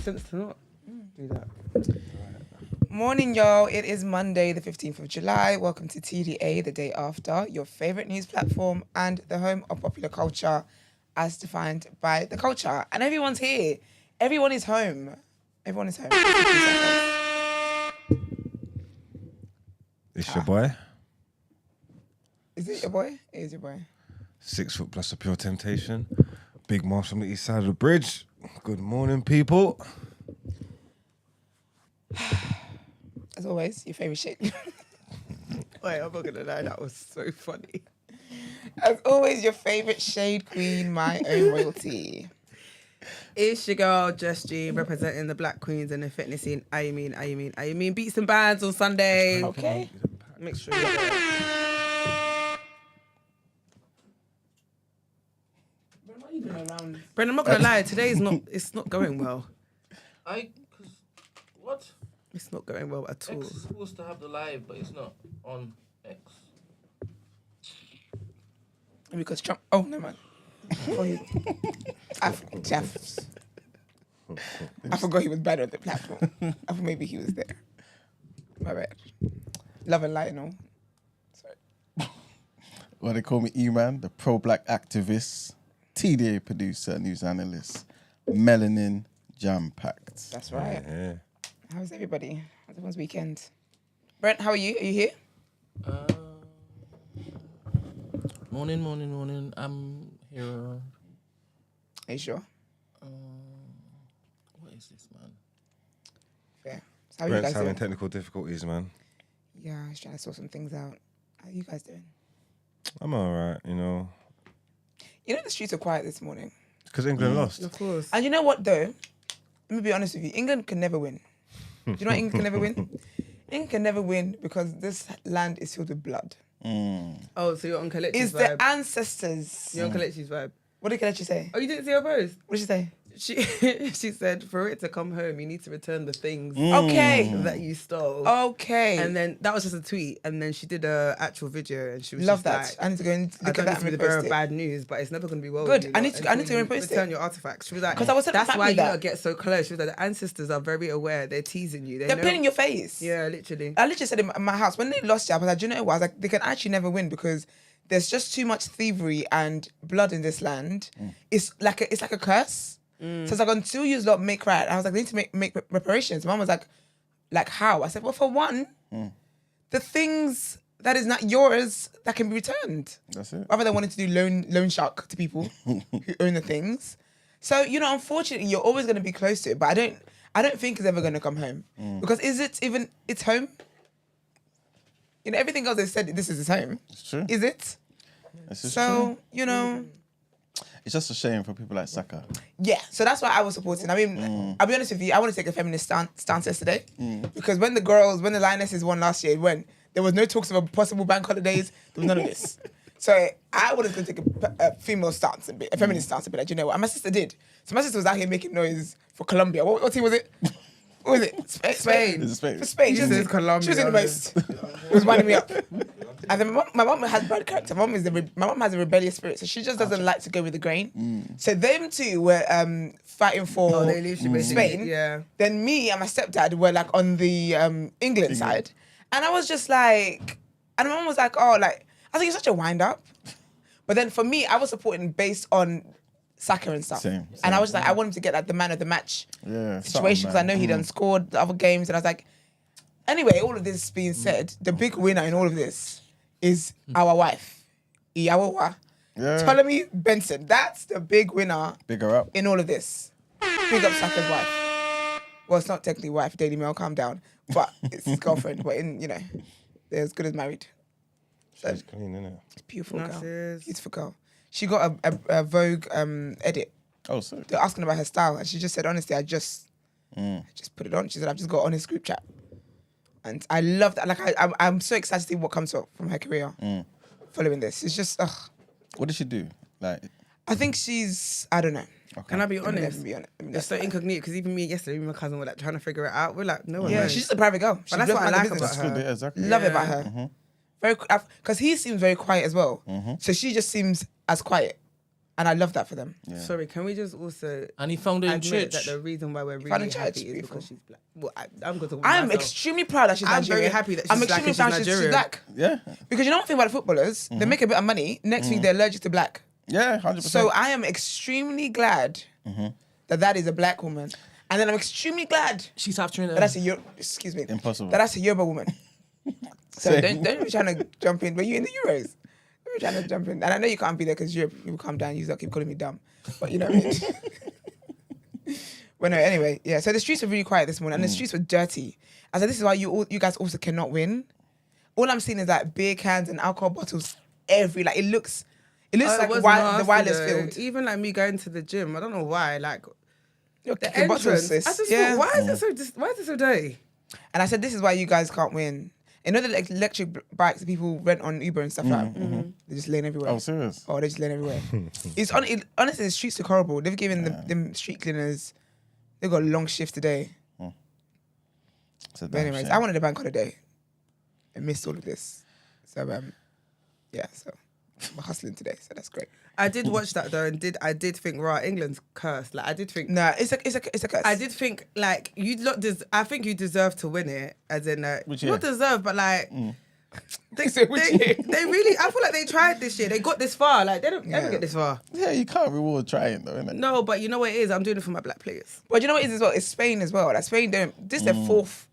makes sense to not do that. Morning, y'all. It is Monday, the 15th of July. Welcome to TDA, the day after, your favorite news platform and the home of popular culture as defined by the culture. And everyone's here. Everyone is home. Everyone is home. It's your boy. Is it your boy? It is your boy. 6 foot plus a pure temptation. Big Marsh from the east side of the bridge. Good morning, people. As always, your favourite shade. Wait, I'm not gonna lie, that was so funny. As always, your favourite shade queen, my own royalty. It's your girl, Just G, representing the black queens in the fitness scene. I mean, beats and bands on Sunday. Okay. Make sure you're there. Brent, I'm not gonna lie, it's not going well. What? It's not going well at all. X is supposed to have the live, but it's not on X. Because Trump. Oh, no, man. I forgot he was bad on the platform. I thought maybe he was there. My bad. Love and light and all. Sorry. Well, they call me E-Man, the pro-black activist, TDA producer, news analyst, melanin jam-packed. That's right. Yeah. How's everybody? How's everyone's weekend? Brent, how are you? Are you here? Morning. I'm here. Are you sure? What is this, man? Fair. So how are you Brent's guys having doing? technical difficulties, man. Yeah, I was trying to sort some things out. How are you guys doing? I'm all right, you know. You know the streets are quiet this morning. Because England lost. Of course. And you know what, though? Let me be honest with you. England can never win. Do you know why England can never win? England can never win because this land is filled with blood. Oh, so you're on Kalechi's It's vibe. the ancestors. You're on Kalechi's vibe. What did Kelechi say? Oh, you didn't see her post? What did she say? She said, for it to come home, you need to return the things Okay. that you stole. Okay. And then that was just a tweet. And then she did a actual video, and she was Love just that. like, I need to go and I look don't at need that to be and the bearer repost of it. bad news, but it's never going to be well. Good. with you I lot need to until repost you it. Return your artifacts. She was like, 'Cause I was telling that's my why family you that. not get so close. She was like, the ancestors are very aware. They're teasing you. They're know- playing in your face. Yeah, literally. I literally said in my house, when they lost, I was like, do you know what? I was like, they can actually never win because there's just too much thievery and blood in this land. It's like a curse. So it's like, until you lot make right, I was like, they need to make reparations. Mom was like how? I said, well, for one, the things that is not yours that can be returned. That's it. Rather than wanting to do loan shark to people who own the things. So, you know, unfortunately, you're always going to be close to it, but I don't think it's ever going to come home. Because is it even its home? You know, everything else they said, this is its home. It's true. Is it? It's just So, true. you know... It's just a shame for people like Saka. Yeah, so that's why I was supporting. I mean, I'll be honest with you, I want to take a feminist stance yesterday. Because when the Lionesses won last year, there was no talks of a possible bank holidays, there was none of this. So I was going to take a female stance, a feminist stance, and be like, you know what? And my sister did. So my sister was out here making noise for Colombia. What team was it? What was it? Spain. It's Spain. For Spain. She said Colombia. She was in the most. It was winding me up. And then my mom has bad character. My mom has a rebellious spirit, so she just doesn't like to go with the grain. So them two were fighting for they literally Spain. yeah. Then me and my stepdad were like on the England side, and I was just like, and my mom was like, oh, like I think it's such a wind up. But then for me, I was supporting based on Saka and stuff. Same. And I was just like, I want him to get like the man of the match situation because I know he done done. scored the other games, and I was like, anyway, all of this being said, the big winner in all of this is our wife, Iyawowa. Ptolemy Benson. That's the big winner Big her up. in all of this. Big up Saka's wife. Well, it's not technically wife, Daily Mail, calm down. But it's his girlfriend. But they're as good as married. She's clean, innit? Beautiful girl. Gracias. Beautiful girl. She got a Vogue edit. Oh, sorry. They're asking about her style, and she just said, honestly, I just put it on. She said, I've just got on his group chat. And I love that. Like, I'm so excited to see what comes up from her career following this. It's just, What did she do? Like, I think she's, I don't know. okay. Can I be Let me honest? be honest. It's so incognito because even me yesterday, me and my cousin were like trying to figure it out. We're like, no one Yeah, knows. she's just a private girl. She But that's doesn't what I mind the like business. about That's good, her. yeah, exactly. Love it about Yeah. her. Very, because he seems very quiet as well. So she just seems as quiet. And I love that for them. Yeah. Sorry, can we just also And he found her in admit church. that the reason why we're found her really in church, happy is beautiful. because she's black? Well, I'm going to talk I'm about myself. extremely proud that she's I'm Nigerian. very happy that she's I'm black extremely and proud she's she's Nigerian. black. Yeah. Because you know one thing about the footballers? They make a bit of money. Next week, they're allergic to black. Yeah, 100%. So I am extremely glad that is a black woman. And then I'm extremely glad She's after that that's a excuse me. Impossible. That that's a Yoruba woman. So Same. don't be trying to jump in. But you in the Euros. Don't be trying to jump in. And I know you can't be there because Europe people calm down. You keep calling me dumb. But you know what I mean? Well, no, anyway, yeah. So the streets were really quiet this morning and the streets were dirty. I said, this is why you guys also cannot win. All I'm seeing is like beer cans and alcohol bottles like it looks Oh, it like was the nasty wireless though. field. Even like me going to the gym, I don't know why. Like You're the kicking bottles, entrance, sis. I just Yeah. thought, why is it so dirty? And I said, this is why you guys can't win. You know the electric bikes that people rent on Uber and stuff like that? They're just laying everywhere. Oh, serious? Oh, they're just laying everywhere. Honestly, the streets are horrible. They've given them street cleaners, they've got a long shift today. It's a But damn anyways, shame. I wanted a bank holiday. I missed all of this. So, yeah, so I'm hustling today, so that's great. I did watch that though, and I did think, right, England's cursed. Like I did think. Nah, it's a curse. I did think like I think you deserve to win it, as in Which year? not deserve, but like they, So which year? they really. I feel like they tried this year. They got this far. Like they don't ever get this far. Yeah, you can't reward trying though, innit? No, but you know what it is. I'm doing it for my black players. But you know what it is as well? It's Spain as well. Like Spain, this is their fourth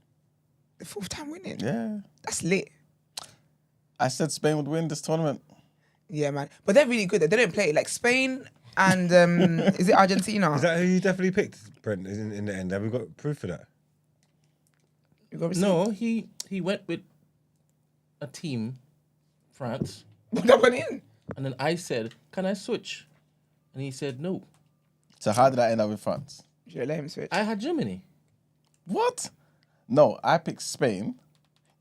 time winning. Yeah. That's lit. I said Spain would win this tournament. Yeah, man. But they're really good. They don't play like Spain and is it Argentina? Is that who you definitely picked, Brent, in the end? Have we got proof for that? You got receipts? No, he went with a team, France, Put that one in. and then I said, "Can I switch?" And he said, "No." So how did I end up with France? Should I let him switch? I had Germany. What? No, I picked Spain.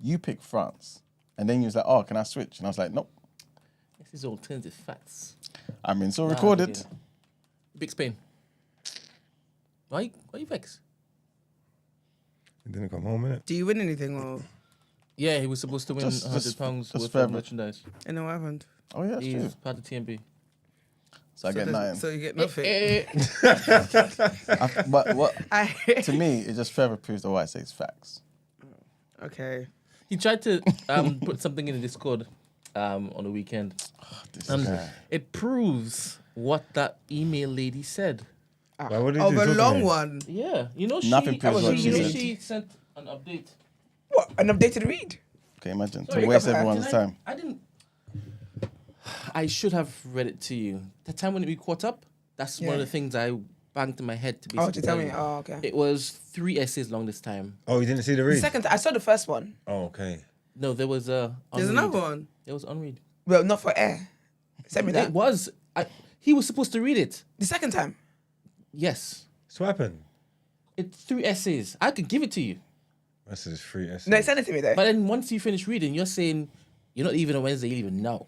You picked France. And then you was like, oh, can I switch? And I was like, nope. This is alternative facts. I mean, so Nah, recorded. okay. Big Spain. Why you vexed? He didn't come home, innit? Do you win anything or? Yeah, he was supposed to win Just- £100 just worth fair of bit. merchandise. You know what happened? Oh, yeah, that's He's true. part of TMB. So I get nothing. So you get nothing. But what, I to me, it just further proves that what I say is facts. Okay. He tried to put something in the Discord on the weekend. This And guy. it proves what that email lady said. Why, what did Oh, you the do to long me? one. Yeah, you know Nothing proves what she said. she sent an update. What? An updated read? Okay, imagine. Sorry, to waste come on, everyone's Did I- time. I didn't. I should have read it to you. The time when we caught up, that's one of Yeah. the things I banged in my head to be. Oh, to tell me. Oh, okay. It was 3 essays long this time. Oh, you didn't see the The read? second time, I saw the first one. Oh, okay. No, there was a. There's unread. another one. There was unread. Well, not for air. Send me that. It was. He was supposed to read it. The second time. Yes. So what happened? It's 3 essays. I could give it to you. I said it's free essay. No, send it to me though. But then once you finish reading, you're saying you're not even on Wednesday, you don't even know.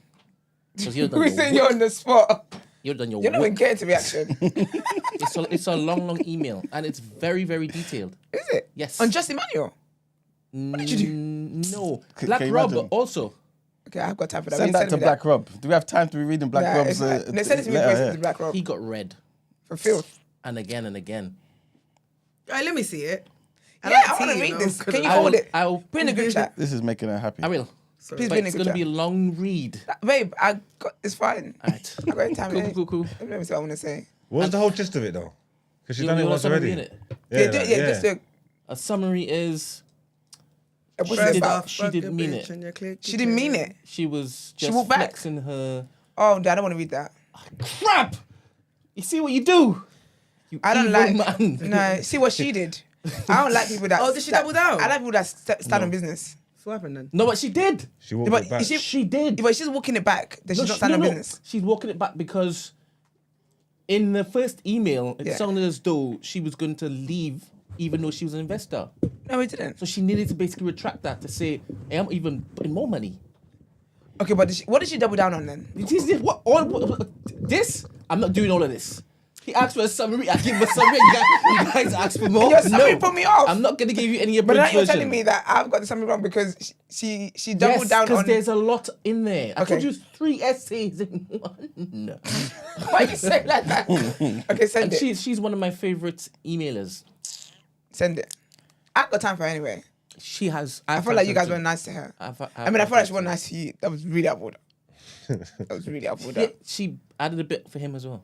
So you're done Who's your saying work. you're on the spot? You're done your You're not work. even getting to reaction. It's a long email and it's very, very detailed. Is it? Yes. On Just Emmanuel. What did you do? No. Can Black you Rob imagine? also. Okay, I've got time for that. Send Wait, that to me Black Rob. Do we have time to be reading Black Nah, Rob's no, send it to me letter first here? to Black Rob. He got read For filth. and again and again. Alright, let me see it. Yeah, like I want tea, to read know, this. 'cause Can you I hold will- it? I will Put in a group chat. This is making her happy. I will. Sorry. Please But be in a it's group going to chat. be a long read. Babe, I got, it's fine. Alright. I got time. Cool. Let me see what I want to say. What was the whole gist of it, though? Because she's You done it want once somebody already. in it? Just do A summary is what's First it about? off, She fuck didn't a mean bitch it. and you click She didn't mean it. she was She just walked back. flexing her. Oh, I don't want to read that. Crap! You see what you do? You I don't evil like. man. No, see what she did. I don't like people that. Oh, did she double down? I like people that stand on business. So what happened then? No, but she did. She walked But it back. is She did. If she's walking it back, then she's not she- standing on business. She's walking it back because in the first email, it Yeah. sounded as though she was going to leave even though she was an investor. No, it didn't. So she needed to basically retract that to say, hey, I'm even putting more money. Okay, but what did she double down on then? This, I'm not doing all of this. He asked for a summary. I give him a summary. You guys ask for more. Your summary put me off. I'm not going to give you any But now abridged you're version. telling me that I've got something wrong because she doubled down because on. there's a lot in there. I Okay. told you 3 essays in one. Why you say like that? Okay, send And it. she's one of my favorite emailers. Send it. I've got time for her anyway. She has. I feel like you guys were nice to her. I feel like she was nice to you. That was really up order. That was really up order. Yeah, she added a bit for him as well.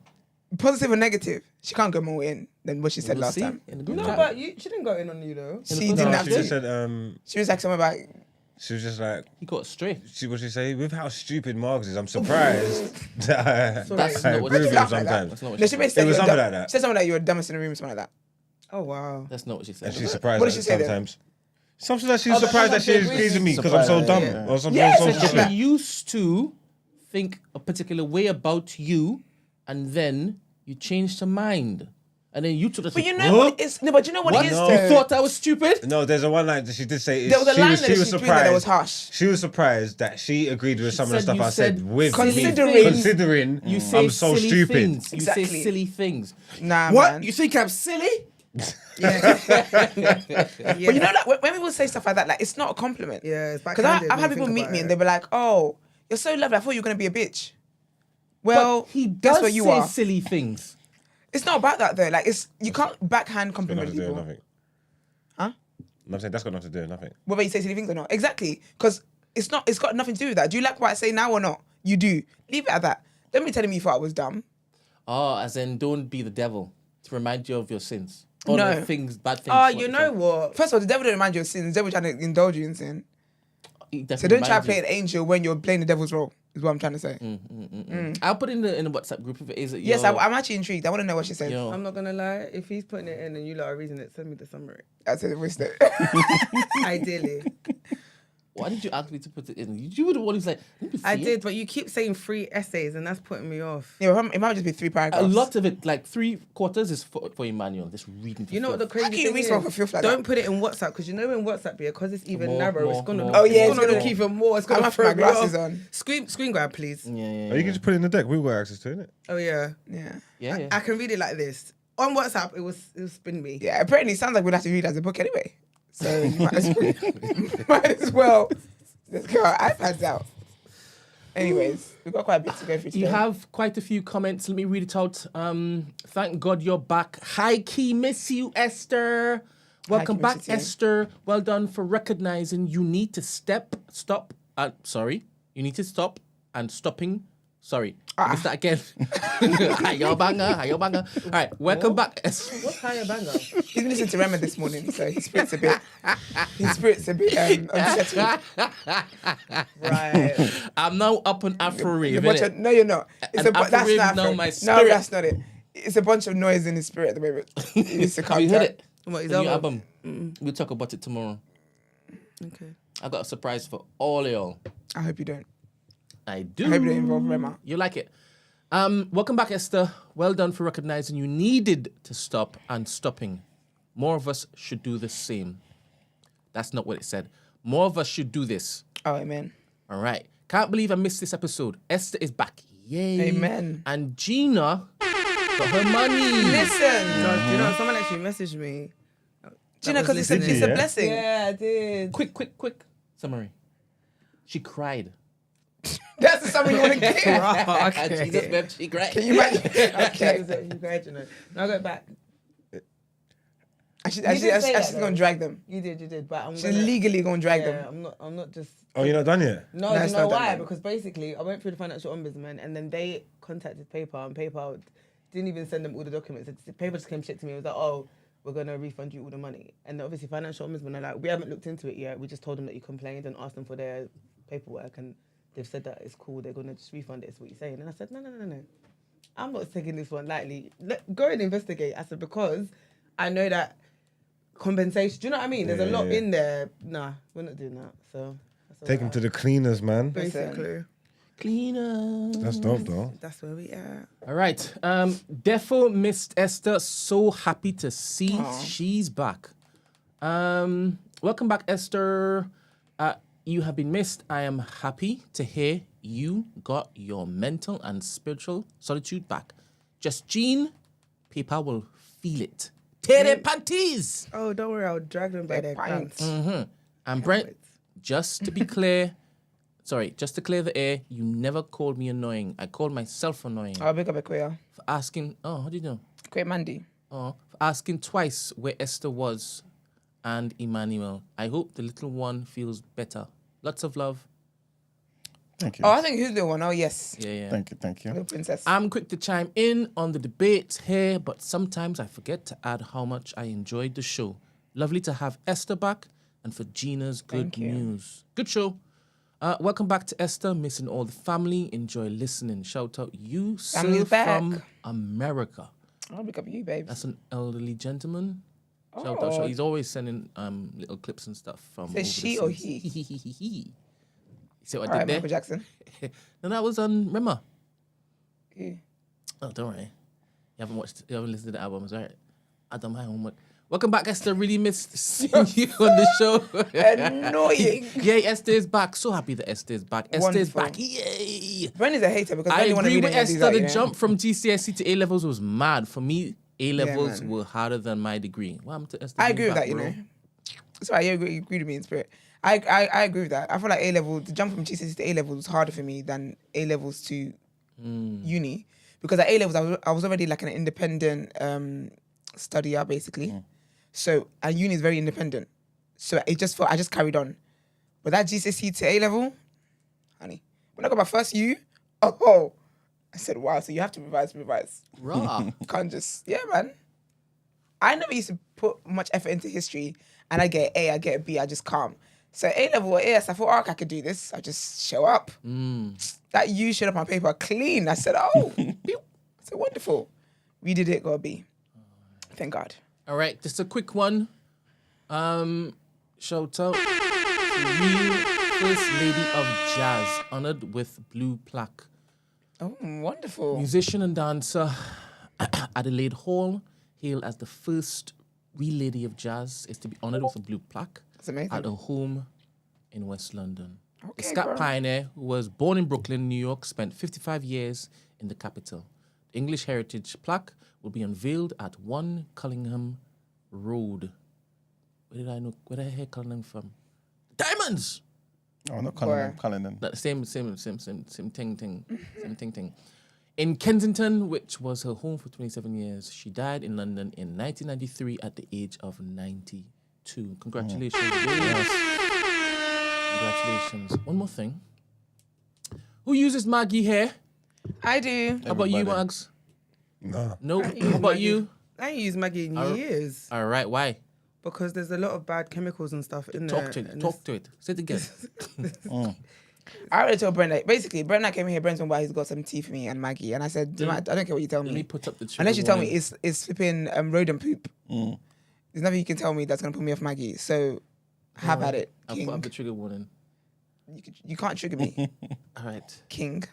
Positive or negative? She can't go more in than what she said We'll last see time. in the group No, chat. but she didn't go in on you though. She didn't have She to. just said, She was like something about. she was just like, He got straight. what she say? With how stupid Marks is, I'm surprised that That's I not what agree she with said. him sometimes. That's not what No, she she said. basically It was said something you're like that. She said something like you're dumbest in the room or something like that. Oh wow. That's not what she said. And she's surprised What did she say then? sometimes. Something that she's Oh, but surprised that sometimes she she agrees with me agrees. because I'm so dumb. Yeah. Or something Yeah, so so she- stupid. She used to think a particular way about you, and then you changed her mind, and then you took the. But you know what? It's no. But you know what, it is. No. though? You thought I was stupid? No, there's a one line that she did say. There was a line that she she was tweeted that was surprised. harsh. She was surprised that she agreed with some of the said stuff you I said said with Considering- me. Considering You say I'm so silly stupid. things. You Exactly. say silly things. Nah, What? man. You think I'm silly? But you know, like when people say stuff like that, like it's not a compliment. Yeah, it's Because backhanded I've when had you people think meet about me it. and they'll be like, "Oh, you're so lovely. I thought you were gonna be a bitch." Well, But he guess does what you say are. silly things. It's not about that though. Like it's you can't backhand Got nothing compliment to do with people. nothing. Huh? I'm saying that's got nothing to do with nothing. Whether you say silly things or not. Exactly. Because it's not. It's got nothing to do with that. Do you like what I say now or not? You do. Leave it at that. Don't be telling me you thought I was dumb. Oh, as in, don't be the devil to remind you of your sins. Or No. the things, bad things. Oh, what you you know said. what? First of all, the devil don't remind you of sin. The devil trying to indulge you in sin. He So definitely don't try to reminds play you. an angel when you're playing the devil's role. Is what I'm trying to say. I'll put it in the WhatsApp group if it is. Yes, I'm actually intrigued. I want to know what she said. Yo. I'm not gonna lie. If he's putting it in and you lot are reading it, send me the summary. I said the voice note. Ideally, Why did you ask me to put it in? You were the one who's like, let me see I it. did, but you keep saying 3 essays, and that's putting me off. Yeah, it might just be 3 paragraphs. A lot of it, like 3/4 is for Emmanuel. Just reading. You know what the crazy How can you thing read is? someone for filth like Don't that? put it in WhatsApp because you know in WhatsApp, because it's even More, narrow, more, it's gonna more. look, Oh, yeah, it's it's gonna gonna- look even more. It's I'm gonna gonna throw put me my glasses off. on. Screen grab, please. Yeah, yeah, Oh, you can just put it in the deck. We've got access to it. Oh yeah, Yeah. yeah. I can read it like this on WhatsApp. It was spin me. Yeah, apparently it sounds like we'd have to read it as a book anyway. So you might as well let's get our iPads out. Anyways, we've got quite a bit to go through today. You have quite a few comments. Let me read it out. Thank God you're back. High key miss you, Esther. Welcome key, back, miss you too. Esther. Well done for recognizing you need to stop. You need to stop and stopping. Sorry. Is that again? Hiyo banga. All right, welcome back, Esther. What's higher banger? He's been listening to Rema this morning, so his spirit's a bit unsettled. Right. I'm now up on Afro rave. innit? No, you're not. And That's Afro-rave not now Afro. my No, spirit. that's not it. It's a bunch of noise in his spirit at the moment. He needs to Have calm you heard down. it? What is The new album? album. We'll talk about it tomorrow. Okay. I got a surprise for all of y'all. I hope you don't. I do. I hope you don't involve Rema. You like it. Welcome back, Esther. Well done for recognizing you needed to stop and stopping. More of us should do the same. That's not what it said. More of us should do this. Oh, amen. All right. Can't believe I missed this episode. Esther is back. Yay. Amen. And Gina got her money. Listen, No, do you know someone actually messaged me? Gina, because it's a listening. blessing. Yeah, I did. Quick summary. She cried. That's the summary you want to give. Okay. Jesus, babe, she cried. Can you imagine? Okay. Okay. Now go back. She's did say that, going to though. drag them. You did, but I'm She's gonna, legally going to drag yeah, them. I'm not just. Oh, you're not done yet? No, No, you it's know not done why? then. Because basically, I went through the financial ombudsman, and then they contacted PayPal, and PayPal didn't even send them all the documents. PayPal just came straight to me. It was like, oh, we're gonna refund you all the money. And obviously, financial ombudsman are like, we haven't looked into it yet. We just told them that you complained and asked them for their paperwork, and they've said that it's cool. They're gonna just refund it. Is what you're saying? And I said, no. I'm not taking this one lightly. Go and investigate. I said, because I know that compensation. Do you know what I mean? There's a lot Yeah. in there. Nah, we're not doing that. So that's Take him to the cleaners, man. basically. Cleaner. That's dope, though. That's where we are. All right. Defo missed Esther. So happy to see she's back. Welcome back, Esther. You have been missed. I am happy to hear you got your mental and spiritual solitude back. Just Jean, PayPal will feel it. Tear their panties. Oh, don't worry, I'll drag them by their pants. And Brent, just to be clear, just to clear the air, you never called me annoying. I called myself annoying I'll pick up a queer. for asking. Oh, how do you know? Queer Mandy. Oh, for asking twice where Esther was and Emmanuel. I hope the little one feels better. Lots of love. Thank you. Oh, I think who's the one? Oh, yes. Yeah. Thank you. The princess. I'm quick to chime in on the debates here, but sometimes I forget to add how much I enjoyed the show. Lovely to have Esther back and for Gina's good Thank you. news. Good show. Welcome back to Esther. Missing all the family. Enjoy listening. Shout out you, sir, Family's back. from America. I'll pick up you, babes. That's an elderly gentleman. Shout out. He's always sending little clips and stuff from. Says she or he? You see what All I right, did Michael there? Jackson. And that was on Rema. Okay. Oh, don't worry. You haven't listened to the albums, right? I done my homework. Welcome back, Esther. Really missed seeing you on the show. Annoying. Yay, Esther is back. So happy that Esther is back. Esther is Wonderful. back. Yay. Brent is a hater because I Brent want to agree read with any of these Esther. out, The you know? jump from GCSE to A-levels was mad. For me, A-levels man. were harder than my degree. What happened to Esther? I being agree with back, that, you bro? know. Sorry, you agree with me in spirit. I agree with that. I feel like A-level, the jump from GCSE to A-level was harder for me than A-levels to uni. Because at A-levels, I was already like an independent studier, basically. So, and uni is very independent. So it just felt, I just carried on. But that GCSE to A-level, honey, when I got my first U, I said, wow, so you have to revise. Raw. Can't just, yeah, man. I never used to put much effort into history, and I get an A, I get a B, I just calm. So A-level or AS, I thought, I could do this. I just show up. That U showed up on paper clean. I said, pew. I said, wonderful. We did it, got a B. Thank God. All right, just a quick one. Shout out to real First Lady of Jazz, honored with blue plaque. Oh, wonderful. Musician and dancer Adelaide Hall, hailed as the first real lady of jazz, is to be honored with a blue plaque That's amazing. at a home in West London. The Okay, scat girl. pioneer, who was born in Brooklyn, New York, spent 55 years in the capital. The English Heritage plaque will be unveiled at 1 Cullingham Road. Where did I hear Cullingham from? Diamonds! Oh, not Where? Cullinan. That same thing. In Kensington, which was her home for 27 years, she died in London in 1993 at the age of 92. Congratulations. Yes. Congratulations. One more thing. Who uses Maggie here? I do. How about you, Everybody. Mags? No. No. How about you? I ain't used Maggie in years All right. Why? because there's a lot of bad chemicals and stuff in there. Talk to it. and Talk to it. Say it again. I already told Brent, like, basically, Brent and I came here, Brent's one, he's got some tea for me and Maggie. And I said, I don't care what you tell Let me. me put up the trigger Unless you tell me warning. it's flipping rodent poop. There's nothing you can tell me that's going to put me off Maggie. So have at it, I'll King. put up the trigger warning. You can't trigger me, All right. King.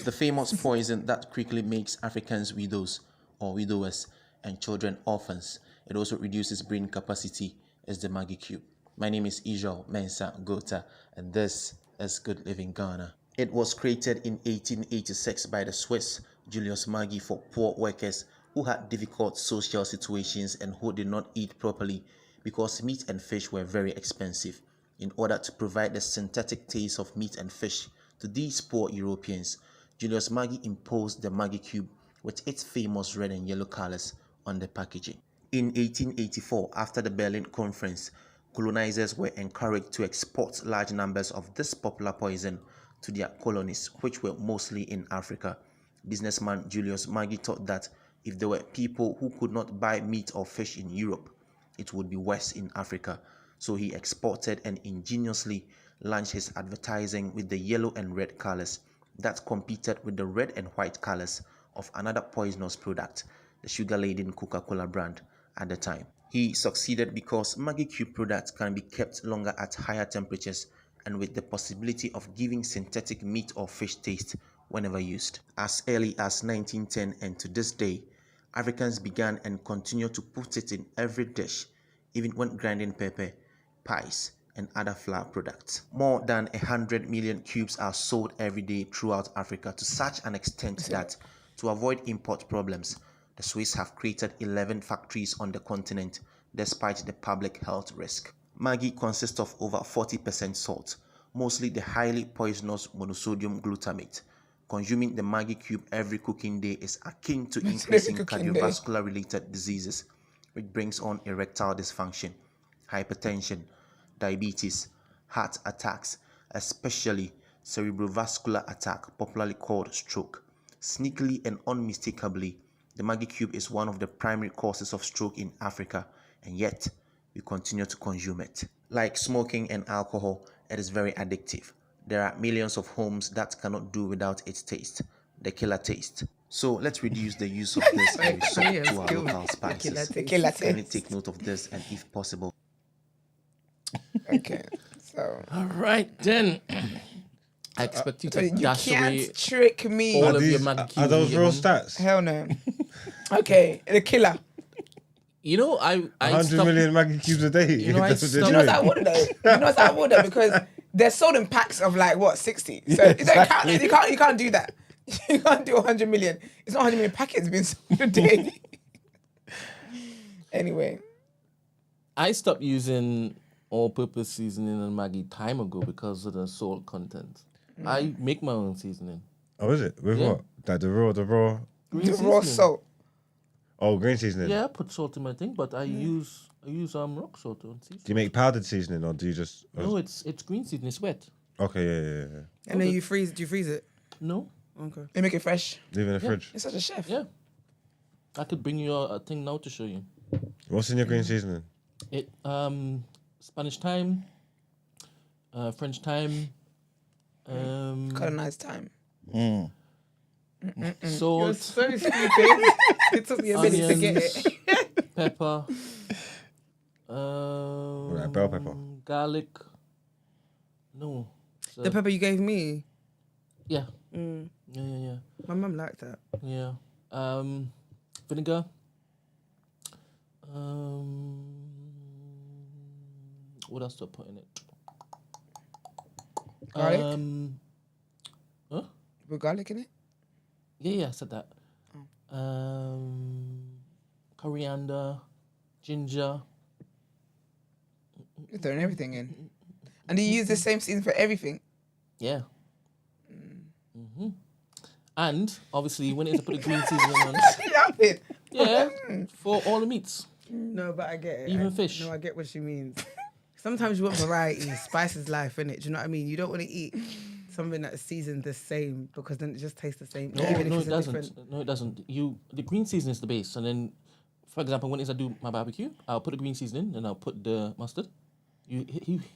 The famous poison that quickly makes Africans widows or widowers and children orphans. It also reduces brain capacity is the Maggie Cube. My name is Ijo Mensa Gota, and this is Good Living Ghana. It was created in 1886 by the Swiss Julius Maggi for poor workers who had difficult social situations and who did not eat properly because meat and fish were very expensive. In order to provide the synthetic taste of meat and fish to these poor Europeans, Julius Maggi imposed the Maggi Cube with its famous red and yellow colors on the packaging. In 1884, after the Berlin Conference, colonizers were encouraged to export large numbers of this popular poison to their colonies, which were mostly in Africa. Businessman Julius Maggi thought that if there were people who could not buy meat or fish in Europe, it would be worse in Africa. So he exported and ingeniously launched his advertising with the yellow and red colors that competed with the red and white colors of another poisonous product, the sugar-laden Coca-Cola brand at the time. He succeeded because Maggi Cube products can be kept longer at higher temperatures and with the possibility of giving synthetic meat or fish taste whenever used. As early as 1910 and to this day, Africans began and continue to put it in every dish, even when grinding pepper, pies, and other flour products. More than 100 million cubes are sold every day throughout Africa to such an extent that, to avoid import problems, The Swiss have created 11 factories on the continent, despite the public health risk. Maggi consists of over 40% salt, mostly the highly poisonous monosodium glutamate. Consuming the Maggi cube every cooking day is akin to increasing cardiovascular-related diseases, which brings on erectile dysfunction, hypertension, diabetes, heart attacks, especially cerebrovascular attack, popularly called stroke. Sneakily and unmistakably, the Maggi cube is one of the primary causes of stroke in Africa, and yet we continue to consume it. Like smoking and alcohol, it is very addictive. There are millions of homes that cannot do without its taste, the killer taste. So let's reduce the use of this and resort to our local spices. The killer Kindly taste. take note of this, and if possible, Okay, so All right, then. I expect you to you dash away can't trick me. all of your Maggi cubes. Are those you real know. stats? Hell no. Okay, the killer. You know, I 100 stopped- million Maggi cubes a day. You know, I That's what they're stopped- You know what's doing. that water though? You know what's that water? Because they're sold in packs of like what 60. So it don't count, you can't do that. You can't do 100 million. It's not 100 million packets being sold a day. Anyway, I stopped using all-purpose seasoning and Maggi time ago because of the salt content. I make my own seasoning. Oh, is it? With Yeah. what? Like the raw. Green the raw seasoning. salt. Oh, green seasoning. Yeah, I put salt in my thing, but I use rock salt on seasoning. Do you make powdered seasoning or do you just? No, it's green seasoning. It's wet. Okay, yeah. And then you freeze. Do you freeze it? No. Okay. They make it fresh. Leave it in the fridge. You're such a chef. Yeah. I could bring you a thing now to show you. What's in your green seasoning? It Spanish thyme, French thyme, Colonized time. You're salt, so stupid. It took me a minute to get onions, it. pepper, Right, bell pepper. garlic. No. So- The pepper you gave me. Yeah. Mm. Yeah. My mum liked that. Yeah. Vinegar. What else do I put in it? Garlic? Huh? With garlic in it? Yeah, I said that. Coriander, ginger. You're throwing everything in. And do you use the same season for everything? Yeah. And obviously, when it's put a green seasoning on, Stop it. yeah, for all the meats. No, but I get it. Even fish. No, I get what she means. Sometimes you want variety. Spice is life, innit? Do you know what I mean? You don't want to eat something that's seasoned the same because then it just tastes the same. No, even if no, it's it a doesn't. different- No, it doesn't. The green seasoning is the base, and then, for example, when I do my barbecue, I'll put the green seasoning and I'll put the mustard. You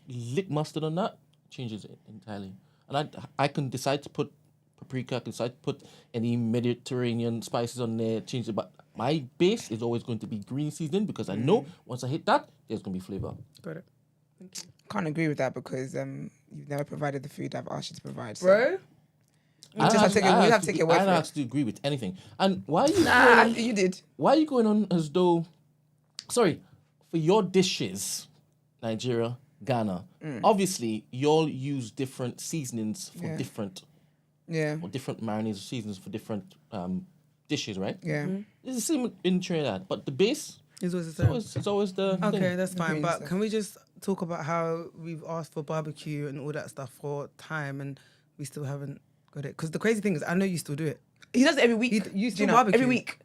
lick mustard on that, changes it entirely. And I can decide to put paprika, I can decide to put any Mediterranean spices on there, change it. But my base is always going to be green seasoning because I know once I hit that, there's going to be flavor. Got it. Can't agree with that because you've never provided the food I've asked you to provide. So. Bro? You just have to take it- we have to take your word I for don't it. have to agree with anything. And why are you Nah, going, you did. why are you going on as though, sorry, for your dishes, Nigeria, Ghana, obviously you all use different seasonings for Yeah. different Yeah. or different marinades or seasonings for different dishes, right? Yeah. It's the same in Trinidad, but the base It's always the same. it's always the Okay, thing. that's fine. green But stuff. can we just talk about how we've asked for barbecue and all that stuff for time and we still haven't got it? Because the crazy thing is, I know you still do it. He does it every week. You Do you still know? barbecue Every week.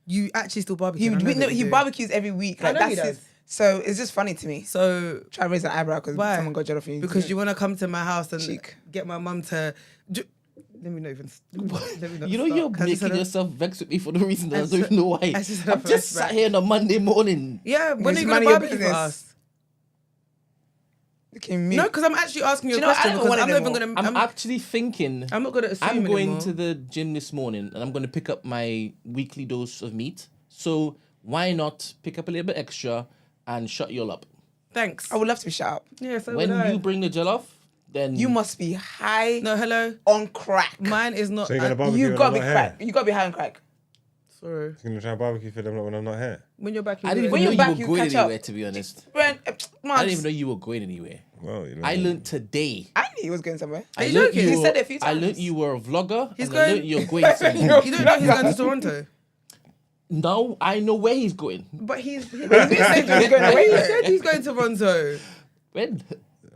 You actually still barbecue. He and I know that he you do. barbecues every week. I Like know he that's does. his. So it's just funny to me. So Try to raise an eyebrow because why? someone got jet off you. Because you want to come to my house and Cheek. get my mum to. Let me not even. Let me not You know start, you're 'cause I just making had a- yourself vex with me for no reason. I I don't just- even know why. I just had a I'm just sat flashback. here on a Monday morning. Yeah, when It's are you none going of to your barbecue for business. us? Look at me. No, because I'm actually asking you Do a you know what? I question. don't Because want I'm it not even anymore. going to. I'm actually thinking I'm not going to assume I'm going anymore. to the gym this morning and I'm going to pick up my weekly dose of meat. So why not pick up a little bit extra and shut you all up? Thanks. I would love to be shut up. Yeah, so When would I. you bring the jollof, then You must be high No, hello. on crack. Mine is not. So you're gonna barbecue You when gotta I'm be not here? crack. You gotta be high on crack. Sorry. You're gonna try and barbecue for them when I'm not here. When you're back, I didn't When even you're know back, you you were going catch up. anywhere, to be honest. Brent, I didn't even know you were going anywhere. Well, you know. I learned today. I knew he was going somewhere. Are you learned joking? He were- said it a few I learned times. you were a vlogger. He's and I learned going- you're going somewhere. You don't know he's going to Toronto. Now I know where he's going. But he's He's been saying that he's going away. he said he's going to Toronto. When?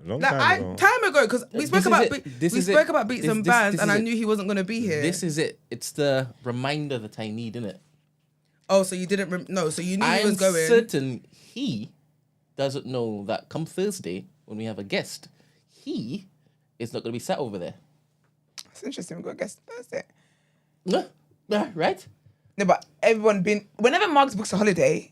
Long Like time ago, because we spoke about beats and bands, and I knew he wasn't going to be here. This is it. It's the reminder that I need, innit? Oh, so you didn't? No, so you knew he was going. I'm certain he doesn't know that come Thursday when we have a guest, he is not going to be sat over there. It's interesting. We've got a guest Thursday. Right? No, but whenever Marks books a holiday,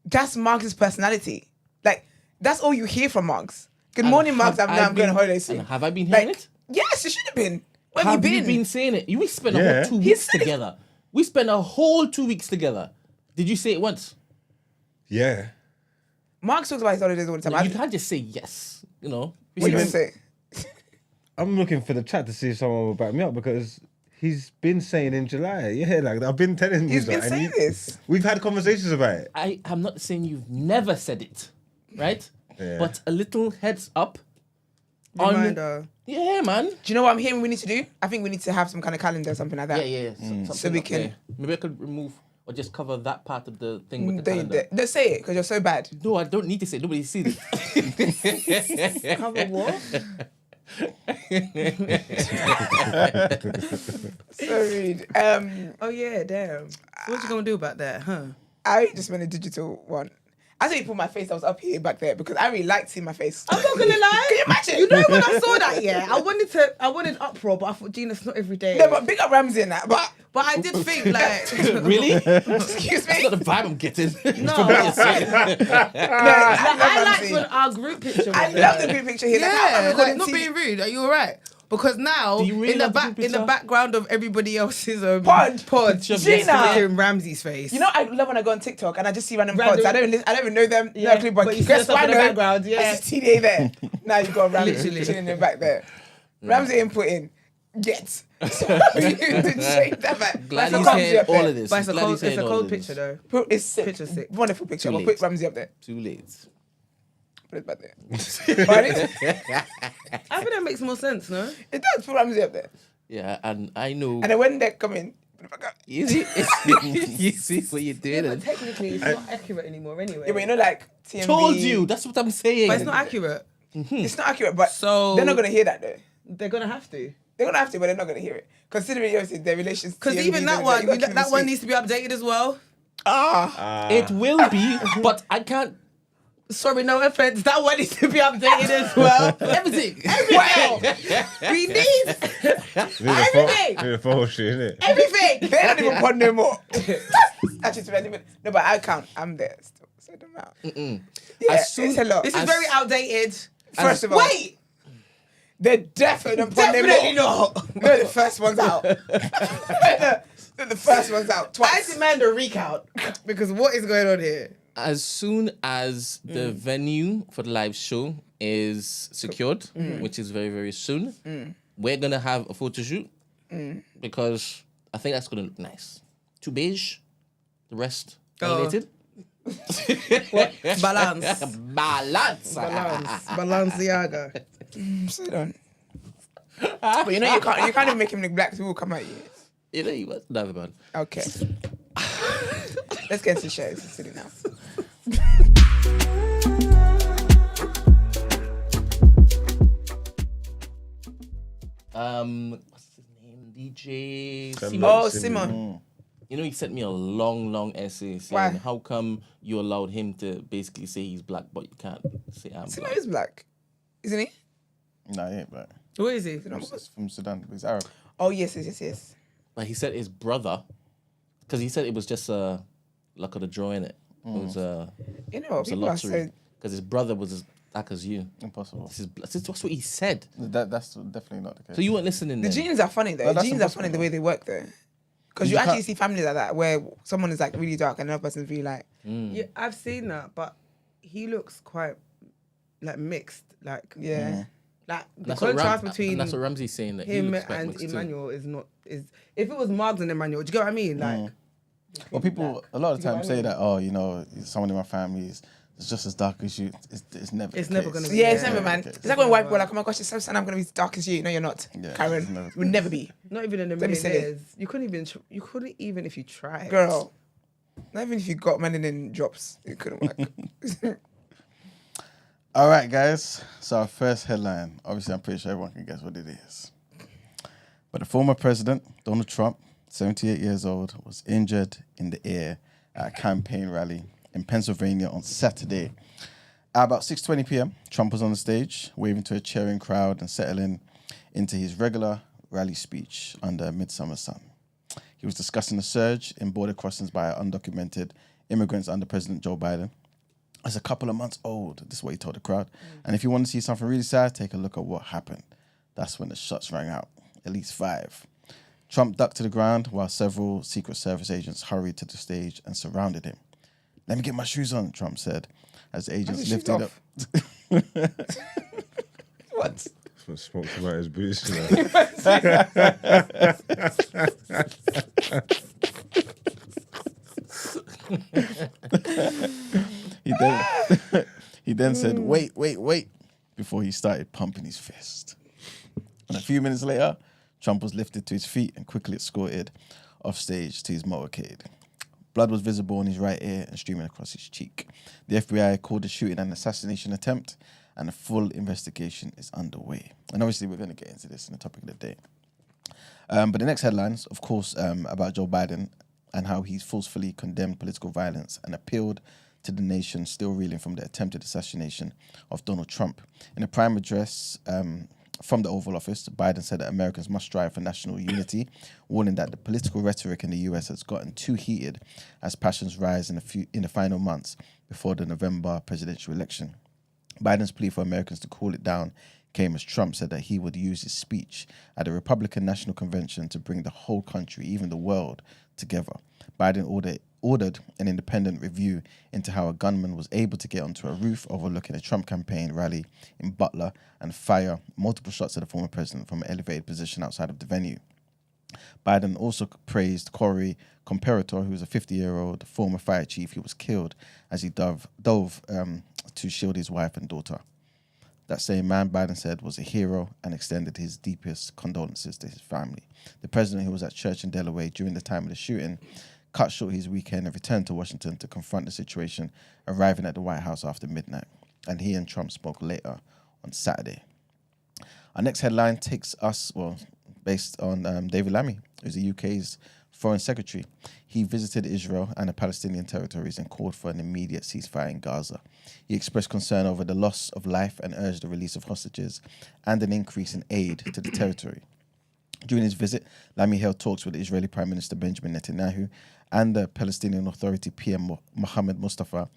that's Marks' personality. Like, that's all you hear from Marks. Good morning, Marks. I'm going on holiday soon. And have I been hearing it? Yes, you should have been. Where Have have you you been saying it? We spent a whole 2 weeks together. We spent a whole 2 weeks together. Did you say it once? Yeah. Marks talks about his holidays all the time. You can't just say yes. You know. What are you going to say? I'm looking for the chat to see if someone will back me up because he's been saying in July. Yeah, like I've been telling you. He's been saying this. We've had conversations about it. I'm not saying you've never said it, right? Yeah. But a little heads up. Reminder. Yeah, man. Do you know what I'm hearing we need to do? I think we need to have some kind of calendar or something like that. Yeah. So we up can- there. Maybe I could remove or just cover that part of the thing with the calendar. Don't say it because you're so bad. No, I don't need to say it. Nobody sees it. Cover what? So rude. Oh yeah, damn. What you gonna do about that, huh? I just went a digital one. I said you put my face, I was up here back there because I really liked seeing my face. I'm not gonna lie. Can you imagine? You know when I saw that, yeah, I wanted uproar, but I thought, Gina, it's not every day. No, but big up Ramsey and that. But I did think like, Really? excuse That's me. not the vibe I'm getting. no. I I liked when our group picture was I there. love the group picture here. Yeah, I'm like, not being rude. Are you alright? Because now, Do you really in the love the group in the picture? background of everybody else's Pod. Picture of Gina. yesterday. fucking Ramsey's face. You know, I love when I go on TikTok and I just see random Random- pods. I don't even know them. Yeah, No clue, but but you see guess yourself what? in the background, yeah. That's TDA there. Now you got Ramsey Literally. chilling in the back there. Ramsey input in. Get. So you to change that back. Glad So he's Ramsey hearing up there. all of this. But it's a Glad cold, he's hearing it's a all cold of this. picture though. Bro, it's sick. Picture's sick. Wonderful picture. Too We'll late. put Ramsey up there. Too late. Put it back there. But I think that makes more sense, no? it does put Ramsey up there. Yeah, and I know. And then when they come in, put it back up. You see, you see what you're doing. But technically, it's not accurate anymore anyway. Yeah, but you know, like TMB. Told you. That's what I'm saying. But it's not accurate. It's not accurate, but So they're not gonna hear that though. they're gonna have to. They're gonna have to, but they're not gonna hear it. Considering obviously their relations. Because TMB, even that you one, gotta keep that it one sweet. needs to be updated as well. It will be, but I can't. Sorry, no offense. That one needs to be updated as well. Everything. We need everything. The photo shit, innit? Everything. They're not even pod no more. Actually, no, but I count. I'm there still. So don't matter. Yeah, As soon- it's a lot. This is very outdated. First of all, Wait, they're definitely not pod no definitely more. not. No, the first one's out. The first one's out I twice. demand a recount because what is going on here? As soon as the venue for the live show is secured, which is very, very soon, we're going to have a photo shoot because I think that's going to look nice. Too beige, the rest melanated. Balance. Balance. Balenciaga. So done. But you know you can't even make him look black. People will come at you. You know, you was never man. Okay. Let's get into the show. It's silly now. What's his name? DJ Simon. Simon. Oh, Simon. You know, he sent me a long essay saying Why? how come you allowed him to basically say he's black, but you can't say I'm Simon black. is black, isn't he? Nah, he ain't black. What is he? He's from Sudan, but he's Arab. Oh yes. But he said his brother, because he said it was just a luck of the draw in it. It was a You know, it's a people are lottery so. because his brother was as black as you. Impossible. That's what he said. That's definitely not the case. So you weren't listening. The then? genes are funny though. No, that's Genes are impossible. funny the way they work though. Because you You actually can't- see families like that where someone is like really dark and another person's really light. Yeah, I've seen that, but he looks quite like mixed. Like Yeah. like the That's what contrast and between that's what Ramsey's saying that he him looks quite and mixed too. Emmanuel is not is. If it was Margs and Emmanuel, do you get what I mean? Like Well, people a lot of Do you know times what I say mean? that, oh, you know, someone in my family is just as dark as you. It's never. It's the never case. gonna be. Yeah, it's Yeah. never, man. Okay. It's like when white people are like, oh my gosh, it's so sad I'm going to be as dark as you. No, you're not. Yeah, it's Karen, never- you would never be. not even in the Let me say millionaires. You couldn't even if you tried. Girl. Not even if you got melanin drops, it couldn't work. All right, guys. So our first headline, obviously I'm pretty sure everyone can guess what it is. But the former president, Donald Trump, 78 years old, was injured in the ear at a campaign rally in Pennsylvania on Saturday. At about 6:20 p.m., Trump was on the stage, waving to a cheering crowd and settling into his regular rally speech under a midsummer sun. He was discussing the surge in border crossings by undocumented immigrants under President Joe Biden. As a couple of months old, this is what he told the crowd. And if you want to see something really sad, take a look at what happened. That's when the shots rang out, at least 5. Trump ducked to the ground while several Secret Service agents hurried to the stage and surrounded him. "Let me get my shoes on," Trump said, as the agents lifted up. What? Smoked him out his boots. He then said, wait, before he started pumping his fist. And a few minutes later, Trump was lifted to his feet and quickly escorted off stage to his motorcade. Blood was visible in his right ear and streaming across his cheek. The FBI called the shooting an assassination attempt, and a full investigation is underway. And obviously, we're going to get into this in the topic of the day. But the next headlines, of course, about Joe Biden and how he's forcefully condemned political violence and appealed to the nation still reeling from the attempted assassination of Donald Trump. In a prime address from the Oval Office, Biden said that Americans must strive for national unity, warning that the political rhetoric in the US has gotten too heated as passions rise in the final months before the November presidential election. Biden's plea for Americans to cool it down came as Trump said that he would use his speech at the Republican National Convention to bring the whole country, even the world, together. Biden ordered an independent review into how a gunman was able to get onto a roof overlooking a Trump campaign rally in Butler and fire multiple shots at the former president from an elevated position outside of the venue. Biden also praised Corey Comperator, who was a 50-year-old former fire chief who was killed as he dove to shield his wife and daughter. That same man, Biden said, was a hero and extended his deepest condolences to his family. The president, who was at church in Delaware during the time of the shooting, cut short his weekend and returned to Washington to confront the situation, arriving at the White House after midnight. And he and Trump spoke later on Saturday. Our next headline takes us, based on David Lammy, who's the UK's Foreign Secretary. He visited Israel and the Palestinian territories and called for an immediate ceasefire in Gaza. He expressed concern over the loss of life and urged the release of hostages and an increase in aid to the territory. During his visit, Lammy held talks with the Israeli Prime Minister Benjamin Netanyahu and the Palestinian Authority PM Mohammed Mustafa,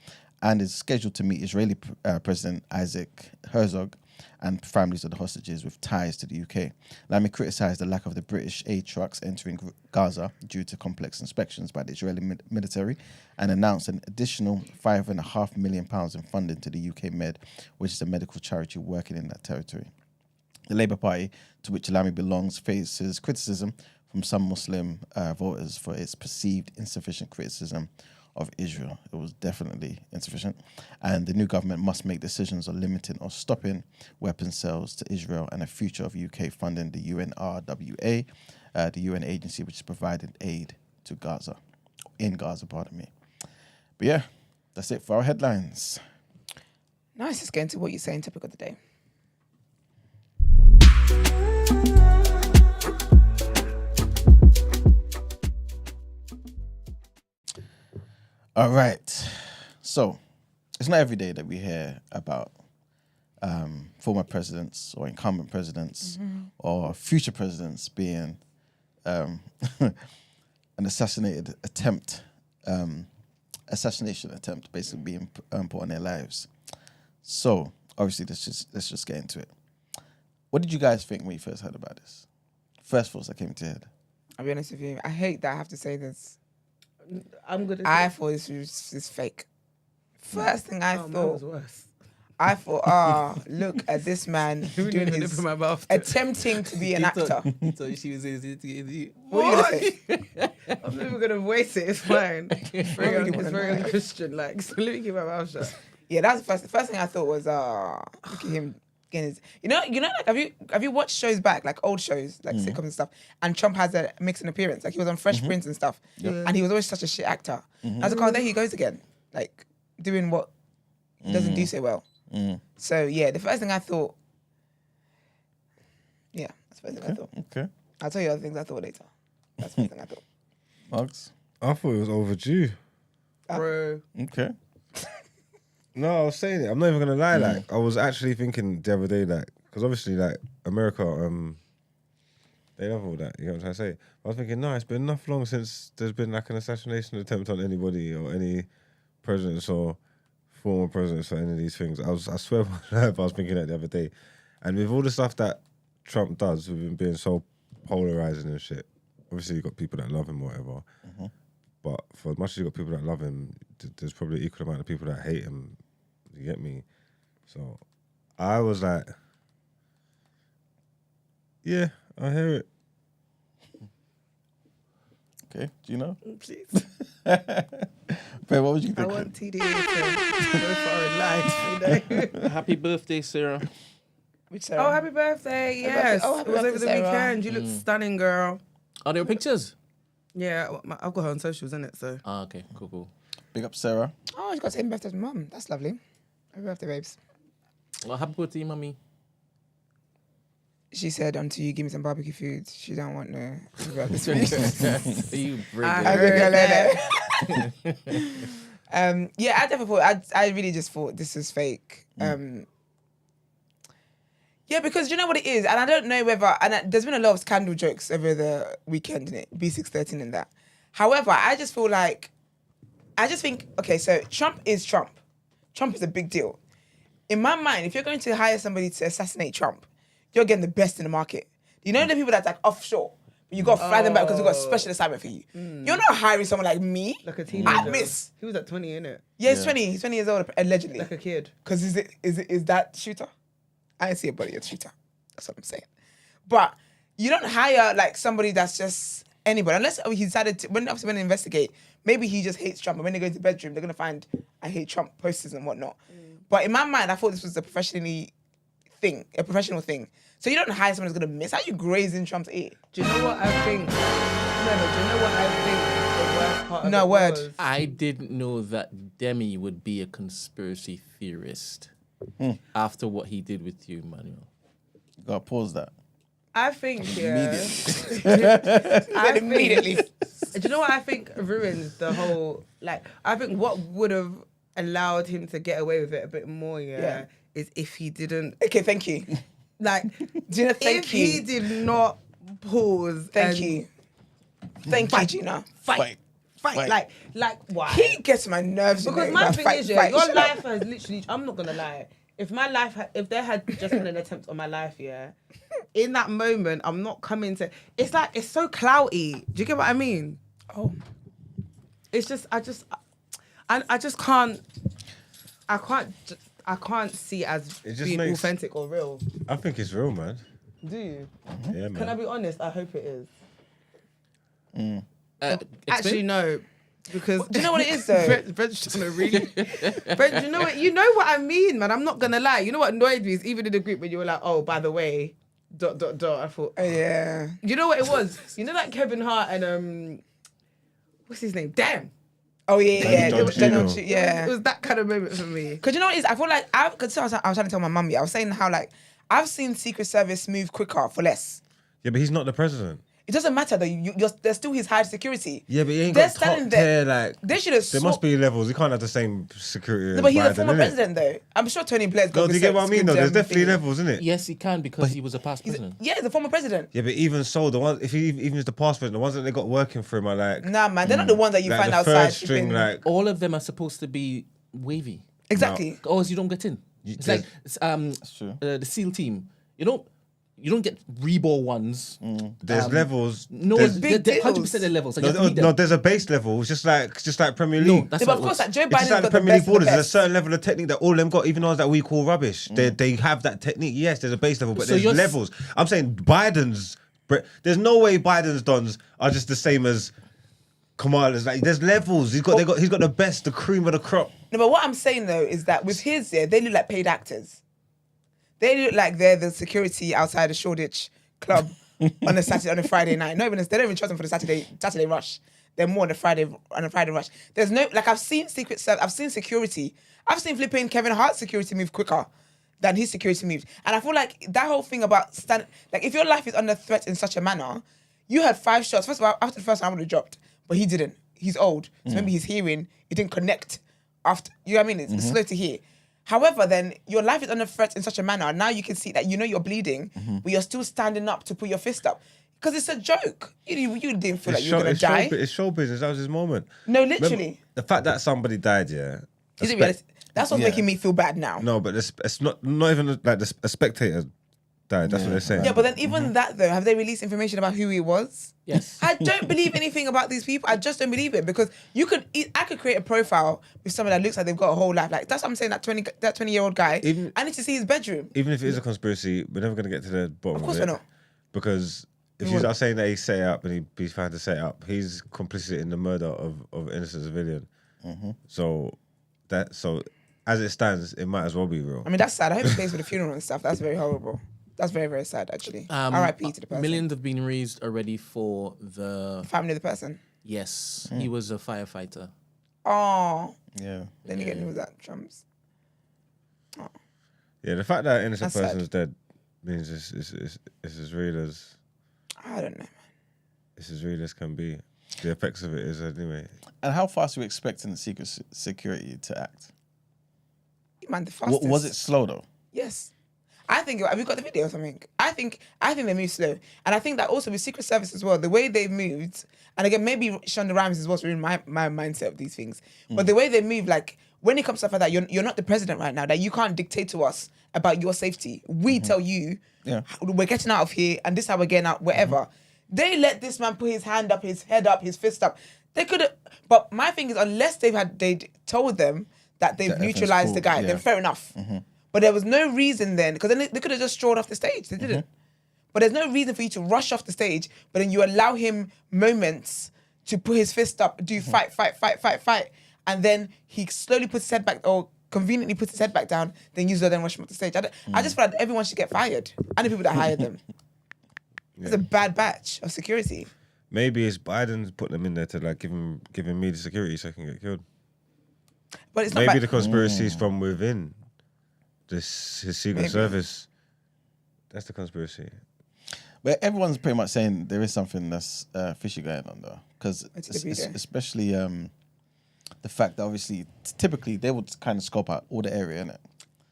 and is scheduled to meet Israeli President Isaac Herzog and families of the hostages with ties to the UK. Lammy criticised the lack of the British aid trucks entering Gaza due to complex inspections by the Israeli military and announced an additional £5.5 million in funding to the UK Med, which is a medical charity working in that territory. The Labour Party, to which Lammy belongs, faces criticism from some Muslim voters for its perceived insufficient criticism of Israel. It was definitely insufficient. And the new government must make decisions on limiting or stopping weapons sales to Israel and a future of UK funding the UNRWA, the UN agency which is providing aid to Gaza. But yeah, that's it for our headlines. Nice, let's get into what you're saying, topic of the day. All right. So it's not every day that we hear about former presidents or incumbent presidents or future presidents being an assassination attempt basically being put on their lives. So obviously let's just get into it. What did you guys think when you first heard about this? First thoughts that came to your head. I'll be honest with you, I hate that I have to say this. I'm good. I thought this was fake. First thing I mine thought, was worse. Look at this man doing his my mouth. attempting to be an actor. So she was saying, What are you gonna say? I'm never gonna waste it. It's fine. It's really wanna very know. Christian. Like, so let me keep my mouth shut. Yeah, that's the first thing I thought was, look at him getting his, like have you watched shows back, like old shows, like sitcoms and stuff, and Trump has a mixing appearance, like he was on Fresh Prince and stuff, and he was always such a shit actor. I was like, oh, there he goes again, like doing what he doesn't do so well. So yeah, the first thing I thought, that's the first thing I thought. Okay. I'll tell you other things I thought later. That's the first thing I thought. Mugs. I thought it was overdue. Bro. Okay. No, I was saying it. I'm not even gonna lie. Like, I was actually thinking the other day, like, because obviously, like, America, they love all that. You know what I'm trying to say? I was thinking, no, it's been enough long since there's been like an assassination attempt on anybody or any presidents or former presidents or any of these things. I swear, on my life, I was thinking that the other day, and with all the stuff that Trump does, with him being so polarizing and shit. Obviously, you got people that love him or whatever. But for as much as you got people that love him, there's probably equal amount of people that hate him. You get me? So I was like, yeah, I hear it. Okay, do you know? Please. Babe, what would you I think? want TD to go far in life, you know? Happy birthday, Sarah. Which Sarah? Oh, happy birthday. Yes. Oh, happy it was birthday, over the Sarah. weekend. You look stunning, girl. Are there pictures? Yeah, I've got her on socials, innit? So. Ah, okay, cool. Big up Sarah. Oh, she got the same birthday as mum. That's lovely. Happy birthday, babes. Well, happy birthday, mummy. She said, until you give me some barbecue food, she don't want no. This You bring I it. heard that. Yeah, I definitely thought. I really just thought this was fake. Yeah, because you know what it is, and I don't know whether. There's been a lot of scandal jokes over the weekend, in it, B613 and that. However, I just feel like, I just think, okay, so Trump is Trump. Trump is a big deal. In my mind, if you're going to hire somebody to assassinate Trump, you're getting the best in the market. You know the people that's like offshore, but you got to fly them back because we've got a special assignment for you. You're not hiring someone like me. Like a teenager. I'd miss. He was at 20, innit? Yeah, he's 20. He's 20 years old, allegedly. Like a kid. Because is that shooter? I didn't see a body of shooter. That's what I'm saying. But you don't hire like somebody that's just anybody. Unless he decided to, when they investigate, maybe he just hates Trump. And when they go into the bedroom, they're going to find I hate Trump posters and whatnot. But in my mind, I thought this was a professional thing. So you don't hire someone who's going to miss. How are you grazing Trump's ear? Do you know what I think? No, do you know what I think the worst part of No it word. was? I didn't know that Demi would be a conspiracy theorist after what he did with you, Manuel. You gotta pause that. I think, yeah. Immediately. Do you know what I think ruins the whole, like, I think what would have allowed him to get away with it a bit more, Yeah. is if he didn't, Okay, thank you. like, Gina, thank if you. he did not pause. Thank and you. Thank you, Gina. Fight. Fight. Like, why? He gets my nerves. you Because know, my like, thing fight, is, yeah, fight. your Shut up. life has literally, I'm not gonna lie. If my life, if there had just been an attempt on my life, yeah, in that moment, I'm not coming to, it's like, it's so clouty. Do you get what I mean? Oh. It's just, I just can't, I can't see it as It just being makes- authentic or real. I think it's real, man. Do you? Yeah, man. Can I be honest? I hope it is. Explain? Actually, no. Because Do you know what it is though? Brent's trying to really. Brent, you know what? You know what I mean, man. I'm not gonna lie. You know what annoyed me is even in the group when you were like, "Oh, by the way, ... I thought, Yeah. you know what it was? You know, like Kevin Hart and what's his name? Damn. Oh yeah. Don Cheadle. It was that kind of moment for me. Because you know what it is? I feel like I was trying to tell my mum. I was saying how like I've seen Secret Service move quicker for less. Yeah, but he's not the president. It doesn't matter though. There's still his high security. Yeah, but he ain't They're got top standing there. tier, like... They should have. There must be levels. He can't have the same security No, as but he's a Biden, former innit? president though. I'm sure Tony Blair's got. No, do you get what I mean, though? There's definitely levels, isn't it? Yes, he can because he was a past president. Yeah, he's a former president. Yeah, but even so, the ones, if he even is the past president, the ones that they got working for him are like... Nah, man, they're not the ones that you like find the outside. third string, flipping- like... All of them are supposed to be wavy. exactly. Or else you don't get in. It's there's- like true. the SEAL team. You don't get reball ones. There's levels. No, there's, big there 100% deals. the levels. Like you no, have to meet no, them. there's a base level. It's just like Premier League. No, that's Yeah, how but of it course, works. like Joe It's just Biden's like the got the Premier League best of the borders. There's a best. certain level of technique that all them got, even the ones that we call rubbish. They have that technique. Yes, there's a base level, but So there's you're levels. I'm saying Biden's... There's no way Biden's dons are just the same as Kamala's. Like, there's levels. He's got the best, the cream of the crop. No, but what I'm saying though is that with his, they look like paid actors. They look like they're the security outside the Shoreditch club on a Friday night. They don't even trust them for the Saturday rush. They're more on the Friday rush. There's no, like, I've seen Secret Service, I've seen security. I've seen flipping Kevin Hart's security move quicker than his security moves. And I feel like that whole thing about like, if your life is under threat in such a manner, you had 5 shots. First of all, after the first one, I would have dropped, but he didn't. He's old, so maybe his hearing, it didn't connect after, you know what I mean? It's slow to hear. However, then your life is under threat in such a manner. Now you can see that you know you're bleeding, but you're still standing up to put your fist up. Because it's a joke. You didn't feel like you were going to die. It's show business. That was his moment. No, literally. Remember, the fact that somebody died, yeah. Is it realistic? That's what's making me feel bad now. No, but it's not even like a spectator died. That's what they're saying. Yeah, but then even that though, have they released information about who he was? Yes. I don't believe anything about these people. I just don't believe it because I could create a profile with someone that looks like they've got a whole life. Like that's what I'm saying. That 20-year-old guy. I need to see his bedroom. Even if it is a conspiracy, we're never going to get to the bottom of it. Of course we're not. Because if you start saying that he set it up and he's trying to set it up, he's complicit in the murder of innocent civilian. So as it stands, it might as well be real. I mean, that's sad. I hope he pays for the funeral and stuff. That's very horrible. That's very, very sad, actually. R.I.P. to the person. Millions have been raised already for the family of the person. Yes, he was a firefighter. Oh. Yeah. Then you get news that Trump's. Oh. Yeah, the fact that an innocent That's person's dead means it's as real as... I don't know, man. It's as real as can be. The effects of it is anyway. And how fast are we expecting the secret security to act? Man, the fastest. Was it slow though? Yes. I think, have you got the video or something? I think they move slow. And I think that also with Secret Service as well, the way they moved, and again, maybe Shonda Rhimes is what's in my mindset of these things, but the way they move, like, when it comes to stuff like that, you're not the president right now, that you can't dictate to us about your safety. We tell you, we're getting out of here, and this is how we're getting out, wherever. They let this man put his hand up, his head up, his fist up. They could have, but my thing is, unless they told them that they've neutralized the guy, then fair enough. But there was no reason then, because then they could have just strolled off the stage. They didn't. But there's no reason for you to rush off the stage, but then you allow him moments to put his fist up, do fight. And then he slowly puts his head back, or conveniently puts his head back down, then you then rush him off the stage. I just feel like everyone should get fired. And the people that hired them. It's a bad batch of security. Maybe it's Biden's put them in there to like give him media security so he can get killed. But it's not Maybe the conspiracy is from within his secret service. That's the conspiracy. But everyone's pretty much saying there is something that's fishy going on though, because especially the fact that obviously typically they would kind of scope out all the area, innit?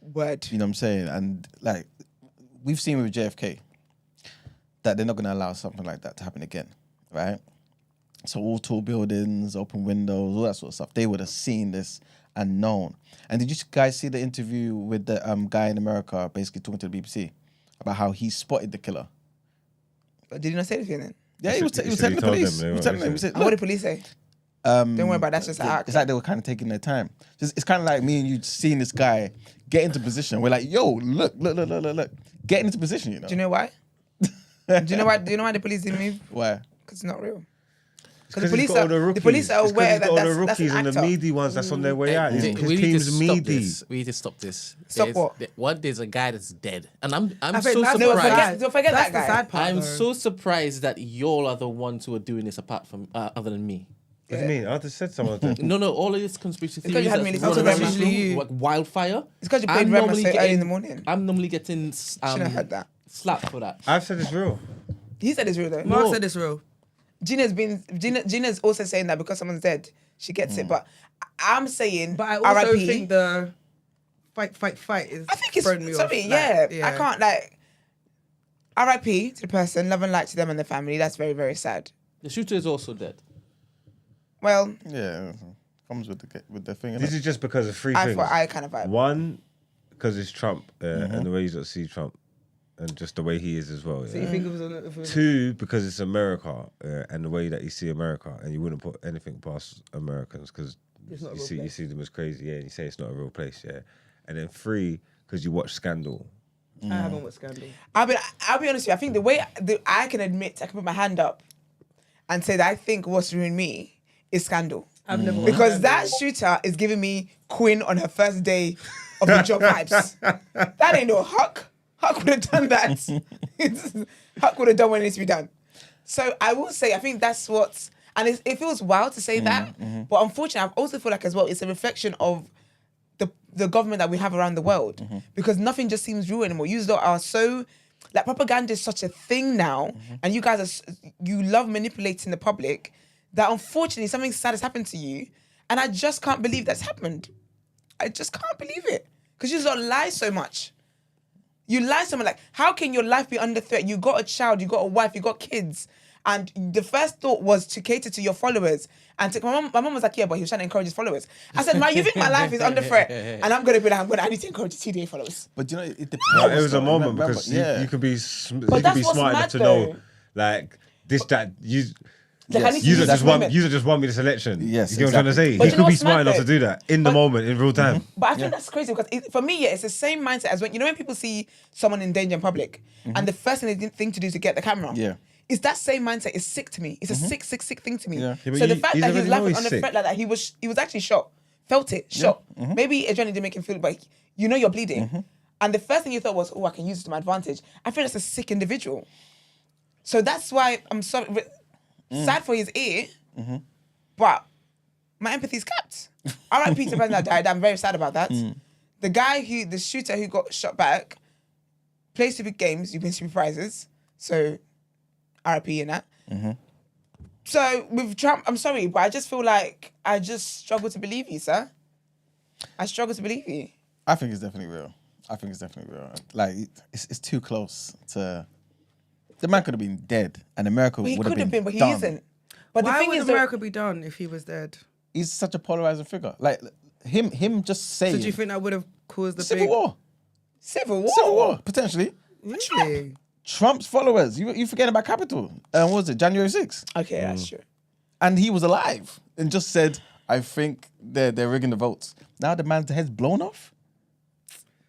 Word. You know what I'm saying? And like we've seen with JFK that they're not going to allow something like that to happen again, right? So all tall buildings, open windows, all that sort of stuff. They would have seen this and known. And did you guys see the interview with the guy in America basically talking to the BBC about how he spotted the killer? But did he not say anything then? Yeah, he was telling the police. He was telling them. He said, what did the police say? Don't worry about that. That's just an act. It's like they were kind of taking their time. It's kind of like me and you seeing this guy get into position. We're like, yo, look. Get into position, you know? Do you know why? Do you know why the police didn't move? Why? Because it's not real. Because the police are aware that that's an actor. And the meaty ones that's on their way out. His team's meaty. We need to stop this. Stop what? There's a guy that's dead, and I'm so surprised. Don't forget That's that guy. the sad part. I'm so surprised that y'all are the ones who are doing this apart from other than me. What do you mean? I just said someone dead. No, all of this conspiracy It's 'cause you theories. had me that's listen running to around them. my Usually room, like wildfire. It's because you played Rema so early in the morning. I'm normally getting Shouldn't have heard that. slapped for that. I've said it's real. He said it's real though. Mark said it's real. Gina's also saying that because someone's dead, she gets it. But I'm saying, But I also RIP, think the fight is. I think it's throwing me off. something. Like, Yeah, I can't like. RIP to the person, love and light to them and their family. That's very, very sad. The shooter is also dead. Well, Yeah, comes with the thing. This innit? is just because of three I things. thought I kind of vibe. One, because it's Trump and the way you don't see Trump and just the way he is as well. So Yeah? you think it was Two, because it's America and the way that you see America, and you wouldn't put anything past Americans because It's not a you real see place. them as crazy, and you say it's not a real place, yeah. And then three, because you watch Scandal. I haven't watched Scandal. I'll be honest with you. I think the way I can admit, I can put my hand up and say that I think what's ruined me is Scandal. I've never watched Because Scandal. that shooter is giving me Quinn on her first day of the job vibes. That ain't no huck. Huck would have done that. Huck would have done what needs to be done. So I will say, I think that's what, and it feels wild to say that, but unfortunately, I also feel like as well, it's a reflection of the government that we have around the world, because nothing just seems real anymore. You lot are so, like, propaganda is such a thing now, and you guys you love manipulating the public, that unfortunately something sad has happened to you, and I just can't believe that's happened. I just can't believe it, because you lot lie so much. You lie so much. Like, how can your life be under threat? You got a child, you got a wife, you got kids, and the first thought was to cater to your followers. And my mom was like, yeah, but he was trying to encourage his followers. I said, man, you think my life is under threat? And I'm going to be like, I need to encourage the TDA followers. But you know, it depends. Well, it was a though. moment Remember- because yeah. you could be But that's what's smart enough mad to though. know, like, this, that, you... Like, I need to You use that moment. just want me this election. Yes, you get what I'm trying to say? But He you know could be what's smart mad enough to though? do that in the moment, in real time. But I think that's crazy because for me, yeah, it's the same mindset as when, you know, when people see someone in danger in public and the first thing they think to do is to get the camera. Yeah. It's that same mindset. It's sick to me. It's a sick thing to me. Yeah. Yeah, but So the fact he's that he was already know laughing he's under sick. threat like that, he was actually shot. Felt it, shot. Maybe adrenaline didn't make him feel it, but you know you're bleeding. And the first thing you thought was, oh, I can use this to my advantage. I feel that's a sick individual. So that's why I'm so sad for his ear, but my empathy's capped. R.I.P. to the person that died. I'm very sad about that. The shooter who got shot back, plays stupid games, you win stupid prizes. So R.I.P. in that. So with Trump, I'm sorry, but I just feel like I just struggle to believe you, sir. I struggle to believe you. I think it's definitely real. Like, it's too close to... The man could have been dead, and America But he would have could have been, but he done. isn't. But Why the thing would is, America be done if he was dead? He's such a polarizing figure. Like, him just saying... So do you think that would have caused the Civil big... war. Civil War. Civil war, potentially. Really? Trump's followers. You forgetting about Capitol. What was it, January 6th? Okay, that's true. And he was alive and just said, I think they're rigging the votes. Now the man's head's blown off.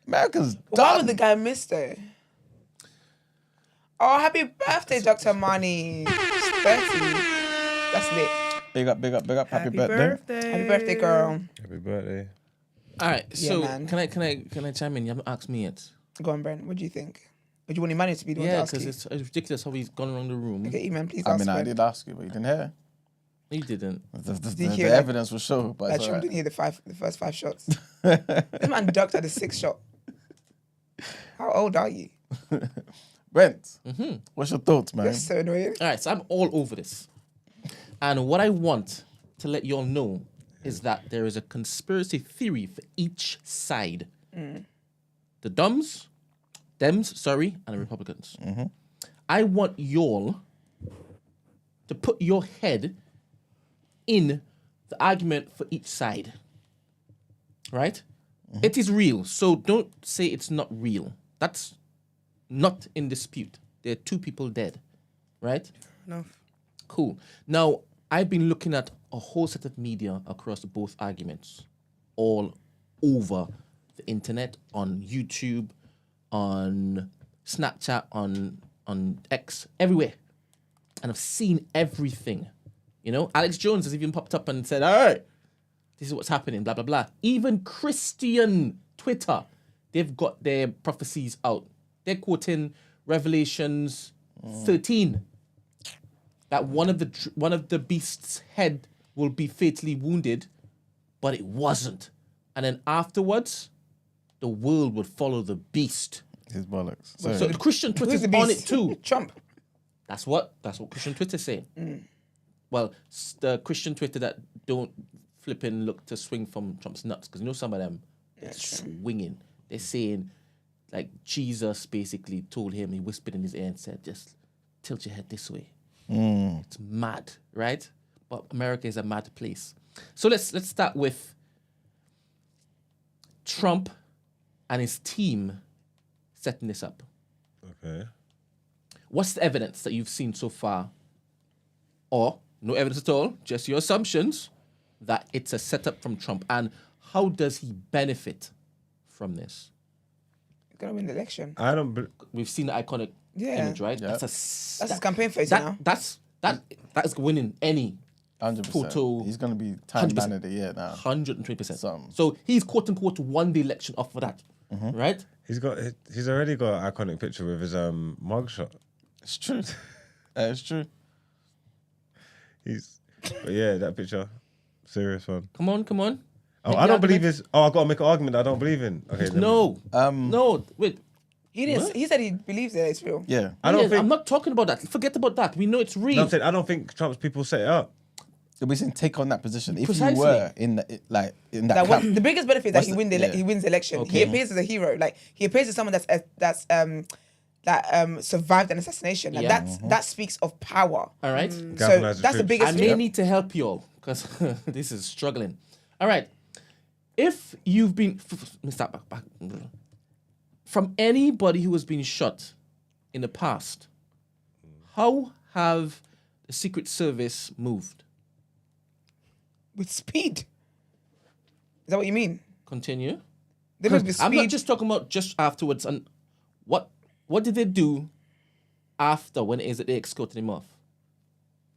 America's Why done. would the guy miss though? Oh, happy birthday, Dr. Mani. 30. That's lit. Big up. Happy birthday. Happy birthday, girl. Happy birthday. All right, Yeah, so man. can I chime in? You haven't asked me yet. Go on, Brent. What do you think? Would you want your money to be the one to Yeah, ask because you? it's ridiculous how he's gone around the room. Okay, man, please I ask mean, I Brent. did ask you, but you didn't hear. You didn't. Did you The hear that? evidence will show, but That it's Trump all didn't right. hear the first 5 shots. This man ducked at the 6th shot. How old are you? Brent, what's your thoughts, man? That's so annoying. All right, so I'm all over this. And what I want to let you all know is that there is a conspiracy theory for each side. The dems, and the Republicans. I want y'all to put your head in the argument for each side. Right? It is real, so don't say it's not real. That's not in dispute. There are 2 people dead. Right? Enough. Cool. Now, I've been looking at a whole set of media across both arguments, all over the internet, on YouTube, on Snapchat, on X, everywhere. And I've seen everything. You know, Alex Jones has even popped up and said, all right, this is what's happening, blah, blah, blah. Even Christian Twitter, they've got their prophecies out. They're quoting Revelations 13. That one of the beast's head will be fatally wounded, but it wasn't. And then afterwards, the world would follow the beast. His bollocks. So Sorry. the Christian Twitter's Who's the on beast? it too. Trump. That's what Christian Twitter's saying. Well, the Christian Twitter that don't flipping look to swing from Trump's nuts, because you know some of them they're swinging. They're saying like Jesus basically told him, he whispered in his ear and said, just tilt your head this way. It's mad, right? But America is a mad place. So let's start with Trump and his team setting this up. Okay. What's the evidence that you've seen so far? Or no evidence at all, just your assumptions that it's a setup from Trump. And how does he benefit from this? He's gonna win the election. I don't. We've seen the iconic Yeah. image, right? Yeah. That's his campaign photo now. That is winning any 100%. photo. He's going to be Time 100%. Man of the Year now. 120%. Something. So he's quote unquote won the election off for that, right? He's already got an iconic picture with his mugshot. It's true. It's true. But yeah, that picture, serious one. Come on. Oh, Make I the don't believe argument. this. Oh, I got to make an argument that I don't believe in. Okay. No. No. Wait. He said he believes that it's real. Yeah. I don't think. I'm not talking about that. Forget about that. We know it's real. No, I'm saying I don't think Trump's people set it up. We're saying take on that position. If Precisely. you were in that That camp, the biggest benefit is that What's he wins the election. Okay. He appears as a hero. Like he appears as someone that's survived an assassination. Like Yeah. that speaks of power. All right. So Galvanize the that's the troops. biggest. I may need to help you all because this is struggling. All right. If you've been back from anybody who has been shot in the past, how have the Secret Service moved? with speed. Is that what you mean? Continue. They move with speed. I'm not just talking about just afterwards. And what did they do after when it is that they escorted him off?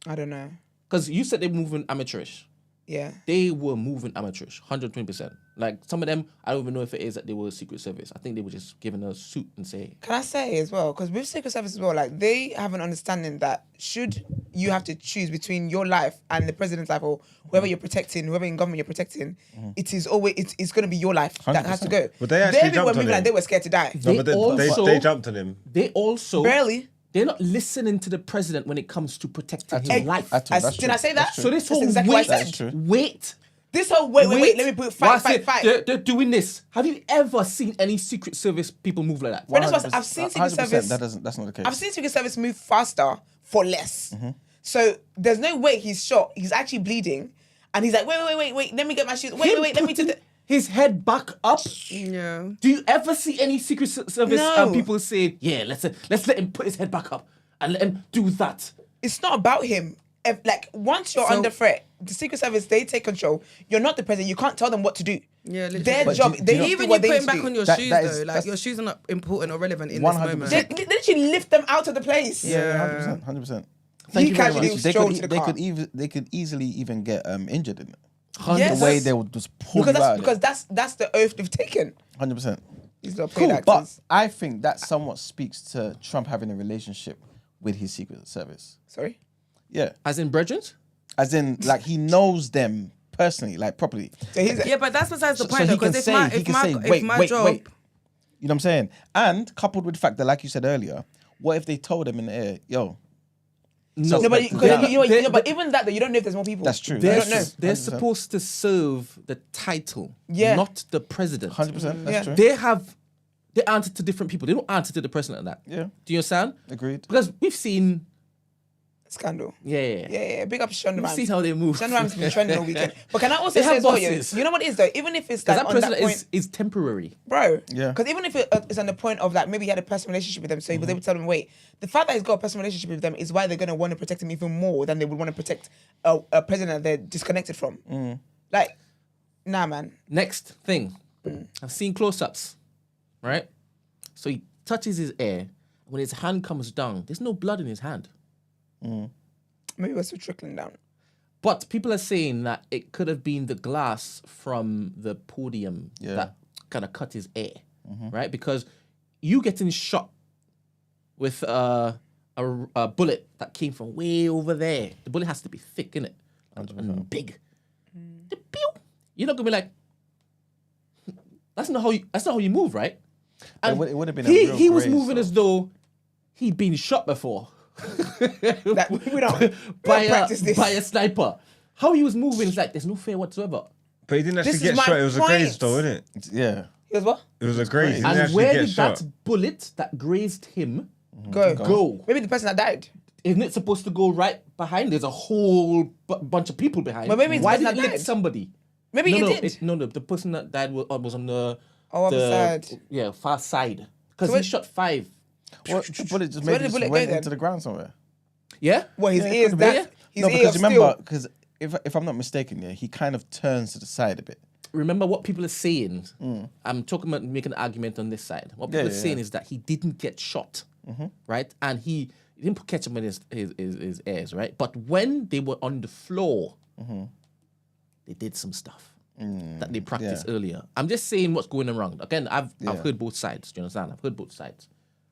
I don't know. Because you said they were moving amateurish. Yeah. They were moving amateurish, 120%. Like some of them, I don't even know if it is that they were Secret Service. I think they were just given a suit and say. Can I say as well? Because with Secret Service as well, like they have an understanding that should you have to choose between your life and the president's life or whoever you're protecting, whoever in government you're protecting, it is always it's going to be your life that has to go. But they actually Their people were jumped on moving like him. they were scared to die. No, but also- they jumped on him. They also Barely. They're not listening to the president when it comes to protecting his life. At all, that's Did I true. say that? That's true. So this That's whole exactly what I wait, said. True. wait. This whole wait, let me put While I fight. say They're doing this. Have you ever seen any Secret Service people move like that? But that's what I've seen Secret 100%, Service. That's not the case. I've seen Secret Service move faster for less. Mm-hmm. So there's no way he's shot. He's actually bleeding, and he's like, wait. Let me get my shoes. Wait. Let me do putting the. his head back up. Yeah. Do you ever see any Secret Service No. people say, "Yeah, let's let him put his head back up and let him do that"? It's not about him. Like once you're So- under threat, the Secret Service they take control. You're not the president. You can't tell them what to do. Yeah, literally. Their But job. do They you know- do Even you what they putting need back to do. on your That- shoes that is- though, like that's- your shoes are not important or relevant in 100%. this They, moment. they literally lift them out of the place. Yeah, 100%. Thank He you very casually much. strolled to the car. They could easily even get injured in it. Yes. The way they would just pull Because you out. that's the oath they've taken. 100%. These are paid Cool, actors. but I think that somewhat speaks to Trump having a relationship with his Secret Service. Sorry. Yeah, As in brethren? as in like he knows them personally, like properly. So he's Yeah, but that's besides the So point he though, can because say, if my job, wait. You know what I'm saying? And coupled with the fact that, like you said earlier, what if they told him in the air, yo, No, No, but, They- but even that, though, you don't know if there's more people. that's true. You They're, don't know. they're 100%. supposed to serve the title, Yeah. not the president. 100%, that's Yeah. true. They answer to different people. They don't answer to the president and that. Yeah. Do you understand? Agreed. Because we've seen, Scandal. yeah. Yeah. Big up Shannen We've Rhimes. seen how they move. Shannen Rhimes has been trending all weekend. But can I also They say have as well, bosses. you know what it is though? Even if it's Because like that on president that point, is temporary. bro. Yeah. Because even if it's on the point of like maybe he had a personal relationship with them, so he was able to tell them, wait, the fact that he's got a personal relationship with them is why they're gonna want to protect him even more than they would want to protect a president that they're disconnected from. Like, nah, man. Next thing, I've seen close-ups, right? So he touches his ear. When his hand comes down, there's no blood in his hand. Maybe we're still trickling down. But people are saying that it could have been the glass from the podium Yeah. that kind of cut his ear, right? Because you getting shot with a bullet that came from way over there. The bullet has to be thick, innit? And big. The pew. You're not gonna be like, that's not how you move, right? And it would have been a he real was graze, moving though. as though he'd been shot before. Like, we don't practice this. by a sniper. How he was moving is like there's no fear whatsoever. But he didn't This actually is get my shot. It was a point. graze though, isn't it? Yeah. He goes, what? It was a graze. He didn't And actually where get did shot. that bullet that grazed him Go. go? Maybe the person that died. Isn't it supposed to go right behind? There's a whole bunch of people behind. But maybe it's Why the did person it that lick died. somebody? Maybe he no, did. the person that died was on the Other side. Yeah, far side. Because So he wait- shot 5. Well, the bullet just where maybe did the just bullet go went then? into the ground somewhere. Yeah? Well, his Yeah, it ears, could be. that, his No, ear because of remember, steel. because if I'm not mistaken, yeah, he kind of turns to the side a bit. Remember what people are saying. I'm talking about making an argument on this side. What people are saying is that he didn't get shot, right? And he didn't put ketchup in his ears, right? But when they were on the floor, they did some stuff. that they practiced earlier. I'm just saying what's going around. Again, I've heard both sides. Do you understand? I've heard both sides.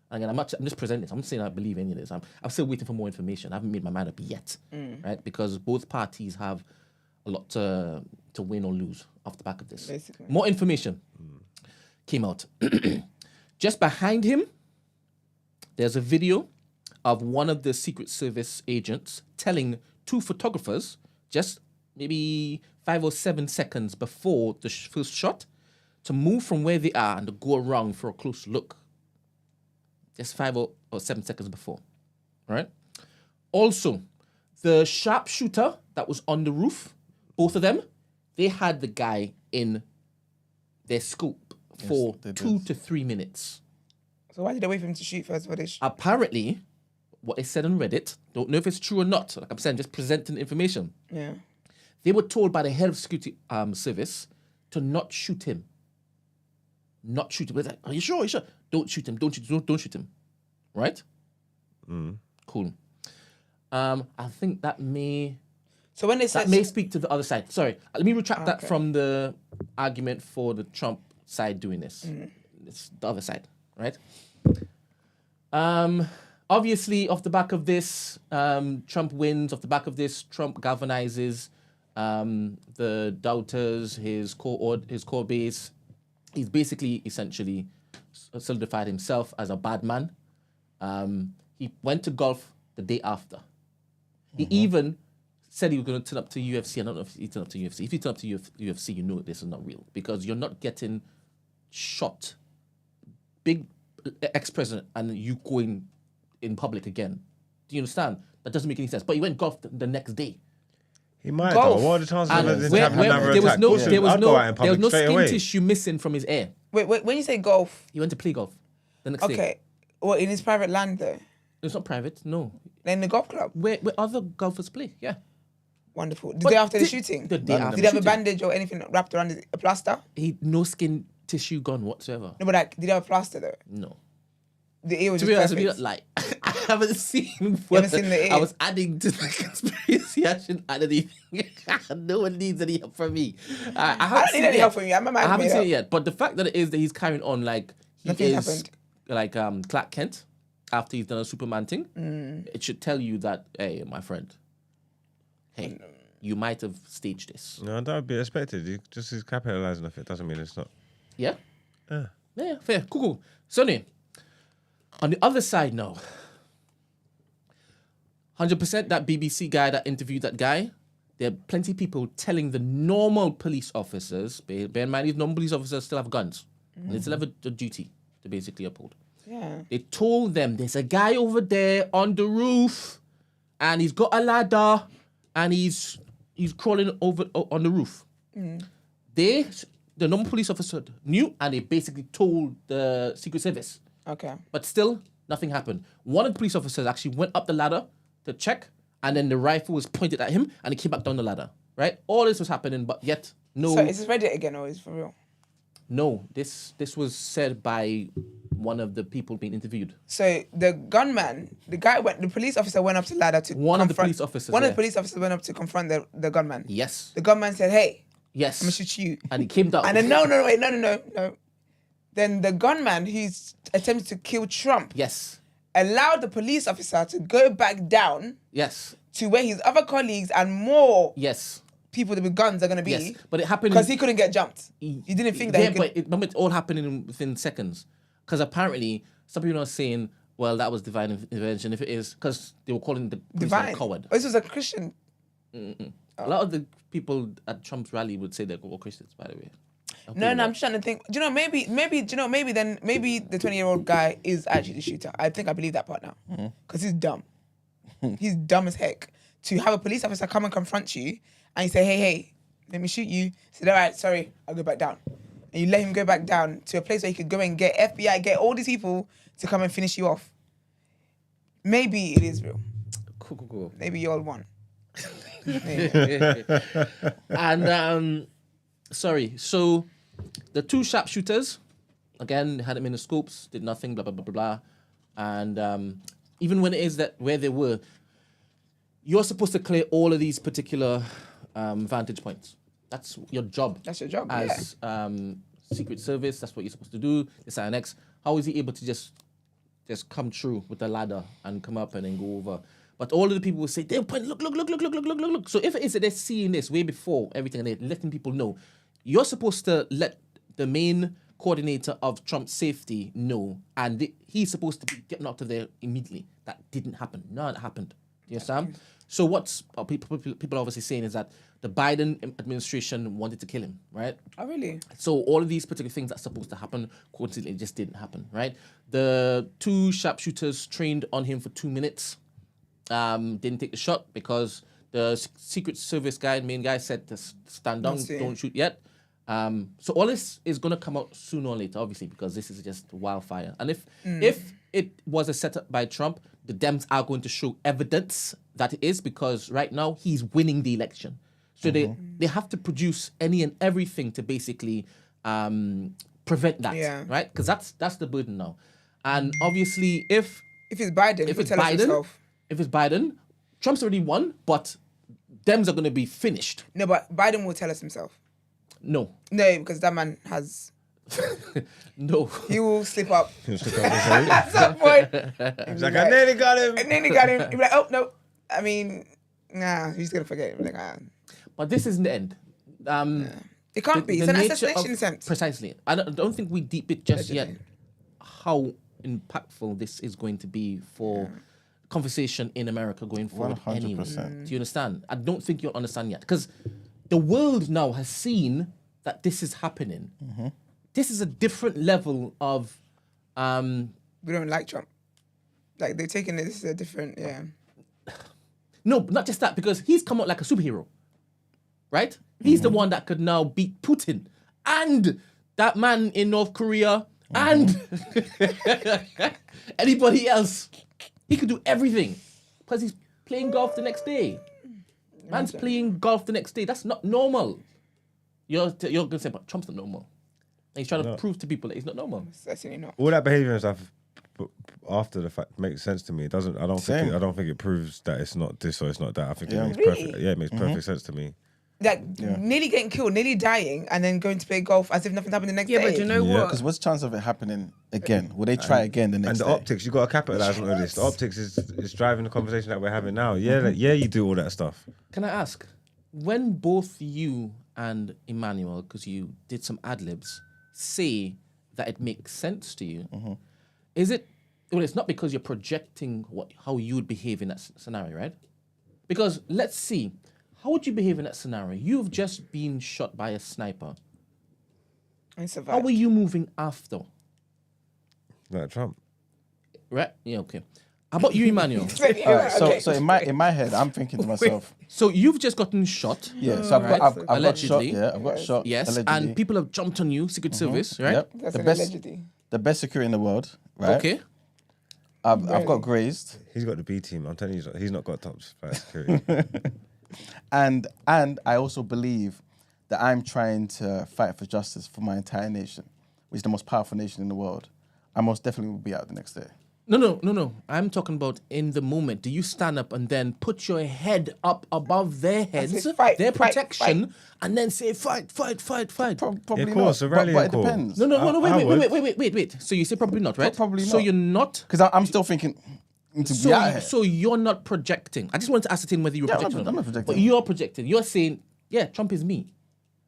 Again, I'm just presenting this. I'm not saying I believe any of this. I'm still waiting for more information. I haven't made my mind up yet, right? Because both parties have a lot to win or lose off the back of this. Basically. More information came out. Just behind him, there's a video of one of the Secret Service agents telling two photographers, just maybe 5 or 7 seconds before the first shot, to move from where they are and to go around for a close look. Just 5 or 7 seconds before, right? Also, the sharpshooter that was on the roof, both of them, they had the guy in their scope for 2 to 3 minutes. So why did they wait for him to shoot first? Apparently, what they said on Reddit, don't know if it's true or not. Like I'm saying, just presenting information. Yeah. They were told by the head of security service to not shoot him. Not shoot him. They're like, are you sure? Are you sure? Don't shoot him. Don't shoot him. Right? Cool. I think that may... So when they said... That may speak to the other side. Sorry. Let me retract that from the argument for the Trump side doing this. It's the other side, right? Obviously, off the back of this, Trump wins. Off the back of this, Trump galvanizes the doubters, his core base. He's basically, essentially, solidified himself as a bad man. He went to golf the day after. He even said he was going to turn up to UFC. I don't know if he turned up to UFC. If he turned up to UFC, you know this is not real because you're not getting shot. Big ex-president and you going in public again. Do you understand? That doesn't make any sense. But he went golf the next day. He might Golf. though. What are the chances And of this where, happening another there was attack? no, Listen, there was I'd go out in no public skin straight away. tissue missing from his ear. Wait, when you say golf, He went to play golf the next day. okay, well, in his private land though, It's not private, no. in the golf club. Where other golfers play, yeah. Wonderful. The But day after the di- shooting, the day after did he have a shooting. bandage or anything wrapped around it? A plaster? No skin tissue gone whatsoever. No, but like, did he have a plaster though? No. The ear was To just be honest with perfect. you, like I haven't seen. haven't seen the ear? I was adding to the conspiracy. I shouldn't add anything. No one needs any help from me. I don't need any help from you. I'm a man. I haven't seen it yet, but the fact that it is that he's carrying on like he Nothing's is happened. like Clark Kent after he's done a Superman thing. It should tell you that, hey, my friend, hey, you might have staged this. No, that would be expected. Just he's capitalizing off it doesn't mean it's not. Yeah? Yeah, fair. Cool. Sonny, on the other side now, 100% that BBC guy that interviewed that guy, there are plenty of people telling the normal police officers, bear in mind these normal police officers still have guns. And they still have a duty to basically uphold. Yeah. They told them there's a guy over there on the roof and he's got a ladder and he's crawling over on the roof. The normal police officer knew and they basically told the Secret Service. Okay. But still, nothing happened. One of the police officers actually went up the ladder to check and then the rifle was pointed at him and he came back down the ladder, right? All this was happening, but yet no... So is this Reddit again or is it for real? No, this was said by one of the people being interviewed. So the gunman, the police officer went up to the ladder to One of the confront- police officers, One of yeah. the police officers went up to confront the gunman. Yes. The gunman said, "Hey, Yes. I'm gonna shoot you." And he came down. And then no. Then the gunman who's attempted to kill Trump Yes. allowed the police officer to go back down Yes. to where his other colleagues and more Yes. people with guns are gonna be. Yes. But it happened Because he couldn't get jumped. He didn't think that Yeah, he could. but remember, it all happened within seconds. Because apparently, some people are saying, well, that was divine intervention. If it is, because they were calling the police Divine. a coward. Oh, this was a Christian. A lot of the people at Trump's rally would say they're all Christians, by the way. No, I'm just trying to think. Do you know, maybe the 20-year-old guy is actually the shooter. I believe that part now. Because he's dumb. He's dumb as heck. To have a police officer come and confront you and you say, hey, let me shoot you. He said, all right, sorry, I'll go back down. And you let him go back down to a place where he could go and get FBI, get all these people to come and finish you off. Maybe it is real. Cool. Maybe you all won. And, sorry, so the two sharpshooters, again, had them in the scopes, did nothing, blah, blah, blah, blah, blah. And even when it is that where they were, you're supposed to clear all of these particular vantage points. That's your job. That's your job, as Secret Service. That's what you're supposed to do. This and next. How is he able to just come through with the ladder and come up and then go over? But all of the people will say, they'll point, look. So if it is that they're seeing this way before everything and they're letting people know, you're supposed to let the main coordinator of Trump's safety know, and he's supposed to be getting out of there immediately. That didn't happen. None of that happened. Do you understand? So what's people obviously saying is that the Biden administration wanted to kill him, right? Oh, really? So all of these particular things that's supposed to happen, coincidentally, just didn't happen, right? The 2 sharpshooters trained on him for 2 minutes, didn't take the shot because the Secret Service guy, main guy, said to stand down, don't shoot yet. So all this is going to come out sooner or later, obviously, because this is just wildfire. And if it was a setup by Trump, the Dems are going to show evidence that it is, because right now he's winning the election. So they have to produce any and everything to basically prevent that, right? Because that's the burden now. And obviously, if it's Biden, if it's Biden, Trump's already won, but Dems are going to be finished. No, but Biden will tell us himself. No, because that man has. No. He will slip up. He'll slip up and At some point. He's like, I nearly got him. He'll be like, oh, no. I mean, nah, he's going to forget. He'll be like, But this isn't the end. It can't be. It's an assassination attempt. Precisely. I don't think we deep it just yet how impactful this is going to be for conversation in America going forward. 100%. Anyway. Do you understand? I don't think you'll understand yet. Because the world now has seen that this is happening. This is a different level of... we don't like Trump. Like, they're taking this a different, No, not just that, because he's come out like a superhero. Right? He's the one that could now beat Putin and that man in North Korea and anybody else. He could do everything because he's playing golf the next day. Man's playing golf the next day. That's not normal. You're going to say, but Trump's not normal. And he's trying to prove to people that he's not normal. Certainly not. All that behavior and stuff after the fact makes sense to me. It doesn't. I don't think it proves that it's not this or it's not that. I think it makes perfect. Yeah, it makes perfect sense to me. Like nearly getting killed, nearly dying, and then going to play golf as if nothing happened the next day. Yeah, but you know what? Because what's the chance of it happening again? Will they try again the next day? And the optics, you got to capitalize on all this. The optics is driving the conversation that we're having now. Yeah, you do all that stuff. Can I ask, when both you and Emmanuel, because you did some ad-libs, say that it makes sense to you, is it... Well, it's not because you're projecting how you would behave in that scenario, right? Because let's see, how would you behave in that scenario? You've just been shot by a sniper. And survived. How were you moving after? Like Trump. Right? Yeah, okay. How about you, Emmanuel? So in my head, I'm thinking to myself. So you've just gotten shot. Yeah. So I've got shot. Allegedly. Yeah, I've got shot. Yes, allegedly. and people have jumped on you, Secret Service, right? Yep. That's The best security in the world, right? Okay. I've got grazed. He's got the B team. I'm telling you, he's not got top security. And I also believe that I'm trying to fight for justice for my entire nation, which is the most powerful nation in the world. I most definitely will be out the next day. No. I'm talking about in the moment. Do you stand up and then put your head up above their heads, their protection, and then say, fight? Probably Yeah, of course, not. a rally but it call. depends. No, wait. So you say probably not, right? Probably not. So you're not... Because I'm still thinking to be out here. So you're not projecting. I just wanted to ascertain whether you're projecting. I'm not projecting. But you're projecting. You're saying, yeah, Trump is me.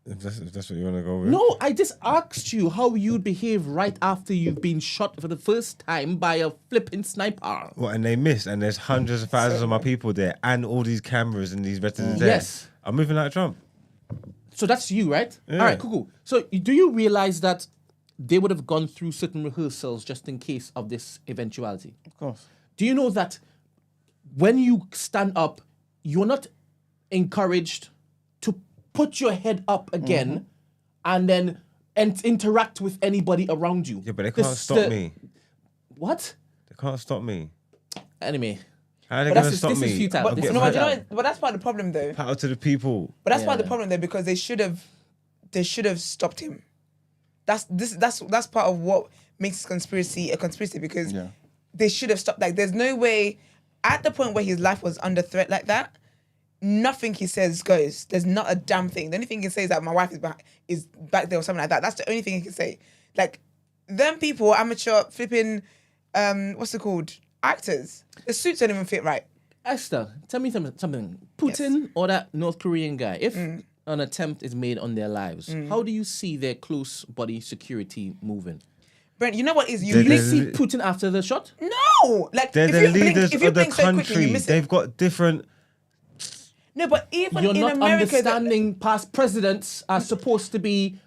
If that's what you want to go with. No, I just asked you how you'd behave right after you've been shot for the first time by a flipping sniper. What, and they missed, and there's hundreds of thousands of my people there, and all these cameras and these veterans there. Yes. I'm moving like Trump. So that's you, right? Yeah. All right, cool. So do you realize that they would have gone through certain rehearsals just in case of this eventuality? Of course. Do you know that when you stand up, you're not encouraged to put your head up again and then interact with anybody around you? Yeah, but they can't stop me. What? They can't stop me. Anyway. How are they But going to this stop is me? futile. I'll This get is No, but, my- but that's part of the problem, though. Power to the people. But that's part of Yeah. the problem, though, because they should have stopped him. That's part of what makes conspiracy a conspiracy, because they should have stopped. Like, there's no way, at the point where his life was under threat like that, nothing he says goes. There's not a damn thing. The only thing he can say is that my wife is back there or something like that. That's the only thing he can say. Like, them people, amateur flipping, what's it called? Actors. The suits don't even fit right. Esther, tell me something. Putin or that North Korean guy, if an attempt is made on their lives, how do you see their close body security moving? Brent, you know what is Do you they see Putin after the shot? No! Like, They're if the you blink, leaders if you of the blink so quickly, you country. miss it. They've got different. No, but even You're in not America... understanding past presidents are supposed to be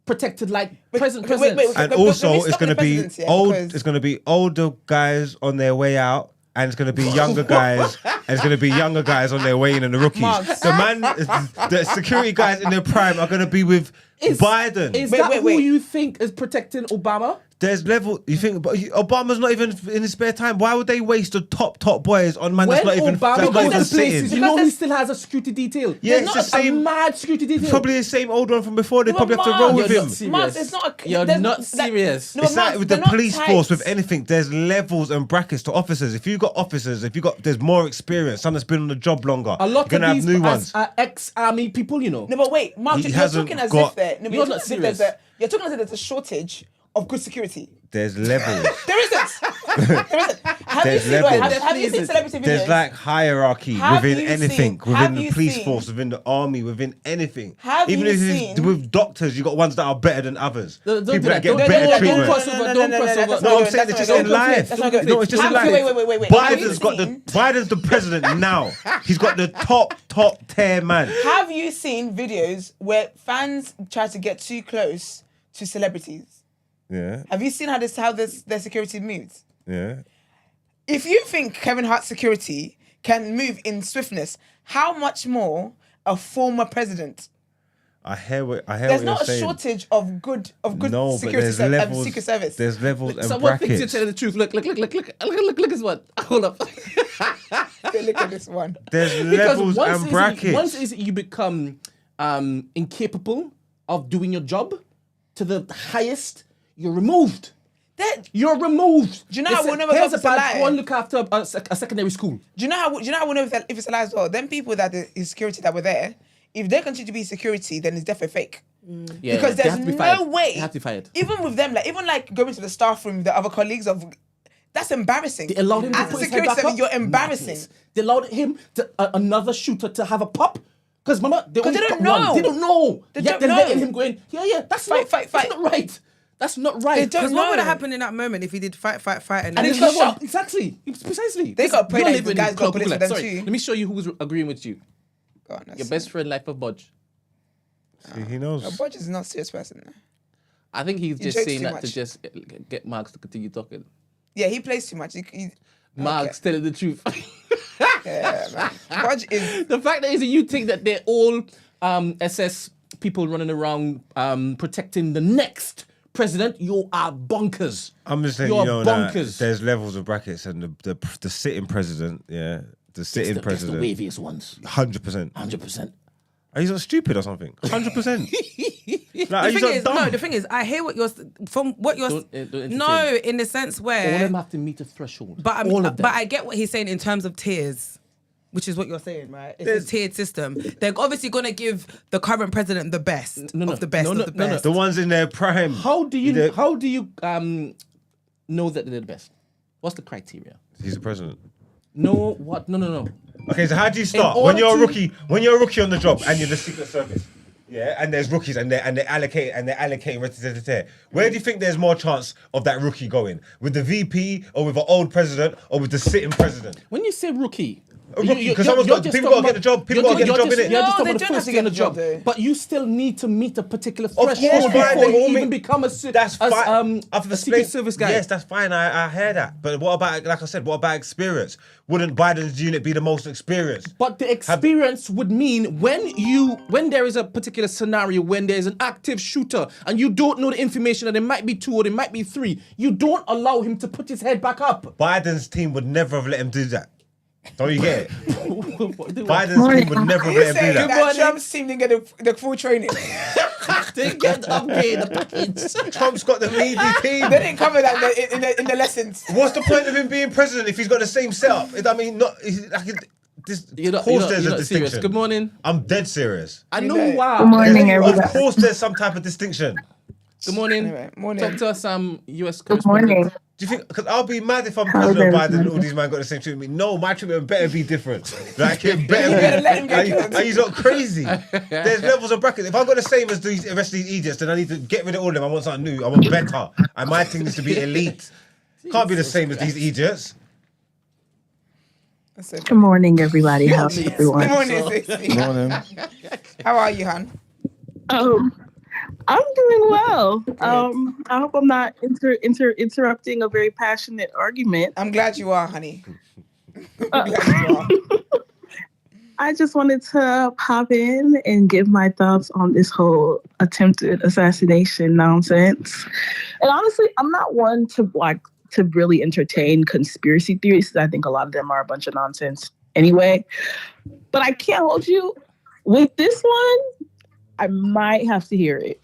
protected like present wait, wait, presidents. wait. And But let also, me it's stop going to the be presidents, yeah, old. because- It's going to be older guys on their way out, and it's going to be younger guys, and it's going to be younger guys on their way in, and the rookies. Marks. The security guys in their prime are going to be with Biden. Is Wait, that wait, who wait. you think is protecting Obama? There's level. You think, but Obama's not even in his spare time. Why would they waste the top boys on man When that's not even Obama that's not goes even to places, sitting? you know he still has a security detail. Yeah, There's it's the not same- a mad security detail. Probably the same old one from before. They No, probably have to Mark, roll with You're him. not serious. Marks, it's not a... You're there's not like- serious. No, It's Marks, like with they're the not police tight. force, with anything, there's levels and brackets to officers. If you got officers, there's more experience, someone that's been on the job longer, A lot you're gonna of these have new ones. are ex-army people, you know. No, but wait, Mark, He you're hasn't talking as got- if there... No, but You're talking not as if there's serious. you're talking as if there's a shortage of good security. There's levels. There isn't. There isn't. Have you There's seen, levels. have you seen celebrity videos? There's like hierarchy Have within you anything, seen- within have the you police seen- force, within the army, within anything. Have Even you if seen- it's with doctors, you got ones that are better than others. Don't do People that that. get Don't- better don't- treatment. don't cross over. Don't cross over. that's No, not I'm good, saying that's it's not just in good. life. That's not good. No, it's just in Have- life. wait. Have you Biden's got the seen- Biden's the president now. He's got the top tier man. Have you seen videos where fans try to get too close to celebrities? Yeah, Have you seen how their security moves? yeah. If you think Kevin Hart's security can move in swiftness, how much more a former president? I hear what There's you're not a saying. shortage of good No, but security there's levels. Secret Service. There's levels and Someone thinks you're brackets. telling the truth. Look at this one. Hold up. Look at this one. There's Because levels and brackets. once is you become incapable of doing your job to the highest, you're removed. You're removed. Do you know how we'll never here's go a to lie? bad go and look after a secondary school. Do you know how we'll know if it's a lie as well? Them people that is security that were there, if they continue to be security, then it's definitely fake. Yeah, Because they there's have to be no fired. way. They have to be fired. Even with them, even going to the staff room, the other colleagues of, that's embarrassing. They allowed him to As a put his head security back servant, up. you're embarrassing. Madness. They allowed him to another shooter to have a pop. Because remember, they only they got don't one. know. They don't know. They Yet don't they're know. letting him go in. Yeah. That's Fight. That's not right. That's not right. They don't Because what would know. have happened in that moment if he did fight, and And It's he got never- shot. Exactly. Precisely. They got prayed You're that the living guys in got bullets for them Sorry, too. let me show you who's agreeing with you. God, that's- Your best friend, Life of Bodge. See, he knows. Bodge is not a serious person. I think he's just jokes saying too that much. to just get Marks to continue talking. Yeah, he plays too much. Marks telling the truth. Yeah, man. Bodge is... The fact that is you think that they're all SS people running around protecting the next president, you are bonkers. I'm just saying, You're you know, that bonkers. there's levels of brackets, and the sitting president, yeah, the sitting That's the president, waviest ones. 100%. 100%. Are you not stupid or something? 100%. Like, are The you thing not is, dumb? no. The thing is, I hear what you're from. What you're Don't entertain. no, in the sense All of them where, have to meet a threshold. but all of them. but I get what he's saying in terms of tiers, which is what you're saying, right? It's a tiered system. They're obviously gonna give the current president the best of the best of the best. The ones in their prime. How do you They're- know that they're the best? What's the criteria? He's the president. No, what? No. Okay, so how do you start In when order you're a to- rookie? When you're a rookie on the job and you're the Secret Service, yeah, and there's rookies and they're allocating. Where do you think there's more chance of that rookie going? With the VP or with an old president or with the sitting president? When you say rookie, A rookie, you- 'cause you're- someone's you're got- just people talking gotta get the job, about- people gotta get the you're job, just- innit? You're just No, talking they about the don't have first to day on get the the job, job, though. but you still need to meet a particular course, threshold fine, before they all you even meet- become That's fine. a Secret Service guy. Yes, that's fine. I hear that. But what about, like I said, what about experience? Wouldn't Biden's unit be the most experienced? But the experience would mean when there is a particular scenario, when there's an active shooter and you don't know the information and there might be 2 or there might be 3, you don't allow him to put his head back up. Biden's team would never have let him do that. Don't you get it? They Biden's team would never You're have let him saying do that. that Trump's team didn't get the full training. get the upgrade, the package. Trump's got the meaty team. They didn't cover that in the lessons. What's the point of him being president if he's got the same setup? I mean, You're not there's a serious. distinction. Good morning. I'm dead serious. I know why. Good morning, Of everybody. course, there's some type of distinction. Good morning. Anyway, morning. Talk to us, US Good correspondent. morning. Do you think? Because I'll be mad if I'm How's President Biden and everything? all these men got the same treatment. No, my treatment better be different. Like it better better be. let him get killed. Are you not crazy? There's levels of brackets. If I've got the same as the rest of these idiots, then I need to get rid of all of them. I want something new. I want better. And my thing needs to be elite. Can't be the same as these idiots. That's so Good funny. morning, everybody. How's Good everyone? morning, Stacey. Morning. How are you, hon? I'm doing well. I hope I'm not interrupting a very passionate argument. I'm glad you are, honey. I'm glad you are. I just wanted to pop in and give my thoughts on this whole attempted assassination nonsense. And honestly, I'm not one to really entertain conspiracy theories. I think a lot of them are a bunch of nonsense anyway. But I can't hold you with this one. I might have to hear it.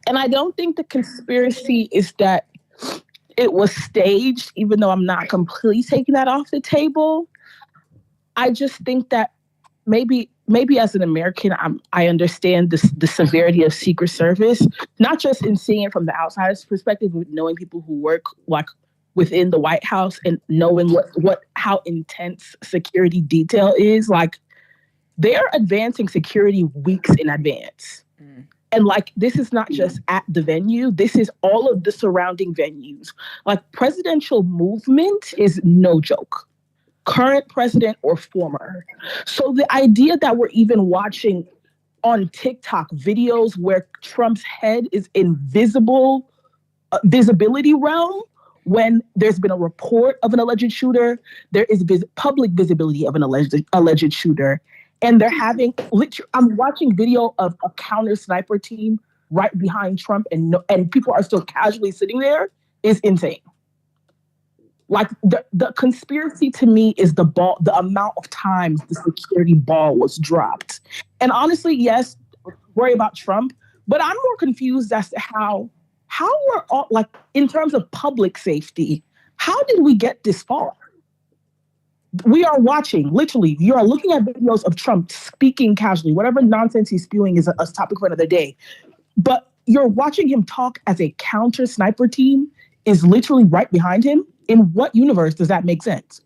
And I don't think the conspiracy is that it was staged, even though I'm not completely taking that off the table. I just think that maybe as an American, I understand the severity of Secret Service, not just in seeing it from the outsider's perspective, but knowing people who work like within the White House and knowing how intense security detail is. Like, they're advancing security weeks in advance. And like, this is not just at the venue. This is all of the surrounding venues. Like, presidential movement is no joke. Current president or former. So the idea that we're even watching on TikTok videos where Trump's head is in visibility realm, when there's been a report of an alleged shooter, there is public visibility of an alleged shooter. And they're having, I'm watching video of a counter sniper team right behind Trump, and people are still casually sitting there, is insane. Like, the conspiracy to me is the amount of times the security ball was dropped. And honestly, yes, worry about Trump, but I'm more confused as to how we're all, like, in terms of public safety, how did we get this far? We are watching, literally, you are looking at videos of Trump speaking casually. Whatever nonsense he's spewing is a topic for another day. But you're watching him talk as a counter sniper team is literally right behind him. In what universe does that make sense?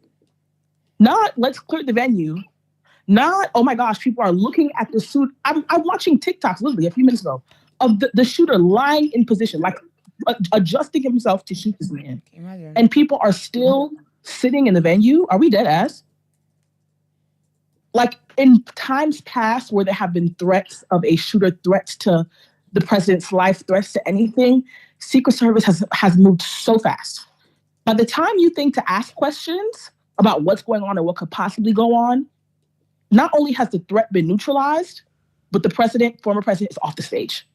Not, let's clear the venue. Not, oh my gosh, people are looking at the suit. I'm watching TikToks literally a few minutes ago of the shooter lying in position, like adjusting himself to shoot this man. Can you imagine? And people are still sitting in the venue. Are we dead ass? Like, in times past where there have been threats of a shooter, threats to the president's life, threats to anything, Secret Service has moved so fast. By the time you think to ask questions about what's going on and what could possibly go on, not only has the threat been neutralized, but the former president, is off the stage.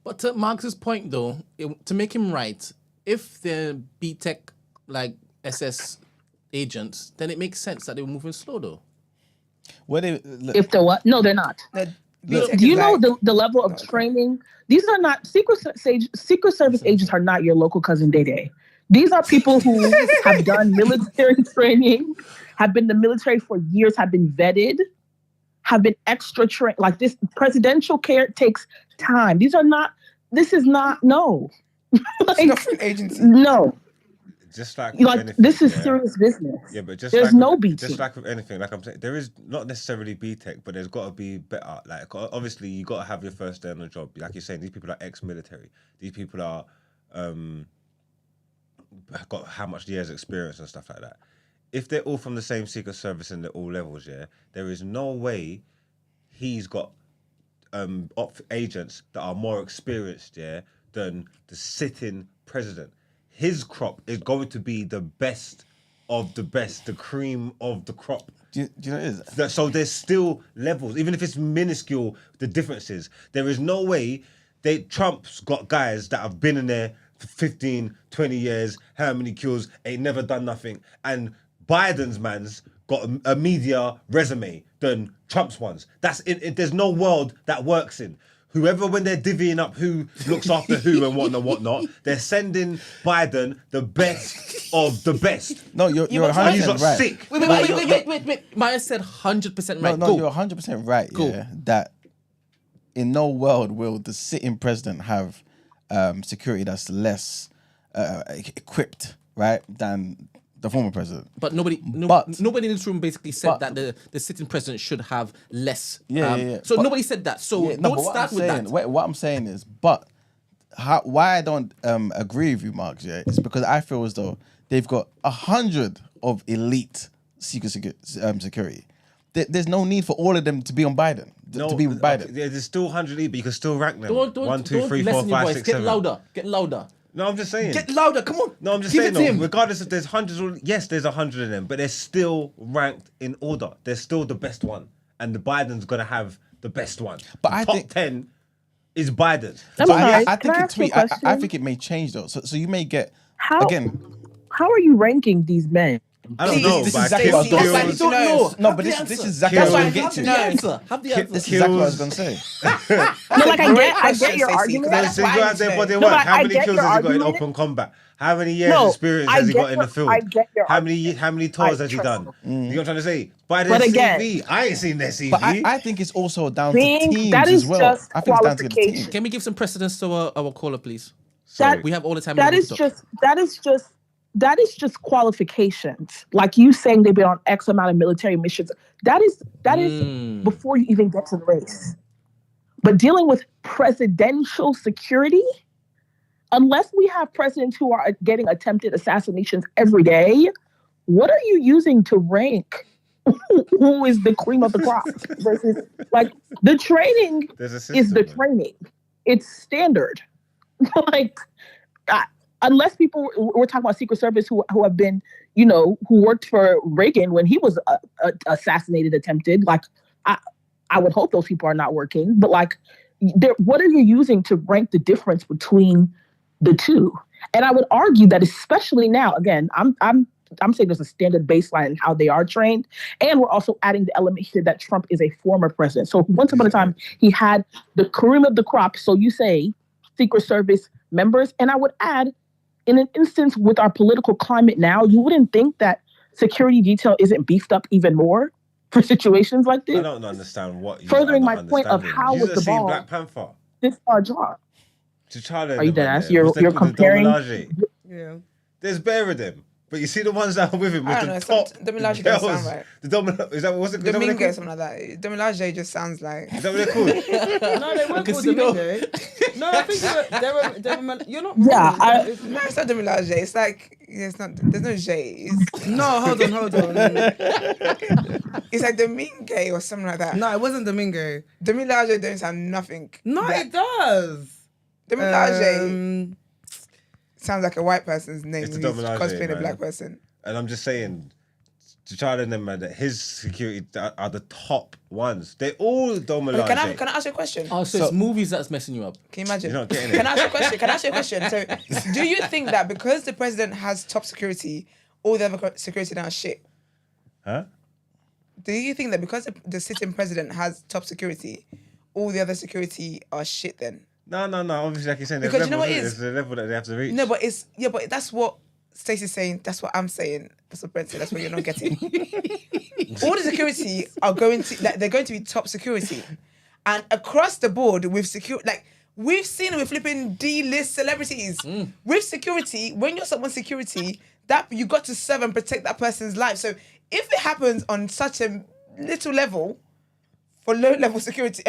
But to Marx's point, though, to make him right, if they're B-Tech, like SS agents, then it makes sense that they were moving slow, though. If they're what? No, they're not. Do you know the level of training? These are not Secret Service agents are not your local cousin Day Day. These are people who have done military training, have been in the military for years, have been vetted, have been extra trained. Like, this presidential care takes time. This is not, no. It's not for an agency. No. Just like anything, this is serious business. Yeah, but there's no B-Tech. Just like with anything, like I'm saying, there is not necessarily B-Tech, but there's got to be better. Like, obviously, you got to have your first day on the job. Like you're saying, these people are ex-military. These people are got how much years experience and stuff like that. If they're all from the same Secret Service and they're all levels, yeah, there is no way he's got agents that are more experienced, yeah, than the sitting president. His crop is going to be the best of the best, the cream of the crop. Do you know what it is? So there's still levels, even if it's minuscule, the differences. There is no way Trump's got guys that have been in there for 15, 20 years, how many kills, ain't never done nothing. And Biden's man's got a media resume than Trump's ones. That's it. There's no world that works in. Whoever, when they're divvying up who looks after who and whatnot, they're sending Biden the best of the best. No, you're but 100% right. Sick. Wait. Maya said 100% right. No, Go. you're 100% right. Go. Yeah, that in no world will the sitting president have security that's less equipped, right, than the former president. But nobody in this room basically said that the sitting president should have less. Yeah. So nobody said that. So don't start with that. What I'm saying is, why I don't agree with you, Marks, yeah, is because I feel as though they've got 100 of elite secret security. There's no need for all of them to be on Biden. To be with Biden. There's still 100 elite, but you can still rank them. Don't 1, 2, 3, 4, lessen your 5, voice. 6, Get 7. louder. Get louder. No, I'm just saying. Get louder. Come on. No, I'm just Give saying. it to him. Regardless if there's hundreds, yes, there's 100 of them, but they're still ranked in order. They're still the best one, and the Biden's gonna have the best one. But the I top think 10 is Biden. So I Can think I it's ask you a tweet. I question? think it may change though. So you may get How are you ranking these men? I don't know. this is but exactly what I was kills- gonna You don't know. No, Have but the this answer. is exactly Kills- what I'm Have getting the to. answer. Have the answer. This is exactly what I was gonna say. No, like I get your argument. Let's see, go out there, body No, work. but How I many get kills your has he got in argument. open combat? How many years No, experience I has he get got in the your- field? I get your How many tours has he trust done? you. You know what I'm trying to say? Biden's But again- CV. I ain't seen their CV. But I think it's also down to Being- teams that is as well. just I think it's down to the team. qualification. Can we give some precedence to our caller, please? Sorry. We have all the time. That in the is talk. that is just qualifications. Like you saying they've been on X amount of military missions. That is before you even get to the race. But dealing with presidential security, unless we have presidents who are getting attempted assassinations every day, what are you using to rank who is the cream of the crop versus like the training There's a system, is the man. training. It's standard. Like, unless people, we're talking about Secret Service who have been, who worked for Reagan when he was assassinated, attempted. Like, I would hope those people are not working. But like, what are you using to rank the difference between the two? And I would argue that especially now, again, I'm saying there's a standard baseline in how they are trained. And we're also adding the element here that Trump is a former president. So once upon a time, he had the cream of the crop. So you say Secret Service members. And I would add, in an instance with our political climate now, you wouldn't think that security detail isn't beefed up even more for situations like this. I don't understand what you Furthering are my point of understanding. how You was just the seen ball Black Panther. this our job. T'Challa Are you and them dead ass? there. You're What's they called? The comparing- Dominaje. Yeah. There's bare of them. But you see the ones that are with him with I the don't know, top Dominaje doesn't girls. sound right. The Dominaje, is that what's it? Is that what Domingo, they're called? something like that. Dominaje just sounds like. Is that what they're called? No, they weren't called Casino. Domingo. No, I think you're not. Yeah, wrong. No, it's not Dominaje. It's like it's not. There's no J. No, hold on. It's like Domingue or something like that. No, it wasn't Domingo. Dominaje don't sound nothing. No, like, it does. Dominaje sounds like a white person's name. It's Who's the Dominaje, cosplaying a man. black person. And I'm just saying, T'Challa and them, man, that his security are the top ones. They're all Dominaje. Can I ask you a question? Oh, so it's movies that's messing you up. Can you imagine? You're not getting Can it. I ask you a question? Can I ask you a question? So, do you think that because the president has top security, all the other security now is shit? Huh? Do you think that because the sitting president has top security, all the other security are shit then? No. Obviously, like you're saying, there's Because you know levels, what it isn't is? it? There's a level that they have to reach. No, but that's what Stacey's saying. That's what I'm saying. That's what Brent said. That's what you're not getting. All the security are going to, like, they're going to be top security, and across the board with security, like we've seen with flipping D-list celebrities with security. When you're someone's security, that you got to serve and protect that person's life. So if it happens on such a little level for low-level security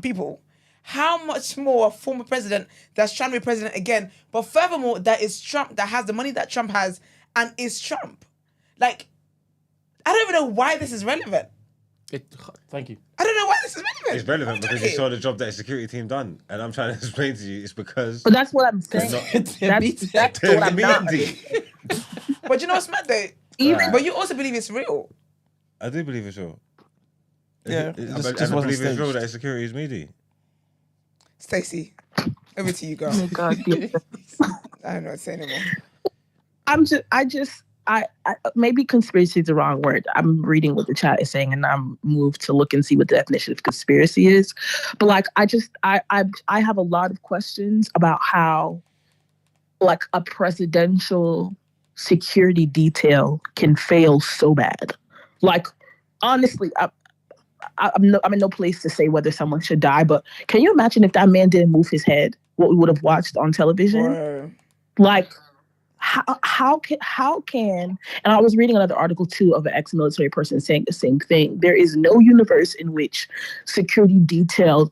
people, how much more a former president that's trying to be president again, but furthermore, that is Trump, that has the money that Trump has and is Trump. Like, I don't even know why this is relevant. Thank you. I don't know why this is relevant. It's relevant I'm because you joking. saw the job that his security team done. And I'm trying to explain to you, it's because... But that's what I'm saying. That's what I'm not. But you know what's mad though? Even But you also believe it's real. I do believe it's real. Yeah, And it I just believe wasn't it's real staged. that his security is meaty. Stacey, over to you, girl. oh God, yeah. I don't know what to say anymore. I maybe conspiracy is the wrong word. I'm reading what the chat is saying, and I'm moved to look and see what the definition of conspiracy is. But like, I have a lot of questions about how, like, a presidential security detail can fail so bad. Like, honestly, I'm in no place to say whether someone should die, but can you imagine if that man didn't move his head, what we would have watched on television? Whoa. Like, how can, and I was reading another article too of an ex-military person saying the same thing. There is no universe in which security detail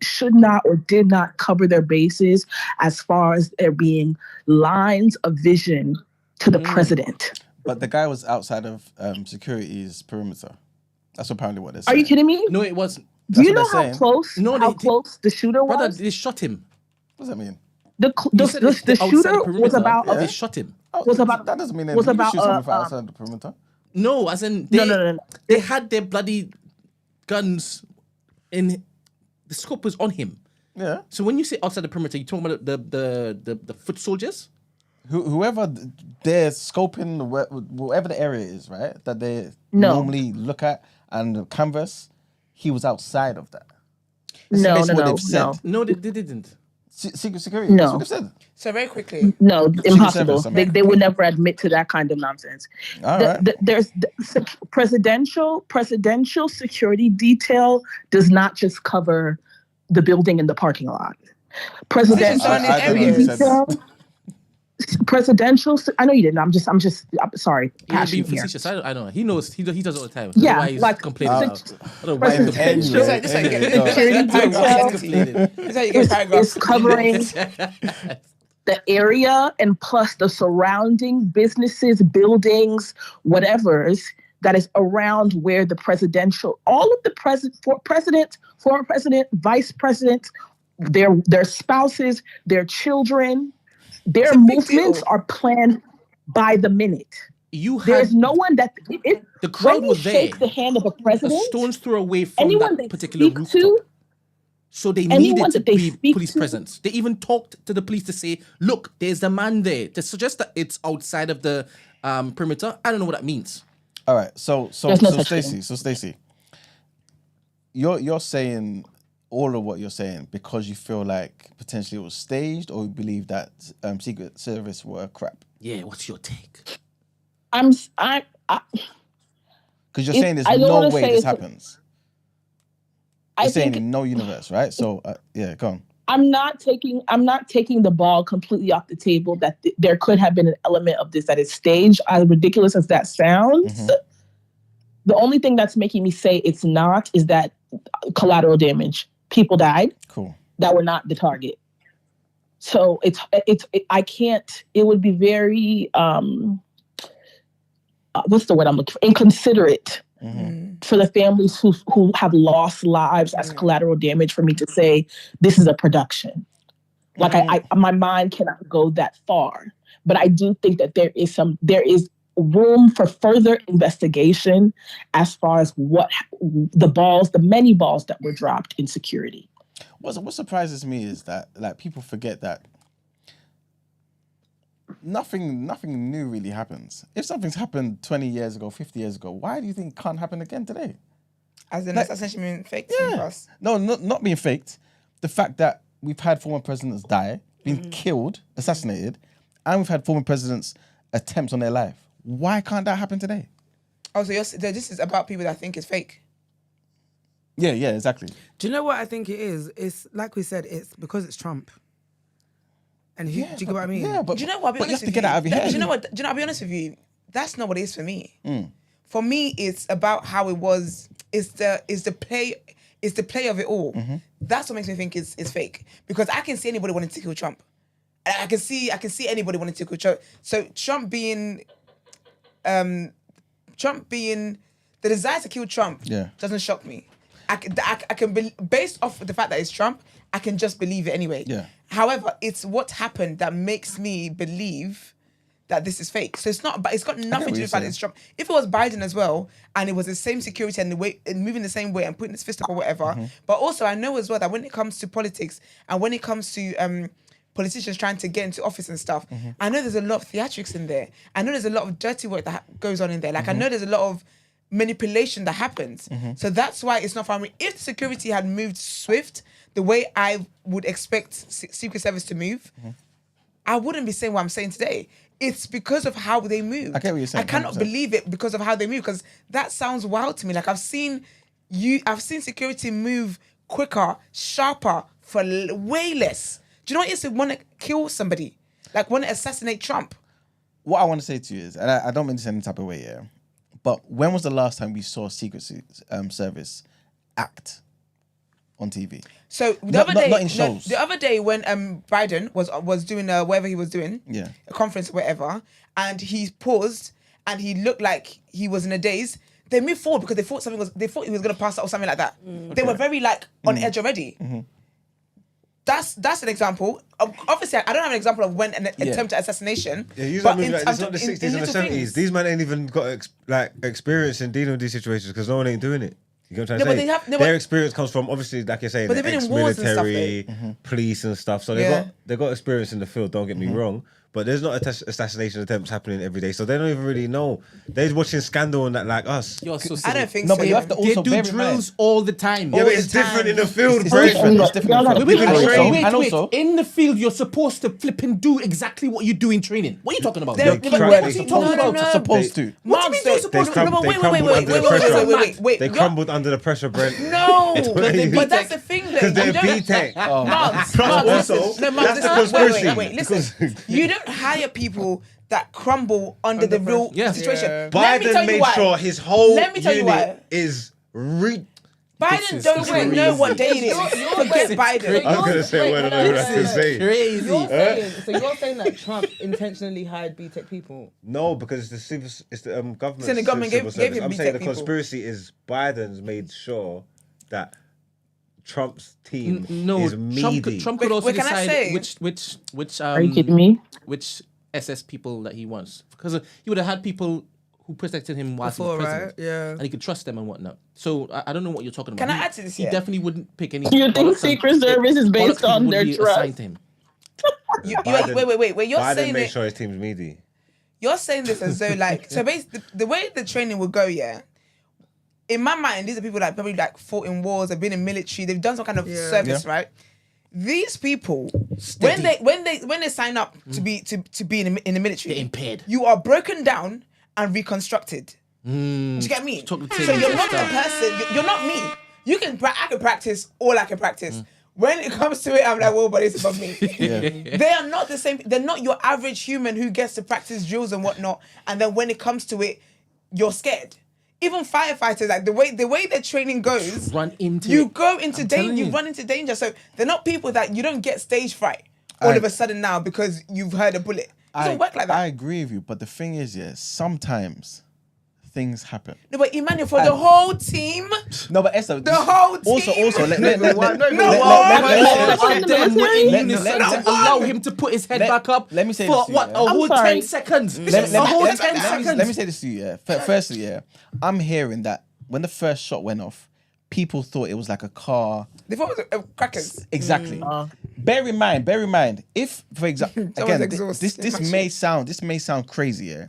should not or did not cover their bases as far as there being lines of vision to the president. But the guy was outside of security's perimeter. That's apparently what they're Are saying. you kidding me? No, it wasn't. Do you what know they're how saying. close the shooter was? Brother, they shot him. What does that mean? The said it's the outside shooter perimeter. was about They shot him. was about That doesn't mean was anything. You about shoot someone from outside the perimeter. No, as in they, No. they had their bloody guns in the scope was on him. Yeah. So when you say outside the perimeter, you're talking about the foot soldiers? Whoever they're scoping, whatever the area is, right, that they No. normally look at and canvas, he was outside of that. No. what they've said. No, they didn't. Secret security. No. That's what they've said. So very quickly, No, impossible. Service, They would never admit to that kind of nonsense. All right. There's presidential security detail does not just cover the building and the parking lot. Presidential done in security areas. detail. Presidential. I know you didn't. I'm sorry. You're Passion being here. facetious. I know. He knows. He does it all the time. Yeah, I don't know why he's like, complaining about. I don't know why he's presidential complaining. It's like you get security paragraphs. detail It's like you get paragraphs. is covering the area and plus the surrounding businesses, buildings, whatever's that is around where the all of the president, former president, vice president, their spouses, their children, their movements are planned by the minute. There's no one that the crowd was there. Shake the hand of a president. A stone's throw away from anyone that they particular speak rooftop. to, So they anyone needed to that they be speak police to- presence. They even talked to the police to say, "Look, there's a man there." To suggest that it's outside of the perimeter, I don't know what that means. All right. So There's no such thing. Stacey, you're saying all of what you're saying because you feel like potentially it was staged, or you believe that Secret Service were crap? Yeah, what's your take? Because you're saying there's I don't no wanna way say this it's- happens. You're saying in no universe, right? So yeah, go on. I'm not taking the ball completely off the table that there could have been an element of this that is staged, as ridiculous as that sounds. Mm-hmm. The only thing that's making me say it's not is that collateral damage. People died Cool. that were not the target. So I can't, it would be very, what's the word I'm looking for? Inconsiderate for the families who have lost lives as collateral damage for me to say this is a production. Like my mind cannot go that far, but I do think that there is room for further investigation as far as what the many balls that were dropped in security. What surprises me is that like people forget that nothing new really happens. If something's happened 20 years ago, 50 years ago, why do you think it can't happen again today? As in assassination being faked. Yeah. No, not being faked. The fact that we've had former presidents die, been killed, assassinated, and we've had former presidents attempt on their life. Why can't that happen today? Oh, so this is about people that think it's fake. Yeah, exactly. Do you know what I think it is? It's like we said, it's because it's Trump. And do you get what I mean? Yeah, but Do you know what? you have to get it out of your head. Do you know what? I'll be honest with you. That's not what it is for me. For me, it's about how it was. It's the play. It's the play of it all. That's what makes me think it's fake. Because I can see anybody wanting to kill Trump. I can see anybody wanting to kill Trump. So Trump being the desire to kill Trump doesn't shock me. I can based off the fact that it's Trump, I can just believe it anyway. Yeah. However, it's what happened that makes me believe that this is fake. So it's not, but it's got nothing to do with the fact that it's Trump. If it was Biden as well, and it was the same security and the way and moving the same way and putting his fist up or whatever, but also I know as well that when it comes to politics and when it comes to politicians trying to get into office and stuff, I know there's a lot of theatrics in there. I know there's a lot of dirty work that goes on in there. Like I know there's a lot of manipulation that happens. So that's why it's not for me. If the security had moved swift, the way I would expect Secret Service to move, I wouldn't be saying what I'm saying today. It's because of how they move. I get what you're saying, I cannot 100%. believe it because of how they move, because that sounds wild to me. Like I've seen security move quicker, sharper for way less. Do you know what it is to want to kill somebody? Like want to assassinate Trump? What I want to say to you is, and I don't mean this any type of way, yeah, but when was the last time we saw Secret Service act on TV? So Not in shows. the other day when Biden was doing whatever he was doing, Yeah. a conference or whatever, and he paused and he looked like he was in a daze. They moved forward because they thought he was going to pass out or something like that. They were very like on edge already. Mm-hmm. That's an example. Obviously, I don't have an example of when an attempt at assassination. Yeah, you but like, in it's terms not the of- 60s in and the little 70s. things. These men ain't even got experience in dealing with these situations because no one ain't doing it. You know what I'm No, but trying to they say? have- no, Their but- experience comes from, obviously, like you're saying, But the they've been in wars and stuff, ex-military, police and stuff. So Yeah. they got experience in the field, don't get me wrong. But there's not assassination attempts happening every day. So they don't even really know. They're watching Scandal and that like us. You're so I silly. don't think No, so. but you have to They also do bear in mind. drills all the time. Yeah, but it's different in the field, It's bro. different. It's different. Y'all gotta Wait, And also- wait. and also- In the field, you're supposed to flip and do exactly what you do in training. What are you talking about? They're- They but crack- what they- are you Supposed talking to. about? Supposed to. What do you mean they're supposed to? No, but wait. They You're- crumbled under the pressure, Brent. No, They but that's the thing though. Because they're You don't- B-Tech. Mums, Plus mums, also, no, mums, that's the listen, conspiracy. wait, listen. You don't hire people that crumble under the real Yeah. situation. Yeah. Let me tell Biden you made why. sure his whole Let me tell you why. unit is Biden don't even know what day it is. Forget Biden. I was going to say what I was going to say. Crazy. So you're saying that Trump intentionally hired B-Tech people? No, because it's the government. So the government civil gave service. him I'm B-Tech saying the people. conspiracy is Biden's made sure that Trump's team No, is meaty. Trump could Wait, also wait, can I say- decide Are you kidding me? which SS people that he wants, because he would have had people who protected him whilst he was Before, president, right? Yeah. and he could trust them and whatnot. So I don't know what you're talking about. Can I He- add to this, He yeah? definitely wouldn't pick any. You think bollocks and- Secret Service is based bollocks on would their be trust? assigned to him. Wait. You're Biden saying made it. sure his team's meaty. You're saying this as though like so. Basically, the way the training would go, yeah. In my mind, these are people that probably like fought in wars, have been in military, they've done some kind of service, right? These people, when they sign up to be in the military, They're impaired. you are broken down and reconstructed. Do you get me? Talk the So thing, you're not stuff. the person. You're not me. I can practice all I can practice. When it comes to it, I'm like, well, but it's above me. They are not the same. They're not your average human who gets to practice drills and whatnot. And then when it comes to it, you're scared. Even firefighters, like the way their training goes, Run into you it. go into I'm danger. telling You you. run into danger. So they're not people that you don't get stage fright all of a sudden now because you've heard a bullet. It doesn't work like that. I agree with you, but the thing is, yeah, sometimes things happen. No, but Emmanuel, for the whole team, No, but Esther, the whole team. also, let No, me in the Then went in Let- unison let- to allow him to put his head back up let me say for this to you, what, yeah. a whole I'm sorry. 10 seconds. let A whole me 10 seconds. let me say this to you, yeah. Firstly, yeah, I'm hearing that when the first shot went off, people thought it was like a car. They thought it was crackers. Exactly. Bear in mind, if, for example, again, exhausted. this may sound crazy, yeah,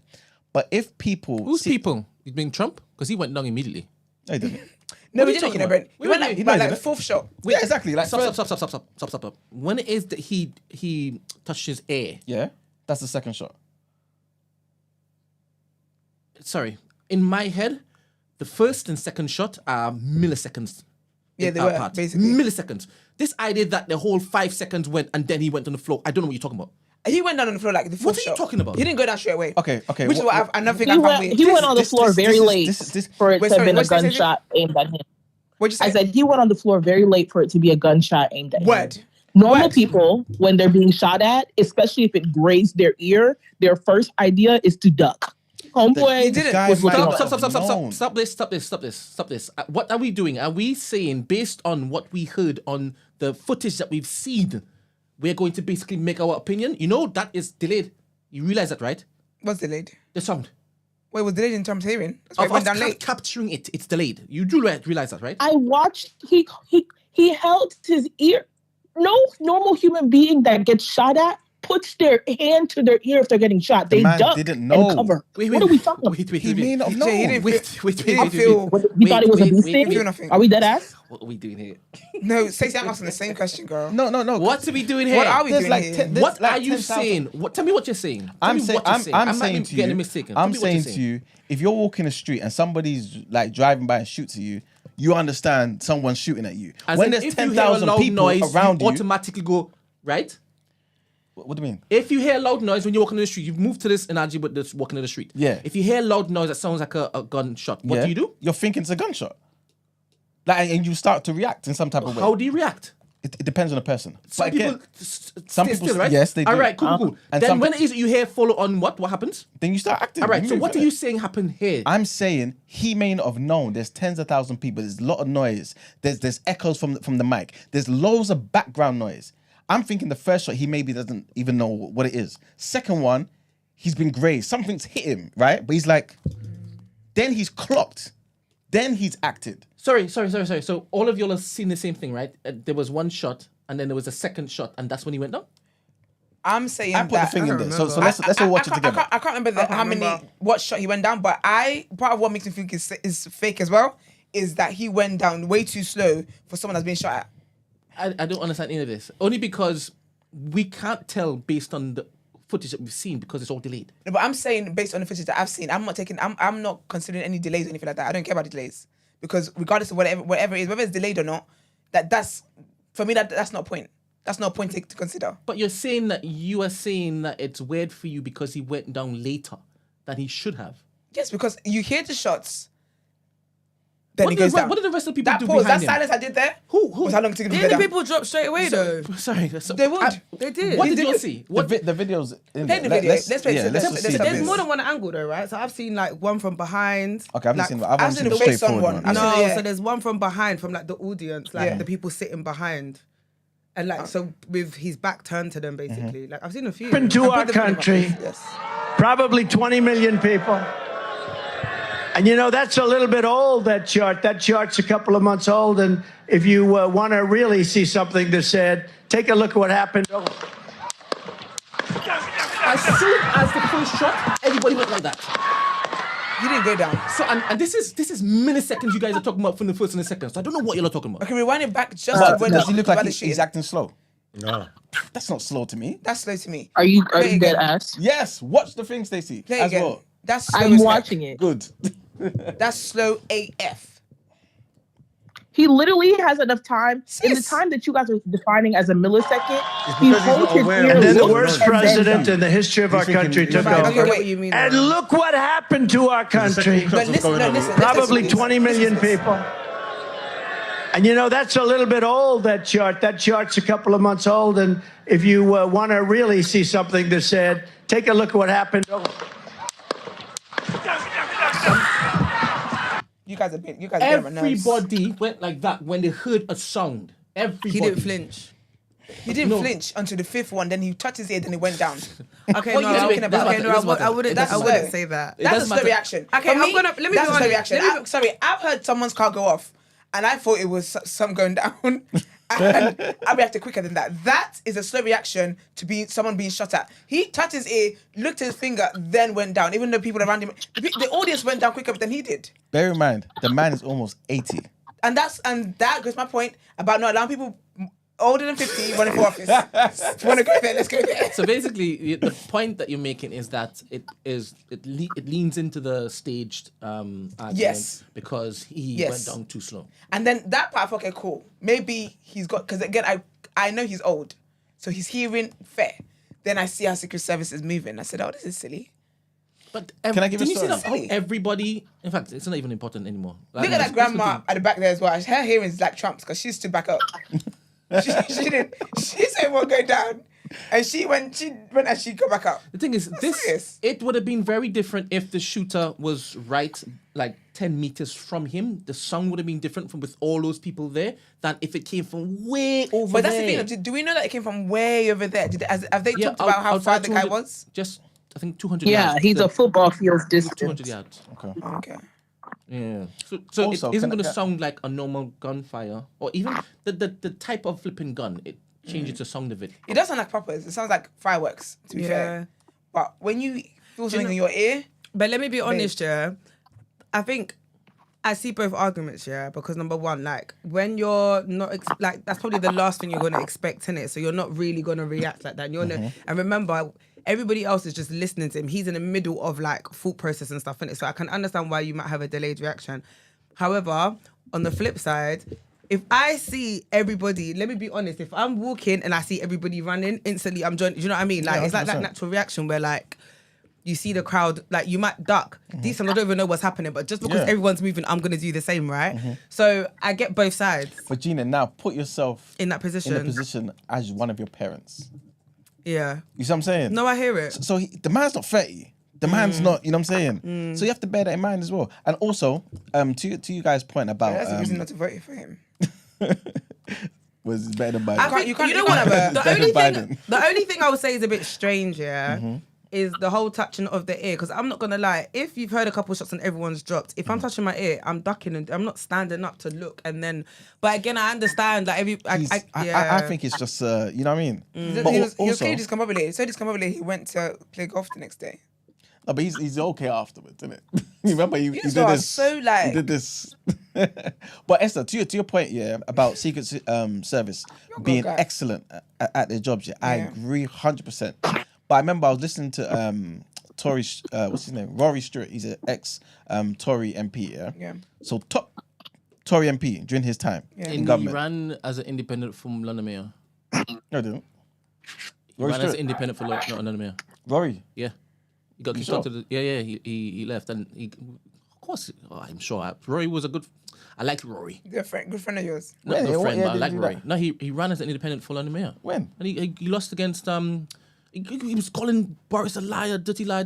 but if people, Who's people? You mean Trump? Because he went down immediately. No, he didn't. No, What we are you didn't, talking Brent. about? He went like, Wait, by no, like he the didn't. fourth shot. Yeah, exactly. Like Stop. When it is that he touched his ear, Yeah, that's the second shot. sorry, in my head, the first and second shot are milliseconds. Yeah, they apart. were, basically. Milliseconds. This idea that the whole 5 seconds went and then he went on the floor, I don't know what you're talking about. He went down on the floor like the fourth What are you shot. talking about? He didn't go down straight away. Okay. Which is what I don't think He I went, found weird. he went on the floor very is- late this- for it Wait, to have sorry, been a what'd you say, gunshot aimed at him. What'd you say? I said he went on the floor very late for it to be a gunshot aimed at him. Word. Normal Word. people, when they're being shot at, especially if it grazed their ear, their first idea is to duck. Homeboy He didn't. was looking Stop, up. Stop this. What are we doing? Are we saying, based on what we heard on the footage that we've seen, we're going to basically make our opinion? You know, that is delayed. You realize that, right? What's delayed? The sound. Wait, was delayed in terms of hearing? That's why it Of went us down late. capturing it, it's delayed. You do realize that, right? I watched, he held his ear. No normal human being that gets shot at puts their hand to their ear if they're getting shot. The They man duck didn't know. and cover. Wait, What are we talking about? He may not have known. He didn't Wait, feel- wait, he didn't wait, feel- wait. You thought it was a wait, big wait, thing? feel nothing. Are we dead ass? What are we doing here? No, Stacey, I'm asking the same question, girl. No. What are we doing here? What are we There's doing like here? 10 there's What like are you 10,000 saying? What? Tell me what you're saying. Tell I'm me saying, what you're saying. I I'm might saying be to getting you, mistaken. Tell I'm me what you're saying to you, if you're walking the street and somebody's like driving by and shoots at you, you understand someone's shooting at you. As When in, there's if you hear a 10,000 loud people noise, around you you, automatically go right. what do you mean? If you hear loud noise when you're walking in the street, you've moved to this analogy, but just walking in the street. Yeah. If you hear loud noise that sounds like a gunshot, what Yeah? do you do? You're thinking it's a gunshot. Like, and you start to react in some type of way. How do you react? It depends on the person. Some But again, people, some stay people- still, right? yes, they do. All right, cool. And Then some when pe- it is you hear follow on what happens? then you start acting. All right. you So move, what are innit? you saying happened here? I'm saying he may not have known. There's tens of thousands of people. There's a lot of noise. There's echoes from the mic. There's loads of background noise. I'm thinking the first shot he maybe doesn't even know what it is. Second one, he's been grazed. Something's hit him, right? But he's like, then he's clocked. Then he's acted. Sorry. So all of y'all have seen the same thing, right? There was one shot, and then there was a second shot, and that's when he went down. I'm saying I put the that. thing in don't there. So remember. let's all watch it I together. can't remember how many remember. what shot he went down, but part of what makes me think is fake as well is that he went down way too slow for someone that's been shot at. I don't understand any of this. Only because we can't tell based on the footage that we've seen because it's all delayed. No, but I'm saying based on the footage that I've seen, I'm not considering any delays or anything like that. I don't care about the delays because regardless of whatever it is, whether it's delayed or not, that's for me that's not a point. That's not a point to consider. But you're saying that it's weird for you because he went down later than he should have. Yes, because you hear the shots, then What he did goes the- down. what did the rest of the people that do pause, behind that him? silence I did there? Who? Was how long it took him to Didn't go the down? people drop straight away though? Sorry. They would. They did. What He did you did. see? The videos in Play there. the video. Let's play yeah, it. let's Let's- just see let's- the There's videos. more than one angle though, right? So I've seen like one from behind. Okay, I've like, seen I've seen seen the the face straightforward on one. one. No, Yeah. so there's one from behind, from like the audience, like Yeah. the people sitting behind, and like so with his back turned to them, basically. Like I've seen a few. Happened to I'll our put the video up. country. Yes. Probably 20 million people. And you know, that's a little bit old, that chart. That chart's a couple of months old. And if you want to really see something that's said, take a look at what happened. As soon as the first shot, everybody went like that. He didn't go down. So and this is milliseconds you guys are talking about from the first and the second. So I don't know what you're talking about. Okay, rewind it back just to when Does he look like the he's shooting. acting slow? No. That's not slow to me. That's slow to me. Are you Play dead again. ass? Yes, watch the thing, Stacey. Play as again. well. That's slow I'm as heck. watching it. Good. That's slow AF. He literally has enough time. In the Sis. time that you guys are defining as a millisecond, he because he's holds not his aware ear. of And then the Look, worst no, no. president in the history of our thinking country he's took right. over. Okay, I get wait. what you mean. And though. look what happened to our country. But listen, no, listen. Probably listen, 20 million listen. people. And you know, that's a little bit old, that chart. That chart's a couple of months old. And if you want to really see something that's said, take a look at what happened. You guys are getting on my nerves. Everybody went like that when they heard a sound. Everybody. He didn't flinch. He didn't No. flinch until the fifth one. Then he touched his ear. Then he went down. Okay, What no, are you I- talking about? okay, It no, doesn't matter. I wouldn't. It I doesn't wouldn't matter. say that. That's a doesn't slow matter. reaction. Okay, For I'm gonna- let me be that's a slow honest. reaction. Let me be- Sorry, I've heard someone's car go off, and I thought it was some going down. And I reacted quicker than that. That is a slow reaction to someone being shot at. He touched his ear, looked at his finger, then went down. Even though people around him, the audience went down quicker than he did. Bear in mind, the man is almost 80. And that goes my point about not allowing people older than 50 running for office. If you want to go there, let's go there. So basically, the point that you're making is that it leans into the staged argument Yes. because he Yes. went down too slow. And then that part, okay, cool. Maybe he's got, because again, I know he's old. So he's hearing fair. Then I see how Secret Service is moving. I said, oh, this is silly. But Can I give a didn't you see story? that how everybody? In fact, it's not even important anymore. Like, Look at that it's just grandma at the back there as well. Her hearing is like Trump's because she stood back up. She said won't go down. And she went and she got back up. The thing is, serious. it would have been very different if the shooter was right, like 10 meters from him. The sound would have been different from with all those people there than if it came from way over But that's there. the thing. Do we know that it came from way over there? Have they talked out- about how far outside the guy 200 was? Just, I think 200 Yeah, yards. he's a football field 200 distance. yards. Okay. Okay. Yeah. So Also, it isn't can I- going to sound like a normal gunfire or even the type of flipping gun. change it to song, David. It does sound like poppers. It sounds like fireworks, to be fair. But when you feel something in your ear... But let me be honest, yeah. I think I see both arguments, yeah, because number one, like, when you're not, like, that's probably the last thing you're going to expect, innit? So you're not really going to react like that. And, and remember, everybody else is just listening to him. He's in the middle of, like, thought process and stuff, innit? So I can understand why you might have a delayed reaction. However, on the flip side, if I see everybody, let me be honest, if I'm walking and I see everybody running, instantly I'm joining, do you know what I mean? Like, it's like that natural reaction where, like, you see the crowd, like, you might duck. Decent, I don't even know what's happening, but just because everyone's moving, I'm going to do the same, right? So I get both sides. But Gina, now put yourself in that position. In the position as one of your parents. Yeah. You see what I'm saying? No, I hear it. So the man's not 30. The man's not, you know what I'm saying? So you have to bear that in mind as well. And also, to you guys' point about... that's the reason not to vote for him. Was better than Biden. You know what? The only thing I would say is a bit strange, is the whole touching of the ear. Because I'm not going to lie, if you've heard a couple of shots and everyone's dropped, if I'm touching my ear, I'm ducking and I'm not standing up to look. And then, but again, I understand, like, I think it's just, you know what I mean? But he was clearly discombobulated. So discombobulated, he went to play golf the next day. No, but he's okay afterwards, isn't it? You remember he did this. So, like... He did this. But Esther, to your point, about Secret Service being excellent at their jobs, I agree 100%. But I remember I was listening to Tory, what's his name? Rory Stewart. He's an ex-Tory MP, Yeah. So top Tory MP during his time in government. He ran as an independent from London Mayor. No, he didn't. He ran as an independent for London Mayor. Rory? Yeah. He got kicked out to the... Yeah, he left. And he... Of course, I'm sure. Rory was a good... I like Rory. Good friend of yours. Not a good friend, but I like Rory. No, he ran as an independent for London Mayor. When? And he lost against... He was calling Boris a liar, dirty liar,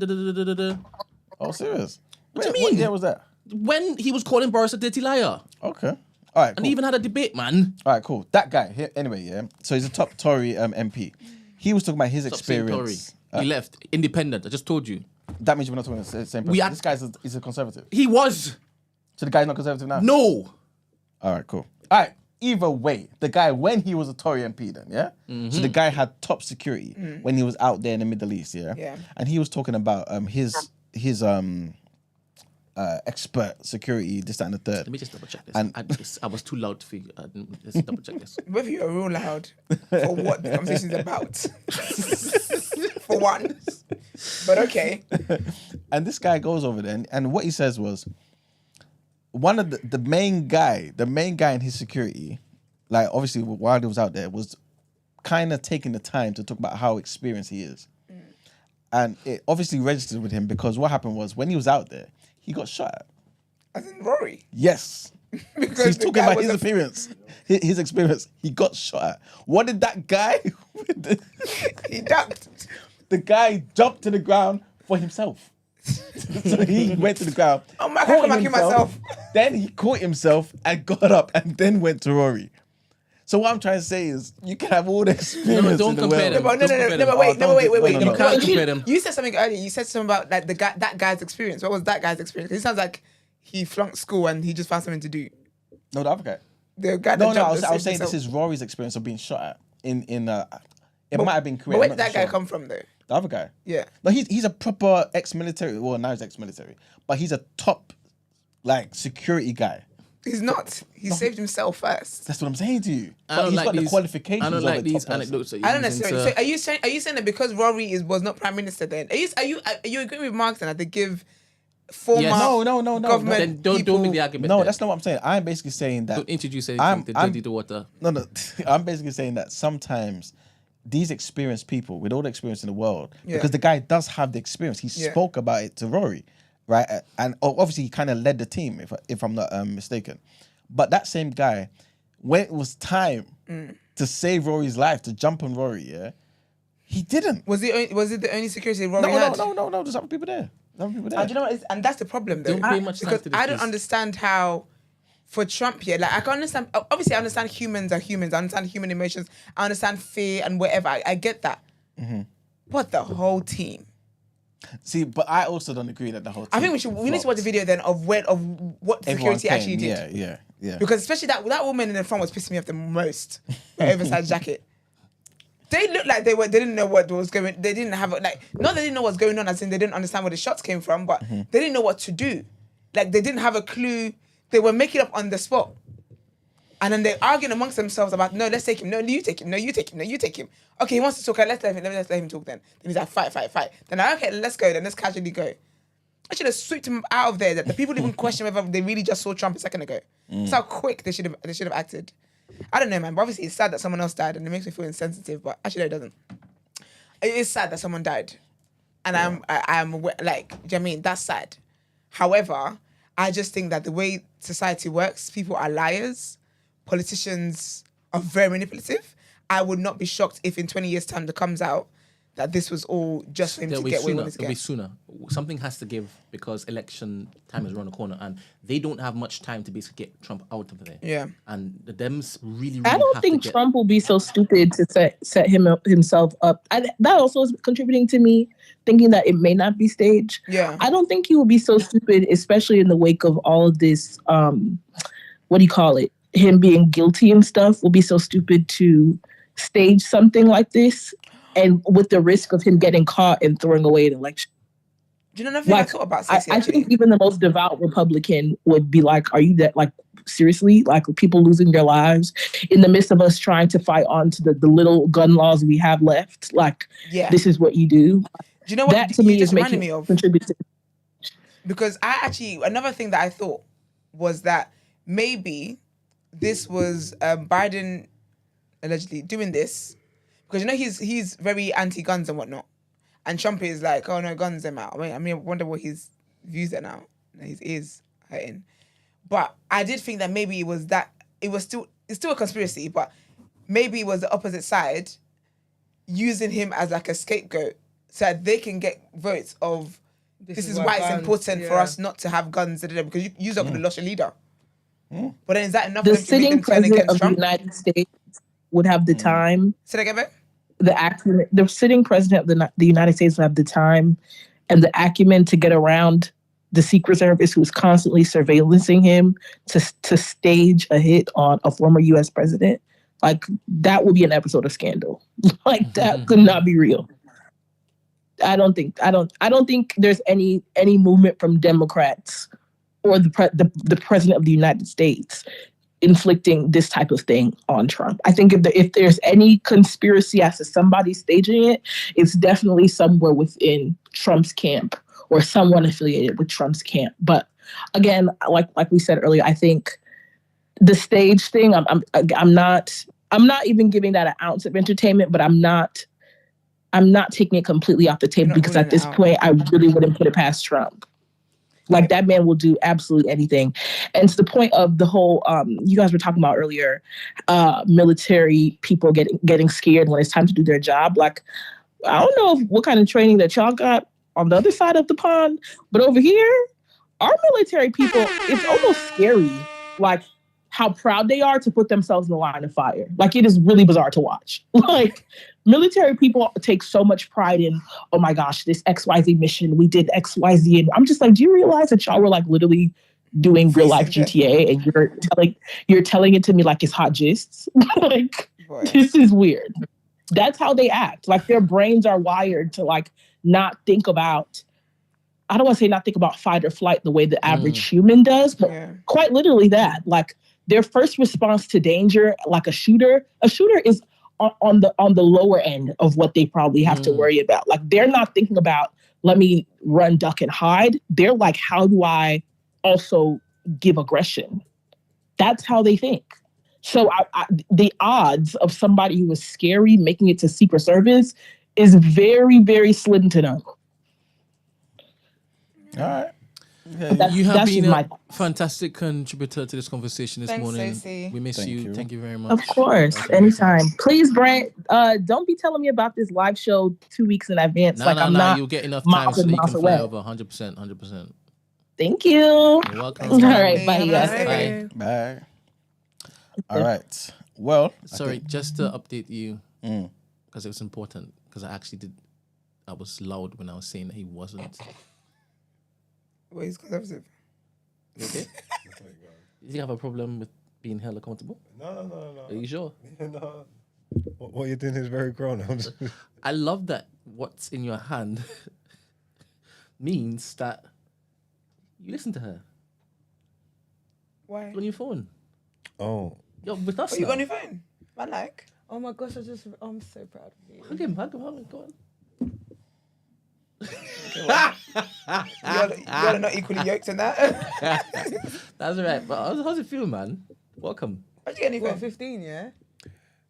Oh, serious? What do you mean? What year was that? When he was calling Boris a dirty liar. Okay. All right, cool. And he even had a debate, man. All right, cool. That guy, anyway, so he's a top Tory MP. He was talking about his experience. He left. Independent, I just told you. That means we're not talking about the same person. This guy's he's a conservative. He was. So the guy's not conservative now? No. All right, cool. All right, either way, the guy, when he was a Tory MP then, yeah? So the guy had top security when he was out there in the Middle East, yeah? And he was talking about his expert security, this, that, and the third. Let me just double check this. And I was too loud for you. Let's double check this. Whether you're real loud for what the conversation is about. For one. But okay. And this guy goes over there, and what he says was, one of the main guy in his security, like obviously while he was out there, was kind of taking the time to talk about how experienced he is. And it obviously registered with him because what happened was when he was out there, he got shot at. As in Rory? Yes. Because he's talking about his appearance, his experience. He got shot at. What did that guy... He ducked. The guy jumped to the ground for himself. So he went to the ground. Oh my God, I'm myself. Then he caught himself and got up and then went to Rory. So what I'm trying to say is, you can have all the experience. No, don't compare them. No, wait. You can't compare them. You said something earlier. You said something about like that guy's experience. What was that guy's experience? It sounds like he flunked school and he just found something to do. No, the other guy. The guy. I was saying this is Rory's experience of being shot at. It might have been Korea. But where did that guy come from though? The other guy. Yeah. No, he's a proper ex-military. Well, now he's ex-military, but he's a top security guy. He's not. He saved himself first. That's what I'm saying to you. But he's got the qualifications. I don't of like a these top anecdotes. I don't necessarily. So are you saying that because Rory was not prime minister then? Are you agreeing with Mark then that they give former no, government then don't make the argument. No, then. that's not what I'm saying. I'm basically saying that. Don't introduce anything to dirty the water. No. I'm basically saying that sometimes these experienced people with all the experience in the world, because the guy does have the experience. He spoke about it to Rory, right? And obviously he kind of led the team, if I'm not mistaken. But that same guy, when it was time to save Rory's life, to jump on Rory, he didn't. Was it the only security Rory had? No. There's other people there. Do you know what? And that's the problem, though. Because I don't understand how, for Trump, like I can understand. Obviously, I understand humans are humans. I understand human emotions. I understand fear and whatever. I get that. But the whole team. See, but I also don't agree that the whole team. I think we need to watch the video then of what security actually did. Yeah. Because especially that woman in the front was pissing me off the most. The oversized jacket. They looked like they didn't know what was going. They didn't have like not they didn't know what's going on. As in they didn't understand where the shots came from, but they didn't know what to do. Like they didn't have a clue. They were making up on the spot, and then they're arguing amongst themselves about no, let's take him. No, you take him. No, you take him. No, you take him. Okay, he wants to talk. Let's let him talk. Then he's like fight. Then okay, let's go. Then let's casually go. I should have swept him out of there. That the people even question whether they really just saw Trump a second ago. That's how quick they should have acted. I don't know, man. But obviously, it's sad that someone else died, and it makes me feel insensitive. But actually, no, it doesn't. It is sad that someone died, and I'm aware, like, do you know what I mean? That's sad. However, I just think that the way society works, people are liars. Politicians are very manipulative. I would not be shocked if in 20 years' time, there comes out that this was all just for him to get away with his It'll be sooner. Something has to give because election time is around the corner and they don't have much time to basically get Trump out of there. Yeah. And the Dems really I don't think Trump will be so stupid to set himself up. That also is contributing to me thinking that it may not be staged. Yeah. I don't think he will be so stupid, especially in the wake of all of this, what do you call it? Him being guilty and stuff will be so stupid to stage something like this. And with the risk of him getting caught and throwing away an election. Do you know nothing I thought about Stacey, I think even the most devout Republican would be like, are you that, like, seriously? Like, people losing their lives in the midst of us trying to fight on to the little gun laws we have left. Like, this is what you do. Do you know what that to me is making me of? Contributing. Because another thing that I thought was that maybe this was Biden allegedly doing this. Because, you know, he's very anti-guns and whatnot. And Trump is like, oh, no, guns, them out. I wonder what his views are now. His ears hurting. But I did think that maybe it was still a conspiracy, but maybe it was the opposite side using him as like a scapegoat so that they can get votes of this is why it's important for us not to have guns, because you are going to lose your leader. But then is that enough for them to make them turn against Trump? The United States would have the time. Say that again, babe? The sitting president of the United States would have the time and the acumen to get around the Secret Service, who's constantly surveillancing him, to stage a hit on a former U.S. president. Like, that would be an episode of Scandal. Like, that could not be real. I don't think there's any movement from Democrats or the president of the United States inflicting this type of thing on Trump. I think if there's any conspiracy as to somebody staging it, it's definitely somewhere within Trump's camp or someone affiliated with Trump's camp. But again, like we said earlier, I think the stage thing, I'm not even giving that an ounce of entertainment, but I'm not taking it completely off the table because at this point, I really wouldn't put it past Trump. Like, that man will do absolutely anything. And to the point of the whole, you guys were talking about earlier, military people getting scared when it's time to do their job. Like, I don't know what kind of training that y'all got on the other side of the pond, but over here, our military people, it's almost scary, like, how proud they are to put themselves in the line of fire. Like, it is really bizarre to watch. Like, military people take so much pride in, oh my gosh, this XYZ mission, we did XYZ. And I'm just like, do you realize that y'all were like literally doing real life GTA and you're telling it to me like it's hot gists? Like, this is weird. That's how they act. Like, their brains are wired to like not think about, I don't want to say not think about fight or flight the way the average human does, but quite literally that. Like, their first response to danger, like a shooter is on the lower end of what they probably have to worry about. Like, they're not thinking about, let me run, duck, and hide. They're like, how do I also give aggression? That's how they think. So the odds of somebody who is scary making it to Secret Service is very, very slim to none. All right. Yeah, you have been a fantastic contributor to this conversation this morning. Stacey. We miss you. Thank you very much. Of course, anytime. Please, Brent, don't be telling me about this live show 2 weeks in advance. No, you'll get enough time so that you can fly over 100%. Thank you. You're welcome. All right, bye, you guys. Bye. All right. Well, sorry, just to update you, because it was important, because I was loud when I was saying that he wasn't. Well, he's conservative. Okay. Do you have a problem with being held accountable? No. Are you sure? No. What you're doing is very grown. I love that what's in your hand means that you listen to her Why? on your phone. Oh. Yo, with us Oh, you now. got on your phone? Man, like. Oh my gosh, I'm so proud of you. Hug him, go on. You're not equally yoked in that. That's right. But how's it feel, man? Welcome. Where'd you get anything? What, 15, yeah?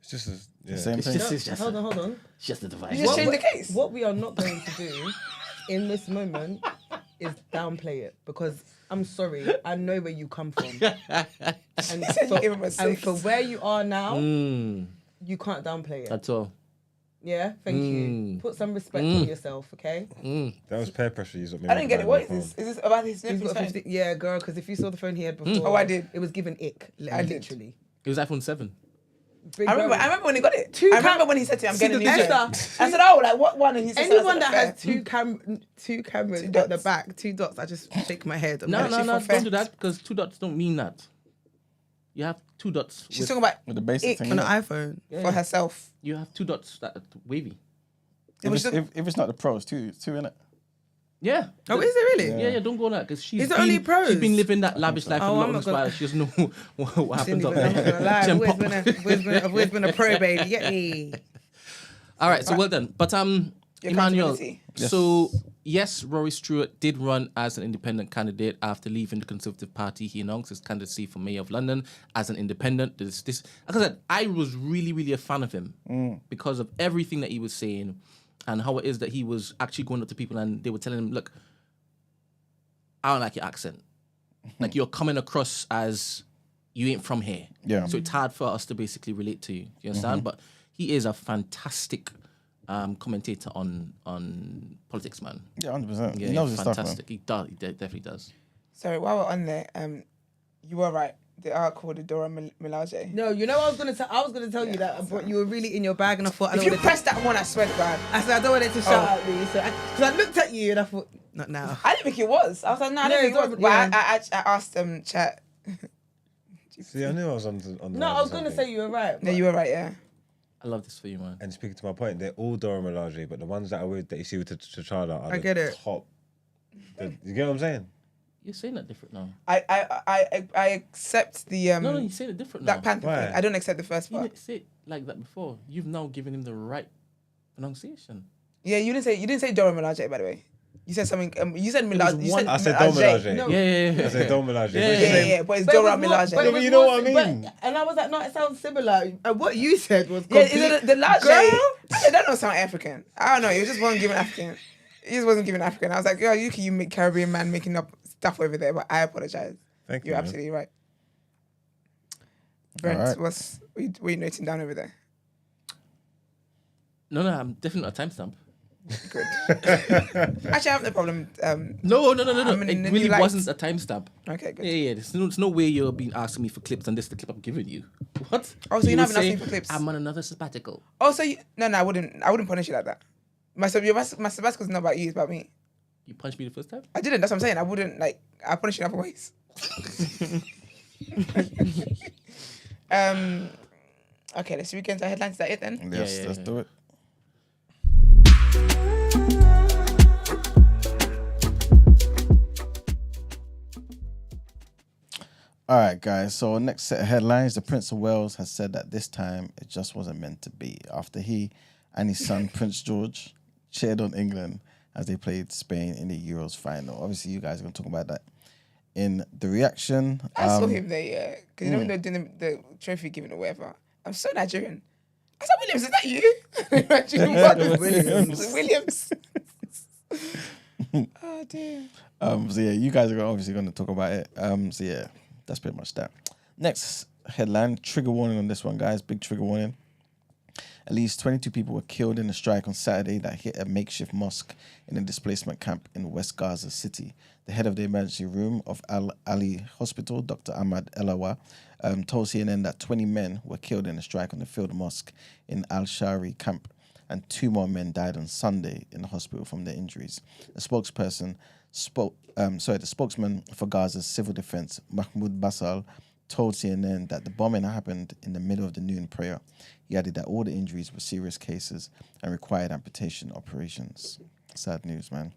It's just yeah. Same thing. It's just Hold on. it's just a device. You just changed the case. What we are not going to do in this moment is downplay it, because I'm sorry, I know where you come from. And Give him a six. for where you are now, Mm, you can't downplay it. that's all. Yeah, thank you. Put some respect on yourself, okay? That was peer pressure. You I didn't get it. What is this? Is this about his He's nephew's got phone? 15. Yeah, girl, because if you saw the phone he had before, Oh, I did. It was given ick, I did. literally. It was iPhone 7. Big I remember when he got it. I remember when he said to me, I'm getting a new Esther, phone. I said, oh, like what one? And he said, Anyone that's that not has fair. two cameras Two at the dots. back, 2 dots, I just shake my head. No, Actually, for don't do that, because 2 dots don't mean that. You have 2 dots. She's with- talking about With the basic ick thing. on an innit? iPhone. for herself. You have 2 dots that are wavy. If it's not the pros, two in it. Yeah. Oh, is it really? Yeah, don't go on that, because Is it only pros? She's been living that lavish life Oh, a I'm lot not gonna- while she doesn't know what happens Didn't up even, I'm not there. gonna lie. Gem I've always been a pro baby. Get me. All right, so well done. But Emmanuel, accountability. so yes, Rory Stewart did run as an independent candidate after leaving the Conservative Party. He announced his candidacy for Mayor of London as an independent. Like I said, I was really, really a fan of him because of everything that he was saying and how it is that he was actually going up to people and they were telling him, look, I don't like your accent. Like you're coming across as you ain't from here. Yeah. So it's hard for us to basically relate to you. You understand? But he is a fantastic commentator on politics, man. Yeah, 100%. Yeah, He knows his stuff, man. fantastic. He does. He definitely does. Sorry, while we're on there, you were right. They are called the Dora Milaje. No, you know what I was gonna tell you that, but you were really in your bag, and I thought I If don't you want press that one, I swear to God. I said I don't want it to shout at me, so because I looked at you and I thought not now. I didn't think it was. I was like, no, I No, didn't think it it's was. not- But I asked chat. See, I knew I was on. No, I was gonna say you were right. No, you were right, yeah. I love this for you, man. And speaking to my point, they're all Dora Milaje, but the ones that are with that you see with T'Challa are I get it. top. You get what I'm saying? You're saying that different now. I accept the No, you're saying it different now. that panther Why? thing. I don't accept the first You part. didn't say it like that before. You've now given him the right pronunciation. Yeah, you didn't say Dora Milaje, by the way. You said something. You said Milaje. You said I said Dora Milaje. No. I said Dora Milaje. Yeah, but it's But it Dora was more- Milaje. but it Yeah, was you know more- what I mean. but- and I was like, no, it sounds similar. And what you said was Yeah, complete. is it the Laje? Girl? I that don't sound African. I don't know. It just wasn't given African. It just wasn't given African. I was like, yo, you make Caribbean man making up stuff over there, but I apologize. Thank you. You're man. absolutely right. Brent, Alright. what are you noting down over there? No, I'm definitely not a timestamp. Good. Actually, I have no problem. No. I'm in It the really new light. wasn't a timestamp. Okay, good. Yeah. There's no way you're being asking me for clips and this is the clip I'm giving you. What? Oh, so you're You not would even asking say, for clips? I'm on another sabbatical. Oh, so no, I wouldn't punish you like that. My sabbatical's not about you, it's about me. You punched me the first time? I didn't. That's what I'm saying. I wouldn't I punish you in other ways. Okay, let's get into our headlines. Is that it then? Yes, yeah, let's yeah. do it. All right, guys. So next set of headlines: the Prince of Wales has said that this time it just wasn't meant to be. After he and his son Prince George cheered on England as they played Spain in the Euros final. Obviously, you guys are going to talk about that in the reaction. I saw him there, yeah. Because you know when they're doing the trophy giving or whatever. I'm so Nigerian. I said, Williams, is that you? Nigerian what? Williams. Oh, dear. So yeah, you guys are obviously going to talk about it. So yeah, that's pretty much that. Next headline, trigger warning on this one, guys. Big trigger warning. At least 22 people were killed in a strike on Saturday that hit a makeshift mosque in a displacement camp in West Gaza City. The head of the emergency room of Al Ali Hospital, Dr. Ahmad Elawa, told CNN that 20 men were killed in a strike on the field mosque in Al Shari camp, and 2 more men died on Sunday in the hospital from their injuries. The spokesman for Gaza's civil defense, Mahmoud Basal, told CNN that the bombing happened in the middle of the noon prayer. He added that all the injuries were serious cases and required amputation operations. Sad news, man.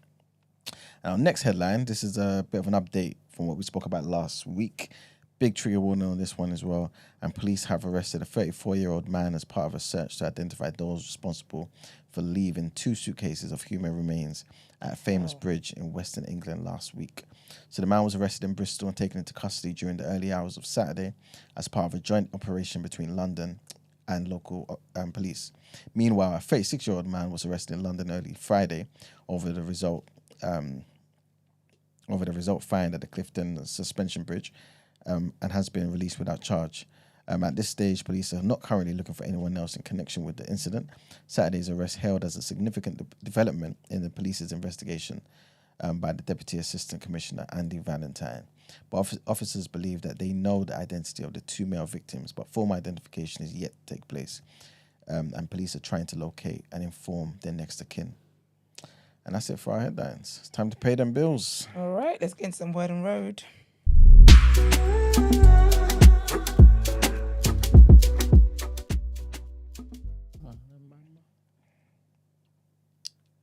And our next headline, this is a bit of an update from what we spoke about last week. Big trigger warning on this one as well. And police have arrested a 34-year-old man as part of a search to identify those responsible for leaving 2 suitcases of human remains at a famous bridge in Western England last week. So the man was arrested in Bristol and taken into custody during the early hours of Saturday as part of a joint operation between London and local police. Meanwhile, a 36-year-old man was arrested in London early Friday over the result find at the Clifton Suspension Bridge, and has been released without charge. At this stage, police are not currently looking for anyone else in connection with the incident. Saturday's arrest hailed as a significant development in the police's investigation by the Deputy Assistant Commissioner, Andy Valentine. But officers believe that they know the identity of the 2 male victims, but formal identification is yet to take place. And police are trying to locate and inform their next of kin. And that's it for our headlines. It's time to pay them bills. All right, let's get into some word on road.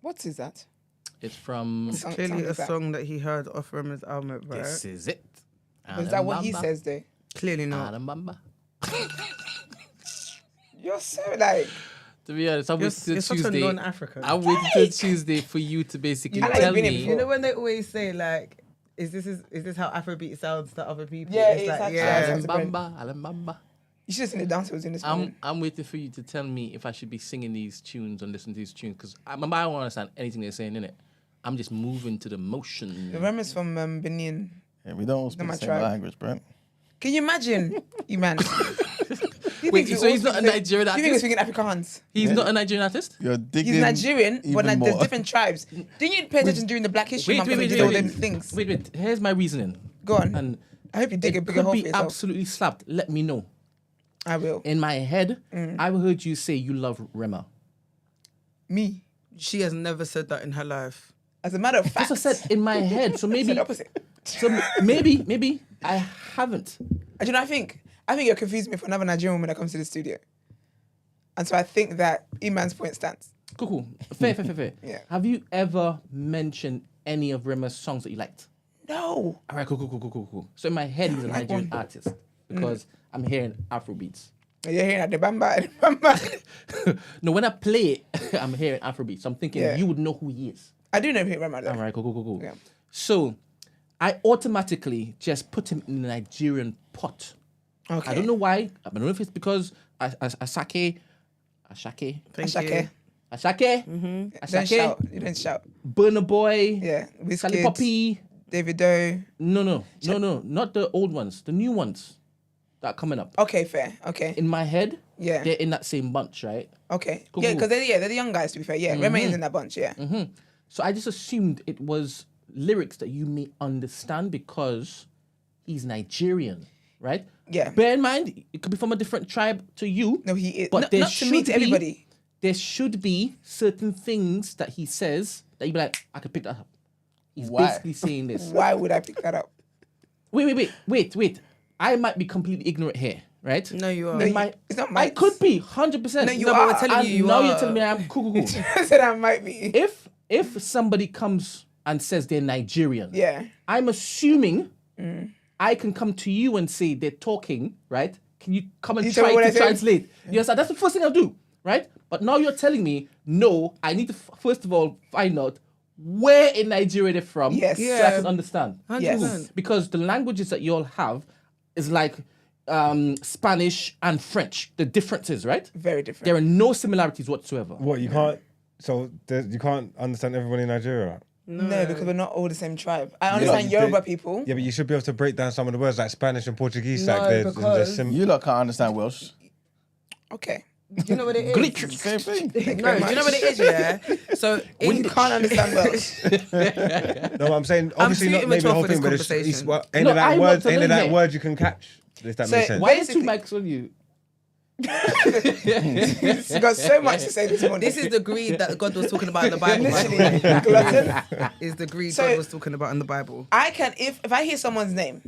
What is that? It's from. It's clearly a song that he heard off Rema's album, bro. This is it. Is that what he says though? Clearly not. You're so like. To be honest, I'm waiting You're till such a Tuesday. non-African. I'm waiting till Tuesday for you to basically You know tell you've been in me. before. You know when they always say like, is this how Afrobeat sounds to other people? Yeah, it's it's like, actually- yeah. Alambamba. You should have seen the dance was in this morning. I'm waiting for you to tell me if I should be singing these tunes and listening to these tunes because I don't understand anything they're saying in it. I'm just moving to the motion. The Rema's from Benin. Yeah, we don't all speak my the same tribe. language, Brent. Can you imagine, you man? Wait, so he's not a Nigerian You think he's artist? speaking Afrikaans? He's not a Nigerian artist? You're digging. He's Nigerian, but even like, more. there's different tribes. Didn't you pay attention during the Black History Month when we did all them things? Wait. Here's my reasoning. Go on. And I hope you dig a it bigger could hole for be yourself. absolutely slapped. Let me know. I will. In my head, I've heard you say you love Rema. Me. She has never said that in her life. As a matter of fact. That's what I said in my head. So I maybe, said the opposite. so maybe I haven't. Do you know what I think? I think you're confusing me for another Nigerian woman that comes to the studio. And so I think that Iman's point stands. Cool. Fair. Yeah. Have you ever mentioned any of Rema's songs that you liked? No. All right, cool. So in my head, he's a Nigerian artist because I'm hearing Afrobeats. You're hearing at the bamba. No, when I play it, I'm hearing Afrobeats. So I'm thinking Yeah. you would know who he is. I do know who Rema though. All right, cool. Yeah. So I automatically just put him in the Nigerian pot. Okay. I don't know why. I don't know if it's because Ashake. Thank you. Ashake. Don't shout. You don't shout. Burna Boy. Yeah. Sally Wizkid, Poppy. David Doe. No, not the old ones. The new ones that are coming up. Okay, fair. Okay. In my head, Yeah. they're in that same bunch, right? Okay. Cool, Yeah, cool. because they're the young guys, to be fair. Yeah. Rema is in that bunch, yeah. So I just assumed it was lyrics that you may understand because he's Nigerian, right? Yeah. Bear in mind, it could be from a different tribe to you. No, he is. But Not there to me, should to be- everybody. There should be certain things that he says that you'd be like, I could pick that up. He's Why? basically saying this. Why would I pick that up? Wait. I might be completely ignorant here, right? No, you are. No, In it's not I might. could be 100%. No, you but are. we're telling you now are. you're telling me I'm cool. I said I might be. If somebody comes and says they're Nigerian, Yeah. I'm assuming I can come to you and say they're talking, right? Can you come and You tell me try what I to said? translate? Yes, that's the first thing I'll do, right? But now you're telling me, no, I need to first of all find out where in Nigeria they're from Yes. so I Yeah. can understand. 100%. Yes. Because the languages that you all have is like Spanish and French. The differences, right? Very different. There are no similarities whatsoever. What you can't? So you can't understand everyone in Nigeria. No, because we're not all the same tribe. I understand Yeah, Yoruba they- people. Yeah, but you should be able to break down some of the words like Spanish and Portuguese. No, like they're because- You lot can't understand Welsh. Okay. Do you know what it is? It's the same thing. No, do you know what it is, yeah? So When you can't understand Welsh. No, I'm saying obviously too not maybe the immature whole for thing, this but it's conversation. well, ain't No, of that I word, want to ain't of learn that it. word you can catch. If that So makes sense. Why are the two Basically- mics on you? He's got so much to say this morning. This is the greed that God was talking about in the Bible. Literally, glutton. Is the greed So- God was talking about in the Bible. I can, if I hear someone's name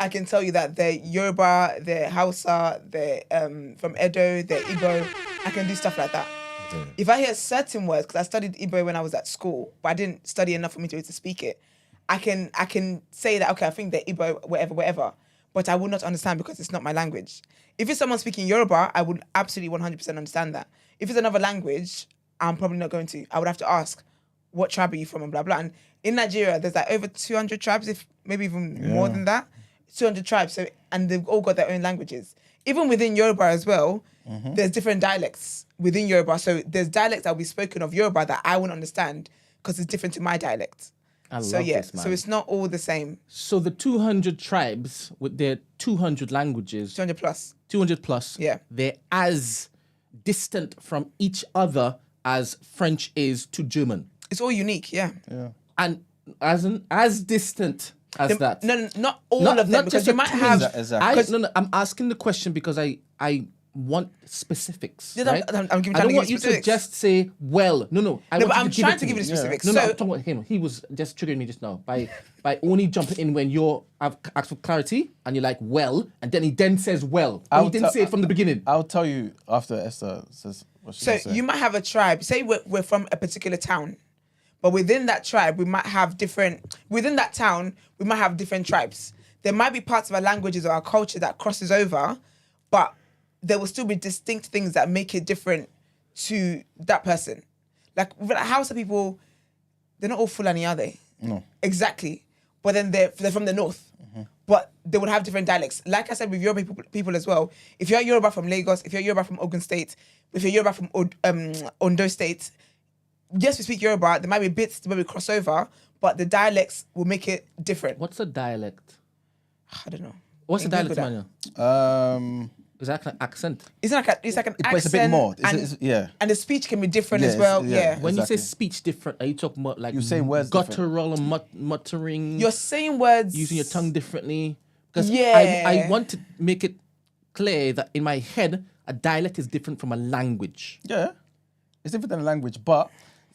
I can tell you that they're Yoruba, they're Hausa, they're from Edo, they're Igbo. I can do stuff like that. Yeah. If I hear certain words, because I studied Igbo when I was at school, but I didn't study enough for me to be able to speak it, I can say that, okay, I think they're Igbo, whatever, but I will not understand because it's not my language. If it's someone speaking Yoruba, I would absolutely 100% understand that. If it's another language, I'm probably not going to. I would have to ask, what tribe are you from and blah, blah. And in Nigeria, there's like over 200 tribes, if maybe even more than that. 200 tribes, so and they've all got their own languages. Even within Yoruba as well, there's different dialects within Yoruba. So there's dialects that will be spoken of Yoruba that I won't understand because it's different to my dialect. I love this, man. So it's not all the same. So the 200 tribes with their 200 languages, 200 plus. 200 plus, Yeah. they're as distant from each other as French is to German. It's all unique, yeah. And as distant as that. No, not all of them, not because just you the might twins. have... Exactly. No, I'm asking the question because I want specifics. Yeah, right? I'm I trying don't to want give you you specifics. to just say, well, no. But I'm trying to give you the me. specifics. No, So- I'm talking about him. He was just triggering me just now by only jumping in when I've asked for clarity and you're like, well, and then he then says, well. But he didn't say it from the beginning. I'll tell you after Esther says what she's So gonna say. you might have a tribe. Say we're from a particular town, but within that tribe, we might have different. Within that town, we might have different tribes. There might be parts of our languages or our culture that crosses over, but there will still be distinct things that make it different to that person. Like with Hausa people, they're not all Fulani, are they? No. Exactly. But then they're from the north. But they would have different dialects. Like I said, with Yoruba people as well. If you're Yoruba from Lagos, if you're Yoruba from Ogun State, if you're Yoruba from Ondo State, yes, we speak Yoruba. There might be bits where we cross over, but the dialects will make it different. What's a dialect? I don't know. What's a Google dialect, that. Manuel? Is that like an accent? It's like an accent. But it's a bit more. Yeah. And the speech can be different Yeah, as well. yeah. Yeah. When you say Exactly. speech different, are you talking about like You're saying words different. guttural or muttering? You're saying words. Using your tongue differently? Because Yeah. I want to make it clear that in my head, a dialect is different from a language. Yeah. It's different than a language, but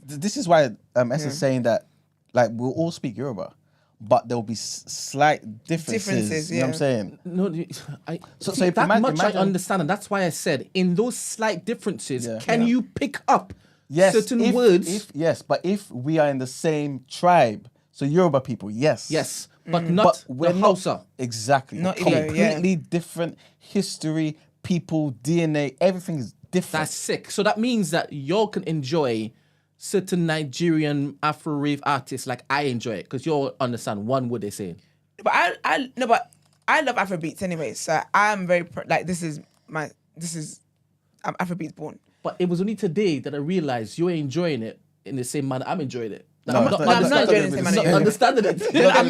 this is why Esther's saying that like we'll all speak Yoruba, but there will be slight differences. Differences, You know what I'm yeah. saying? No, So see, if that much imagine- I understand, and that's why I said in those slight differences, Yeah. can you pick up Yes, certain words? Yes, but if we are in the same tribe, so Yoruba people, yes. Yes, but not we're the not- Hausa. Exactly. Not Igbo, Completely different history, people, DNA, everything is different. That's sick. So that means that y'all can enjoy certain Nigerian Afro rave artists like I enjoy it because y'all understand one word they're saying. But I love Afrobeats anyway. So I'm very I'm Afrobeats born. But it was only today that I realized you're enjoying it in the same manner I'm enjoying it. No, I'm it's not not- I'm not enjoying it the same manner not you're enjoying it. understanding it. No, I'm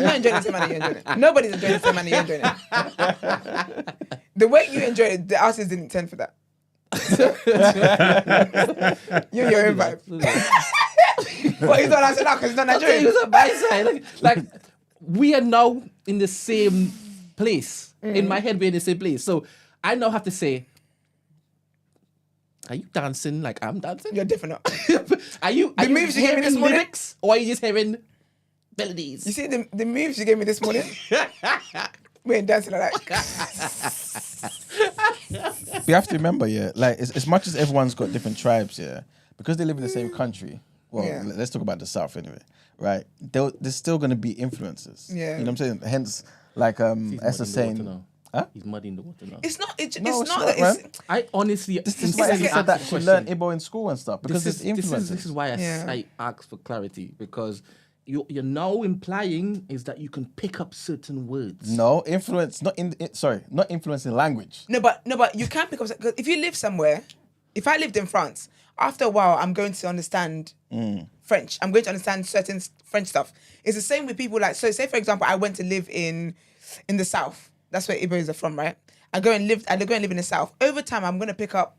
not enjoying the same manner you're enjoying it. Nobody's enjoying the same manner you're enjoying it. The way you enjoy it, the artist didn't intend for that. You're your own vibe. But he's not answering now because he's not I'll tell you Nigerian. what's on my side. Like we are now in the same place. In my head, we're in the same place. So I now have to say, are you dancing like I'm dancing? You're different. Are you The moves you gave me hearing this morning? lyrics or are you just hearing melodies? You see the moves you gave me this morning? We ain't dancing like that. We have to remember, yeah, like as much as everyone's got different tribes, yeah, because they live in the same country. Well, Yeah. let's talk about the South anyway, right? There's still going to be influences. Yeah. You know what I'm saying? Hence, like Esther saying, huh? He's muddy in the water now. It's not. It's No, not. it's not, that man. it's, I honestly This is why sincerely she said asked that the she question. learned Igbo in school and stuff because This there's influences. is why Yeah. I asked for clarity because you're now implying is that you can pick up certain words. No influence, not influence in language. no, but you can't pick up. Cause if you live somewhere, if I lived in France, after a while, I'm going to understand French. I'm going to understand certain French stuff. It's the same with people like. So, say for example, I went to live in the South. That's where Igbos are from, right? I go and live in the South. Over time, I'm going to pick up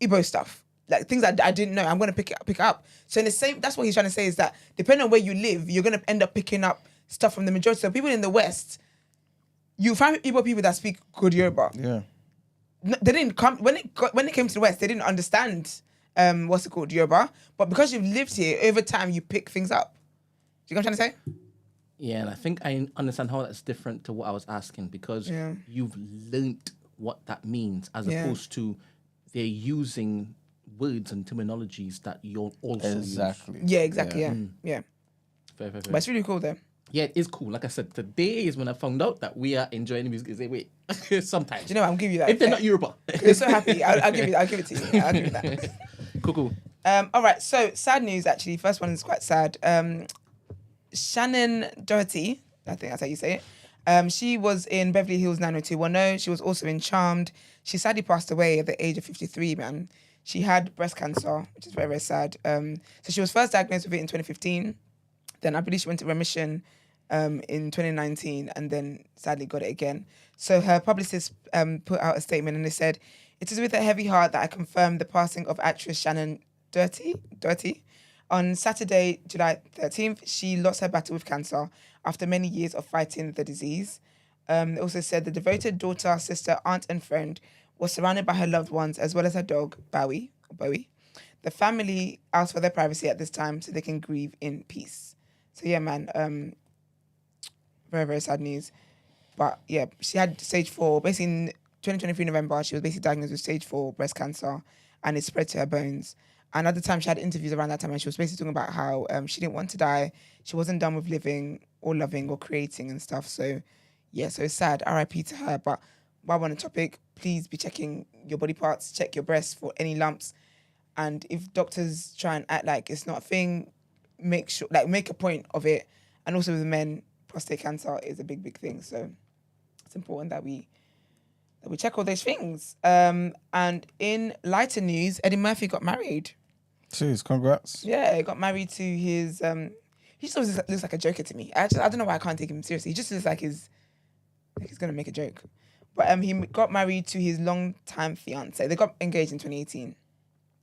Igbo stuff. Like things that I didn't know, I'm going to pick it up. So in the same, that's what he's trying to say is that depending on where you live, you're going to end up picking up stuff from the majority. So people in the West, you find Igbo people that speak good Yoruba. Yeah. They didn't come when it came to the West. They didn't understand what's it called Yoruba. But because you've lived here over time, you pick things up. Do you know what I'm trying to say? Yeah, and I think I understand how that's different to what I was asking because you've learnt what that means as opposed to they're using words and terminologies that you're also Exactly. Yeah, exactly. Yeah. Fair. But it's really cool though. Yeah, it is cool. Like I said, today is when I found out that we are enjoying the music. Say, wait, sometimes. You know what? I'm giving you that. If they're not Yoruba. You're so happy. I'll give it to you. I'll give you that. Cool. All right. So sad news. Actually, first one is quite sad. Shannen Doherty, I think that's how you say it. She was in Beverly Hills 90210. She was also in Charmed. She sadly passed away at the age of 53. Man, she had breast cancer, which is very, very sad. So she was first diagnosed with it in 2015. Then I believe she went to remission in 2019 and then sadly got it again. So her publicist put out a statement and they said, "It is with a heavy heart that I confirm the passing of actress Shannen Doherty. On Saturday, July 13th, she lost her battle with cancer after many years of fighting the disease." They also said the devoted daughter, sister, aunt and friend was surrounded by her loved ones as well as her dog, Bowie. The family asked for their privacy at this time so they can grieve in peace. So yeah, man, very, very sad news. But yeah, she had stage 4. Basically in 2023 November, she was basically diagnosed with stage 4 breast cancer and it spread to her bones. And at the time, she had interviews around that time and she was basically talking about how she didn't want to die. She wasn't done with living or loving or creating and stuff. So yeah, so it's sad. RIP to her. But while we're on the topic, please be checking your body parts, check your breasts for any lumps. And if doctors try and act like it's not a thing, make a point of it. And also with men, prostate cancer is a big, big thing. So it's important that we check all those things. And in lighter news, Eddie Murphy got married. Cheers, congrats. Yeah, he got married to his... he just always looks like a joker to me. I don't know why I can't take him seriously. He just looks like he's going to make a joke. But he got married to his long-time fiancée. They got engaged in 2018.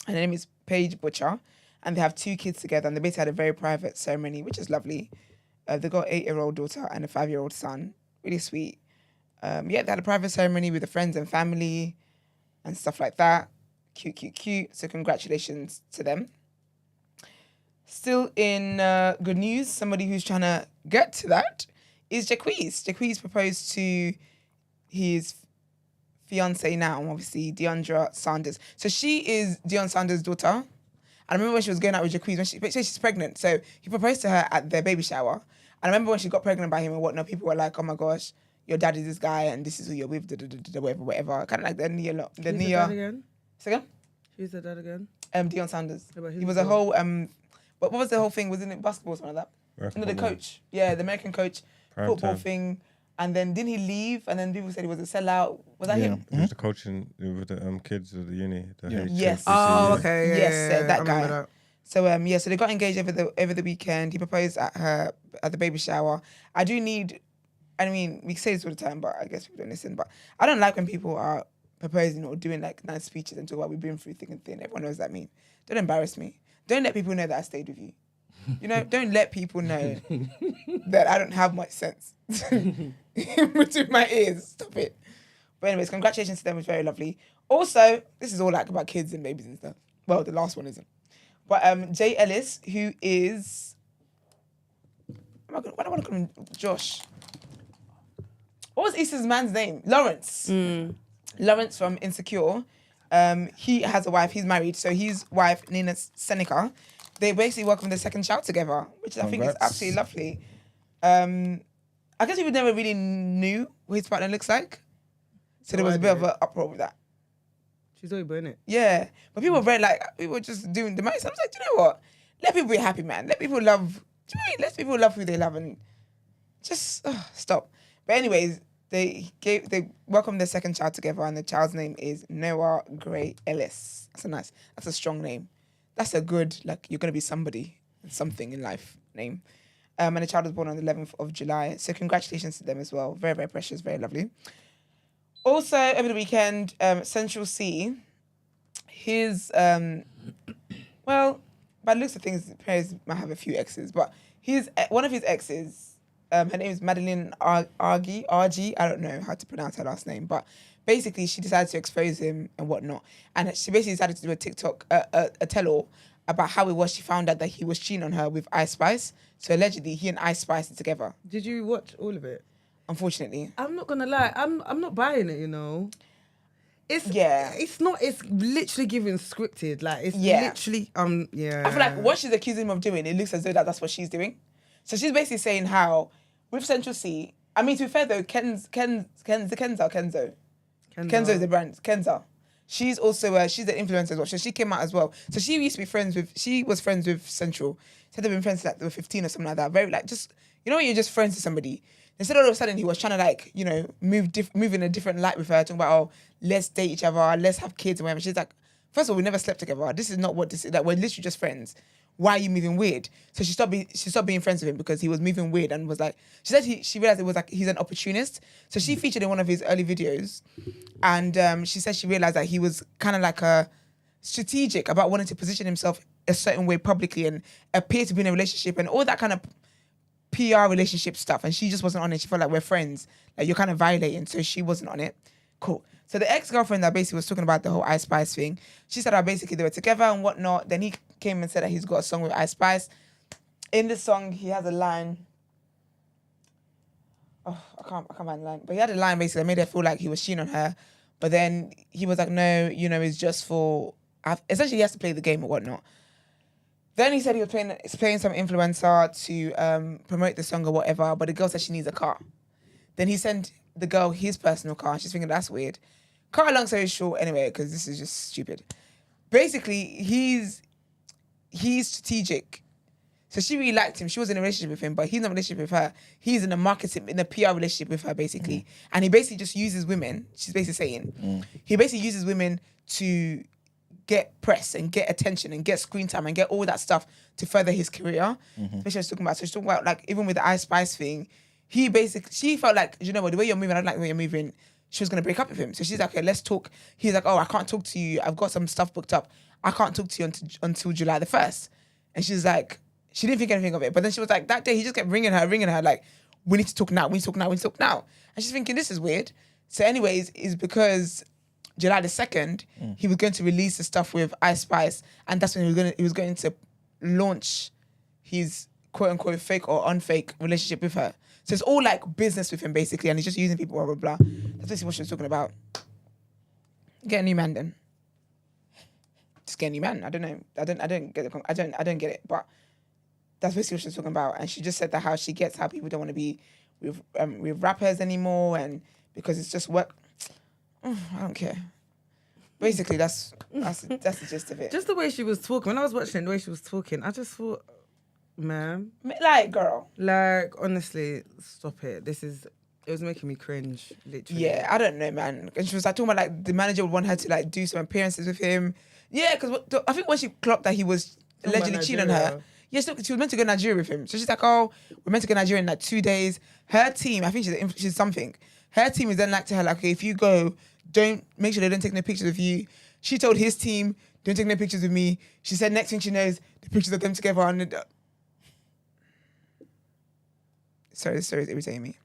Her name is Paige Butcher. And they have 2 kids together. And they basically had a very private ceremony, which is lovely. They got an 8-year-old daughter and a 5-year-old son. Really sweet. They had a private ceremony with the friends and family and stuff like that. Cute. So congratulations to them. Still in good news, somebody who's trying to get to that is Jacques. Jacques proposed to his fiancée now, obviously, Deiondra Sanders. So she is Deion Sanders' daughter. I remember when she was going out with Jacques, when she's pregnant. So he proposed to her at their baby shower. And I remember when she got pregnant by him and whatnot, people were like, "Oh my gosh, your dad is this guy and this is who you're with, whatever. Kind of like the Nia. Who's the dad again? Say again? Who's the dad again? Deion Sanders. Yeah, He was a whole, what was the whole thing? Wasn't it basketball or something like that? No, the coach. Yeah, the American coach, football thing. And then didn't he leave? And then people said he was a sellout. Was that him? He was the coaching with the kids of the uni. Yes. Oh, okay. Yeah, that guy. That. So so they got engaged over the weekend. He proposed at the baby shower. I mean, we say this all the time, but I guess people don't listen. But I don't like when people are proposing or doing like nice speeches and talk about we've been through thick and thin. Everyone knows that mean. Don't embarrass me. Don't let people know that I stayed with you. You know, don't let people know that I don't have much sense in between my ears. Stop it. But anyways, congratulations to them. It was very lovely. Also, this is all like about kids and babies and stuff. Well, the last one isn't. But Jay Ellis, who is... Why do I want to call him Josh? What was Issa's man's name? Lawrence. Lawrence from Insecure. He has a wife. He's married. So his wife, Nina Senicar, they basically welcomed their second child together, which I think is absolutely lovely. I guess people never really knew what his partner looks like. So there was a bit of an uproar with that. She's already burning it. Yeah. But people were just doing the most. I was like, do you know what? Let people be happy, man. Let people love. Do you know what I mean? Let people love who they love and just stop. But anyways, they welcomed their second child together and the child's name is Noah Gray Ellis. That's a strong name. That's a good, like, you're going to be something in life name. And the child was born on the 11th of July. So congratulations to them as well. Very, very precious, very lovely. Also, over the weekend, Central C, his, by the looks of things, Perez might have a few exes, but one of his exes, her name is Madeline Argy. I don't know how to pronounce her last name, but basically she decided to expose him and whatnot. And she basically decided to do a TikTok, a tell-all about how it was she found out that he was cheating on her with Ice Spice. So allegedly, he and Ice Spice are together. Did you watch all of it? Unfortunately. I'm not gonna lie. I'm not buying it. You know. It's It's not. It's literally giving scripted. Like it's literally. Yeah. I feel like what she's accusing him of doing, it looks as though that's what she's doing. So she's basically saying how with Central C. I mean, to be fair though, Kenzo is the brand. Kenza. She's also she's an influencer as well. So she came out as well. So she used to be friends with. She was friends with Central. She had been friends like they were 15 or something like that. Very like just when you're just friends with somebody. Instead all of a sudden he was trying to like move in a different light with her, talking about let's date each other, let's have kids and whatever. She's like, first of all, we never slept together. This is not what this is. Like we're literally just friends. Why are you moving weird? So she stopped being friends with him because he was moving weird and was like, she said she realized it was like he's an opportunist. So she featured in one of his early videos, and she said she realized that he was kind of like a strategic about wanting to position himself a certain way publicly and appear to be in a relationship and all that kind of PR relationship stuff, and she just wasn't on it. She felt like we're friends, like you're kind of violating, so she wasn't on it. Cool. So the ex-girlfriend that basically was talking about the whole Ice Spice thing, she said that basically they were together and whatnot. Then he came and said that he's got a song with Ice Spice. In the song, he has a line. Oh, I can't find the line. But he had a line basically that made her feel like he was cheating on her. But then he was like, no, it's just for... Essentially, he has to play the game or whatnot. Then he said he was playing some influencer to promote the song or whatever, but the girl said she needs a car. Then he sent the girl his personal car. She's thinking that's weird. Cut a long story short, anyway, because this is just stupid. Basically, he's strategic. So she really liked him. She was in a relationship with him, but he's not in a relationship with her. He's in a PR relationship with her, basically. And he basically just uses women. She's basically saying he basically uses women to get press and get attention and get screen time and get all that stuff to further his career. Which she's talking about. So she's talking about like even with the Ice Spice thing, she felt like, the way you're moving, I don't like the way you're moving. She was gonna break up with him. So she's like, okay, let's talk. He's like, oh, I can't talk to you. I've got some stuff booked up. I can't talk to you until July the 1st. And she's like, she didn't think anything of it. But then she was like, that day he just kept ringing her like, we need to talk now. And she's thinking, this is weird. So anyways, is because July the 2nd, he was going to release the stuff with Ice Spice, and that's when he was going to launch his quote unquote fake or unfake relationship with her. So it's all like business with him basically, and he's just using people, blah blah blah. That's basically what she was talking about. Get a new man then. Just get a new man. I don't know. I don't get it. I don't get it. But that's basically what she was talking about, and she just said that how she gets how people don't want to be with rappers anymore, and because it's just work. I don't care. Basically, that's the gist of it. Just the way she was talking. When I was watching it, the way she was talking, I just thought, man, like girl, like honestly, stop it. It was making me cringe, literally. Yeah, I don't know, man. And she was like talking about like the manager would want her to like do some appearances with him. Yeah, because I think when she clocked that he was allegedly cheating on her. Yes, look, she was meant to go to Nigeria with him. So she's like, oh, we're meant to go to Nigeria in like 2 days. Her team, I think she's something. Her team is then like to her, like, okay, if you go, don't make sure they don't take no pictures of you. She told his team, don't take no pictures of me. She said next thing she knows, the pictures of them together on the... Sorry, this story is irritating me.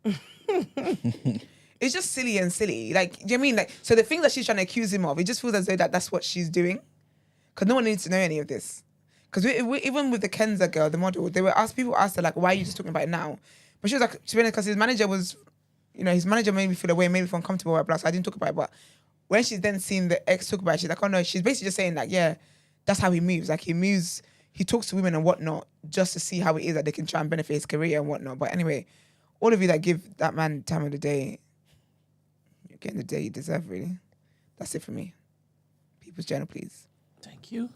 It's just silly. Like, do you know what I mean? Like, so the things that she's trying to accuse him of, it just feels as though that's what she's doing. Because no one needs to know any of this. Because even with the Kenza girl, the model, people asked her, like, why are you just talking about it now? But she was like, to be honest, because his manager was, his manager made me feel away, made me feel uncomfortable, blah, blah, so I didn't talk about it. But when she's then seen the ex talk about it, she's like, oh no, she's basically just saying, like, yeah, that's how he moves. Like, he talks to women and whatnot just to see how it is that they can try and benefit his career and whatnot. But anyway, all of you that give that man time of the day, you're getting the day you deserve, really. That's it for me. People's Journal, please. Thank you.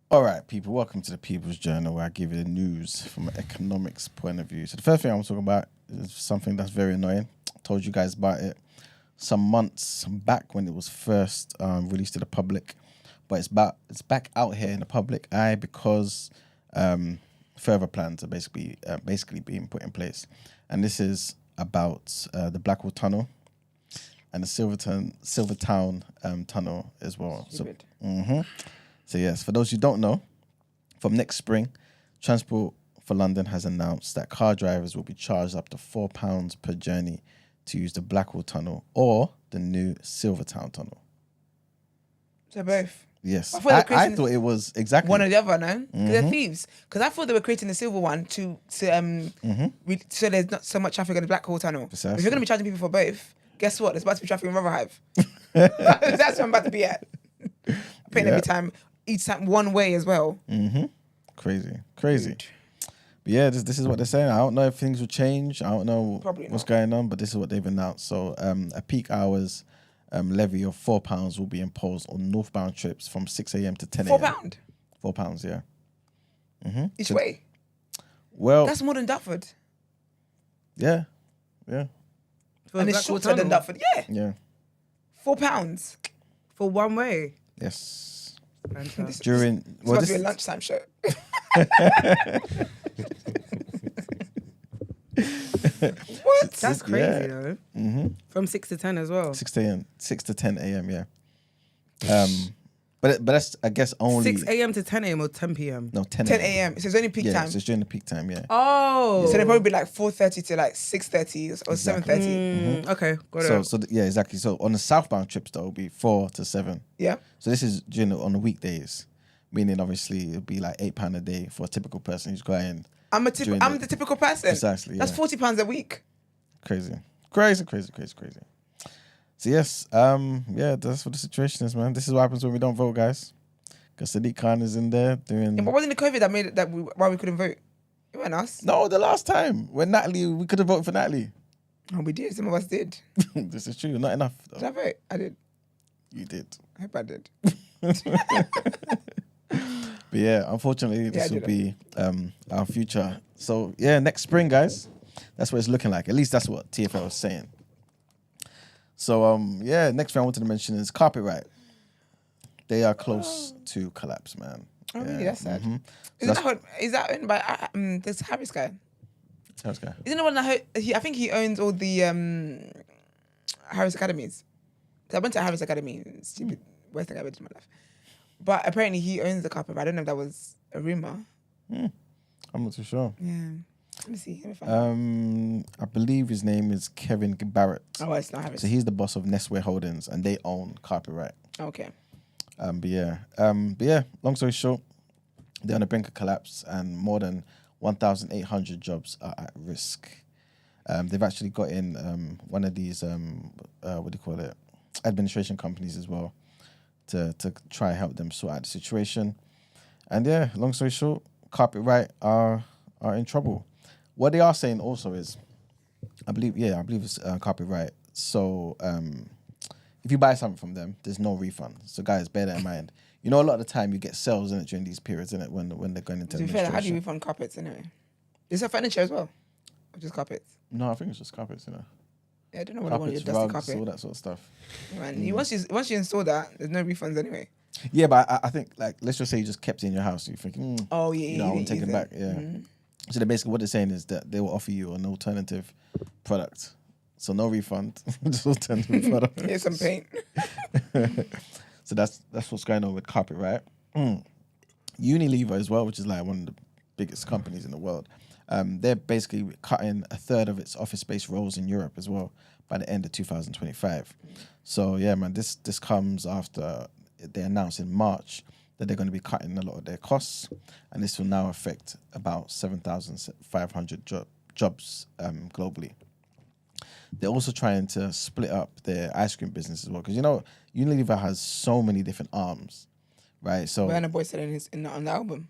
All right, people, welcome to the People's Journal, where I give you the news from an economics point of view. So the first thing I'm talking about is something that's very annoying. I told you guys about it some months back when it was first released to the public, but it's back out here in the public eye because further plans are basically being put in place, and this is about the Blackwall Tunnel and the Silvertown Tunnel as well. So yes, for those who don't know, from next spring, transport for London has announced that car drivers will be charged up to £4 per journey to use the Blackwall Tunnel or the new Silvertown Tunnel. So both. Yes. I thought they were I creating thought it was exactly one or the other, no? Because they're thieves. Because I thought they were creating the silver one so there's not so much traffic on the Blackwall Tunnel. Precisely. If you're going to be charging people for both, guess what? There's about to be traffic in Rotherhithe. That's where I'm about to be at. Paying each time one way as well. Crazy. But yeah, this is what they're saying. I don't know if things will change. I don't know what's going on, but this is what they've announced. So a peak hours levy of £4 will be imposed on northbound trips from 6 a.m. to 10 a.m. £4? £4, yeah. Each way? Well, that's more than Duffered. Yeah. And it's shorter than Duffered. Yeah. £4 for one way. Yes. This must be a lunchtime show. What? That's crazy though. From 6 to 10 as well. 6 to 10 a.m. Yeah. But that's I guess only 6 a.m. to 10 a.m. or 10 p.m. No, 10 a.m. So it's only peak time. So it's during the peak time. Yeah. Oh. So they'll probably be like 4:30 to like 6:30 or 7:30. Okay, got it. So yeah, exactly. So on the southbound trips, though, it'll be 4 to 7. Yeah. So this is on the weekdays, meaning obviously it'll be like £8 a day for a typical person who's going. I'm the typical person. Precisely. That's £40 a week. Crazy. So yes, that's what the situation is, man. This is what happens when we don't vote, guys. Because Sadiq Khan is in there doing. Yeah, but wasn't the COVID that made it why we couldn't vote? It wasn't us. No, the last time when we could have voted for Natalie. Oh, we did. Some of us did. This is true. Not enough. Though. Did I vote? I did. You did. I hope I did. But yeah, unfortunately, this will be our future. So yeah, next spring, guys. That's what it's looking like. At least that's what TFL is saying. So next thing I wanted to mention is Carpet Right. They are close to collapse, man. Oh, really? That's sad. Is that owned by this Harris guy? Harris guy. Isn't the one that I think he owns all the Harris Academies? Because I went to Harris Academy, stupid worst thing I've ever done in my life. But apparently he owns the Carpet Right. I don't know if that was a rumor. I'm not too sure. Yeah. Let me see. Let me find I believe his name is Kevin Barrett. Oh, it's not Harris. So he's the boss of Nestway Holdings, and they own Carpet Right. Okay. But yeah. Long story short, they're on the brink of collapse, and more than 1,800 jobs are at risk. They've actually got in one of these administration companies as well to try and help them sort out the situation. And yeah, long story short, Carpet Right are in trouble. What they are saying also is, I believe it's Carpet Right. So if you buy something from them, there's no refund. So guys, bear that in mind. You know, a lot of the time you get sales in it during these periods, in it when they're going into To be fair, how do you refund carpets anyway? Is it furniture as well, or just carpets? No, I think it's just carpets. You know. Yeah, I don't know what I want. Dusty carpet, all that sort of stuff. Man, once you install that, there's no refunds anyway. Yeah, but I think like let's just say you just kept it in your house. You thinking, oh yeah, I want to take it back. Yeah. So they basically what they're saying is that they will offer you an alternative product. So no refund, just alternative product. Here's some paint. So that's what's going on with Carpet Right. Unilever as well, which is like one of the biggest companies in the world. They're basically cutting a third of its office space roles in Europe as well by the end of 2025. So yeah, man, this comes after they announced in March that they're going to be cutting a lot of their costs, and this will now affect about 7,500 jobs globally. They're also trying to split up their ice cream business as well, because you know Unilever has so many different arms, right? So Burna Boy said on the album.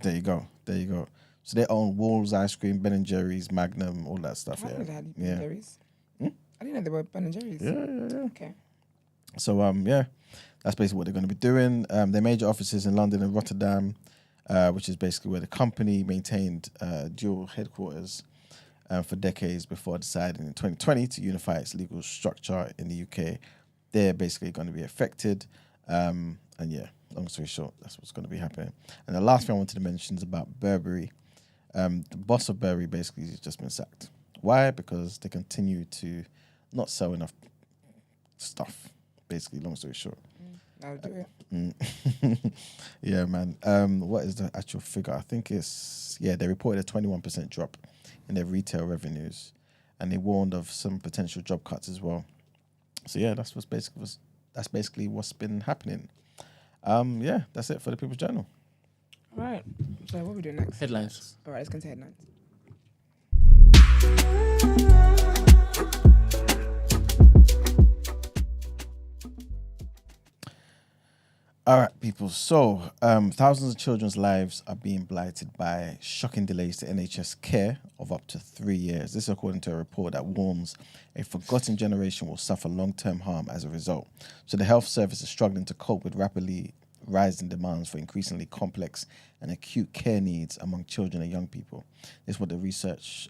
There you go. So they own Wolves ice cream, Ben and Jerry's, Magnum, all that stuff. I didn't know they had Ben and Jerry's. I didn't know they were Ben and Jerry's. Yeah. Okay. So that's basically what they're going to be doing. Their major offices in London and Rotterdam, which is basically where the company maintained dual headquarters for decades before deciding in 2020 to unify its legal structure in the UK. They're basically going to be affected. And yeah, long story short, that's what's going to be happening. And the last thing I wanted to mention is about Burberry. The boss of Burberry basically has just been sacked. Why? Because they continue to not sell enough stuff, basically, long story short. I'll do it. Yeah, man. What is the actual figure? I think it's they reported a 21% drop in their retail revenues, and they warned of some potential job cuts as well. So yeah, that's basically what's been happening. That's it for the People's Journal. All right. So what are we doing next? Headlines. All right, let's go to headlines. All right, people. So, thousands of children's lives are being blighted by shocking delays to NHS care of up to 3 years. This is according to a report that warns a forgotten generation will suffer long-term harm as a result. So the health service is struggling to cope with rapidly rising demands for increasingly complex and acute care needs among children and young people. This is what the research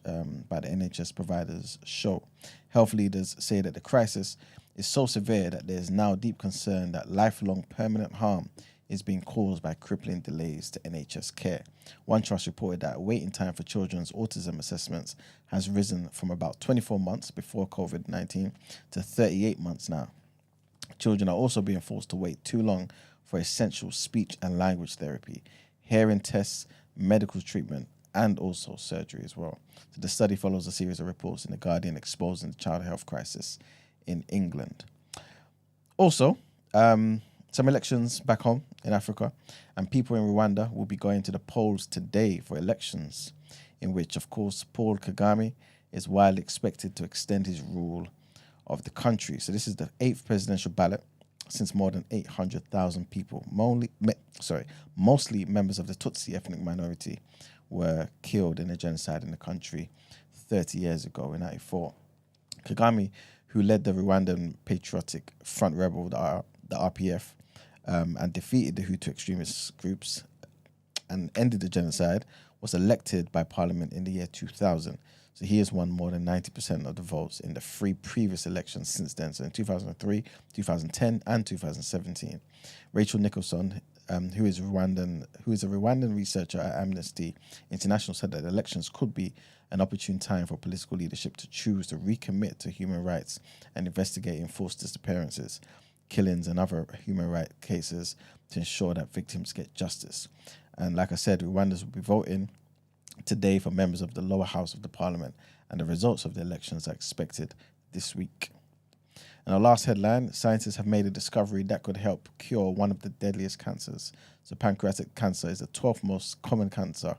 by the NHS providers show. Health leaders say that the crisis is so severe that there is now deep concern that lifelong permanent harm is being caused by crippling delays to NHS care. One trust reported that waiting time for children's autism assessments has risen from about 24 months before COVID-19 to 38 months now. Children are also being forced to wait too long for essential speech and language therapy, hearing tests, medical treatment, and also surgery as well. So the study follows a series of reports in The Guardian exposing the child health crisis in England. Also, some elections back home in Africa, and people in Rwanda will be going to the polls today for elections, in which, of course, Paul Kagame is widely expected to extend his rule of the country. So this is the 8th presidential ballot since more than 800,000 people, mostly members of the Tutsi ethnic minority, were killed in a genocide in the country 30 years ago in 1994. Kagame, who led the Rwandan Patriotic Front rebel, the RPF, and defeated the Hutu extremist groups and ended the genocide, was elected by parliament in the year 2000. So he has won more than 90% of the votes in the 3 previous elections since then. So in 2003, 2010, and 2017. Rachel Nicholson, who is a Rwandan researcher at Amnesty International, said that elections could be an opportune time for political leadership to choose to recommit to human rights and investigating forced disappearances, killings, and other human rights cases to ensure that victims get justice. And like I said, Rwandans will be voting today for members of the lower house of the parliament, and the results of the elections are expected this week. And our last headline, scientists have made a discovery that could help cure one of the deadliest cancers. So pancreatic cancer is the 12th most common cancer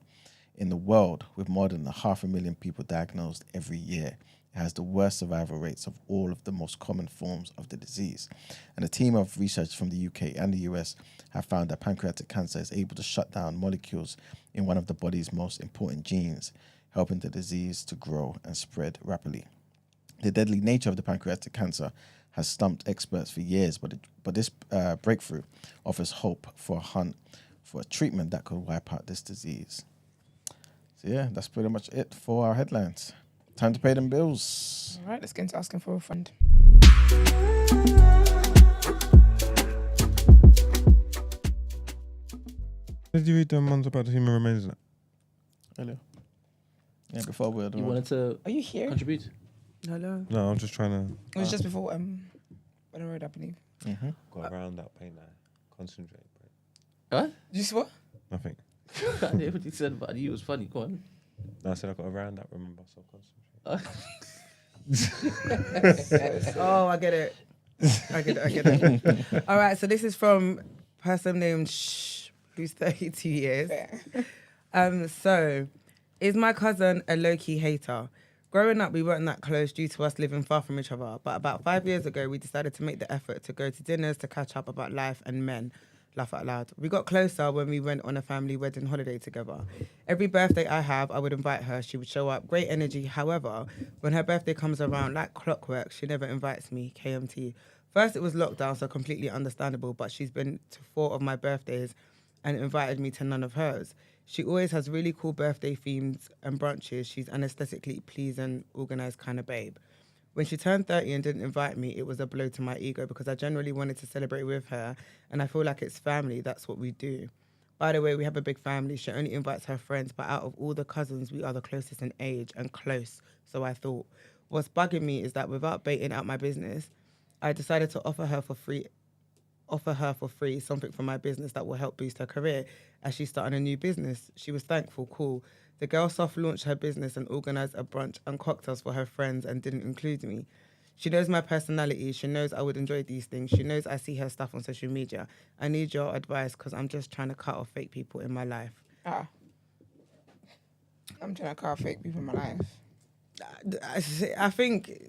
in the world, with more than 500,000 people diagnosed every year. It has the worst survival rates of all of the most common forms of the disease. And a team of researchers from the UK and the US have found that pancreatic cancer is able to shut down molecules in one of the body's most important genes, helping the disease to grow and spread rapidly. The deadly nature of the pancreatic cancer has stumped experts for years, but this breakthrough offers hope for a hunt for a treatment that could wipe out this disease. So yeah, that's pretty much it for our headlines. Time to pay them bills. All right, let's get into asking for a friend. Did you read the ones about the human remains? Hello. Yeah, before we You wanted to Are you here? contribute? Hello. No, I'm just trying to. It was just before on the road, I believe. Go around that paint now. Concentrate. What? You see what? Nothing. I didn't hear what you said about you. It was funny. Go on. No, I said I got around that. Remember, so concentrate. Oh, I get it. I get it. All right, so this is from a person named who's 32 years. So, is my cousin a low-key hater? Growing up, we weren't that close due to us living far from each other. But about 5 years ago, we decided to make the effort to go to dinners to catch up about life and men. Laugh out loud. We got closer when we went on a family wedding holiday together. Every birthday I have, I would invite her. She would show up, great energy. However, when her birthday comes around, like clockwork, she never invites me, KMT. First, it was lockdown, so completely understandable, but she's been to 4 of my birthdays and invited me to none of hers. She always has really cool birthday themes and brunches. She's an aesthetically pleasing, organised kind of babe. When she turned 30 and didn't invite me, it was a blow to my ego because I generally wanted to celebrate with her and I feel like it's family, that's what we do. By the way, we have a big family. She only invites her friends, but out of all the cousins, we are the closest in age and close, so I thought. What's bugging me is that without baiting out my business, I decided to offer her for free offer her for free something from my business that will help boost her career as she's starting a new business. She was thankful, cool. The girl soft launched her business and organised a brunch and cocktails for her friends and didn't include me. She knows my personality. She knows I would enjoy these things. She knows I see her stuff on social media. I need your advice because I'm just trying to cut off fake people in my life. I'm trying to cut off fake people in my life. I think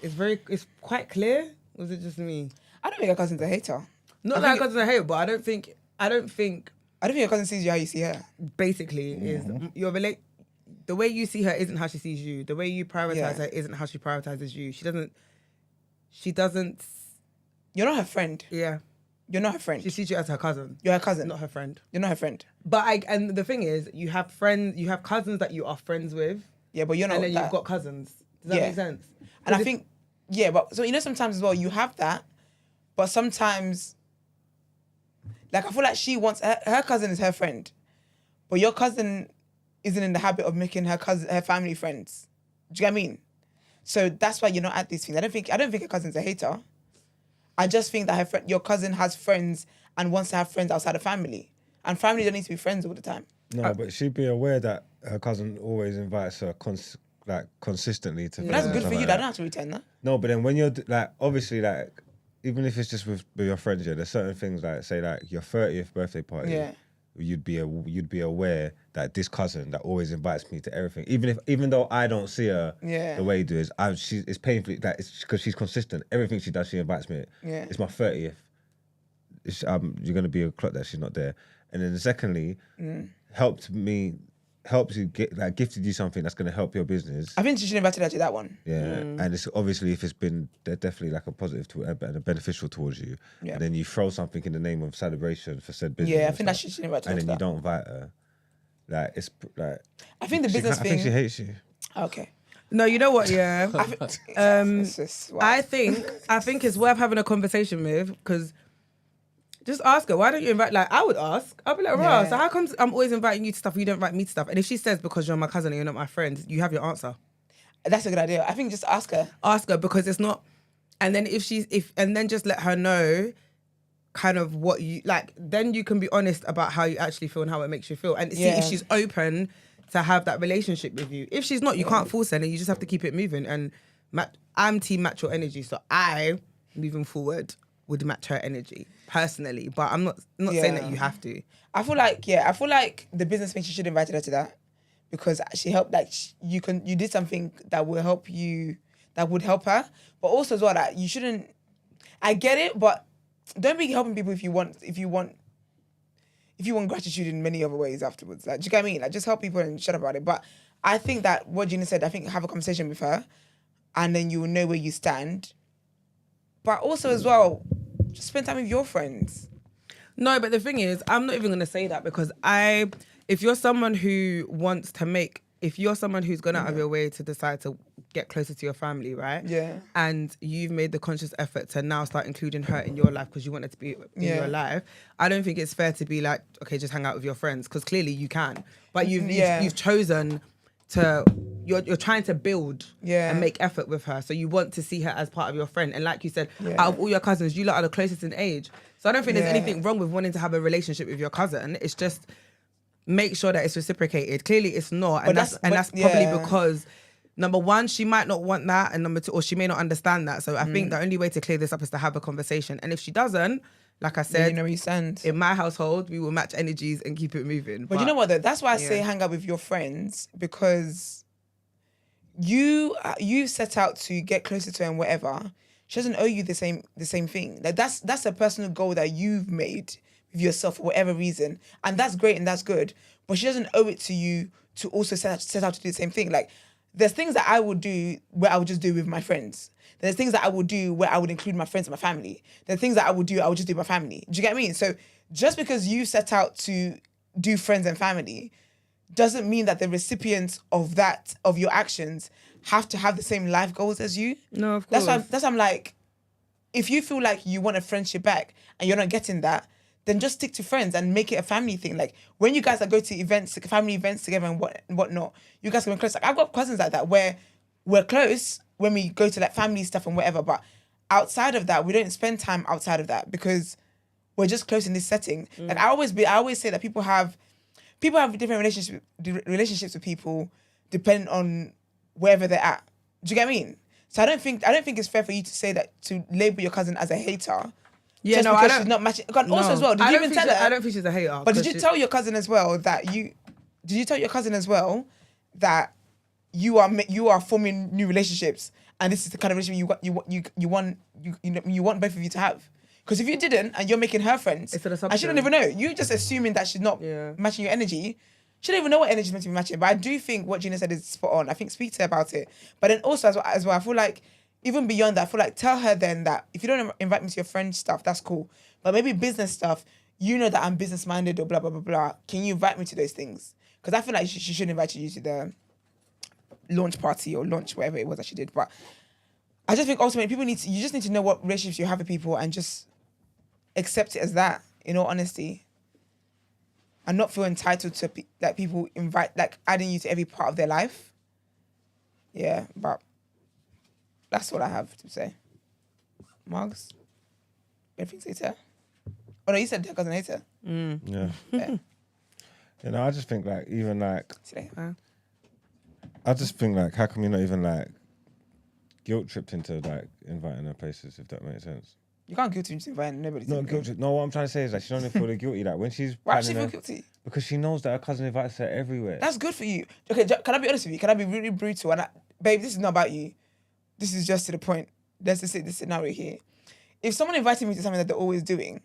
it's quite clear. Was it just me? I don't think your cousin's a hater. Not that her cousin's a hater, but I don't think your cousin sees you how you see her. Basically, is your the way you see her isn't how she sees you. The way you prioritize her isn't how she prioritizes you. She doesn't. You're not her friend. Yeah. You're not her friend. She sees you as her cousin. You're her cousin. Not her friend. You're not her friend. But and the thing is, you have cousins that you are friends with. Yeah, but you're not. And then you've got cousins. Does that make sense? And I think, but so sometimes as well, you have that, but sometimes, like I feel like she wants her cousin is her friend, but your cousin isn't in the habit of making her family friends. Do you get what I mean? So that's why you're not at these things. I don't think her cousin's a hater. I just think that your cousin has friends and wants to have friends outside of family, and family don't need to be friends all the time. No, but she'd be aware that her cousin always invites her consistently to. But that's good for you. I don't have to return that. No, but then when you're obviously even if it's just with your friends, there's certain things say your 30th birthday party. Yeah. You'd be aware that this cousin that always invites me to everything, even though I don't see her the way he does, it's painfully that it's because she's consistent. Everything she does, she invites me. Yeah. It's my 30th. You're gonna be a clock that she's not there. And then secondly, helps you get gifted you something that's going to help your business. I think she should invite her to that one. Yeah, and it's obviously if it's been definitely a positive and a beneficial towards you, and then you throw something in the name of celebration for said business. Yeah, I think that she should invite her. And then you don't invite her. It's I think the business thing. I think she hates you. Okay. No, you know what? Yeah, I think it's worth having a conversation with because. Just ask her, why don't you invite, I would ask. I'd be like, right, so how comes I'm always inviting you to stuff and you don't invite me to stuff? And if she says because you're my cousin and you're not my friend, you have your answer. That's a good idea. I think just ask her. Ask her because it's not, and then and then just let her know kind of what you, then you can be honest about how you actually feel and how it makes you feel. And see if she's open to have that relationship with you. If she's not, you can't force her and you just have to keep it moving. And I'm team match your energy. So moving forward, would match her energy personally, but I'm not saying that you have to. I feel like the business thing, she should invite her to that because she helped. You did something that will help you, that would help her, but also as well that you shouldn't. I get it, but don't be helping people if you want gratitude in many other ways afterwards. Do you get what I mean? Just help people and shut up about it. But I think that what Gina said, I think have a conversation with her, and then you will know where you stand. But also as well, just spend time with your friends. No, but the thing is, I'm not even going to say that because if you're someone who's gone out of your way to decide to get closer to your family, right? Yeah. And you've made the conscious effort to now start including her in your life because you want her to be in your life, I don't think it's fair to be like, okay, just hang out with your friends because clearly you can. But you've chosen to... You're trying to build and make effort with her. So you want to see her as part of your friend. And like you said, out of all your cousins, you lot are the closest in age. So I don't think there's anything wrong with wanting to have a relationship with your cousin. It's just make sure that it's reciprocated. Clearly it's not. And that's probably because, number one, she might not want that. And number two, or she may not understand that. So I think the only way to clear this up is to have a conversation. And if she doesn't, like I said, you know where you stand. In my household, we will match energies and keep it moving. But you know what though? That's why I say hang out with your friends because... You set out to get closer to her and whatever. She doesn't owe you the same thing. That's a personal goal that you've made with yourself for whatever reason, and that's great and that's good. But she doesn't owe it to you to also set out to do the same thing. There's things that I would do where I would just do with my friends. There's things that I would do where I would include my friends and my family. There's things that I would just do with my family. Do you get what I mean? So just because you set out to do friends and family doesn't mean that the recipients of your actions have to have the same life goals as you. No, of course. That's why I'm like, if you feel like you want a friendship back and you're not getting that, then just stick to friends and make it a family thing. When you guys are going to family events together and whatnot, you guys can be close. I've got cousins like that where we're close when we go to family stuff and whatever, but outside of that, we don't spend time outside of that because we're just close in this setting. Like I always say that people have different relationships with people depending on wherever they're at. Do you get what I mean? So I don't think it's fair for you to say that, to label your cousin as a hater. Yeah, just no, because I don't. she's not matching. And also as well, did you even tell her? I don't think she's a hater. But did you tell your cousin as well that you are forming new relationships, and this is the kind of relationship you want both of you to have? Because if you didn't, and you're making her friends, and she don't even know, you just assuming that she's not matching your energy. She don't even know what energy is meant to be matching. But I do think what Gina said is spot on. I think speak to her about it. But then also as well, I feel like even beyond that, I feel like tell her then that if you don't invite me to your friend stuff, that's cool. But maybe business stuff, you know that I'm business minded or blah blah blah blah. Can you invite me to those things? Because I feel like she should invite you to the launch party or launch whatever it was that she did. But I just think ultimately you just need to know what relationships you have with people and just accept it as that, in all honesty. And not feel entitled to people adding you to every part of their life. Yeah, but that's what I have to say. Mugs? Everything's hater? Oh no, you said her cousin hater. Yeah. Yeah. You know, I just think like even like Today. I just think like how come you're not even like guilt tripped into like inviting her places, if that makes sense. You can't guilt him to invite nobody. Not guilt trip. No, what I'm trying to say is that she don't even feel guilty. Like when she's why does she planning feel guilty? because she knows that her cousin invites her everywhere. That's good for you. Okay, can I be honest with you? Can I be really brutal? And babe, this is not about you. This is just to the point. Let's just say this scenario here. If someone invited me to something that they're always doing,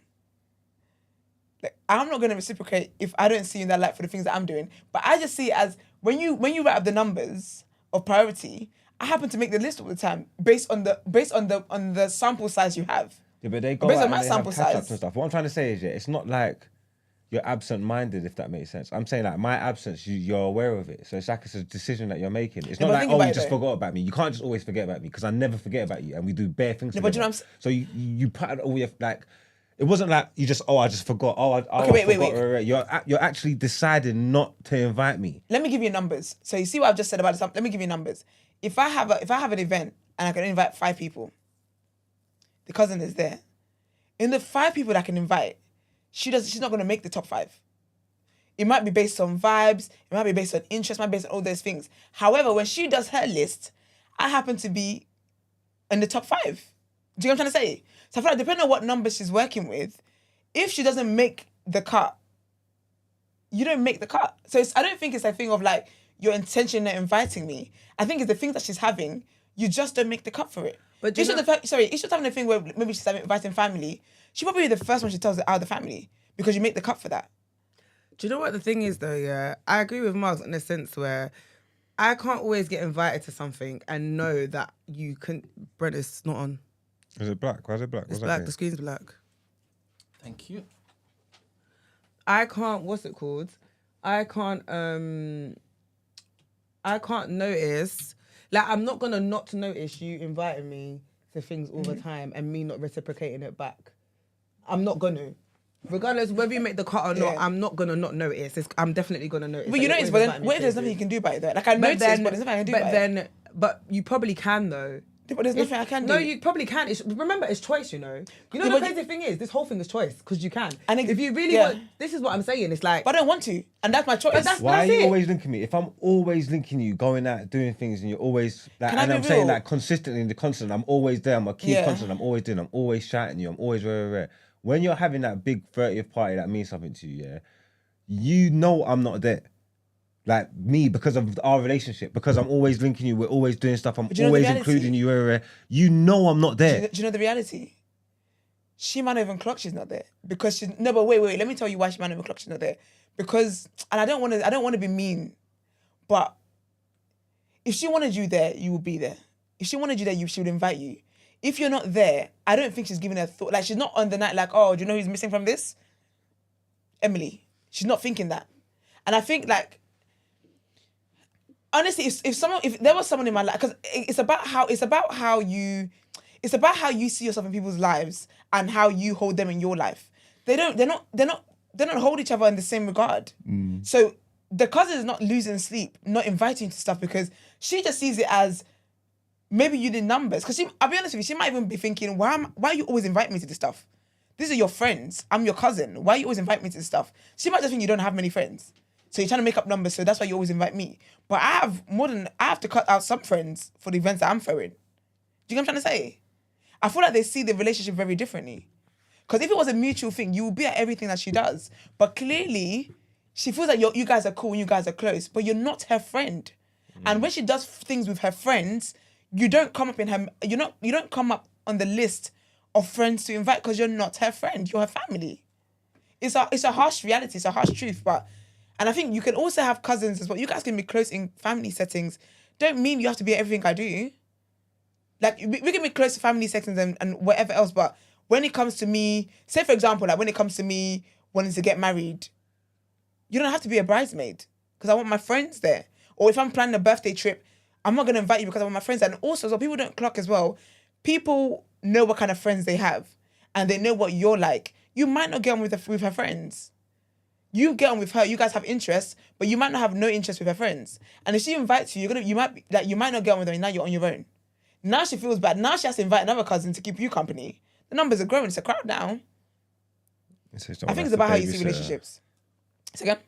like I'm not gonna reciprocate if I don't see you in that light for the things that I'm doing. But I just see it as when you write up the numbers of priority, I happen to make the list all the time based on the sample size you have. Yeah, but they go based out on my and they have sample catch-ups size. and stuff. What I'm trying to say is, it's not like you're absent-minded, if that makes sense. I'm saying like my absence, you're aware of it. So it's like it's a decision that you're making. It's not but like, think oh, about you it just though. forgot about me. You can't just always forget about me because I never forget about you and we do bare things No, but together. you know what So you put it all your, like, it wasn't like you just, I just forgot. Okay, wait. You're actually deciding not to invite me. Let me give you numbers. So you see what I've just said about this? Let me give you numbers. If I have an event and I can invite 5 people, the cousin is there. In the 5 people that I can invite, she's not going to make the top 5. It might be based on vibes. It might be based on interest. It might be based on all those things. However, when she does her list, I happen to be in the top 5. Do you know what I'm trying to say? So I feel like depending on what number she's working with, if she doesn't make the cut, you don't make the cut. So I don't think it's a thing of like your intention in inviting me. I think it's the things that she's having. You just don't make the cut for it. But it's just having a thing where maybe she's inviting family. She probably be the first one she tells out of the family because you make the cut for that. Do you know what the thing is though? Yeah, I agree with Marks in the sense where I can't always get invited to something and know that you can. Brent, it's not on. Is it black? Why is it black? It's black. The screen's black. Thank you. I can't. What's it called? I can't notice. Like I'm not gonna not notice you inviting me to things all the time and me not reciprocating it back. I'm not gonna. Regardless whether you make the cut or not, I'm not gonna not notice. I'm definitely gonna notice. But you notice, but then what if there's nothing you can do about it though? Like I noticed, but there's nothing I can do about it. But you probably can though. But there's nothing I can do. No, you probably can. Remember, it's choice, you know. You know, the crazy thing is, this whole thing is choice, because you can. And if you really want, this is what I'm saying, it's like... But I don't want to, and that's my choice. Why are you always linking me? If I'm always linking you, going out, doing things, and you're always... Like, and I'm saying like consistently in the constant, I'm always there, I'm a key constant, I'm always doing, I'm always shouting you, I'm always rare. When you're having that big 30th party that means something to you, yeah, you know I'm not there. Like me, because of our relationship, because I'm always linking you, we're always doing stuff, I'm always including you. You know I'm not there. Do you know the reality? She might not even clock she's not there because she's no. But wait. Let me tell you why she might not even clock she's not there. Because, and I don't want to be mean, but if she wanted you there, you would be there. If she wanted you there, she would invite you. If you're not there, I don't think she's giving her thought. Like she's not on the night. Like, oh, do you know who's missing from this? Emily. She's not thinking that, and I think like. Honestly, if there was someone in my life, because it's about how you see yourself in people's lives and how you hold them in your life. They don't hold each other in the same regard. So the cousin is not losing sleep, not inviting you to stuff because she just sees it as maybe you did numbers. Because I'll be honest with you, she might even be thinking, why are you always inviting me to this stuff? these are your friends. I'm your cousin. Why you always invite me to stuff? She might just think you don't have many friends. So you're trying to make up numbers, so that's why you always invite me. But I have to cut out some friends for the events that I'm throwing. Do you know what I'm trying to say? I feel like they see the relationship very differently. Because if it was a mutual thing, you would be at everything that she does. But clearly, she feels like you guys are cool and you guys are close, but you're not her friend. And when she does things with her friends, you don't come up you don't come up on the list of friends to invite because you're not her friend. You're her family. It's a harsh reality. It's a harsh truth. And I think you can also have cousins as well. You guys can be close in family settings. Don't mean you have to be at everything I do. Like, we can be close to family settings and whatever else, but when it comes to me, say for example, like when it comes to me wanting to get married, you don't have to be a bridesmaid because I want my friends there. Or if I'm planning a birthday trip, I'm not going to invite you because I want my friends there. And also, so people don't clock as well, people know what kind of friends they have and they know what you're like. You might not get on with her friends. You get on with her, you guys have interests, but you might not have no interest with her friends. And if she invites you, you might not get on with her and now you're on your own. Now she feels bad. Now she has to invite another cousin to keep you company. The numbers are growing. It's a crowd now. I think it's about how you see relationships. Say again?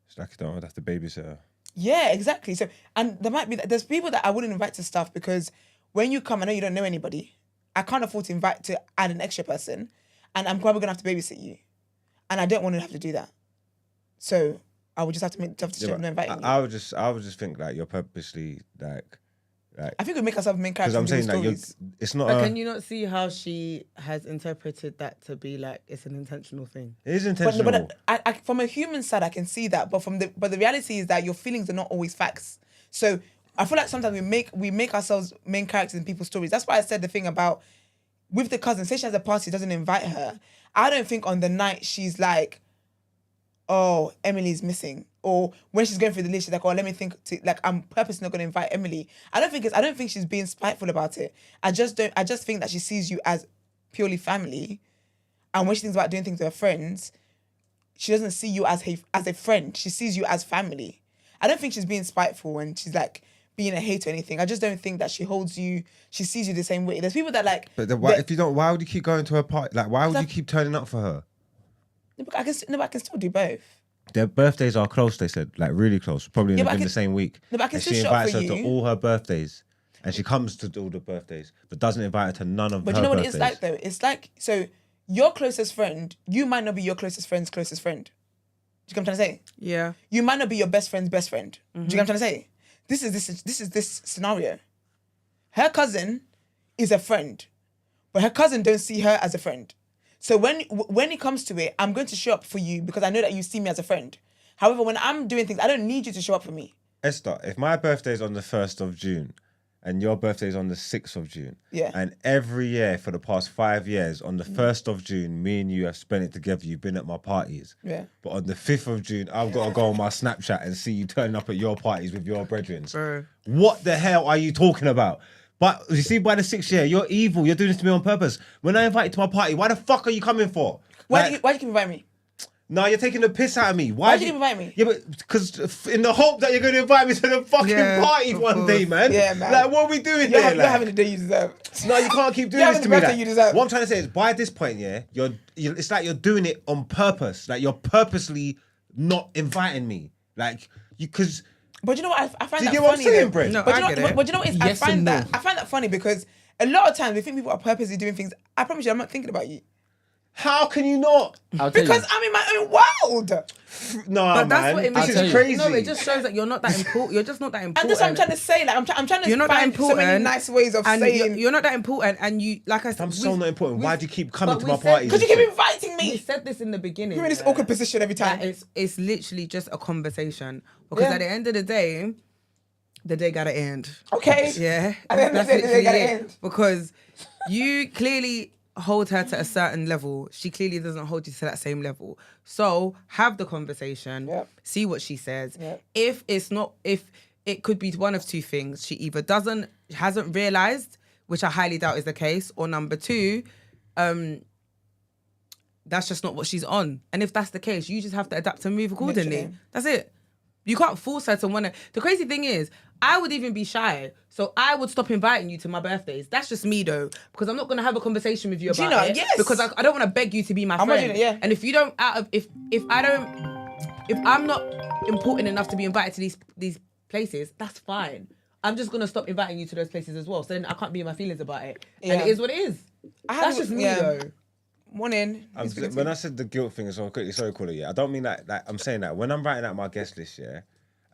It's like you don't have to babysit her. Yeah, exactly. So, and there's people that I wouldn't invite to stuff because when you come, I know you don't know anybody. I can't afford to add an extra person, and I'm probably gonna have to babysit you, and I don't want to have to do that. So I would just have to make tough decisions not inviting you. I would just think like you're purposely like. I think we make ourselves main characters. Because I'm saying that it's not. But can you not see how she has interpreted that to be like it's an intentional thing? It is intentional. But I, from a human side, I can see that. But the reality is that your feelings are not always facts. So I feel like sometimes we make ourselves main characters in people's stories. That's why I said the thing about with the cousin. Say she has a party, doesn't invite her. I don't think on the night she's like, oh, Emily's missing. Or when she's going through the list, she's like, oh, let me think. I'm purposely not going to invite Emily. I don't think she's being spiteful about it. I just think that she sees you as purely family. And when she thinks about doing things with her friends, she doesn't see you as a friend. She sees you as family. I don't think she's being spiteful when she's like being a hater or anything. I just don't think that she sees you the same way. There's people that like... But why would you keep going to her party? Like, why would you keep turning up for her? I can still do both. Their birthdays are close, they said, like really close, probably in the same week. No, but I can and still she shop invites for her you. to all her birthdays, and she comes to all the birthdays, but doesn't invite her to none of her birthdays. But you know what it's like though? It's like, so your closest friend, you might not be your closest friend's closest friend. Do you know what I'm trying to say? Yeah. You might not be your best friend's best friend. Do you know what I'm trying to say? This is this scenario. Her cousin is a friend, but her cousin don't see her as a friend. So when it comes to it, I'm going to show up for you because I know that you see me as a friend. However, when I'm doing things, I don't need you to show up for me. Esther, if my birthday is on the 1st of June and your birthday is on the 6th of June, yeah, and every year for the past 5 years, on the 1st of June, me and you have spent it together, you've been at my parties. Yeah. But on the 5th of June, I've got to go on my Snapchat and see you turning up at your parties with your brethren. What the hell are you talking about? But you see, by the 6th year, you're evil. You're doing this to me on purpose. When I invite you to my party, why the fuck are you coming for? Why do you keep inviting me? No, you're taking the piss out of me. Why do you invite me? Yeah, but because in the hope that you're going to invite me to the fucking party one day, man. Yeah, man. Like, what are we doing there? You're having the day you deserve. No, you can't keep doing this to me. You deserve. What I'm trying to say is, by this point, yeah, it's like you're doing it on purpose. Like, you're purposely not inviting me. Like, because... But you know what? I find do you that get what funny. I'm saying, Brent? No, but I get it. But you know what? I find that funny because a lot of times we think people are purposely doing things. I promise you, I'm not thinking about you. How can you not? Because I'm in my own world. No, but man. that's what it means. This is crazy. No, it just shows that you're not that important. You're just not that important. And that's what I'm trying to say. Like I'm trying to You're not that find so many important, nice ways of and saying you're not that important. And you, like I said, I'm so not important. Why do you keep coming but to we my said- parties? because you keep inviting we me. said this in the beginning. You're in this awkward position every time. that it's literally just a conversation because at the end of the day gotta end. Okay. Yeah. At the end of the day, the day literally gotta it. end. Because you clearly hold her to a certain level. She clearly doesn't hold you to that same level. So have the conversation. Yep. See what she says. Yep. If it could be one of two things. She either hasn't realised, which I highly doubt is the case, or number two, that's just not what she's on. And if that's the case, you just have to adapt and move accordingly. Literally. That's it. You can't force her to want to. The crazy thing is, I would even be shy. So I would stop inviting you to my birthdays. That's just me though. Because I'm not going to have a conversation with you about Gina, it. yes. Because I don't want to beg you to be my friend. Imagine it, yeah. And if you don't, if I'm not important enough to be invited to these places, that's fine. I'm just going to stop inviting you to those places as well. So then I can't be in my feelings about it. Yeah. And it is what it is. That's just me though. Morning. When I said the guilt thing as well, quickly, sorry, caller, yeah, I don't mean that. I'm saying that when I'm writing out my guest list, yeah,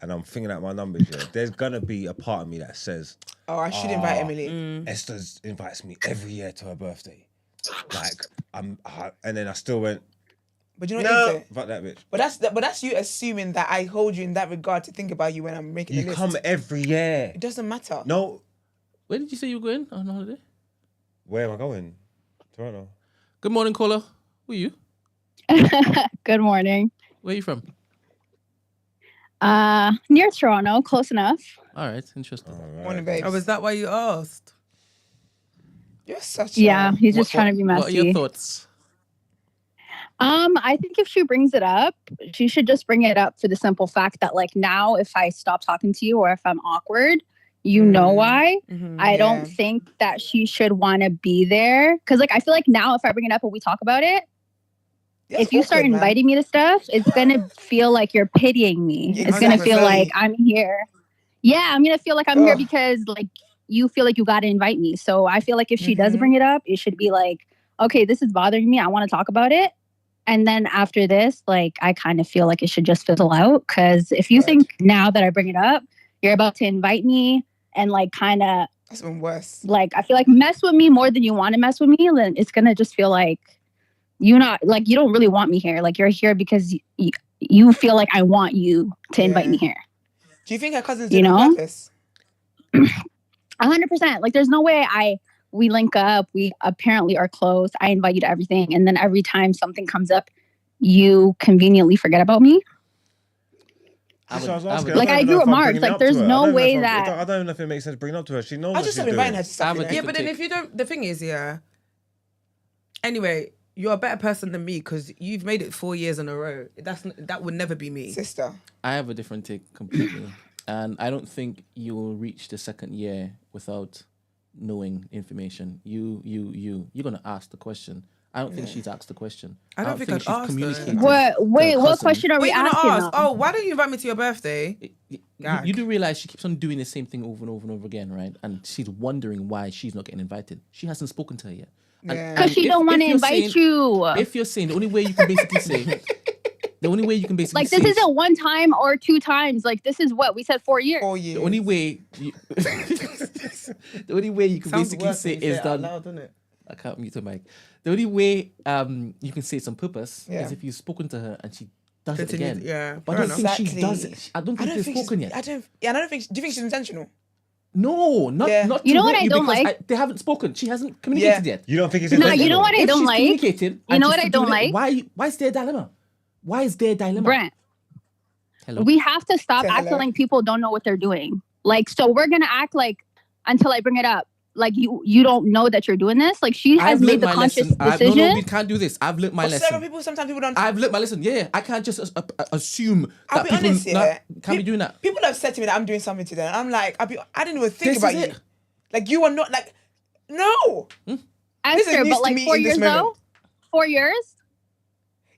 and I'm thinking out my numbers, yeah, there's gonna be a part of me that says, "Oh, I should invite Emily." Esther invites me every year to her birthday, like and then I still went. But you know what? No, fuck that bitch. But that's you assuming that I hold you in that regard to think about you when I'm making the You list. come every year. It doesn't matter. No. Where did you say you were going on holiday? Where am I going? Toronto. Good morning, caller. Who are you? Good morning. Where are you from? Near Toronto, close enough. All right, interesting. Morning, babes. Oh, is that why you asked? You're such Yeah, he's just trying to be messy. What are your thoughts? I think if she brings it up, she should just bring it up for the simple fact that, like, now if I stop talking to you or if I'm awkward, you know why. I don't think that she should want to be there. Because, like, I feel like now if I bring it up and we talk about it, if you start inviting me to stuff, it's going to feel like you're pitying me. It's going to feel like I'm here. Yeah, I'm going to feel like I'm here because, like, you feel like you got to invite me. So I feel like if she does bring it up, it should be like, okay, this is bothering me. I want to talk about it. And then after this, like, I kind of feel like it should just fizzle out. Because if you think now that I bring it up, you're about to invite me and, like, kind of... That's even worse. Like, I feel like mess with me more than you want to mess with me, then it's going to just feel like you're not... Like, you don't really want me here. Like, you're here because you feel like I want you to invite me here. Do you think her cousin's doing it on purpose? 100%. Like, there's no way we link up. We apparently are close. I invite you to everything. And then every time something comes up, you conveniently forget about me. I do remarks. Like, there's no way that... I don't even know if it makes sense bringing up to her. She knows I just stop inviting her to stuff. Yeah, but then if you don't... The thing is, Anyway, you're a better person than me because you've made it 4 years in a row. That would never be me. Sister. I have a different take completely. And I don't think you will reach the second year without knowing information. You're gonna ask the question. I don't think she's asked the question. I don't think I'd she's ask communicated. What question are we asking? Ask? Oh, why don't you invite me to your birthday? You do realize she keeps on doing the same thing over and over and over again, right? And she's wondering why she's not getting invited. She hasn't spoken to her yet. Because she don't want to invite you. If you're saying the only way you can basically say... The only way you can basically like, this isn't 1 time or 2 times. Like, this is what we said 4 years. 4 years. The only way you can basically say is done. Loud, doesn't it? I can't mute the mic. The only way you can say it's on purpose is if you've spoken to her and she does it again. Yeah, but I don't think she does it. I don't think they've spoken yet. I don't think. Do you think she's intentional? No, not. You know what I don't like? They haven't spoken. She hasn't communicated yet. You don't think it's intentional? No, you know what I don't like? You know what I don't like? Why is there a dilemma? Why is there a dilemma? Brent, hello? We have to stop acting like people don't know what they're doing. Like, so we're going to act like, until I bring it up, like you don't know that you're doing this. Like, she has made the conscious decision. No, we can't do this. I've learned my lesson. Sometimes people don't. I've learned my lesson. Yeah, I can't just assume I'll that be people honest, can't be doing that. People have said to me that I'm doing something to them. And I'm like, I didn't even think This about is you. it. Like, you are not like, no. Esther, but like 4 years though? 4 years?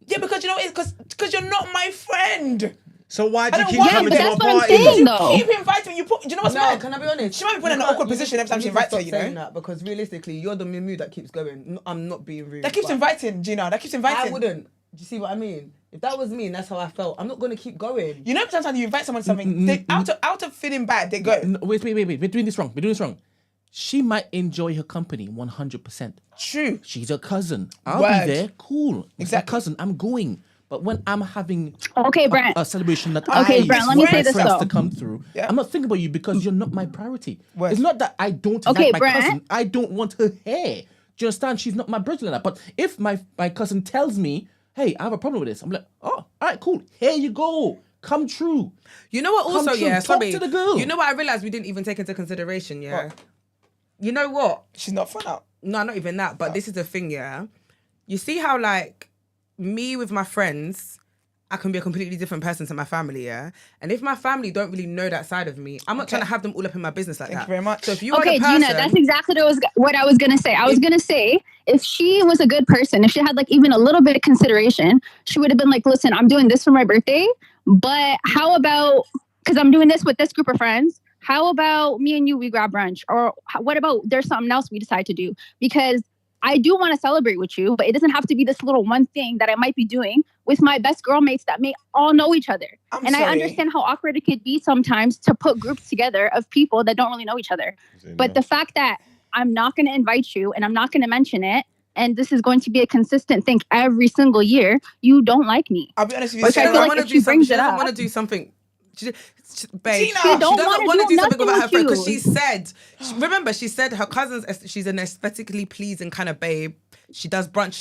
Yeah, because you know it's because you're not my friend. So why do you keep Yeah, coming but to that's my what I'm party? saying, though. Keep inviting me. Do you know what's No, mad? can I be honest? She might be put in an awkward position every time she invites her, you know? That because realistically, you're the mood that keeps going. I'm not being rude. That keeps inviting, Gina. That keeps inviting. I wouldn't. Do you see what I mean? If that was me and that's how I felt, I'm not going to keep going. You know, sometimes you invite someone to something, they, out of feeling bad, they go. No, wait. We're doing this wrong. She might enjoy her company 100%. True. She's a cousin. I'll Word. be there. Cool. Exactly. My cousin. I'm going. But when I'm having Brent. a celebration that Brent, let me say this friends though. to come through, I'm not thinking about you because you're not my priority. Word. It's not that I don't like my Brent. cousin. I don't want her here. Do you understand? She's not my brother. But if my cousin tells me, hey, I have a problem with this, I'm like, oh, all right, cool. Here you go. Come true. You know what? Also, Come true. yeah, Talk sorry. to the girl. You know what? I realized we didn't even take into consideration. Yeah. What? You know what? She's not fun out. No, not even that. But this is the thing. Yeah. You see how like me with my friends, I can be a completely different person to my family, yeah? And if my family don't really know that side of me, I'm not trying to have them all up in my business like that. Thank you very much. So if you are the person... Gina, that's exactly what I was going to say. I was going to say, if she was a good person, if she had like even a little bit of consideration, she would have been like, listen, I'm doing this for my birthday, but how about, because I'm doing this with this group of friends, how about me and you, we grab brunch? Or what about there's something else we decide to do? Because I do want to celebrate with you, but it doesn't have to be this little one thing that I might be doing with my best girl mates that may all know each other. I understand how awkward it could be sometimes to put groups together of people that don't really know each other. But the fact that I'm not going to invite you and I'm not going to mention it, and this is going to be a consistent thing every single year, you don't like me. I'll be honest with you. Which I feel like if she brings it up, want to do something. Babe, she doesn't want to do something about her friend because you. she said her cousin's, she's an aesthetically pleasing kind of babe. She does brunch.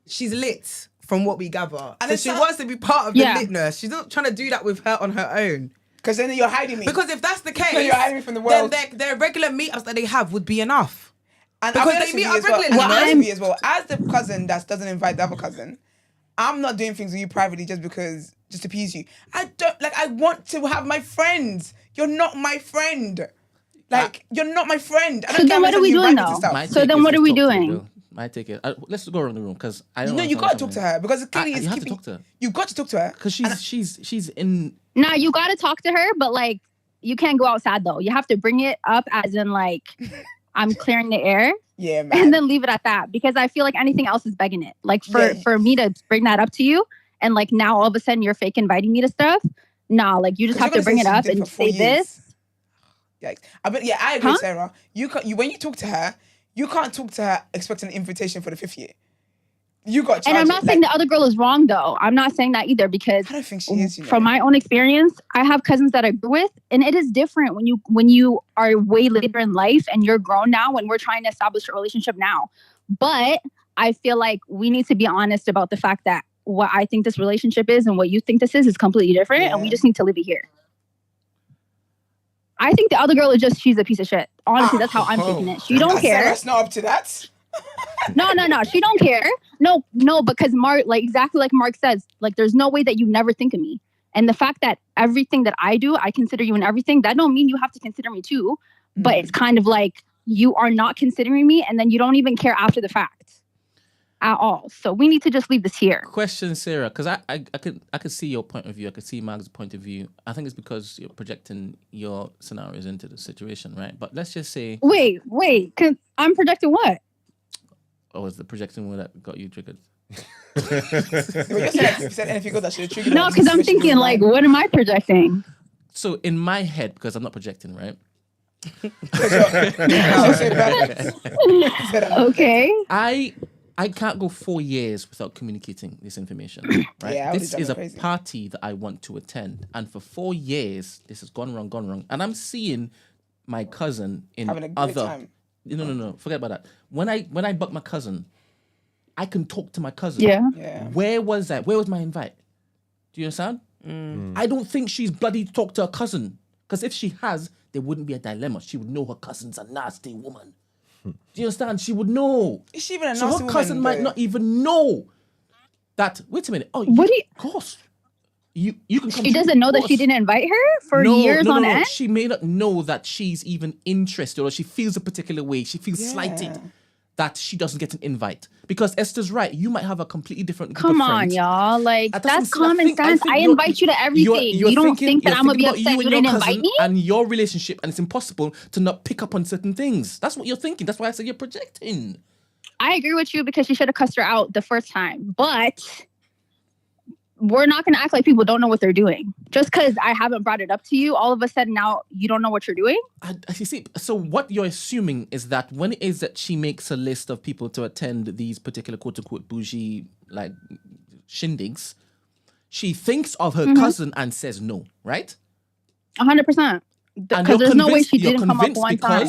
She's lit from what we gather. And so she wants to be part of the litness. She's not trying to do that with her on her own. Because then you're hiding me. Because if that's the case, then you're hiding me from the world. Then their regular meetups that they have would be enough. And because they meet up regularly. As as the cousin that doesn't invite the other cousin, I'm not doing things with you privately just to appease you. I want to have my friends. You're not my friend. You're not my friend. So then what are we doing though? So then what are we doing? I take it. Let's go around the room because I don't. No, you got to talk to her because clearly you have to talk to her. You got to talk to her because she's in. Nah, you got to talk to her, but like you can't go outside though. You have to bring it up as in like I'm clearing the air. Yeah, man. And then leave it at that because I feel like anything else is begging it. Like for me to bring that up to you and like now all of a sudden you're fake inviting me to stuff. Nah, like you just have to bring it up and say this. Yikes. I agree, Sarah. When you talk to her, you can't talk to her expecting an invitation for the 5th year. You got. And I'm not saying the other girl is wrong though. I'm not saying that either because I don't think she is. From my own experience, I have cousins that I grew with, and it is different when you are way later in life and you're grown now. When we're trying to establish a relationship now, but I feel like we need to be honest about the fact that what I think this relationship is and what you think this is completely different, and we just need to leave it here. I think the other girl is she's a piece of shit. Honestly, that's how I'm taking it. She don't care. That's not up to that. No. She don't care. No, because Mark, like exactly like Mark says, like there's no way that you never think of me. And the fact that everything that I do, I consider you in everything, that don't mean you have to consider me too. But it's kind of like you are not considering me and then you don't even care after the fact at all. So we need to just leave this here. Question, Sarah, because I could see your point of view. I could see Mark's point of view. I think it's because you're projecting your scenarios into the situation, right? But let's just say... Wait, because I'm projecting what? Or was the projection one that got you triggered? You said anything good that should have triggered. No, because I'm thinking like, what am I projecting? So in my head, because I'm not projecting, right? Okay. I can't go 4 years without communicating this information. Right? Yeah, this is a party that I want to attend, and for 4 years this has gone wrong, and I'm seeing my cousin in having a great time. No. Forget about that. When I book my cousin, I can talk to my cousin. Yeah. Where was that? Where was my invite? Do you understand? I don't think she's bloody talked to her cousin. Because if she has, there wouldn't be a dilemma. She would know her cousin's a nasty woman. Do you understand? She would know. Is she even a nasty woman? woman? So her cousin might not even know that. Wait a minute. Oh, of course. You can come. She doesn't know that she didn't invite her for years on end? She may not know that she's even interested or she feels a particular way. She feels slighted that she doesn't get an invite. Because Esther's right. You might have a completely different group Come of on, friends. y'all. Like, that's common sense. I invite you to everything. You don't think that I'm going to be upset you didn't invite me? And your relationship, and it's impossible to not pick up on certain things. That's what you're thinking. That's why I said you're projecting. I agree with you because you should have cussed her out the first time. But... we're not going to act like people don't know what they're doing. Just because I haven't brought it up to you, all of a sudden now you don't know what you're doing? You see, so what you're assuming is that when it is that she makes a list of people to attend these particular quote-unquote bougie like shindigs, she thinks of her cousin and says no, right? 100%. Because there's no way she didn't come up one time.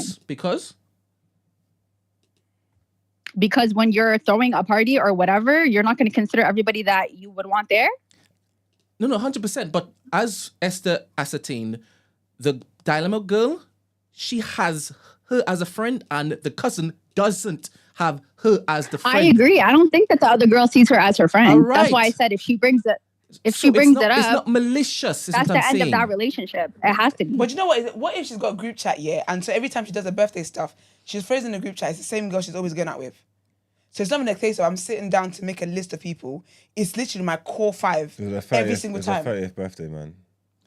Because when you're throwing a party or whatever, you're not going to consider everybody that you would want there? No, 100%. But as Esther ascertained, the dilemma girl, she has her as a friend and the cousin doesn't have her as the friend. I agree. I don't think that the other girl sees her as her friend. That's why I said if she brings it. If she brings it it's up, not malicious. Is that's what the I'm end saying. of that relationship. It has to be. But you know what? What if she's got a group chat, yeah? And so every time she does her birthday stuff, she's phrasing in the group chat. It's the same girl she's always going out with. So it's not even a case of I'm sitting down to make a list of people. It's literally my core 5 every single time. It was her 30th birthday, man.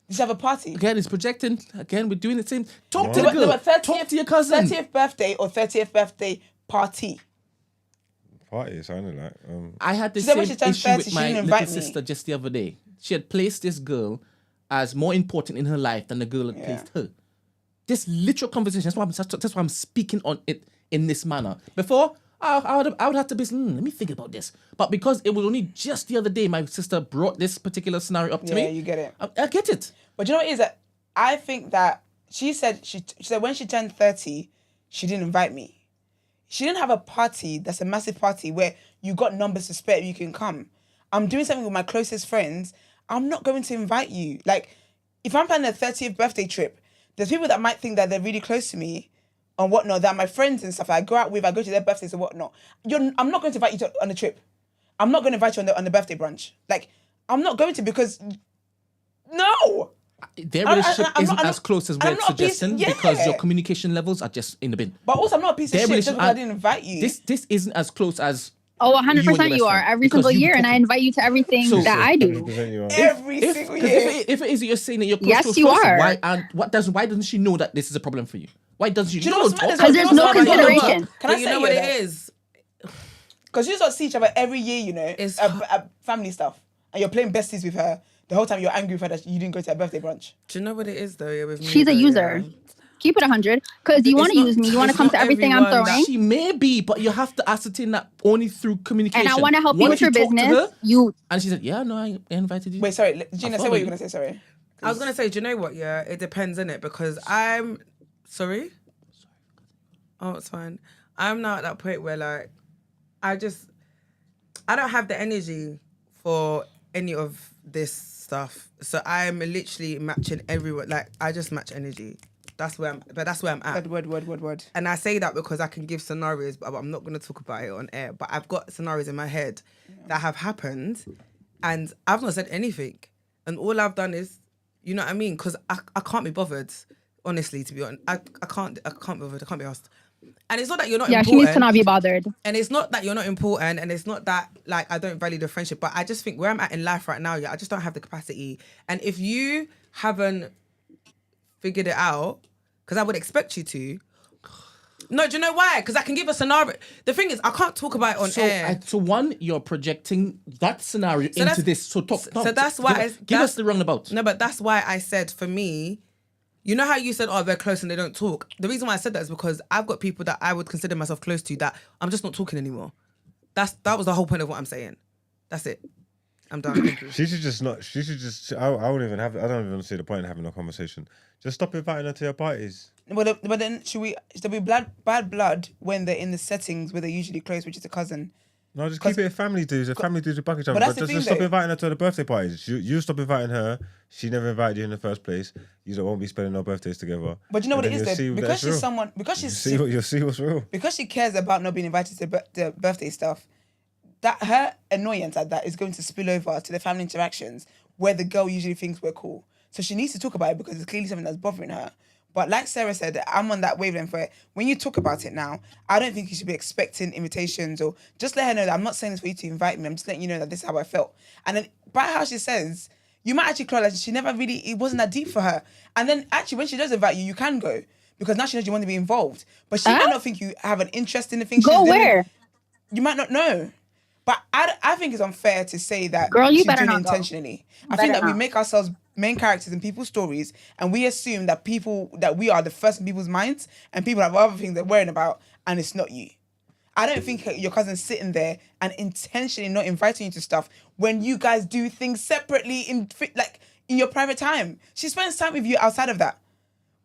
Did she have a party? Again, it's projecting. Again, we're doing the same. Talk to No, the girl. but 30th, Talk to your cousin. 30th birthday or 30th birthday party. Party, it sounded like. I had the She said same when she turned issue 30, with she my didn't little invite me. sister just the other day. She had placed this girl as more important in her life than the girl had placed her. This literal conversation. That's why I'm speaking on it in this manner. Before, I would have to be. Let me think about this. But because it was only just the other day, my sister brought this particular scenario up to me. Yeah, you get it. I get it. But you know what it is that I think that she said when she turned 30, she didn't invite me. She didn't have a party that's a massive party where you got numbers to spare, you can come. I'm doing something with my closest friends. I'm not going to invite you. Like, if I'm planning a 30th birthday trip, there's people that might think that they're really close to me and whatnot, that are my friends and stuff I go out with, I go to their birthdays and whatnot. I'm not going to invite you on a trip. I'm not going to invite you on the birthday brunch. Like, I'm not going to because, no. Their relationship I'm isn't not- as close as I'm we're not a piece- suggesting yeah. because your communication levels are just in the bin. But also, I'm not a piece of Their shit just relationship- because I didn't invite you. This isn't as close as. Oh, 100% you and your you best are. friend. Every Because single you year, and I talk- invite you to everything So- that I do. Every single year. If it is you're saying that you're close, Yes, close, you close, are. why doesn't she know that this is a problem for you? Why doesn't she? Do you know what's mad? Because there's no consideration. Can I But you say know what that? it is? Because you just see each other every year, you know, It's family stuff. And you're playing besties with her. The whole time you're angry with her that you didn't go to her birthday brunch. Do you know what it is though? Yeah, with me, She's a though, user. yeah? Keep it 100. Because you want to not- use me. You want to it's come to not everything I'm everyone throwing. She may be, but you have to ascertain that only through communication. And I want to help you Once with your talk to business. her, You and she said, "Yeah, no, I invited you." Wait, sorry. Gina, say follow what you. you're going to say, sorry. I was gonna say, do you know what? Yeah, it depends, innit? Because I'm sorry. Oh, it's fine. I'm now at that point where like, I don't have the energy for any of this stuff. So I'm literally matching everyone. Like I just match energy. That's where I'm at. Word. And I say that because I can give scenarios, but I'm not going to talk about it on air. But I've got scenarios in my head that have happened, and I've not said anything. And all I've done is, you know what I mean? Because I can't be bothered, honestly, to be honest. I can't be bothered. I can't be asked. And it's not that you're not Yeah, she important. needs to not be bothered. And it's not that you're not important, and it's not that like I don't value the friendship, but I just think where I'm at in life right now, yeah, I just don't have the capacity. And if you haven't figured it out, because I would expect you to. No, do you know why? Because I can give a scenario. The thing is, I can't talk about it on air. So one, you're projecting that scenario into that's- this. So talk. so that's why give us the roundabout. No, but that's why I said for me, you know how you said, oh, they're close and they don't talk. The reason why I said that is because I've got people that I would consider myself close to that I'm just not talking anymore. That was the whole point of what I'm saying. That's it. I'm done. Thank you. She should just not. She should just. I wouldn't even have. I don't even see the point in having a conversation. Just stop inviting her to your parties. But then should there be bad blood when they're in the settings where they're usually close, which is a cousin? No, just keep it a family dudes. A family dudes who back each other. But that's But the just thing, stop though. inviting her to the birthday parties. You stop inviting her. She never invited you in the first place. You won't be spending no birthdays together. But you know what And it then is you'll though? see Because that's she's real. someone, because You'll see what's real. because she cares about not being invited to the birthday stuff, that her annoyance at that is going to spill over to the family interactions where the girl usually thinks we're cool. So she needs to talk about it because it's clearly something that's bothering her. But like Sarah said, I'm on that wavelength where when you talk about it now, I don't think you should be expecting invitations or just let her know that I'm not saying this for you to invite me. I'm just letting you know that this is how I felt. And then by how she says, you might actually cry like she never really, it wasn't that deep for her. And then actually when she does invite you, you can go because now she knows you want to be involved. But she might not think you have an interest in the thing she's Go doing. where? You might not know. But I think it's unfair to say that Girl, you she's better doing it not go. intentionally. I think Better that we not. make ourselves main characters in people's stories and we assume that we are the first in people's minds and people have other things they're worrying about and it's not you. I don't think your cousin's sitting there and intentionally not inviting you to stuff when you guys do things separately in your private time. She spends time with you outside of that.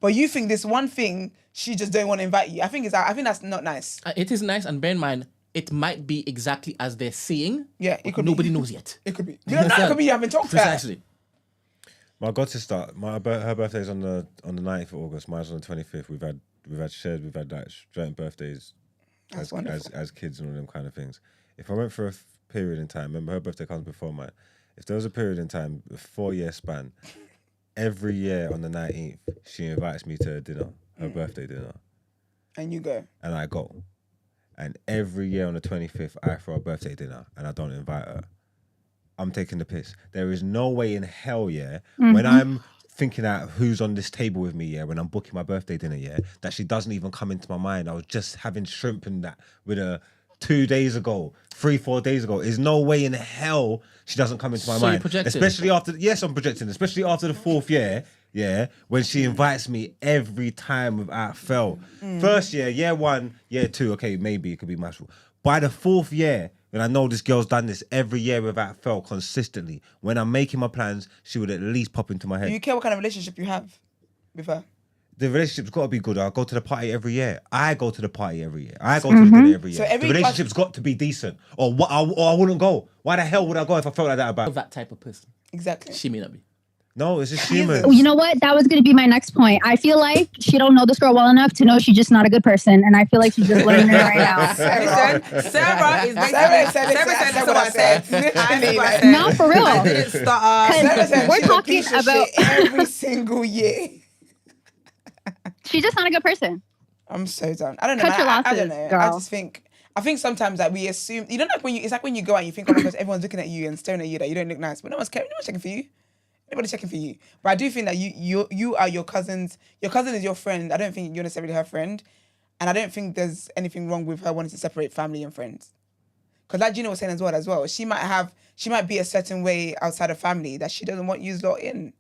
But you think this one thing, she just don't want to invite you. I think that's not nice. It is nice, and bear in mind, it might be exactly as they're saying. Yeah, it but could nobody be. knows yet. It could be. You don't know, it could be you haven't talked to her. Precisely. My god sister, her birthday's on the 9th of August. Mine's on the 25th. We've had like joint birthdays That's wonderful. as kids and all them kind of things. If I went for a period in time, remember her birthday comes before mine. if there was a period in time, a 4-year span, every year on the 19th, she invites me to a dinner, her birthday dinner. And you go. And I go. And every year on the 25th, I throw a birthday dinner and I don't invite her. I'm taking the piss. There is no way in hell, when I'm thinking out who's on this table with me, when I'm booking my birthday dinner, that she doesn't even come into my mind. I was just having shrimp and that with her 2 days ago, 3-4 days ago. There's no way in hell she doesn't come into my mind. You're projecting. Especially after, yes, I'm projecting, especially after the 4th year, when she invites me every time without fail. First year 1, year 2, okay, maybe it could be natural. By the 4th year, when I know this girl's done this every year without fail consistently, when I'm making my plans, she would at least pop into my head. Do you care what kind of relationship you have with her? The relationship's got to be good. I go to the party every year. I go to the party every year. I go to the dinner every year. So the relationship's got to be decent. Or I wouldn't go. Why the hell would I go if I felt like that about That type of person. Exactly. She may not be. No, it's just human. You know what? That was going to be my next point. I feel like she don't know this girl well enough to know she's just not a good person, and I feel like she's just learning it right now. Sarah is Sarah what I said. Literally, No, for real. I didn't start. Sarah said We're she's a talking piece of about- shit every single year. She's just not a good person. I'm so done. I don't know. Cut your I losses, don't know. girl. I just think. I think sometimes that we assume. You know, like it's like when you go out and you think, oh my gosh, everyone's looking at you and staring at you that you don't look nice, but no one's caring. No one's checking for you. Nobody's checking for you. But I do think that you are your cousin's. Your cousin is your friend. I don't think you're necessarily her friend, and I don't think there's anything wrong with her wanting to separate family and friends. Because like Gina was saying as well, she might be a certain way outside of family that she doesn't want you lot in.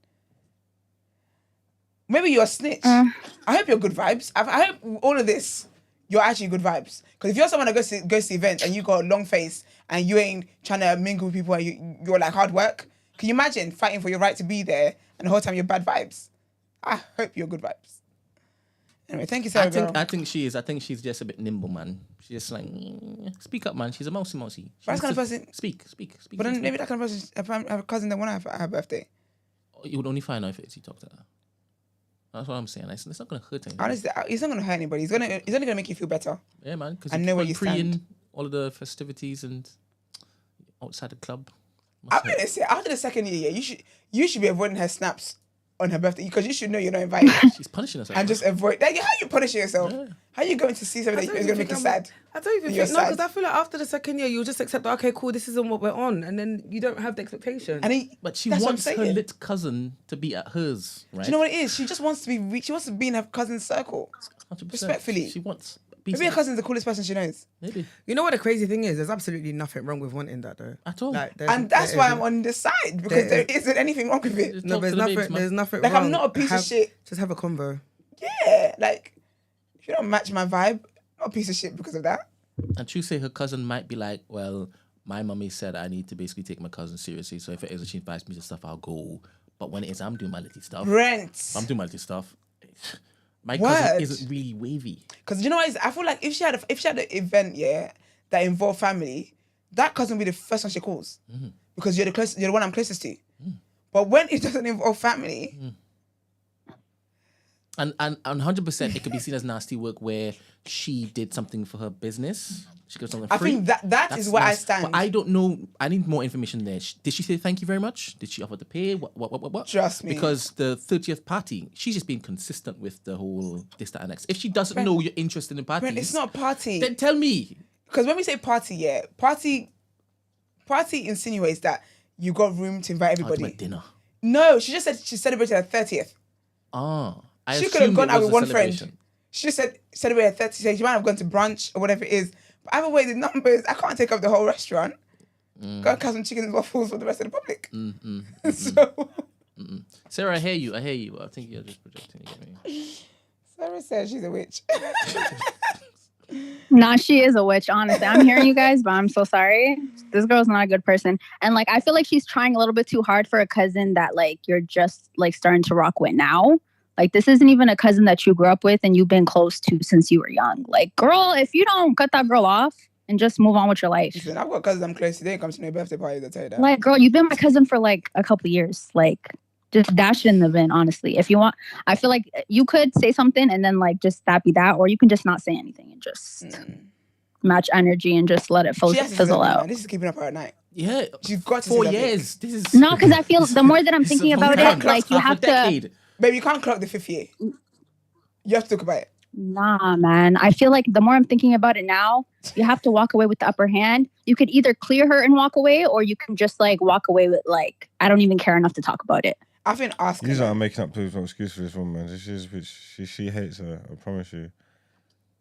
Maybe you're a snitch. I hope you're good vibes. I hope all of this, you're actually good vibes. Because if you're someone that goes to events and you got a long face and you ain't trying to mingle with people and you're like hard work, can you imagine fighting for your right to be there and the whole time you're bad vibes? I hope you're good vibes. Anyway, thank you, Sarah. I think she is. I think she's just a bit nimble, man. She's just like, speak up, man. She's a mousy. That's kind of person. Speak. But then maybe that kind of person, have a cousin that want to have her birthday. You would only find out if you talk to her. That's what I'm saying. It's not going to hurt anyone. Honestly, it's not going to hurt anybody. He's only going to make you feel better. Yeah, man. Because I know where you stand. All of the festivities and outside the club. I'm gonna say after the second year, you should be avoiding her snaps on her birthday because you should know you're not invited. She's punishing herself. And just avoid. Like, how you punishing yourself? Yeah. How you going to see something that is gonna make you sad? I don't even You're think, no, sad. because I feel like after the second year, you'll just accept, okay, cool, this isn't what we're on. And then you don't have the expectation. But she that's what I'm wants her saying. lit cousin to be at hers, right? Do you know what it is? She just wants to be. She wants to be in her cousin's circle. 100%. Respectfully. She wants. Maybe her cousin's the coolest person she knows. Maybe. You know what the crazy thing is? There's absolutely nothing wrong with wanting that, though. At all. Like, And that's why I'm on this side because there There isn't anything wrong with it. No, Talk there's to the nothing. babes, man. There's nothing Like wrong. I'm not a piece of shit. Just have a convo. Yeah, like if you don't match my vibe, I'm not a piece of shit because of that. And she say her cousin might be like, well, my mummy said I need to basically take my cousin seriously. So if it is, she invites me to stuff, I'll go. But when it is, I'm doing my little stuff. Brent. I'm doing my little stuff. My Word. cousin isn't really wavy. Because you know what? I feel like if she had an event, that involved family, that cousin would be the first one she calls because you're the one I'm closest to. But when it doesn't involve family, And 100%, it could be seen as nasty work where she did something for her business. She got something I free. think that That's is where I nice. stand. But I don't know. I need more information there. Did she say thank you very much? Did she offer to pay? What? Trust me. Because the 30th party, she's just being consistent with the whole this, that, and next. If she doesn't know you're interested in parties, Brent, it's not a party. then tell me. Because when we say party, party insinuates that you got room to invite everybody. Ultimate dinner. No, she just said she celebrated her 30th. I She could have assumed gone it out was with a one celebration. friend. She just said celebrate her 30th. She might have gone to brunch or whatever it is. But either way, the numbers, I can't take up the whole restaurant. Go and have some chicken and waffles for the rest of the public. So Sarah, I hear you. I think you're just projecting. You get me? Sarah says she's a witch. Nah, she is a witch, honestly. I'm hearing you guys, but I'm so sorry. This girl's not a good person. And like, I feel like she's trying a little bit too hard for a cousin that like you're just like starting to rock with now. Like, this isn't even a cousin that you grew up with and you've been close to since you were young. Like, girl, if you don't cut that girl off and just move on with your life. Listen, I've got cousins I'm close to. They ain't come to no birthday parties, I'll tell you that. Like, girl, you've been my cousin for like a couple of years. Like, just that shouldn't have been, honestly. If you want, I feel like you could say something and then like just that be that, or you can just not say anything and just match energy and just let it She has to fizzle say, out. man, this is keeping up her at night. Yeah, She's got to 4 see that years. This is No, because I feel the more that I'm this thinking is about half- it, like you half a have to. decade. Baby, you can't clock the 5th year. You have to talk about it. Nah, man. I feel like the more I'm thinking about it now, you have to walk away with the upper hand. You could either clear her and walk away, or you can just like walk away with like, I don't even care enough to talk about it. I think asking. These are making up an excuse for this woman, man. She hates her. I promise you.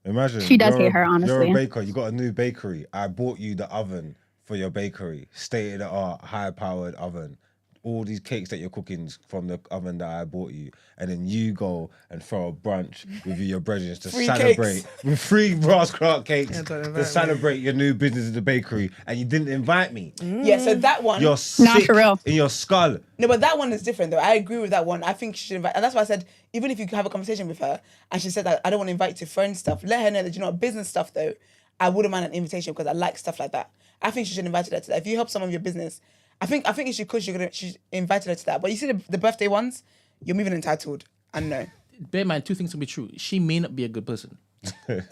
Imagine She does you're hate her, honestly. You're a baker. You got a new bakery. I bought you the oven for your bakery, state of the art, high powered oven. All these cakes that you're cooking from the oven that I bought you, and then you go and throw a brunch with your brethren to Free celebrate cakes. with free Ross Clark cakes Yeah, don't invite to me. celebrate your new business in the bakery, and you didn't invite me. Yeah, so that one. You're sick for real. in your skull. No, but that one is different though. I agree with that one. I think she should invite, and that's why I said even if you have a conversation with her and she said that I don't want to invite you to friend stuff, let her know that business stuff though. I wouldn't mind an invitation because I like stuff like that. I think she should invite her to that. If you help someone with your business, I think if she could, she invited her to that. But you see the birthday ones, you're moving entitled. And no. Bear in mind, two things will be true. She may not be a good person.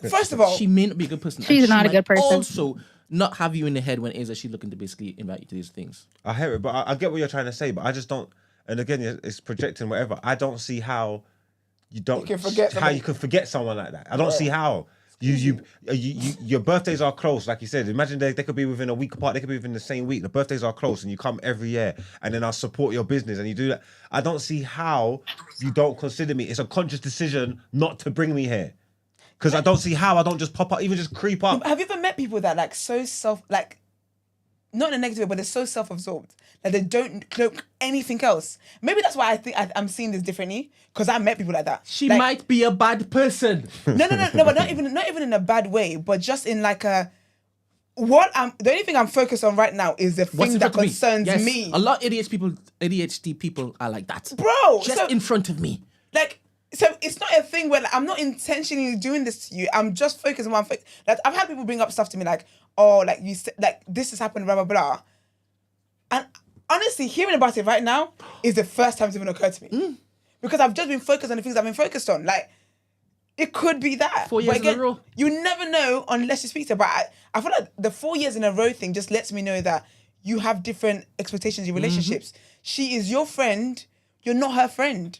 First of all, She may not be a good person. She's and not she a good might person. Also, not have you in the head when it is that she's looking to basically invite you to these things. I hear it, but I get what you're trying to say, but I just don't. And again, it's projecting whatever. I don't see how you don't. You can forget how somebody. you can forget someone like that. I don't see how. Your birthdays are close, like you said. Imagine they could be within a week apart. They could be within the same week. The birthdays are close, and you come every year, and then I'll support your business, and you do that. I don't see how you don't consider me. It's a conscious decision not to bring me here, because I don't see how I don't just pop up, even just creep up. have you ever met people that like so not in a negative way, but they're so self-absorbed that they don't cloak anything else. Maybe that's why I think I'm seeing this differently, because I met people like that. She Like, might be a bad person. No, but not even in a bad way, but just in like the only thing I'm focused on right now is the What's thing in that front of concerns Yes, me. A lot of ADHD people are like that. Bro, Just so, in front of me. like, so it's not a thing where like, I'm not intentionally doing this to you. I'm just focused on one thing. Like, I've had people bring up stuff to me like, oh, like you said, like this has happened, blah blah blah. And honestly, hearing about it right now is the first time it's even occurred to me, because I've just been focused on the things I've been focused on. Like, it could be that. 4 years But in a row. You never know unless you speak to her. But I feel like the 4 years in a row thing just lets me know that you have different expectations in relationships. She is your friend. You're not her friend.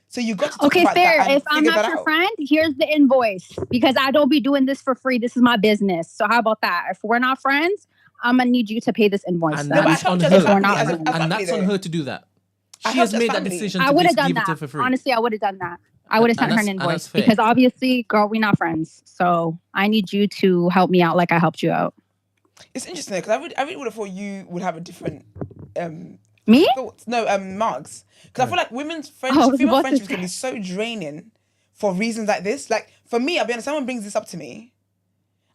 So you got to talk Okay, about fair. that and If I'm figure not that your out. friend, here's the invoice, because I don't be doing this for free. This is my business. So how about that? If we're not friends, I'm gonna need you to pay this invoice. And then. but I that's helped on her her. as a family, not as a friends. family And that's on though. her to do that. I She has helped her made that family. decision I to would have basically done give it to her that. for free. Honestly, I would have done that. I would have sent her an And that's invoice fair. because obviously, girl, we're not friends. So I need you to help me out like I helped you out. It's interesting because I really would have thought you would have a different Me? thoughts. No, marks. Because I feel like women's Oh, I was female about to friendships can be so draining for reasons like this. Like for me, I'll be honest, someone brings this up to me,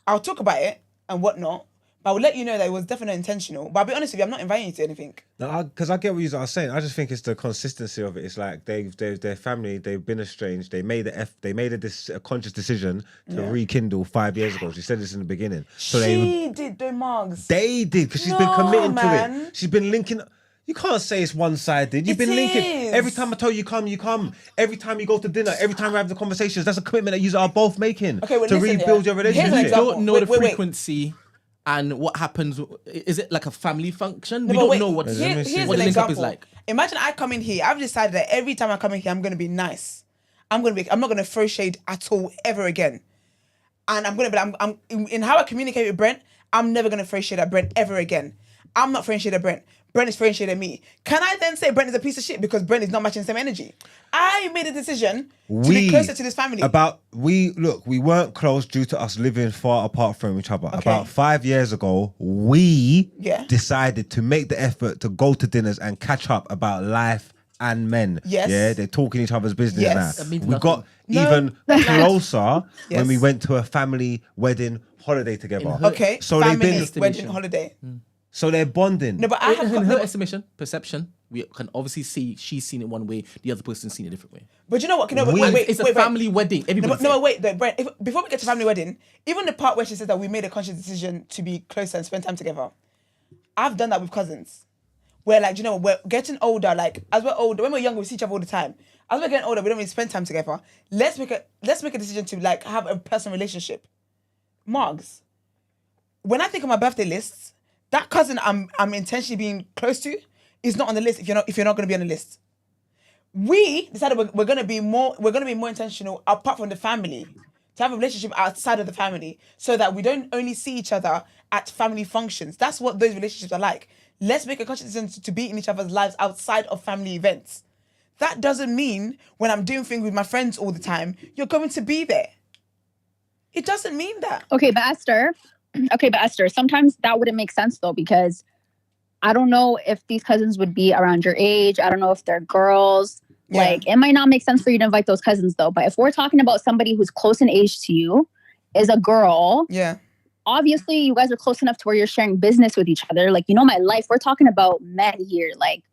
I'll talk about it and whatnot, but I will let you know that it was definitely intentional. But I'll be honest with you, I'm not inviting you to anything. No, because I get what you are saying. I just think it's the consistency of it. It's like their family, they've been estranged. They made a conscious decision to rekindle 5 years ago. She said this in the beginning. So She did though, Margs. they did, because she's been committing to man. it. She's been linking. You can't say it's one-sided. You've It been linking. is. Every time I tell you come, you come. Every time you go to dinner, every time we have the conversations, that's a commitment that you are both making Okay, well, to listen, rebuild yeah. your Here's an relationship. We example. don't know Wait, the wait. frequency and what happens. Is it like a family function? No, We but don't wait, know what Let me see. here's what an the link up example. is like. Imagine I come in here. I've decided that every time I come in here, I'm going to be nice. I'm not going to throw shade at all ever again. And I'm going to be. I'm in how I communicate with Brent. I'm never going to throw shade at Brent ever again. I'm not throwing shade at Brent. Brent is throwing shade at me. Can I then say Brent is a piece of shit because Brent is not matching the same energy? I made a decision to be closer to this family. We weren't close due to us living far apart from each other. About 5 years ago, we decided to make the effort to go to dinners and catch up about life and men. Yes. Yeah, they're talking each other's business Yes. now. That means We got even closer when we went to a family wedding holiday together. Okay, So they've been feminist wedding holiday. so they're bonding. No, but I have. In her estimation, perception, we can obviously see she's seen it one way, the other person's seen it a different way. But you know what? No, We- wait, It's a wait. family wedding. Everybody. Wait, Brent. Before we get to family wedding, even the part where she said that we made a conscious decision to be closer and spend time together, I've done that with cousins. Where like, we're getting older. Like as we're older, when we're younger, we see each other all the time. As we're getting older, we don't really spend time together. Let's make a decision to like have a personal relationship. Margs. When I think of my birthday lists, that cousin I'm intentionally being close to is not on the list if you're not going to be on the list. We decided we're going to be more intentional apart from the family, to have a relationship outside of the family, so that we don't only see each other at family functions. That's what those relationships are like. Let's make a conscious decision to be in each other's lives outside of family events. That doesn't mean when I'm doing things with my friends all the time, you're going to be there. It doesn't mean that. Okay, but Esther, sometimes that wouldn't make sense though, because I don't know if these cousins would be around your age. I don't know if they're girls. Yeah. Like, it might not make sense for you to invite those cousins though. But if we're talking about somebody who's close in age to you, is a girl. Yeah. Obviously, you guys are close enough to where you're sharing business with each other. Like, you know my life. We're talking about men here. Like,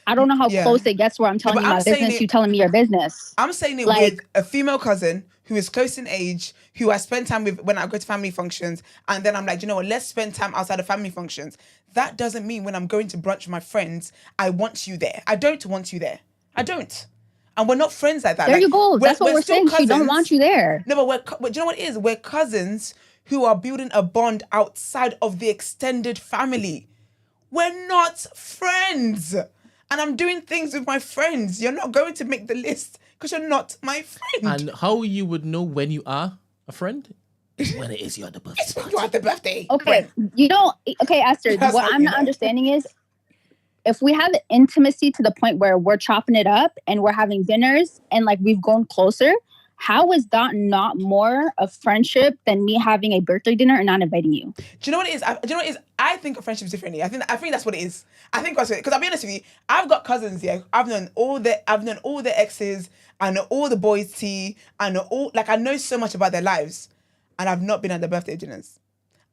I don't know how close it gets where I'm telling you my business, you telling me your business. I'm saying it with a female cousin who is close in age, who I spend time with when I go to family functions, and then I'm like, you know what, let's spend time outside of family functions. That doesn't mean when I'm going to brunch with my friends, I want you there. I don't want you there. I don't. And we're not friends like that. There you go. That's what we're saying. She don't want you there. No, but do you know what it is? We're cousins who are building a bond outside of the extended family. We're not friends. And I'm doing things with my friends. You're not going to make the list because you're not my friend. And how you would know when you are a friend? Is when it is you're at the birthday. It's when you're at the birthday. Okay. Okay, Esther, what I'm not understanding is if we have intimacy to the point where we're chopping it up and we're having dinners and like we've grown closer, how is that not more of friendship than me having a birthday dinner and not inviting you? Do you know what it is? I think of friendships differently. I think that's what it is. I think that's what it is. Because I'll be honest with you, I've got cousins here. I've known all the exes. I know all the boys' tea. I know so much about their lives, and I've not been at their birthday dinners.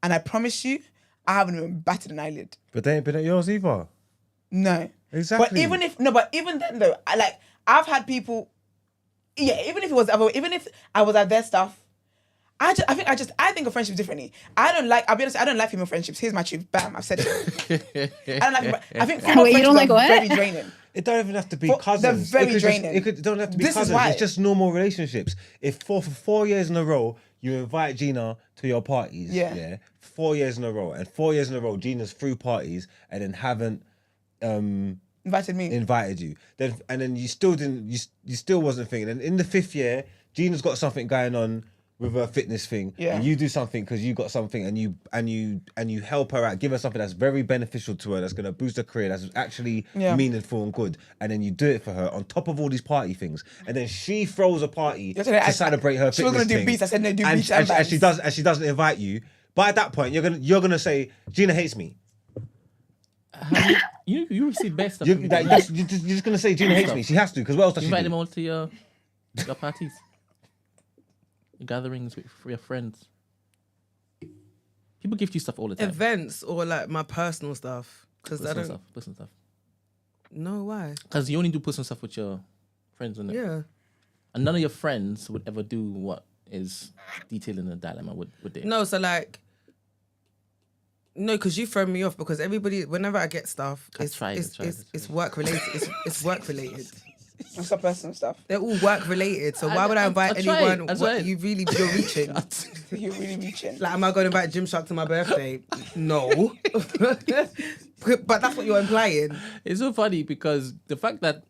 And I promise you, I haven't even batted an eyelid. But they ain't been at yours either. No. Exactly. But even then though, I've had people. Yeah, even if I was at their stuff, I think of friendships differently. I'll be honest, I don't like female friendships. Here's my truth. Bam, I've said it. I think female friendships are very draining. It don't even have to be cousins. They're very draining. It don't have to be This cousins. is why. It's just normal relationships. If for 4 years in a row, you invite Gina to your parties, 4 years in a row, and 4 years in a row, Gina's through parties and then haven't invited you, then you still didn't, you still wasn't thinking. And in the 5th year, Gina's got something going on with her fitness thing, and you do something because you got something, and you help her out, give her something that's very beneficial to her, that's going to boost her career, that's actually meaningful and good, and then you do it for her on top of all these party things, and then she throws a party to celebrate her fitness thing. She was going to do beats. I said no, do beats and she doesn't invite you. But at that point, you're gonna say Gina hates me. You receive best stuff. You're just gonna say Gina hates me. She has to, because what else does she do? Invite them all to your parties, your gatherings with your friends. People gift you stuff all the time. Events or like my personal stuff, because I don't. Personal stuff. No, why? Because you only do personal stuff with your friends, innit? Yeah. And none of your friends would ever do what is detailed in the dilemma, would they? No, so like. No, because you throw me off, because everybody, whenever I get stuff, it's work related. It's work related. It's not personal stuff. They're all work related. So why would I invite anyone? You're reaching. You're really reaching. Like, am I going to invite Gymshark to my birthday? No. But that's what you're implying. It's so funny because the fact that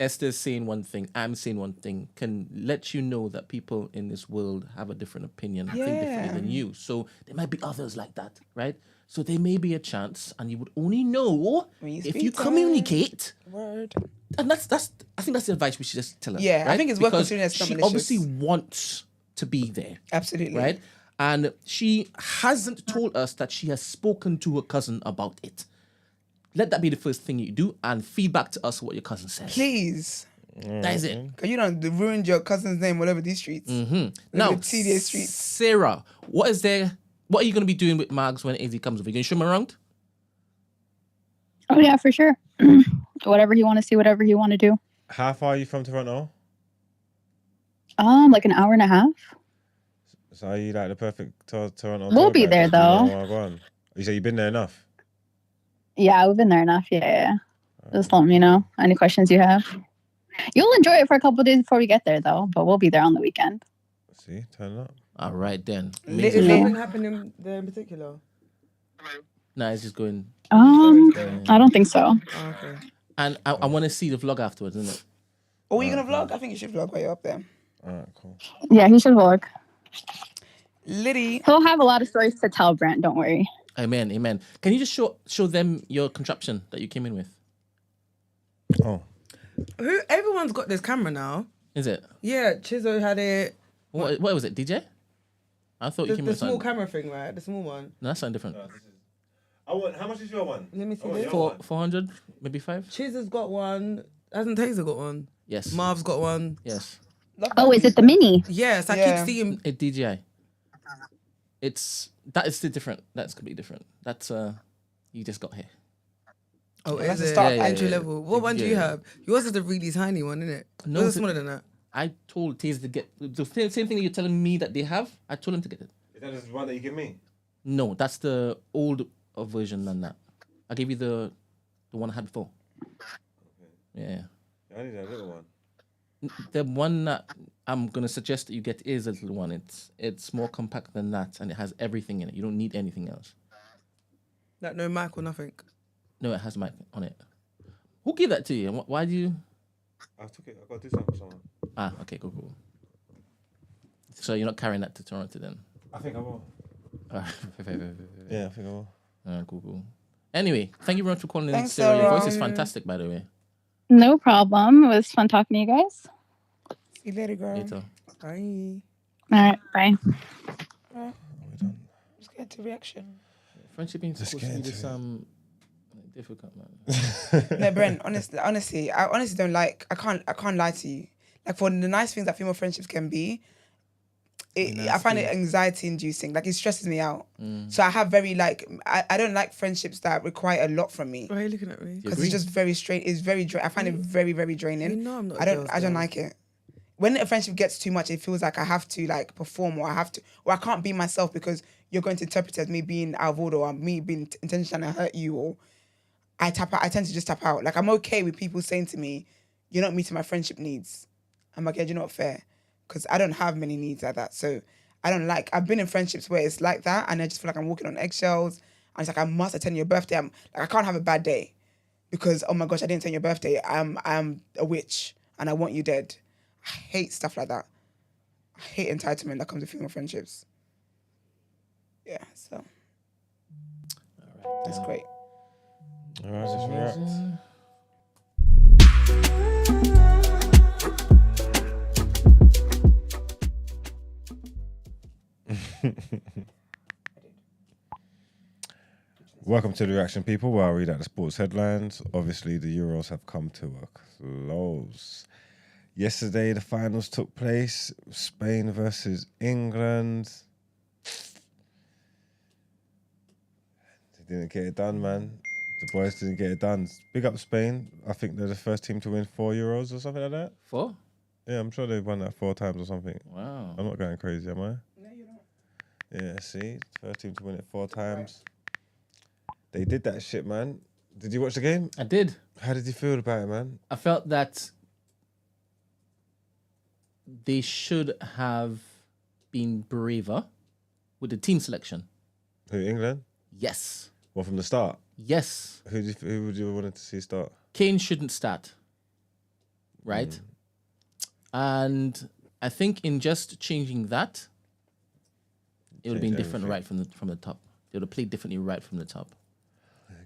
Esther's saying one thing, I'm saying one thing, can let you know that people in this world have a different opinion, think differently than you. So there might be others like that, right? So there may be a chance, and you would only know if you communicate. Word. And I think that's the advice we should just tell her. Yeah, right? I think it's worth considering as she obviously wants to be there. Absolutely. Right? And she hasn't told us that she has spoken to her cousin about it. Let that be the first thing you do, and feedback to us what your cousin says. Please. That is it. Because you don't ruined your cousin's name all over these streets. Mm-hmm. Now, tedious streets. Sarah, what are you going to be doing with Mags when AZ comes over? You going to show him around? Oh, yeah, for sure. Whatever you want to see, whatever you want to do. How far are you from Toronto? Like an hour and a half. So are you like the perfect Toronto? We'll be there, though. You say you've been there enough? Yeah, we've been there enough. Yeah. Just let me know any questions you have. You'll enjoy it for a couple of days before we get there, though. But we'll be there on the weekend. See, turn up. All right, then. Is something happening there in particular? No, it's just going. I don't think so. Oh, okay. And I want to see the vlog afterwards, isn't it? Oh, are you gonna vlog? I think you should vlog while you're up there. Alright, cool. Yeah, he should vlog. Liddy. He'll have a lot of stories to tell, Brent. Don't worry. Amen, amen. Can you just show them your contraption that you came in with? Oh. Everyone's got this camera now. Is it? Yeah, Chizzo had it. What was it, DJ? I thought you came The with small something. camera thing, right? The small one. No, that's something different. How much is your one? Let me see this. 400, maybe 5? Chizzo's got one. Hasn't Taser got one? Yes. Marv's got one. Yes. Oh, is it the mini? Yes, I Yeah. keep seeing. A DJI. That is still different. That's completely different. That's you just got here. Oh, That's is a it? start. Entry Yeah. level. What one do you have? Yours is a really tiny one, isn't it? No, Yours it's is smaller than that. I told Taser to get the same thing that you're telling me that they have. I told him to get it. Is that the one that you give me? No, that's the old version than that. I gave you the one I had before. Yeah. I need a little one. The one that I'm gonna suggest that you get is a little one. It's more compact than that, and it has everything in it. You don't need anything else. Like no mic or nothing. No, it has mic on it. Who gave that to you? And why do you? I took it. I got to do something for someone. Okay, cool. So you're not carrying that to Toronto then? I think I will. Yeah, Yeah, I think I will. cool. Anyway, thank you very much for calling in. Thanks, Sarah. Your voice is Sarah. fantastic, by the way. No problem. It was fun talking to you guys. See you later, girl. Later. Bye. All right, bye. Let's get to reaction. Friendship being Let's supposed to get be this into difficult, man. No, Brent. Honestly, I honestly don't like. I can't lie to you. Like for the nice things that female friendships can be, I find it anxiety inducing. Like it stresses me out. So I have very I don't like friendships that require a lot from me Why are you looking at me? because it's just very straight. It's very. I find it very very draining. You know I'm not. I don't like it. When a friendship gets too much, it feels like I have to like perform or I can't be myself because you're going to interpret it as me being out of order or me being intentionally trying to hurt you or I tap out. I tend to just tap out. Like I'm okay with people saying to me, "You're not meeting my friendship needs." I'm like, "Yeah, you're not fair," because I don't have many needs like that. So I don't like. I've been in friendships where it's like that, and I just feel like I'm walking on eggshells. And it's like I must attend your birthday. I can't have a bad day because oh my gosh, I didn't attend your birthday. I'm a witch and I want you dead. I hate stuff like that. I hate entitlement that comes with female friendships. Yeah, so that's great. All right, let's react. Welcome to the reaction, people, where I read out the sports headlines. Obviously, the Euros have come to a close. Yesterday, the finals took place. Spain versus England. They didn't get it done, man. The boys didn't get it done. Big up Spain. I think they're the first team to win 4 Euros or something like that. 4? Yeah, I'm sure they've won that 4 times or something. Wow. I'm not going crazy, am I? No, you're not. Yeah, see? First team to win it 4 times. They did that shit, man. Did you watch the game? I did. How did you feel about it, man? I felt that they should have been braver with the team selection. Who, England? Yes. Well, from the start? Yes. Who would you want to see start? Kane shouldn't start. Right? And I think in just changing that, it would have been Change different everything. right from the top. They would have played differently right from the top.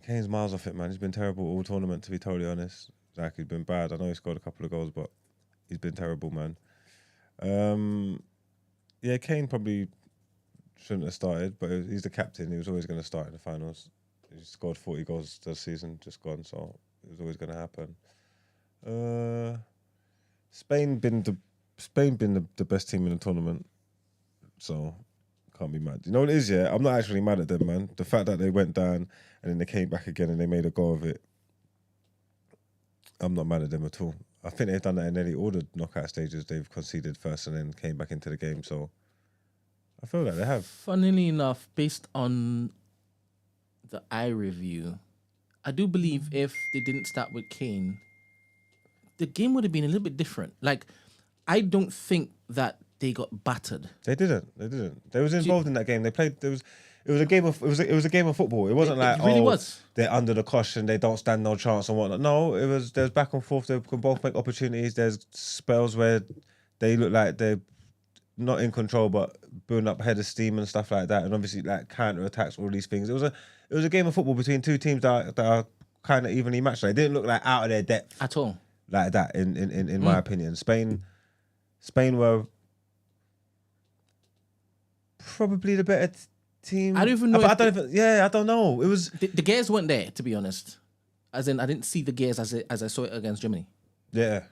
Kane's miles off it, man. He's been terrible all tournament, to be totally honest. Like, he's been bad. I know he scored a couple of goals, but he's been terrible, man. Yeah, Kane probably shouldn't have started, but he's the captain. He was always going to start in the finals. He scored 40 goals this season, just gone, so it was always going to happen. Spain been the best team in the tournament, so can't be mad. You know what it is, yeah? I'm not actually mad at them, man. The fact that they went down and then they came back again and they made a go of it, I'm not mad at them at all. I think they've done that in nearly all the knockout stages. They've conceded first and then came back into the game, so I feel like they have. Funnily enough, based on the eye review, I do believe if they didn't start with Kane, the game would have been a little bit different. Like, I don't think that they got battered. They didn't. They was involved in that game. They played. It it was a game of it was a game of football. It wasn't like it really was. They're under the caution, they don't stand no chance and whatnot. No, there's back and forth. They can both make opportunities. There's spells where they look like they're not in control, but building up head of steam and stuff like that. And obviously, like counter attacks, all these things. It was a game of football between two teams that are kind of evenly matched. They didn't look like out of their depth at all, like that. In my opinion, Spain were probably the better team. I don't even know. I don't know. It was the gears weren't there, to be honest. As in, I didn't see the gears as I saw it against Germany. Yeah.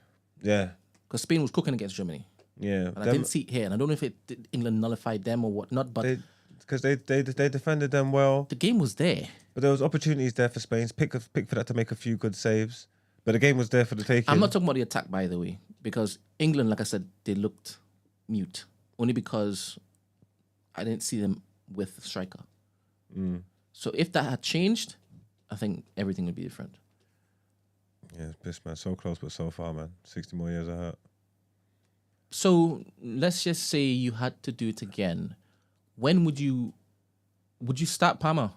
Because Spain was cooking against Germany. Yeah, and I didn't see it here, and I don't know if England nullified them or whatnot, but because they defended them well. The game was there, but there was opportunities there for Spain. Pick for that to make a few good saves, but the game was there for the taking. I'm not talking about the attack, by the way, because England, like I said, they looked mute only because I didn't see them with the striker. So if that had changed, I think everything would be different. Yeah, this man, so close but so far, man. 60 more years of hurt. So let's just say you had to do it again. When would you start Palmer?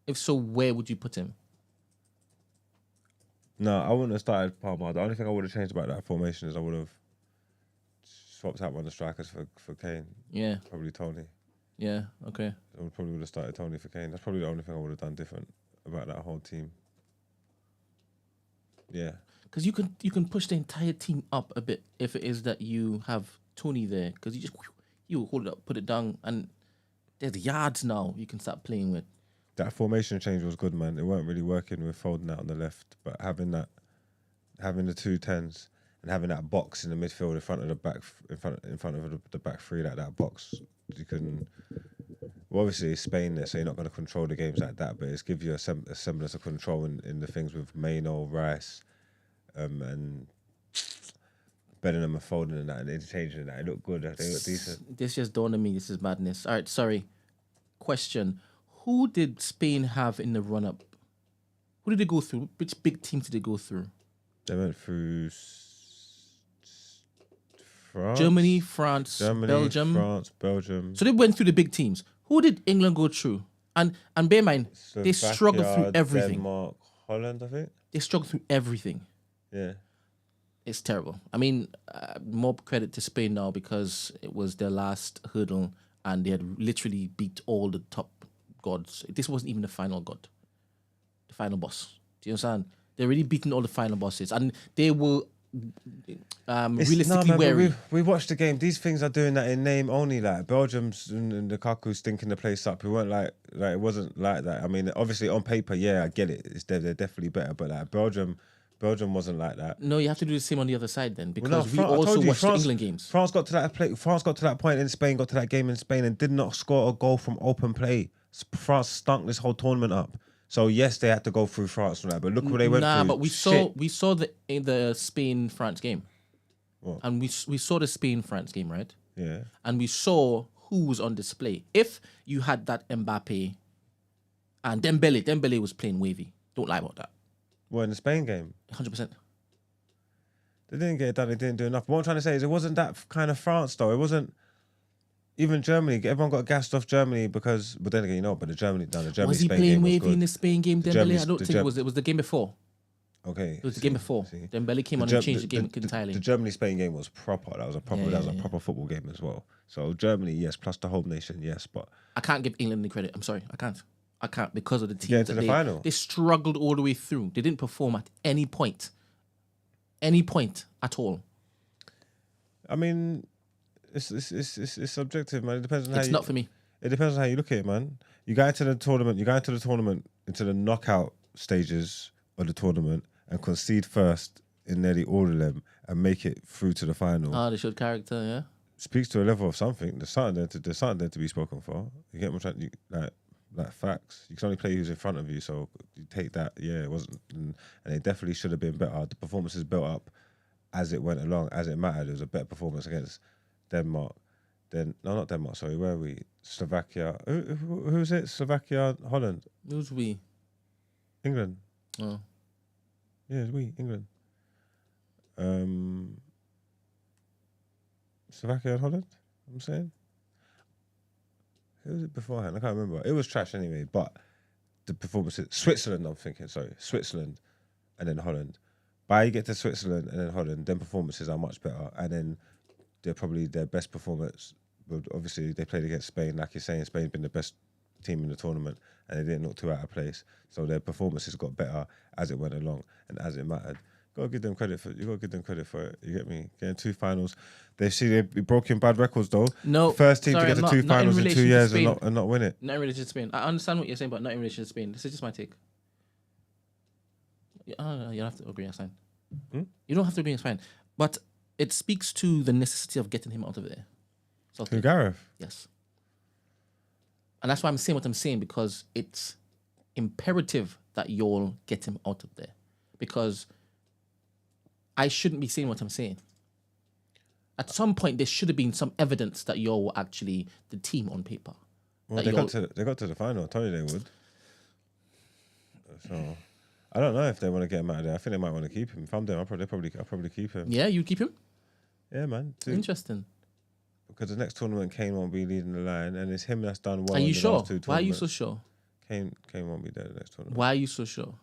If so, where would you put him? No, I wouldn't have started Palmer. The only thing I would have changed about that formation is I would have swapped out one of the strikers for Kane. Yeah. Probably Tony. Yeah, okay. I probably would have started Tony for Kane. That's probably the only thing I would have done different about that whole team. Yeah. Because you can push the entire team up a bit if it is that you have Tony there. Because you hold it up, put it down, and there's yards now you can start playing with. That formation change was good, man. It weren't really working with Foden out on the left, but having the 2-10s and having that box in the midfield in front of the back, in front of the back three, like that box, you can. Well, obviously it's Spain there, so you're not going to control the games like that, but it's give you a semblance of control in the things with Maino, Rice. And Bellingham and Foden and that, and interchanging that. It looked good. They look decent. This just dawned on me. This is madness. All right, sorry. Question: who did Spain have in the run-up? Who did they go through? Which big teams did they go through? They went through France, Germany, Belgium. France, Belgium. So they went through the big teams. Who did England go through? And bear in mind, they struggled through everything. Denmark, Holland, I think. They struggled through everything. Yeah. It's terrible. I mean, more credit to Spain now because it was their last hurdle and they had literally beat all the top gods. This wasn't even the final god, the final boss. Do you understand? They're really beating all the final bosses and they were realistically wary. We watched the game. These things are doing that in name only. Like Belgium's and Lukaku stinking the place up. We weren't like it wasn't like that. I mean, obviously on paper, yeah, I get it. They're definitely better, but like Belgium wasn't like that. No, you have to do the same on the other side then, because we also watched the England games. France got to that point in Spain, got to that game in Spain, and did not score a goal from open play. France stunk this whole tournament up. So yes, they had to go through France from that, but look what they went through. But we saw the Spain-France game. What? And we saw the Spain-France game, right? Yeah. And we saw who was on display. If you had that Mbappe and Dembele was playing wavy. Don't lie about that. What, in the Spain game? 100%. They didn't get it done. They didn't do enough. But what I'm trying to say is it wasn't that kind of France, though. It wasn't even Germany. Everyone got gassed off Germany because, but then again, but the Germany was he playing wavy in the Spain game, Dembele? I don't think it was. It was the game before. Okay. It was the game before. Dembele came on and changed the game entirely. The Germany-Spain game was proper. That was a proper football game as well. So Germany, yes, plus the whole nation, yes, but I can't give England any credit. I'm sorry, I can't because of the team. Yeah, to the final. They struggled all the way through. They didn't perform at any point at all. I mean, it's subjective, man. It depends on how. It's not for me. It depends on how you look at it, man. You go into the tournament, into the knockout stages of the tournament, and concede first in nearly all of them, and make it through to the final. They showed character, yeah. Speaks to a level of something. There's something there to be spoken for. You get what I'm trying, like facts. You can only play who's in front of you, so you take that. Yeah, it wasn't, and it definitely should have been better. The performances built up as it went along, as it mattered. It was a better performance against Denmark. Not Denmark. Sorry, where are we? Slovakia. Who's it? Slovakia, Holland. Who's we? England. Oh, yeah, it's we England. Slovakia and Holland. I'm saying. Who was it beforehand? I can't remember. It was trash anyway, but the performances... Switzerland, I'm thinking, sorry. Switzerland and then Holland. By you get to Switzerland and then Holland, then performances are much better. And then they're probably their best performance. But obviously, they played against Spain. Like you're saying, Spain's been the best team in the tournament and they didn't look too out of place. So their performances got better as it went along and as it mattered. You gotta give them credit for it. You get me? Getting 2 finals. They broken bad records though. No, first team sorry, to get to 2 finals in 2 years and not win it. Not in relation to Spain. I understand what you're saying, but not in relation to Spain. This is just my take. You don't have to agree. It's fine. You don't have to agree. It's fine. But it speaks to the necessity of getting him out of there. Who, Gareth? Yes. And that's why I'm saying what I'm saying, because it's imperative that you all get him out of there. Because I shouldn't be saying what I'm saying. At some point, there should have been some evidence that you all were actually the team on paper. Well, they got to the final. I told you they would. So I don't know if they want to get him out of there. I think they might want to keep him. If I'm them, I'll probably keep him. Yeah, you keep him? Yeah, man. Interesting. Because the next tournament, Kane won't be leading the line, and it's him that's done well. Are you sure? Last 2 tournaments. Why are you so sure? Kane won't be there the next tournament. Why are you so sure?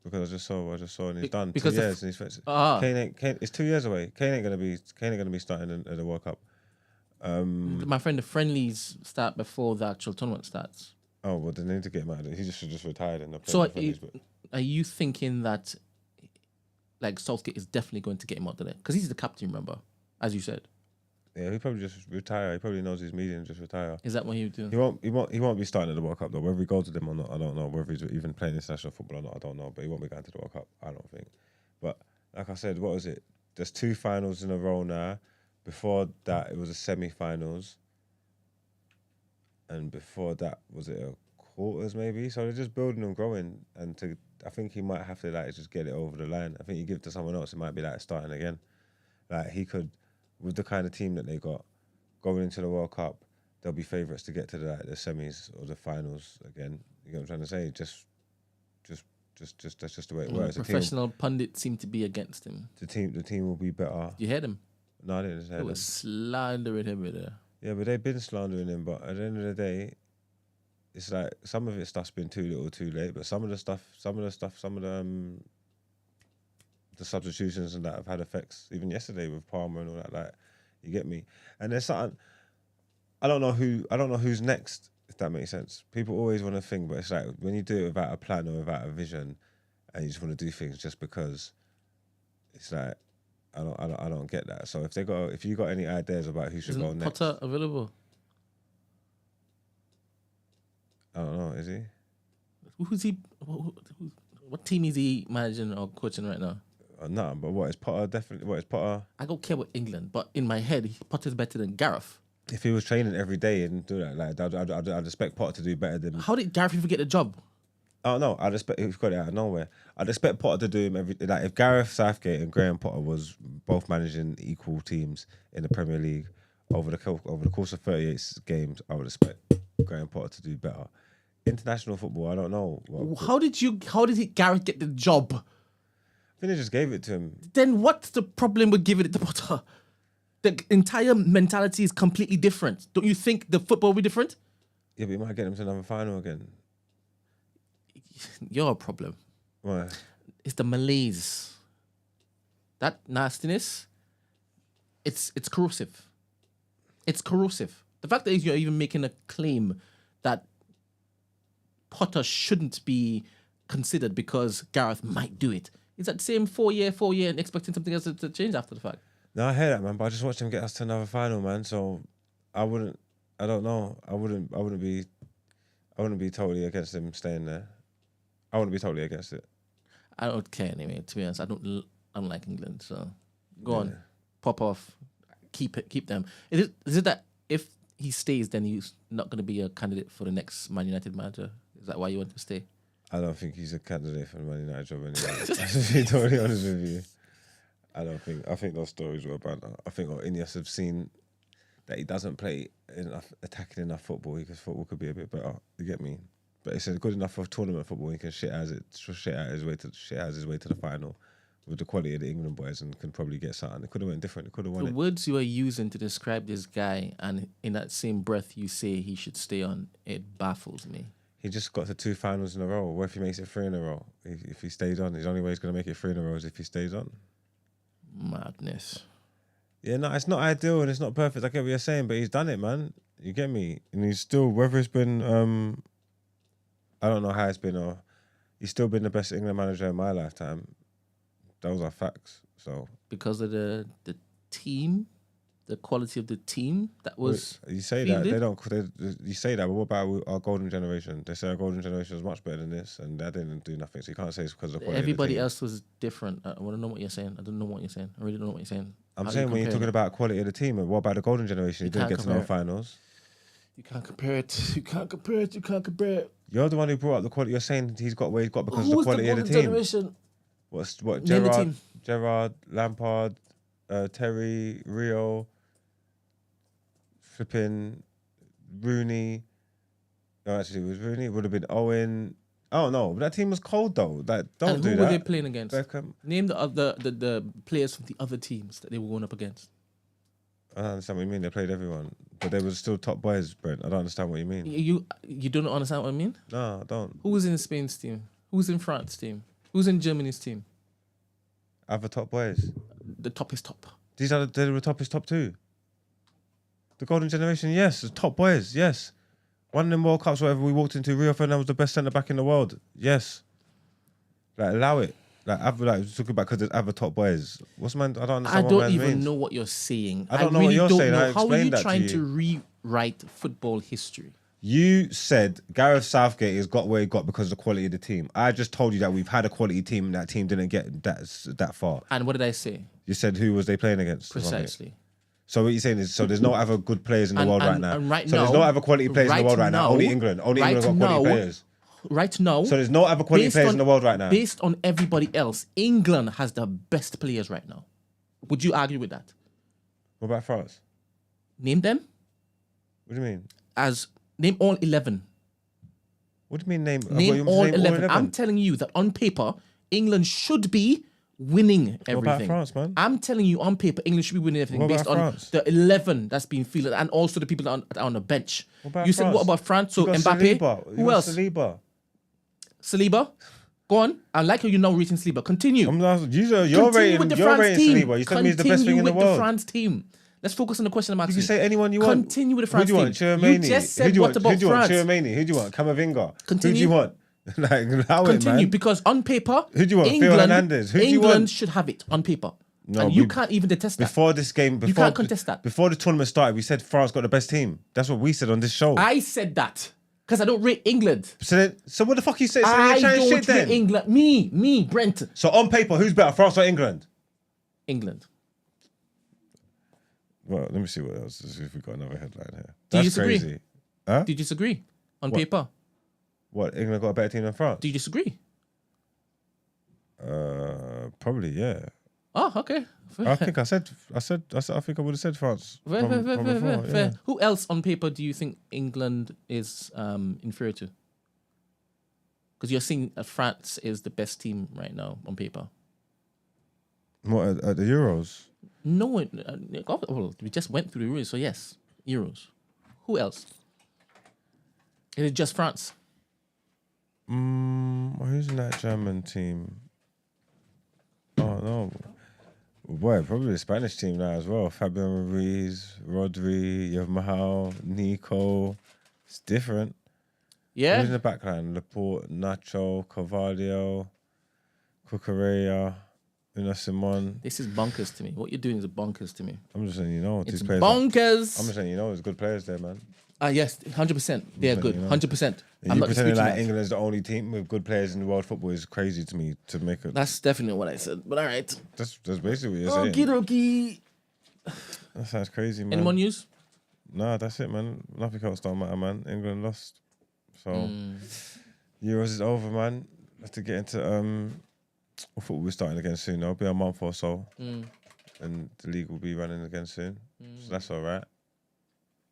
Because I just saw, and he's done because 2 years, and he's Kane. It's 2 years away. Kane ain't gonna be starting at the World Cup. My friend, the friendlies start before the actual tournament starts. Oh well, they need to get him out of it. He should just retire and not play So the friendlies, are you thinking that, like, Southgate is definitely going to get him out of there? Because he's the captain, remember, as you said. Yeah, he probably just retire. He probably knows his media and just retire. Is that what he would do? He won't be starting at the World Cup though. Whether he goes to them or not, I don't know. Whether he's even playing international football or not, I don't know. But he won't be going to the World Cup, I don't think. But like I said, what was it? There's 2 finals in a row now. Before that, it was a semi-finals, and before that, was it a quarters maybe? So they're just building and growing. And I think he might have to like just get it over the line. I think you give it to someone else, it might be like starting again. Like he could. With the kind of team that they got going into the World Cup, they'll be favourites to get to the semis or the finals again. You know what I'm trying to say? Just that's just the way it works. Professional pundits seem to be against him. The team will be better. You heard him? No, I didn't hear him. They were slandering him with it. Yeah, but they've been slandering him. But at the end of the day, it's like some of it stuff's been too little, too late. But some of the substitutions and that have had effects. Even yesterday with Palmer and all that, like, you get me. And there's something I don't know who's next, if that makes sense. People always want to think, but it's like when you do it without a plan or without a vision, and you just want to do things just because, it's like I don't get that. So if you got any ideas about who should go next, Potter available? I don't know. Is he? Who's he? What team is he managing or coaching right now? No, but what is Potter definitely? What is Potter? I don't care about England, but in my head, Potter's better than Gareth. If he was training every day and do that, like I'd expect Potter to do better than. How did Gareth even get the job? Oh no, I'd expect he got it out of nowhere. I'd expect Potter to do him every. Like if Gareth Southgate and Graham Potter was both managing equal teams in the Premier League over the course of 38 games, I would expect Graham Potter to do better. International football, I don't know. How did Gareth get the job? I think they just gave it to him. Then what's the problem with giving it to Potter? The entire mentality is completely different. Don't you think the football will be different? Yeah, but he might get him to another final again. You're a problem. Why? It's the malaise. That nastiness, it's corrosive. It's corrosive. The fact that you're even making a claim that Potter shouldn't be considered because Gareth might do it. Is that the same 4 year and expecting something else to change after the fact? No, I hear that, man, but I just watched him get us to another final, man. So I wouldn't be totally against him staying there. I wouldn't be totally against it. I don't care anyway, to be honest. I don't like England, so go on. Pop off. Keep them. Is it that if he stays, then he's not going to be a candidate for the next Man United manager? Is that why you want to stay? I don't think he's a candidate for the Man United job anyway. To be totally honest with you. I think those stories were about that. I think Ineos have seen that he doesn't play attacking enough football because football could be a bit better. You get me? But it's good enough for tournament football. He can shit out his way to the final with the quality of the England boys and can probably get something. It could have went different. It could have won The it. words you are using to describe this guy, and in that same breath you say he should stay on, it baffles me. He just got to 2 finals in a row. What if he makes it 3 in a row? If he stays on, the only way he's going to make it 3 in a row is if he stays on. Madness. Yeah, no, it's not ideal and it's not perfect. I get what you're saying, but he's done it, man. You get me? And he's still, whether it's been, I don't know how it's been, or he's still been the best England manager in my lifetime. Those are facts. So Because of the team, the quality of the team that was. you say fielded? that they don't. You say that, but what about our golden generation? They say our golden generation was much better than this, and that didn't do nothing. So you can't say it's because of the quality. Everybody of the team. else was different. I want to know what you're saying. I don't know what you're saying. I really don't know what you're saying. I'm How do saying you when you're compare talking it? about quality of the team, and what about the golden generation? You didn't can't get to no compare finals. You can't compare it. You can't compare it. You can't compare it. You're the one who brought up the quality. You're saying he's got where he's got because of the Who's quality of the golden team. generation? What Name the Gerrard, Lampard, Terry, Rio, flipping Rooney. No, actually, it was Rooney. It would have been Owen. Oh no, that team was cold though. Don't And do who that. were they playing against? Beckham. Name the players from the other teams that they were going up against. I don't understand what you mean. They played everyone, but they were still top boys, Brent. I don't understand what you mean. You don't understand what I mean? No, I don't. Who was in Spain's team? Who's in France's team? Who's in Germany's team? Other top boys. The top is top. They were top too. The golden generation, yes. The top boys, yes. One of them World Cups, whatever we walked into, Rio Ferdinand was the best centre back in the world. Yes. Like, allow it. Talking about because there's other top boys. What's man? I don't understand I what don't man even means. know what you're saying. I don't know what really you're don't saying. know. I How are you explained that to trying you. to rewrite football history? You said Gareth Southgate has got where he got because of the quality of the team. I just told you that we've had a quality team and that team didn't get that far. And what did I say? You said who was they playing against? Precisely. So what you're saying is, so there's no other good players in the world right now. And right so now, there's no other quality players in the world right now. Only England. Only England got quality players. Right now. So there's no other quality players in the world right now. Based on everybody else, England has the best players right now. Would you argue with that? What about France? Name them. What do you mean? Name all 11. What do you mean name? Name all 11. I'm telling you that on paper, England should be winning everything. What about France, man? I'm telling you on paper, England should be winning everything What based about on France? the 11 that's being fielded and also the people that are on the bench. What about You said, France? what about France? So You got Mbappe. Saliba. You Who got else? Saliba. Saliba. Go on. I like how you're now rating Saliba. Continue. You're Continue rating with the France team. Saliba. You told me he's the best Continue thing in the with the world. France team. Let's focus on the question I'm asking. You can say anyone you want. Continue with the France Who do you want? team. Chouameni? You just said Who do you what want? about Who do you want? France? Chouameni. Who do you want? Camavinga. Continue. Who do you want? Like, allow it, Continue, man. because on paper, Who do you want? Theo England, Hernandez. Who do you England want? should have it on paper. No, and you we- can't even detest that. Before this game, You can't contest that. Before the tournament started, we said France got the best team. That's what we said on this show. I said that because I don't rate England. So what the fuck you say? So I you're trying don't shit rate then? England. Me, Brent. So on paper, who's better, France or England? England. Well, let me see what else. Let's see if we got another headline here. Do you That's disagree? crazy. Huh? Do you disagree on What? paper? What? England got a better team than France? Do you disagree? Probably, yeah. Oh, okay. I think I think I would have said France. Fair. before, yeah. Who else on paper do you think England is inferior to? Because you're saying France is the best team right now on paper. What, at the Euros? No, well, we just went through the Euros, so yes, Euros. Who else? Is it just France? Who's in that German team? Oh, no. Boy, probably the Spanish team now as well. Fabian Ruiz, Rodri, you have Mahal, Nico. It's different. Yeah. Who's in the backline? Laporte, Nacho, Carvalho, Cucurella, Una Simon. This is bonkers to me. What you're doing is bonkers to me. I'm just saying, It's these players. bonkers. I'm just saying, there's good players there, man. Yes, 100%. They're good. 100%. And I'm you not pretending disputing like that. England's the only team with good players in the world football is crazy to me to make it. That's definitely what I said. But all right. That's basically what you're saying. Okie dokie. That sounds crazy, man. Any more news? Nah, that's it, man. Nothing else don't matter, man. England lost. So Euros is over, man. Have to get into football will be starting again soon. It'll be a month or so. And the league will be running again soon. So that's all right.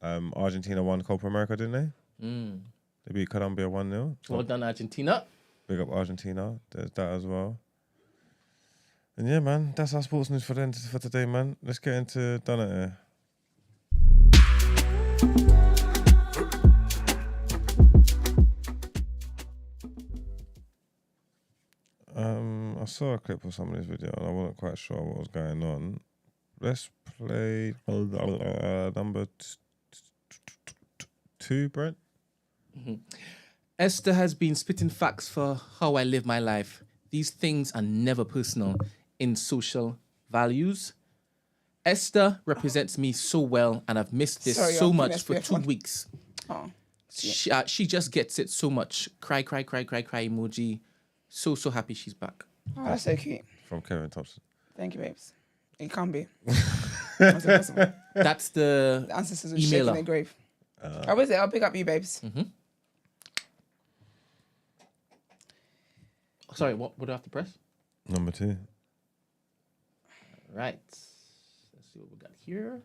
Argentina won Copa America, didn't they? They beat Colombia 1-0. So Well done, Argentina. big up Argentina. There's that as well. And yeah, man, that's our sports news for today, man. Let's get into Done Out Ere. I saw a clip of somebody's video and I wasn't quite sure what was going on. Let's play number 2, Brent. Mm-hmm. Esther has been spitting facts for how I live my life. These things are never personal in social values. Esther represents me so well, and I've missed this so much for 2 weeks. Oh, she just gets it so much. Cry emoji. So happy she's back. Oh, that's so cute. From Kevin Thompson. Thank you, babes. It can't be. That's impossible. That's the ancestors will shake in their grave. How is it? I'll pick up you, babes. Mm-hmm. Sorry, what do I have to press? Number 2. Right. Let's see what we got here.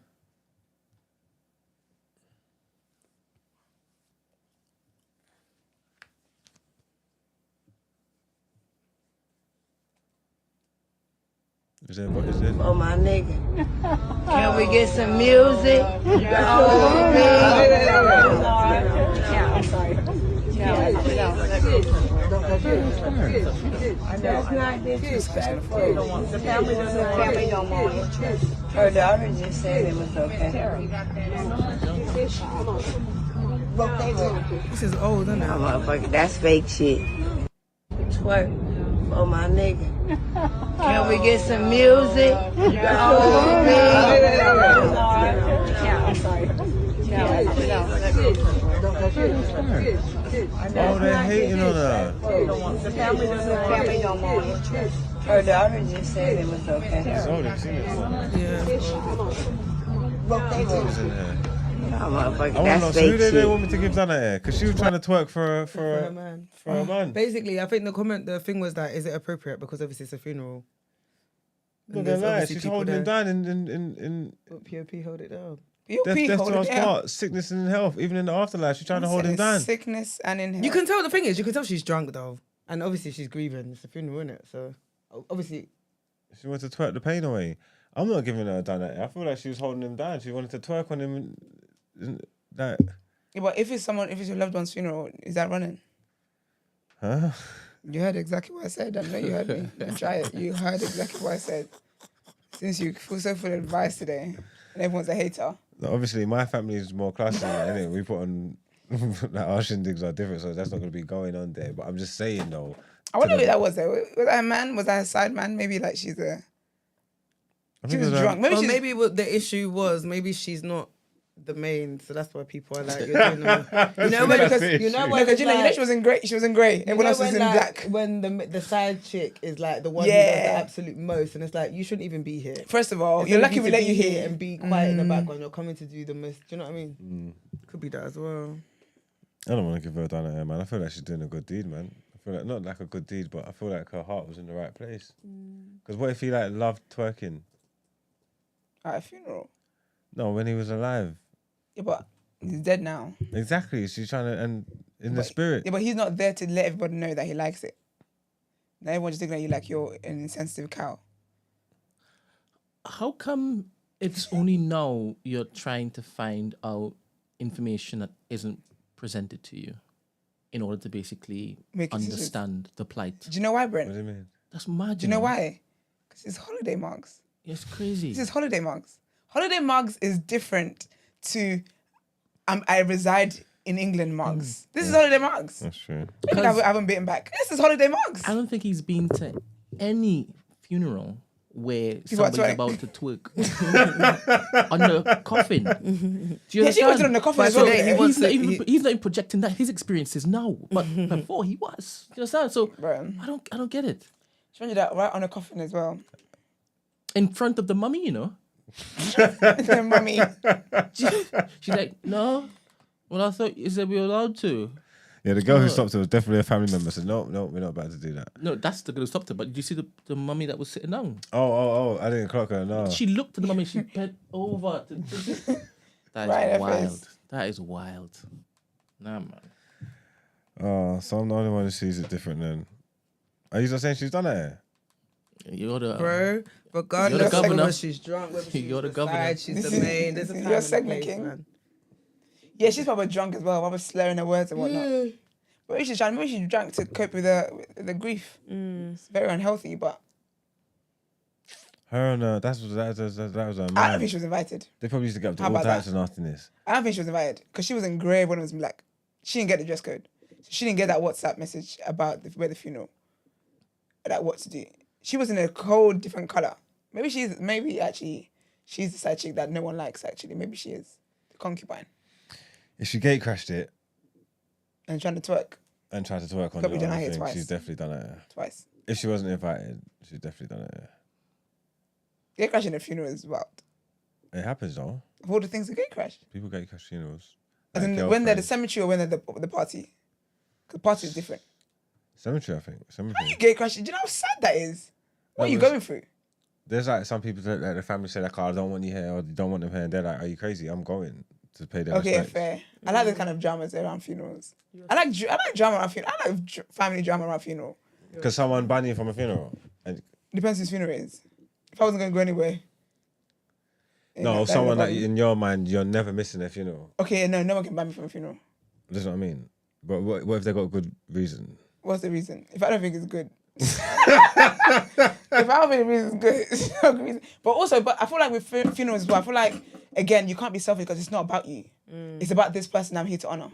Is there? What is it? Oh, my nigga. Can we get some music? I'm sorry. That's not disrespectful. The family don't want it. Her daughter just said it was okay. This is old, isn't it? Oh, motherfucker, that's fake shit. Twerk. Oh, my nigga. Can we get some music? I'm sorry. Oh, they're hating on her. The family don't want it. Her daughter just said it was okay. Oh, they've seen it before. What was in there? Oh, motherfucker, I that's want to know, so fake who did they shit. want me to give Done Out Ere? Because she was trying to twerk for a man. For a man. Basically, I think the thing was that, is it appropriate? Because obviously it's a funeral. Not gonna lie, she's holding him down in POP hold it down. death to us part, sickness and health. Even in the afterlife, she's trying to hold him down. Sickness and in health. You can tell, the thing is, you can tell she's drunk though. And obviously she's grieving. It's a funeral, isn't it? So obviously she wanted to twerk the pain away. I'm not giving her a Done Out Ere. I feel like she was holding him down. She wanted to twerk on him. Like, yeah, but if it's your loved one's funeral, is that running? huh? You heard exactly what I said. I know you heard me. Don't try it. You heard exactly what I said. Since you feel so full of advice today, and everyone's a hater. Obviously, my family is more classy. Anyway, we put on like our shindigs are different, so that's not going to be going on there. But I'm just saying though. I wonder who that was though. Was that a man? Was that a side man? Maybe like she was drunk. Maybe what the issue was, maybe she's not the main, so that's why people are like, you're doing she was in grey. She was in grey. Everyone else was in black. When the side chick is like the one who does the absolute most, and it's like, you shouldn't even be here. First of all, you're lucky we let you here and be quiet in the background. You're coming to do the most. Do you know what I mean? Could be that as well. I don't want to give her a Done Out Ere, man. I feel like she's doing a good deed, man. I feel like, not like a good deed, but I feel like her heart was in the right place. Because what if he like loved twerking? At a funeral? No, when he was alive. Yeah, but he's dead now. Exactly. She's trying to, and the spirit. Yeah, but he's not there to let everybody know that he likes it. Now everyone's just thinking that you like you're an insensitive cow. How come it's only now you're trying to find out information that isn't presented to you in order to basically understand the plight? Do you know why, Brent? What do you mean? That's mad. Do you know why? Because it's holiday mugs. It's crazy. This is holiday mugs. Holiday mugs is different to I reside in England mugs. This is holiday mugs. That's true. I haven't bitten back. This is holiday mugs. I don't think he's been to any funeral where somebody's about to twerk on the coffin. Do you understand? She went on the coffin as well. He's not even projecting that his experiences now, but before he was. Do you understand? So I don't get it. She wanted that right on the coffin as well. In front of the mummy, you know. The mummy. She's like, no. Well, I thought you said we were allowed to. Yeah, the girl who stopped her was definitely a family member. Said, no, we're not about to do that. No, that's the girl who stopped her. But did you see the mummy that was sitting down? Oh, I didn't clock her, no. She looked at the mummy, she bent over. That is wild. That is wild. Nah, man. Oh, so I'm the only one who sees it different then. Are you not saying she's Done Out Ere? You're the Bro, regardless of governor. whether she's drunk, whether she's You're the beside, governor. she's This the is- main. There's a this is time your and a segment, place, King. man. Yeah, she's probably drunk as well. Probably slurring her words and whatnot. But maybe she drank to cope with the grief. It's very unhealthy, but Her and that was her I don't man. think she was invited. They probably used to get up to How all about types that? of nastiness. I don't think she was invited because she was in grey when it was black. She didn't get the dress code. She didn't get that WhatsApp message about where the funeral. Like what to do. She was in a cold different colour. Maybe actually she's the side chick that no one likes actually. Maybe she is. The concubine. If she gate crashed it And trying to twerk and tried to twerk on Probably it, done I it here think twice. she's definitely done it. twice. If she wasn't invited, she's definitely done it. Gate crashing at a funeral is wild. It happens though. Of all the things that gate crash. People gate crash funerals. As Like in when they're the girlfriends. cemetery or when they're the party. Because the party is different. Cemetery, I think. How Cemetery. you gate crashing? Do you know how sad that is? What No, are you but going through? There's like some people that like the family say like, oh, I don't want you here or they don't want them here. And they're like, are you crazy? I'm going to pay their Okay, respects. fair. I like the kind of dramas around funerals. I like drama around funeral. I like family drama around funeral. Because someone banned you from a funeral. And Depends whose funeral it is. If I wasn't going to go anywhere. no, someone that in your mind, you're never missing their funeral. Okay, no one can ban me from a funeral. That's what I mean. But what if they got a good reason? What's the reason? If I don't think it's good. If I don't think the reason is good, it's not a good reason. But I feel like with funerals as well, I feel like, again, you can't be selfish because it's not about you. It's about this person I'm here to honour.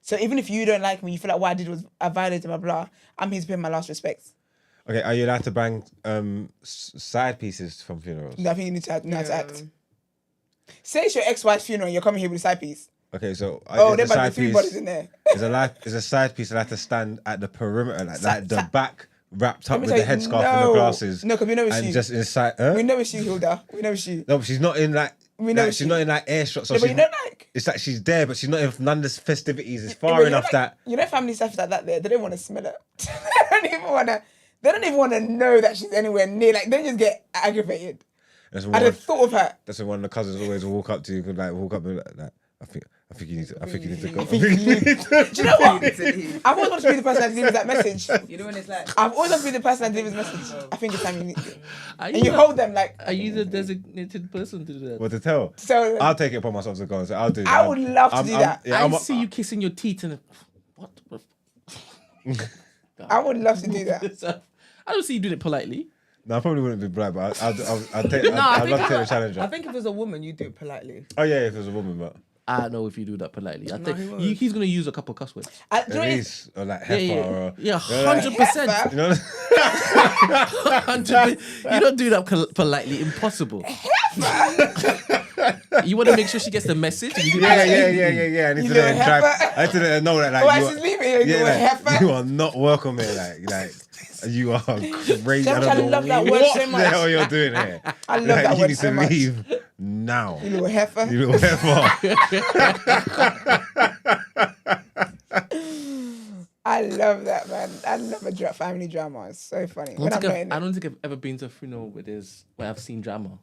So even if you don't like me, you feel like what I did was I violated, blah, blah, I'm here to pay my last respects. Okay, are you allowed to bang side pieces from funerals? I think you need to know how to act. Say it's your ex-wife's funeral and you're coming here with a side piece. Okay, so Oh, is there a might be side three piece- bodies in there. is a side piece that have to stand at the perimeter, like the back wrapped Let up me with the tell you, headscarf and the glasses. No, because we know it's and you. just inside. Huh? We know it's you, Hilda. We know it's you. No, but she's not in like. We know she's not in like air shots. So Yeah, but she's, you know, like, it's like she's there, but she's not in none of the festivities. It's Yeah, far but you know, enough like, that. you know, family stuff like that. There, they don't want to smell it. They don't even want to know that she's anywhere near. Like they just get aggravated That's at when the thought of her. that's when one of the cousins always walk up to you, could like walk up and like, I think you need to. I think you need to go. Do you know what? I've always wanted to be the person that delivers that message. You know when it's like. I've always wanted to be the person that delivers the message. I think it's time you need to. Are And you hold them like. Are you the designated person to do that? What to tell? So I'll take it upon myself to go and say I'll do that. I would love to do that. Yeah, I see you kissing your teeth and what? I would love to do that. I don't see you doing it politely. No, I probably wouldn't be black, but I'd take. No, I'd love to take the challenge. I think if it was a woman, you do it politely. Oh yeah, if it was a woman, but I don't know if you do that politely. I think he won't. he's gonna use a couple of cuss words. Do you know at what it is? least or like heifer or Yeah, like, 100%. you know. 100%. You don't do that politely. Impossible. You want to make sure she gets the message. And you do Yeah. You I need to little let her drive. heifer. I need to let her know that like Why you she's are, leaving here? You little heifer. you are not welcome here. Like you are crazy. How much I love that word what so the much. hell you're doing here. I love that you word need so to much. leave now. You little heifer. You little heifer. I love that, man. I love a family drama. It's so funny. I When I'm not in don't it. think I've ever been to a funeral where I've seen drama.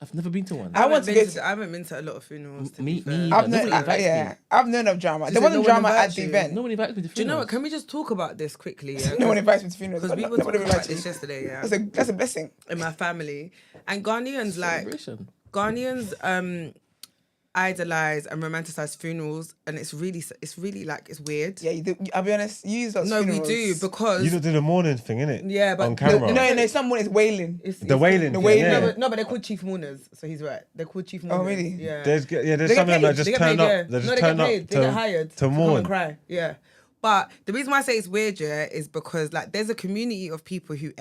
I've never been to one. I want to go to. I haven't been to a lot of funerals. To Me be fair. either. I've Nobody known, invites yeah, me. I've known of drama. She There said wasn't no one drama at invites the you. event. Nobody invites me to funerals. Do you know what? Can we just talk about this quickly? Yeah? No one invites me to funerals. Because we were Nobody talking invites about me. this yesterday, yeah, That's a blessing. in my family, and Ghanaians Ghanaians idolize and romanticize funerals, and it's really like it's weird. Yeah, you do. I'll be honest. You use those No, funerals. we do because You don't do the morning thing, innit? Yeah, but on camera. No, someone is wailing. The wailing. The thing, wailing. yeah. No, but they're called chief mourners, so he's right. They're called chief mourners. Oh, really? Yeah. There's They get some of them paid. that just They get turn paid, up. yeah. They just No, they turn get paid. up They get hired to come mourn. and cry. Yeah. But the reason why I say it's weird, yeah, is because like there's a community of people who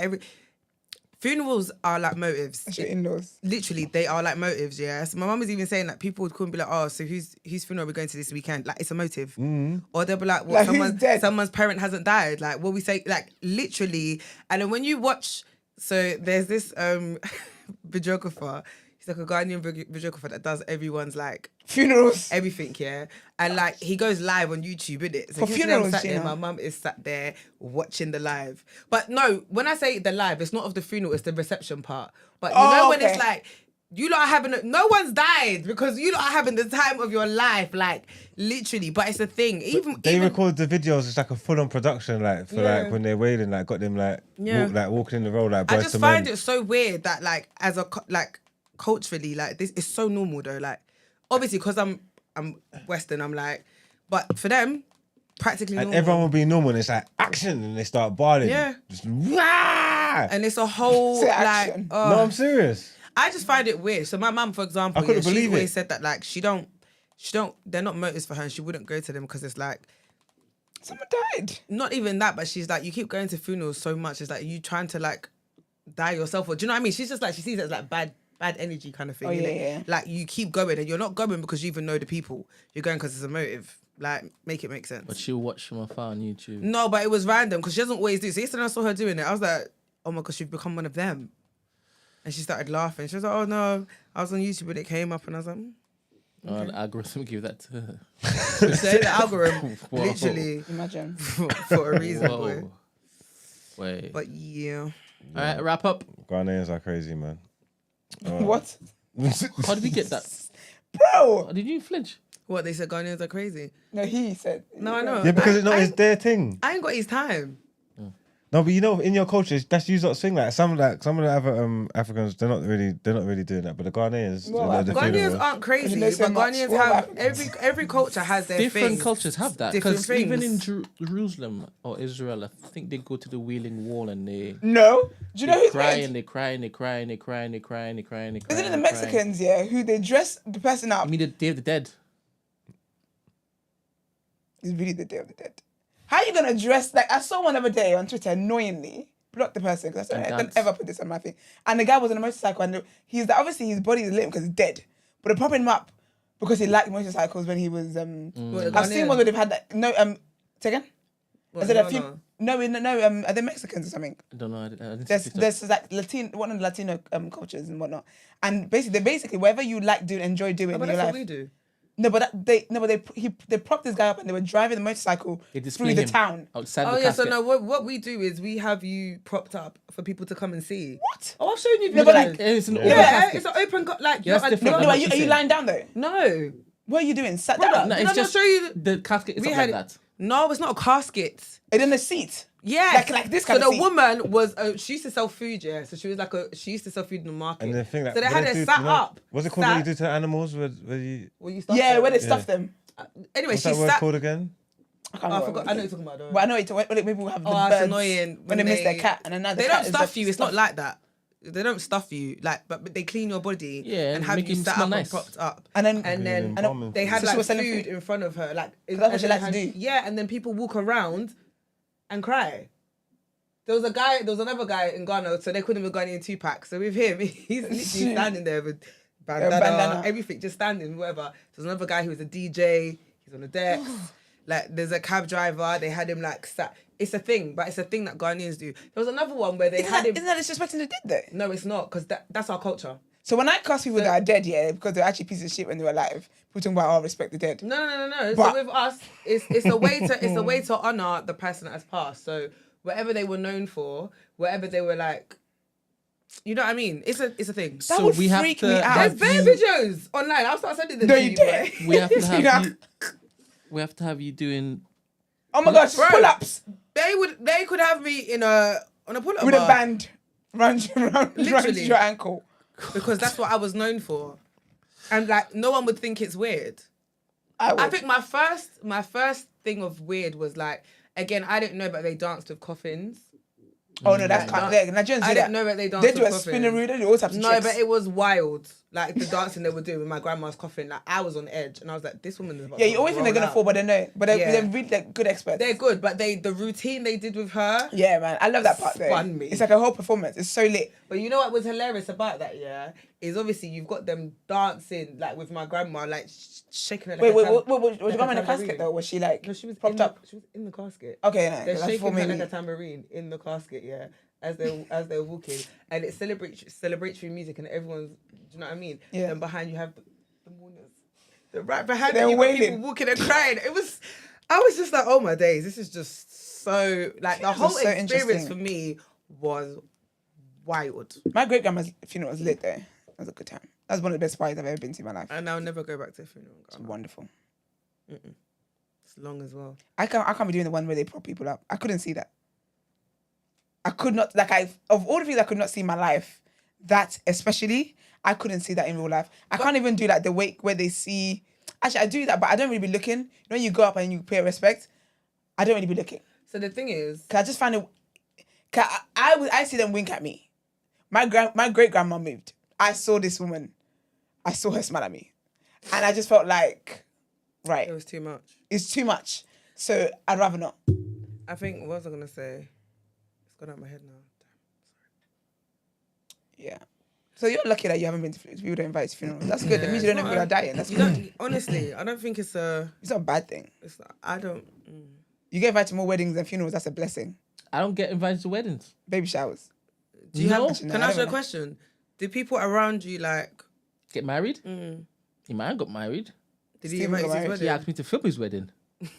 funerals are like motives. That's your in-laws. Literally, they are like motives, yeah. So my mum was even saying that people would call and be like, oh, so whose funeral are we going to this weekend? Like, it's a motive. Or they'll be like, Like, what, who's dead? someone's parent hasn't died. Like, what we say, like, literally. And then when you watch, so there's this videographer, he's like a Ghanaian videographer that does everyone's like, Funerals. everything, yeah. And like he goes live on YouTube, innit? So For yesterday I'm funerals, sat there, Gina. my mum is sat there watching the live. But no, when I say the live, it's not of the funeral, it's the reception part. But you know when okay. it's like You lot are having no one's died because you lot are having the time of your life, like literally. But it's a thing. They record the videos. It's like a full-on production, like for like when they're wailing, like got them like walking in the road, like. I just find it so weird that like as a like culturally, like this is so normal though. Like obviously because I'm Western, I'm like, but for them, practically normal. And everyone will be normal. And it's like action, and they start barling. Yeah. Just rah! And it's a whole like. No, I'm serious. I just find it weird. So my mum, for example, she always said that like she don't. They're not motives for her, and she wouldn't go to them because it's like someone died. Not even that, but she's like, you keep going to funerals so much. It's like you trying to like die yourself, or do you know what I mean? She's just like she sees it as like bad energy kind of thing. Oh yeah. Like you keep going, and you're not going because you even know the people. You're going because it's a motive. Like make it make sense. But she'll watch from afar on YouTube. No, but it was random because she doesn't always do. So yesterday I saw her doing it. I was like, oh my gosh, you've become one of them. And she started laughing. She was like, oh no, I was on YouTube and it came up and I was like, Oh, the algorithm give that to her. Say the algorithm, Whoa. literally. Imagine. For a reason, boy. Wait. But yeah. All right, wrap up. Ghanaians are crazy, man. What? How did we get that? Bro! Did you flinch? What, they said Ghanaians are crazy? No, he said. No, I know. Yeah, because it's their thing. I ain't got his time. No, but you know, in your culture, that's you lot swing like some of the other Africans. They're not really doing that. But the Ghanaians, Ghanaians aren't crazy, but Ghanaians have every culture has their different things. cultures have that. Different Because even in things. Jerusalem or Israel, I think they go to the Wailing Wall and they No, do you know who's cry weird? and they cry and they cry and they cry and they cry and they cry and they cry. Isn't it the Mexicans, yeah, who they dress the person up? I mean, the Day of the Dead. It's really the Day of the Dead. How are you gonna dress like? I saw one other day on Twitter annoyingly. Block the person because I don't ever put this on my thing. And the guy was on a motorcycle and he's obviously his body is limp because he's dead, but they're popping him up because he liked motorcycles when he was. I've seen one where they've had that. No, say again. Is it a few? No. Are they Mexicans or something? I don't know. I didn't There's like one of the Latino cultures and whatnot, and basically whatever you like enjoy doing in your That's life. what we do. No, but they propped this guy up and they were driving the motorcycle through the town. Outside Oh the yeah, casket. so no, what we do is we have you propped up for people to come and see. What? Oh, I've shown you. No, but videos. like, it's an open yeah, casket. it's an open like. Yeah, that's different. No, are you lying down though? No. What are you doing? Sat Brother, down? No, Did it's I not just show you the casket is we not had like that. No, it's not a casket. And in a seat. Yeah, Like this so kind of the seat. woman was she used to sell food, yeah. So she used to sell food in the market. And the thing that so they had her sat up. What's it called when you do to animals? Where you? Well, you stuff Yeah, them. where they stuff them. Anyway, What's she that word sat. called again? I Oh, I forgot. I know what you're talking about. Though. But I know it's maybe we'll have the Oh, birds it's annoying when they miss their cat and another They cat don't is stuff the you. It's stuff. not like that. They don't stuff you like, but they clean your body Yeah, and have make you you sat smell up nice. and propped up. And then They had So she like was selling food food? in front of her, like that's what and she then likes to had- do. Yeah, and then people walk around and cry. There was another guy in Ghana, so they couldn't have gone in 2-pack. So with him, he's literally standing there with bandana, everything, just standing, whatever. There's another guy who was a DJ. He's on the decks. Like there's a cab driver. They had him like sat. It's a thing, but it's a thing that Ghanaians do. There was another one where they had him. Isn't that disrespecting the dead though? No, it's not, because that's our culture. So when I cuss people that are dead, yeah, because they're actually pieces of shit when they were alive, people talking about respect the dead. No. But- So with us, it's a way to honor the person that has passed. So whatever they were known for, whatever they were like, you know what I mean? It's a thing. That So would we have freak to me out. There's bare videos online. I'll start sending them No, to you you. dare. Boy. We have to You know? have you. We have to have you doing. Oh my gosh, Bro. pull-ups They could have me on a pull-up with a bar, band round Literally. your ankle. because that's what I was known for, and like no one would think it's weird. I I think my first thing of weird was like, again, I didn't know, but they danced with coffins. Oh no, that's Like, kind of Nigerians do I that. didn't know that they danced They do with a coffins. spinneroo. They do all types of No, tricks. but it was wild. Like the dancing they were doing with my grandma's coffin. Like I was on edge, and I was like, "This woman is about Yeah, to you always think they're roll gonna out. fall, but they know. But Yeah. they're really like, good experts. They're good, but the routine they did with her. Yeah, man, I love that part. There, Spun me. it's like a whole performance. It's so lit. But you know what was hilarious about that? Yeah, is obviously you've got them dancing like with my grandma, like shaking her. Like Wait, a was like your grandma in a casket tambourine. though? Was she like No, she was propped up? She was in the casket. Okay, no, They're that's shaking for her me. like a tambourine in the casket, yeah, as they're walking, and it's celebratory music, and everyone's, do you know what I mean? Yeah. Then behind you have the mourners. Then right behind They're you, you've got people wailing. walking and crying. I was just like, oh my days, this is just so like the Funerals whole are so experience interesting. for me was wild. My great grandma's funeral was lit though. It was a good time. That's one of the best parties I've ever been to in my life. And I'll never go back to a funeral. It's wonderful. It's long as well. I can't be doing the one where they prop people up. I couldn't see that. I could not, of all the things I could not see in my life, that especially, I couldn't see that in real life. I can't even do like the wake where they see, actually I do that, but I don't really be looking. You know, when you go up and you pay respect, I don't really be looking. So the thing is, Cause I just find it, I see them wink at me. My great grandma moved. I saw this woman. I saw her smile at me. And I just felt like, right. it was too much. It's too much. So I'd rather not. I think, what was I going to say? It's gone out of my head now. Yeah. So you're lucky that you haven't been to people that invite you to funerals. That's good. That means you don't know people are dying. That's good. Honestly, I don't think it's a... It's not a bad thing. I don't... You get invited to more weddings than funerals. That's a blessing. I don't get invited to weddings. Baby showers. Do you have... Can I ask you a question? Do people around you, like... Get married? Your man got married. Did he invite you to his wedding? He asked me to film his wedding.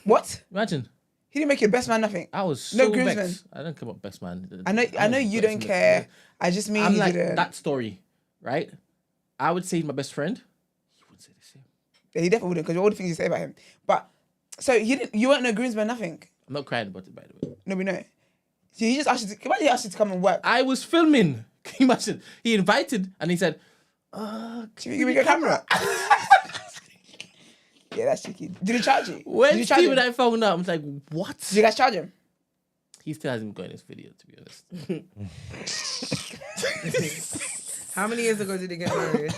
What? Imagine. He didn't make you best man nothing. I was No so groomsman. vexed. I don't care about best man. I know you don't care. I just mean I'm you like didn't. that story, right? I would say he's my best friend. He wouldn't say the same. Yeah, he definitely wouldn't, because all the things you say about him. But so you weren't no groomsman, nothing. I'm not crying about it, by the way. No, we know. So he just asked you to, why did he ask you to come and work? I was filming. Can you imagine? He invited and he said, Can you give me your camera? Yeah, that's tricky. Did he charge you? When Did you charge Steve him? and I found out, I was like, what? Did you guys charge him? He still hasn't got in his video, to be honest. How many years ago did he get married?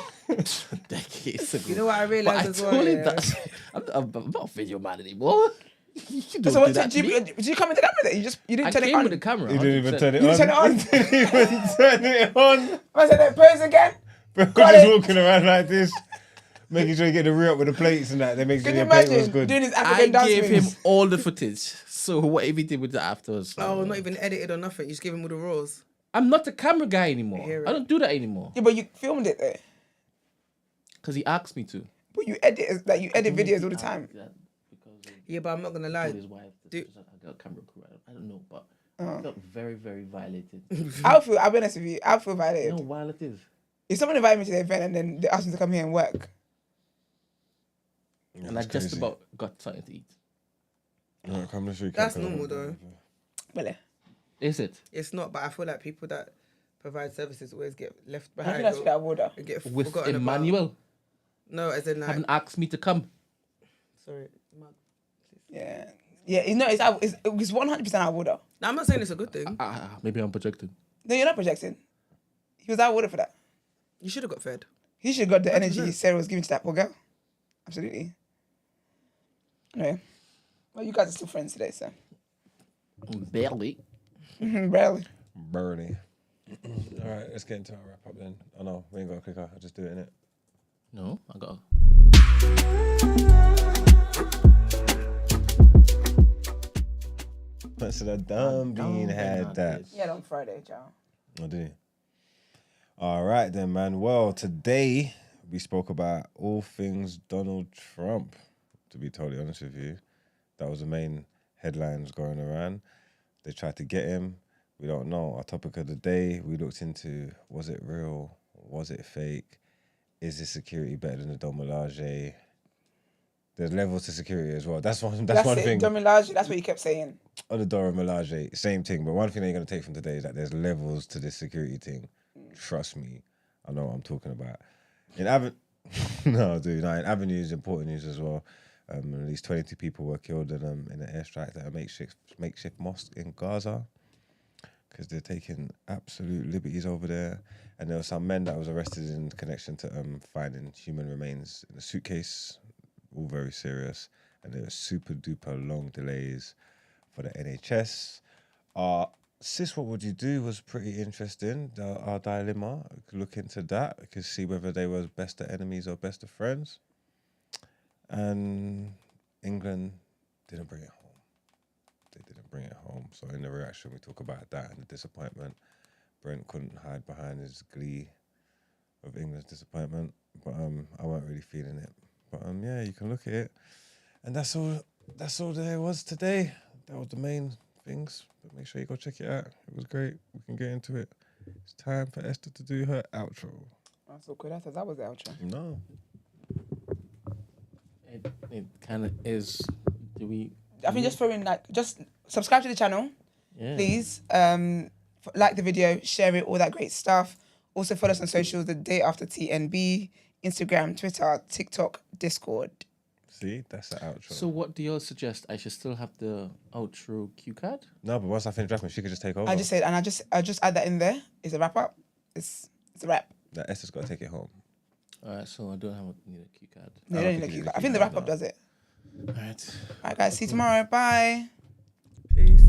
Decades ago. You know what I realised as well? told him Yeah? that I'm not a video man anymore. You don't So do what that to me. did you come into the camera then? You didn't I turn it came on? with the camera. He didn't even 100%. turn it You on. didn't turn it on? He didn't even turn it on. I said, that pose again? Bro, Got just it. walking around like this, making sure you get the re-up with the plates and that. They make sure Can you your plate was imagine good. doing his I African dance gave him moves? all the footage. So whatever he did with that afterwards. Oh, not even edited or nothing. You just give him all the raws. I'm not a camera guy anymore. hear it. I don't do that anymore. Yeah, but you filmed it there. Because he asked me to. But you edit videos all the time. Yeah, but I'm not going to lie. His wife. Do- I got a camera crew. I don't know, but I felt very, very violated. I'll be honest with you, I'll feel You violated. know how wild it is? If someone invited me to the event and then they asked me to come here and work, Yeah, And I that's just crazy. about got something to eat. Alright, come, let's recap. That's normal though. well, Is it? It's not, but I feel like people that provide services always get left I behind. think that's what I would have. or get With forgotten about. Emmanuel. No, as in like... Haven't asked me to come. Sorry. Yeah. Yeah, it's 100% I would have. No, I'm not saying it's a good thing. Maybe I'm projecting. No, you're not projecting. He was out of order for that. You should have got fed. He should have got the energy Sarah was giving to that poor girl. Absolutely. Anyway. Well, you guys are still friends today, so. Barely. Barely. Bernie. Alright, let's get into our wrap up then. Oh no, we ain't got a clicker. I'll just do it, innit? No, I got. So the dumb bean had that. Yeah, on Friday, y'all. I do. All right then, man. Well, today we spoke about all things Donald Trump. To be totally honest with you, that was the main headlines going around. They tried to get him. We don't know. Our topic of the day, we looked into: was it real? Was it fake? Is this security better than the Dom Melage? There's levels to security as well. That's one thing. Domilage, that's what you kept saying. On the Dora Melage, same thing. But one thing that you're going to take from today is that there's levels to this security thing. Trust me. I know what I'm talking about. In Avenue is important news as well. At least 22 people were killed in an airstrike at a makeshift mosque in Gaza because they're taking absolute liberties over there. And there were some men that was arrested in connection to finding human remains in a suitcase. All very serious. And there were super duper long delays for the NHS. Sis, what would you do was pretty interesting. Our dilemma, we could look into that. We could see whether they were best of enemies or best of friends. And England didn't bring it home. They didn't bring it home. So in the reaction, we talk about that and the disappointment. Brent couldn't hide behind his glee of England's disappointment. But I weren't really feeling it. But yeah, you can look at it. And that's all there was today. That was the main things. But make sure you go check it out. It was great. We can get into it. It's time for Esther to do her outro. That's awkward. I thought that was the outro. No. It kind of is. Do we? I think just throw in just subscribe to the channel, please. Like the video, share it, all that great stuff. Also follow us on socials, the day after TNB, Instagram, Twitter, TikTok, Discord. See, that's the outro. So what do you all suggest? I should still have the outro cue card? No, but once I finish drafting, she could just take over. I just said, and I just add that in there. It's a wrap up. It's a wrap. That Esther's got to take it home. All right, so I don't need a cue card. No, you don't need a cue card. I think the wrap up does it. All right. All right, guys. See you tomorrow. Bye. Peace.